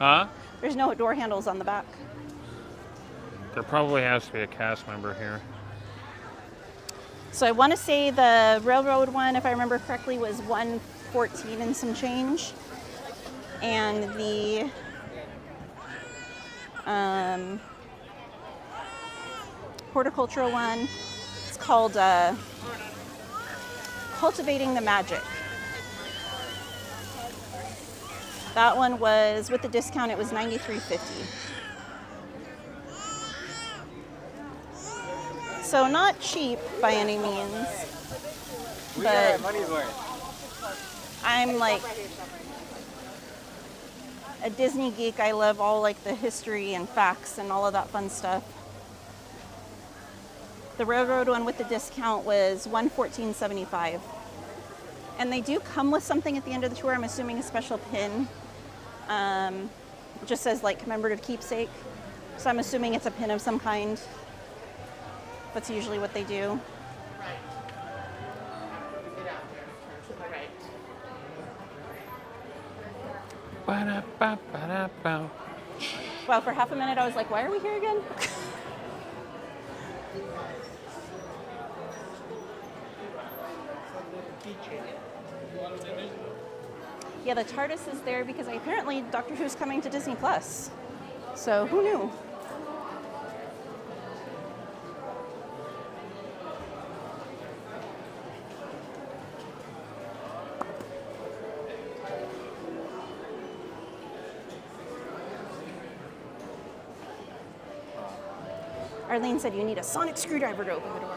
Speaker 14: Huh?
Speaker 1: There's no door handles on the back.
Speaker 14: There probably has to be a cast member here.
Speaker 1: So I want to say the railroad one, if I remember correctly, was $114 and some change. And the horticultural one, it's called Cultivating the Magic. That one was, with the discount, it was $93.50. So not cheap by any means, but I'm like a Disney geek. I love all like the history and facts and all of that fun stuff. The railroad one with the discount was $114.75. And they do come with something at the end of the tour. I'm assuming a special pin. It just says like commemorative keepsake. So I'm assuming it's a pin of some kind. That's usually what they do.
Speaker 14: Ba-da-ba-ba-da-bow.
Speaker 1: Wow, for half a minute I was like, why are we here again? Yeah, the TARDIS is there because apparently Doctor Who's coming to Disney Plus. So who knew? Arlene said you need a sonic screwdriver to open the door.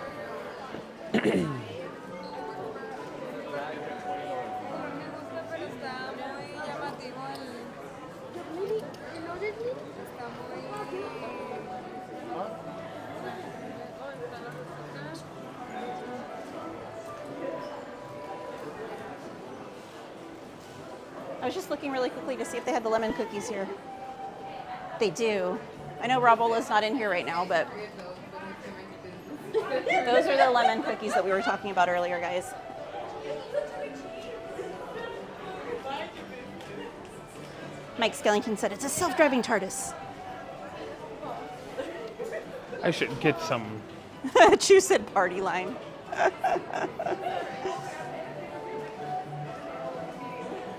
Speaker 1: I was just looking really quickly to see if they had the lemon cookies here. They do. I know Robola's not in here right now, but those are the lemon cookies that we were talking about earlier, guys. Mike Skellington said it's a self-driving TARDIS.
Speaker 14: I should get some.
Speaker 1: Chu said party line.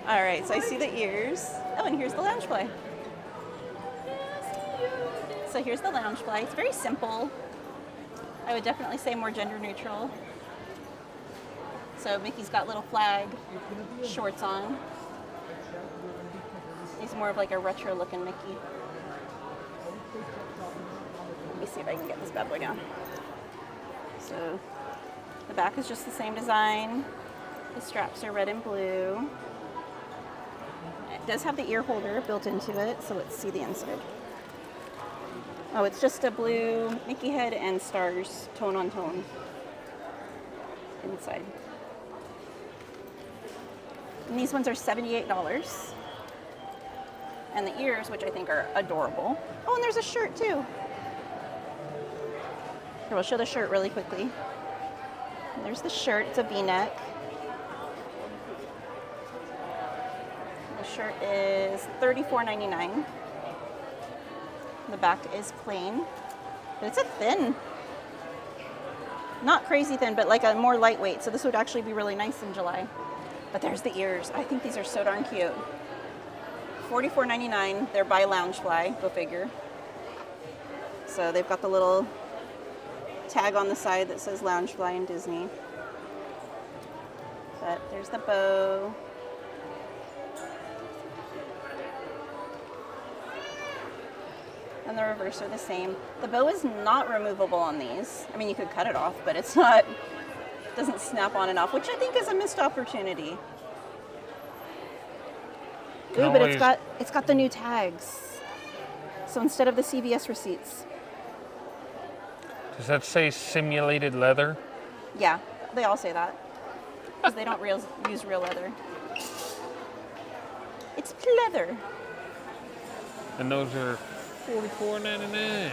Speaker 1: All right, so I see the ears. Oh, and here's the loungefly. So here's the loungefly. It's very simple. I would definitely say more gender neutral. So Mickey's got little flag shorts on. He's more of like a retro looking Mickey. Let me see if I can get this bad boy down. So the back is just the same design. The straps are red and blue. It does have the ear holder built into it, so let's see the inside. Oh, it's just a blue Mickey head and stars, tone on tone, inside. And these ones are $78. And the ears, which I think are adorable. Oh, and there's a shirt too. Here, we'll show the shirt really quickly. And there's the shirt, it's a V-neck. The shirt is $34.99. The back is plain, but it's a thin, not crazy thin, but like a more lightweight. So this would actually be really nice in July. But there's the ears. I think these are so darn cute. $44.99. They're by Loungefly, go figure. So they've got the little tag on the side that says Loungefly and Disney. But there's the bow. And the reverse are the same. The bow is not removable on these. I mean, you could cut it off, but it's not, it doesn't snap on and off, which I think is a missed opportunity. Ooh, but it's got the new tags. So instead of the CVS receipts.
Speaker 14: Does that say simulated leather?
Speaker 1: Yeah, they all say that. Because they don't use real leather. It's pleather.
Speaker 14: And those are $44.99.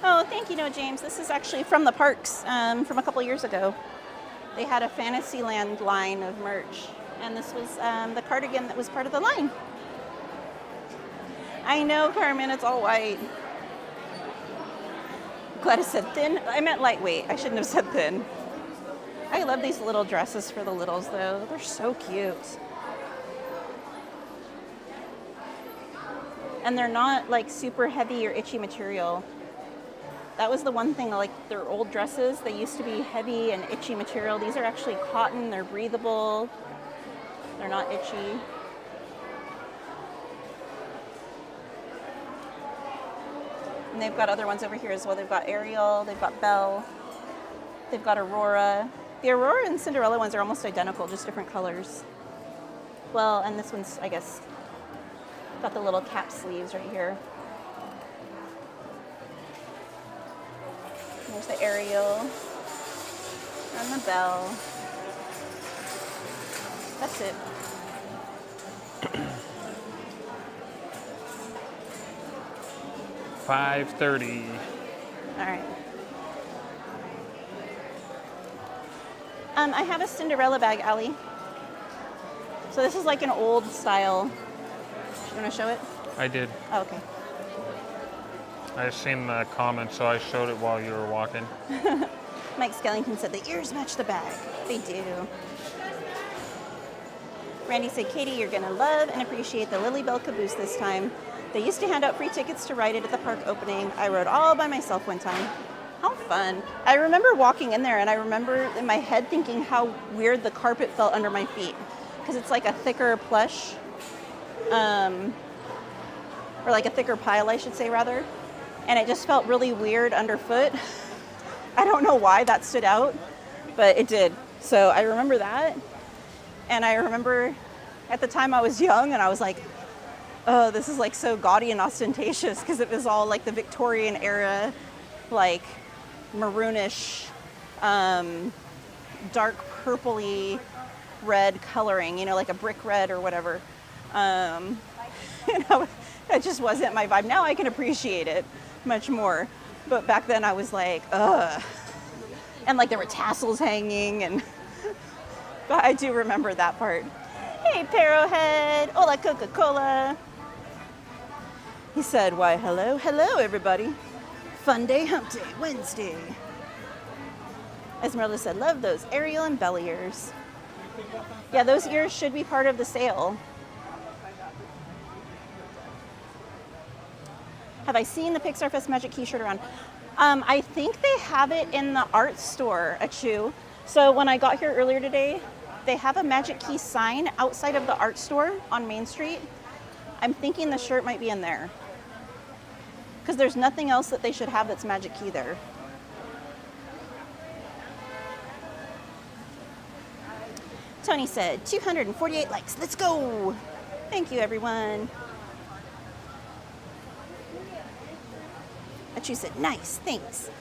Speaker 1: Oh, thank you, James. This is actually from the parks from a couple years ago. They had a Fantasyland line of merch, and this was the cardigan that was part of the line. I know, Carmen, it's all white. Gladys said thin. I meant lightweight. I shouldn't have said thin. I love these little dresses for the littles, though. They're so cute. And they're not like super heavy or itchy material. That was the one thing, like their old dresses, they used to be heavy and itchy material. These are actually cotton, they're breathable, they're not itchy. And they've got other ones over here as well. They've got Ariel, they've got Belle, they've got Aurora. The Aurora and Cinderella ones are almost identical, just different colors. Well, and this one's, I guess, got the little cap sleeves right here. There's the Ariel. And the bell. That's it.
Speaker 14: $5.30.
Speaker 1: All right. I have a Cinderella bag, Allie. So this is like an old style. You want to show it?
Speaker 14: I did.
Speaker 1: Oh, okay.
Speaker 14: I seen the comment, so I showed it while you were walking.
Speaker 1: Mike Skellington said the ears match the bag. They do. Randy said, Katie, you're going to love and appreciate the Lily Bell caboose this time. They used to hand out free tickets to ride it at the park opening. I rode all by myself one time. How fun. I remember walking in there, and I remember in my head thinking how weird the carpet felt under my feet, because it's like a thicker plush, or like a thicker pile, I should say, rather. And it just felt really weird underfoot. I don't know why that stood out, but it did. So I remember that. And I remember at the time I was young, and I was like, oh, this is like so gaudy and ostentatious, because it was all like the Victorian era, like maroonish, dark purpley red coloring, you know, like a brick red or whatever. You know, that just wasn't my vibe. Now I can appreciate it much more. But back then I was like, ugh. And like there were tassels hanging, and but I do remember that part. Hey, Parrowhead. Hola, Coca-Cola. He said, why, hello, everybody. Fun day, hump day, Wednesday. Esmeralda said, love those Ariel and Belle ears. Yeah, those ears should be part of the sale. Have I seen the Pixar Fest Magic Key shirt around? I think they have it in the art store at Chew. So when I got here earlier today, they have a Magic Key sign outside of the art store on Main Street. I'm thinking the shirt might be in there, because there's nothing else that they should have that's Magic Key there. Tony said, 248 likes. Let's go. Thank you, everyone. Achu said, nice, thanks.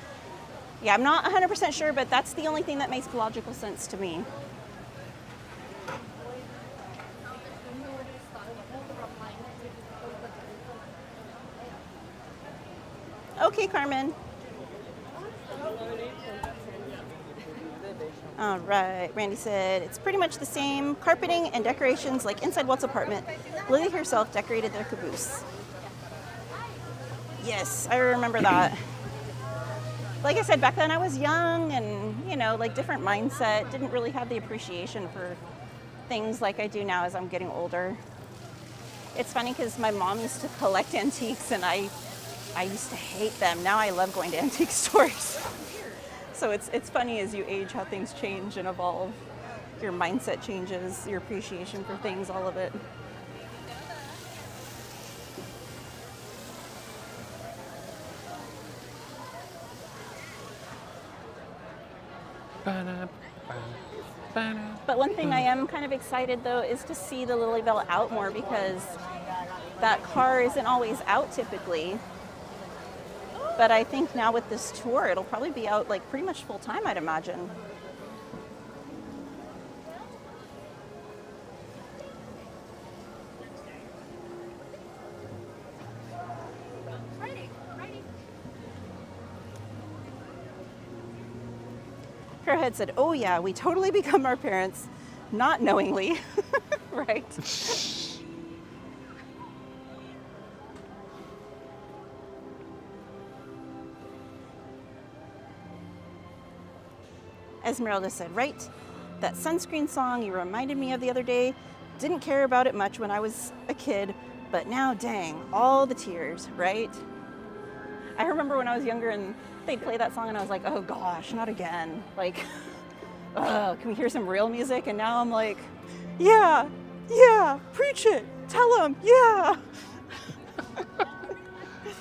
Speaker 1: Yeah, I'm not 100% sure, but that's the only thing that makes logical sense to me. Okay, Carmen. All right, Randy said, it's pretty much the same carpeting and decorations like inside Walt's apartment. Lily herself decorated their caboose. Yes, I remember that. Like I said, back then I was young and, you know, like different mindset, didn't really have the appreciation for things like I do now as I'm getting older. It's funny because my mom used to collect antiques, and I used to hate them. Now I love going to antique stores. So it's funny as you age how things change and evolve. Your mindset changes, your appreciation for things, all of it. But one thing I am kind of excited though is to see the Lily Bell out more, because that car isn't always out typically. But I think now with this tour, it'll probably be out like pretty much full time, I'd imagine. Her head said, oh yeah, we totally become our parents, not knowingly, right? Esmeralda said, right, that sunscreen song you reminded me of the other day, didn't care about it much when I was a kid, but now, dang, all the tears, right? I remember when I was younger and they'd play that song and I was like, oh gosh, not again. Like, can we hear some real music? And now I'm like, yeah, preach it, tell them, yeah.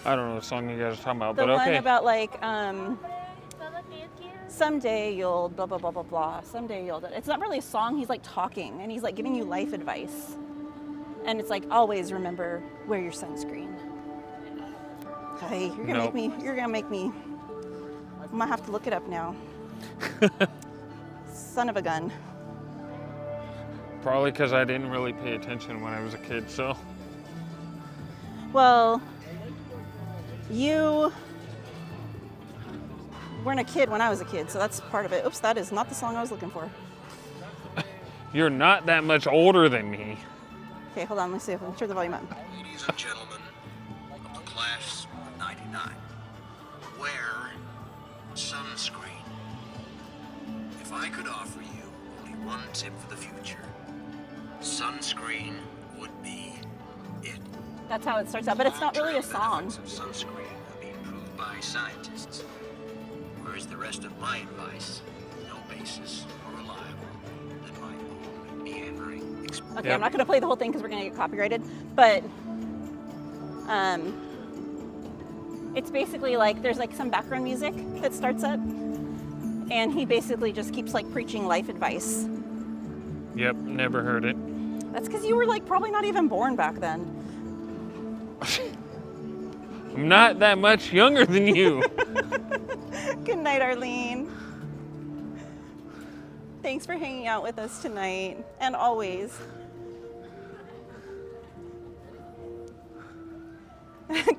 Speaker 14: I don't know what song you guys are talking about,
Speaker 1: The
Speaker 14: but okay.
Speaker 1: one about like, someday you'll blah, blah, blah, blah, blah. Someday you'll, it's not really a song. He's like talking and he's like giving you life advice. And it's like, always remember, wear your sunscreen. Hey, you're gonna make me, I'm gonna have to look it up now. son of a gun.
Speaker 14: Probably because I didn't really pay attention when I was a kid, so.
Speaker 1: Well, you weren't a kid when I was a kid, so that's part of it. Oops, that is not the song I was looking for.
Speaker 14: You're not that much older than me.
Speaker 1: Okay, hold on, let me see if I can turn the volume up.
Speaker 21: Ladies and gentlemen of the class of 99, wear sunscreen. If I could offer you only one tip for the future, sunscreen would be it.
Speaker 1: That's how it starts out, but it's not really a song.
Speaker 21: Of sunscreen have been proved by scientists, whereas the rest of my advice, no basis or reliable than my own meandering experience.
Speaker 1: Okay, I'm not going to play the whole thing because we're going to get copyrighted, but it's basically like there's like some background music that starts up, and he basically just keeps like preaching life advice.
Speaker 14: Yep, never heard it.
Speaker 1: That's because you were like probably not even born back then.
Speaker 14: I'm not that much younger than you.
Speaker 1: Good night, Arlene. Thanks for hanging out with us tonight, and always.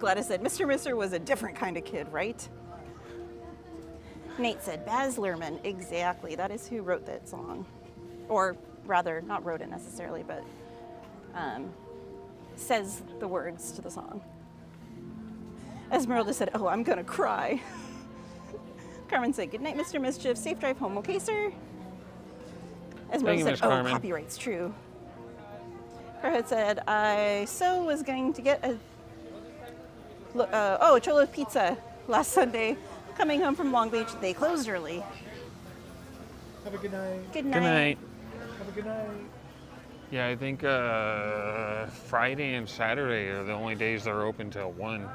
Speaker 1: Gladys said, Mr. was a different kind of kid, right? Nate said, Baz Luhrmann. Exactly, that is who wrote that song. Or rather, not wrote it necessarily, but says the words to the song. Esmeralda said, oh, I'm gonna cry. Carmen said, good night, Mr. Mischief. Safe drive home, okay, sir? Esmeralda said, oh,
Speaker 14: Carmen.
Speaker 1: Copyright's true. Farhad said, I was going to get a Cholo's Pizza last Sunday. Coming home from Long Beach, they closed early.
Speaker 13: Have a good night.
Speaker 1: Good night.
Speaker 14: Good night.
Speaker 13: Have a good night.
Speaker 14: Yeah, I think Friday and Saturday are the only days they're open till 1.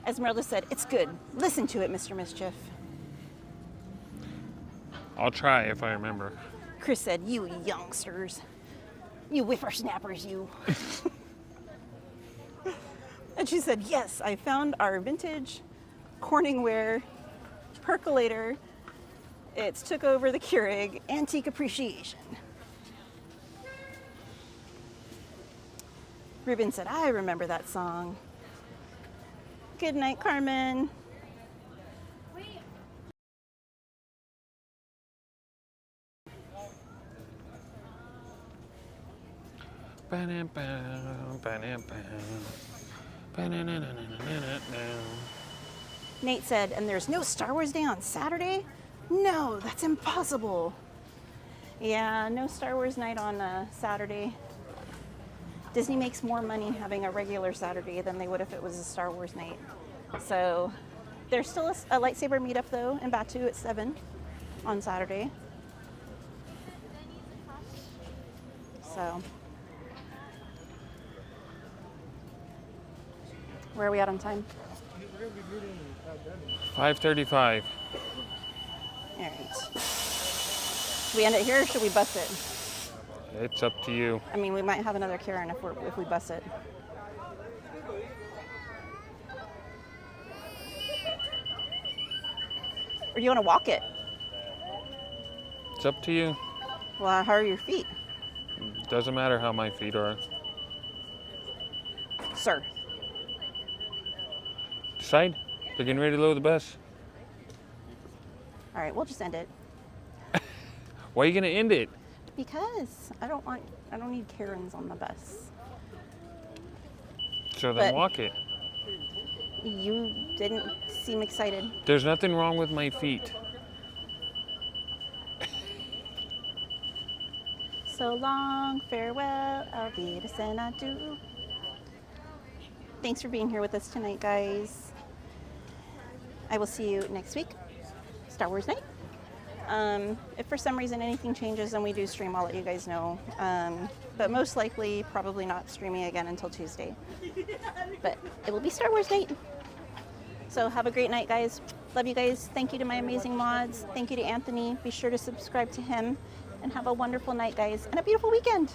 Speaker 1: Esmeralda said, it's good. Listen to it, Mr. Mischief.
Speaker 14: I'll try if I remember.
Speaker 1: Chris said, you youngsters. You whippersnappers, you. And she said, yes, I found our vintage Corningware percolator. It's took over the Keurig Antique Appreciation. Ruben said, I remember that song. Good night, Carmen. Nate said, and there's no Star Wars Day on Saturday? No, that's impossible. Yeah, no Star Wars night on Saturday. Disney makes more money having a regular Saturday than they would if it was a Star Wars night. So there's still a lightsaber meetup though in Batu at 7 on Saturday. So where are we at on time?
Speaker 14: 5:35.
Speaker 1: All right. Should we end it here or should we bus it?
Speaker 14: It's up to you.
Speaker 1: I mean, we might have another Karen if we bus it. Or do you want to walk it?
Speaker 14: It's up to you.
Speaker 1: Well, how are your feet?
Speaker 14: Doesn't matter how my feet are.
Speaker 1: Sir.
Speaker 14: Decide. They're getting ready to load the bus.
Speaker 1: All right, we'll just end it.
Speaker 14: Why are you gonna end it?
Speaker 1: Because I don't need Karens on the bus.
Speaker 14: So then
Speaker 1: But-
Speaker 14: walk it.
Speaker 1: You didn't seem excited.
Speaker 14: There's nothing wrong with my feet.
Speaker 1: So long, farewell, auf Wiedersehen, adieu. Thanks for being here with us tonight, guys. I will see you next week, Star Wars night. If for some reason anything changes and we do stream, I'll let you guys know. But most likely, probably not streaming again until Tuesday. But it will be Star Wars night. So have a great night, guys. Love you guys. Thank you to my amazing mods. Thank you to Anthony. Be sure to subscribe to him. And have a wonderful night, guys. And a beautiful weekend.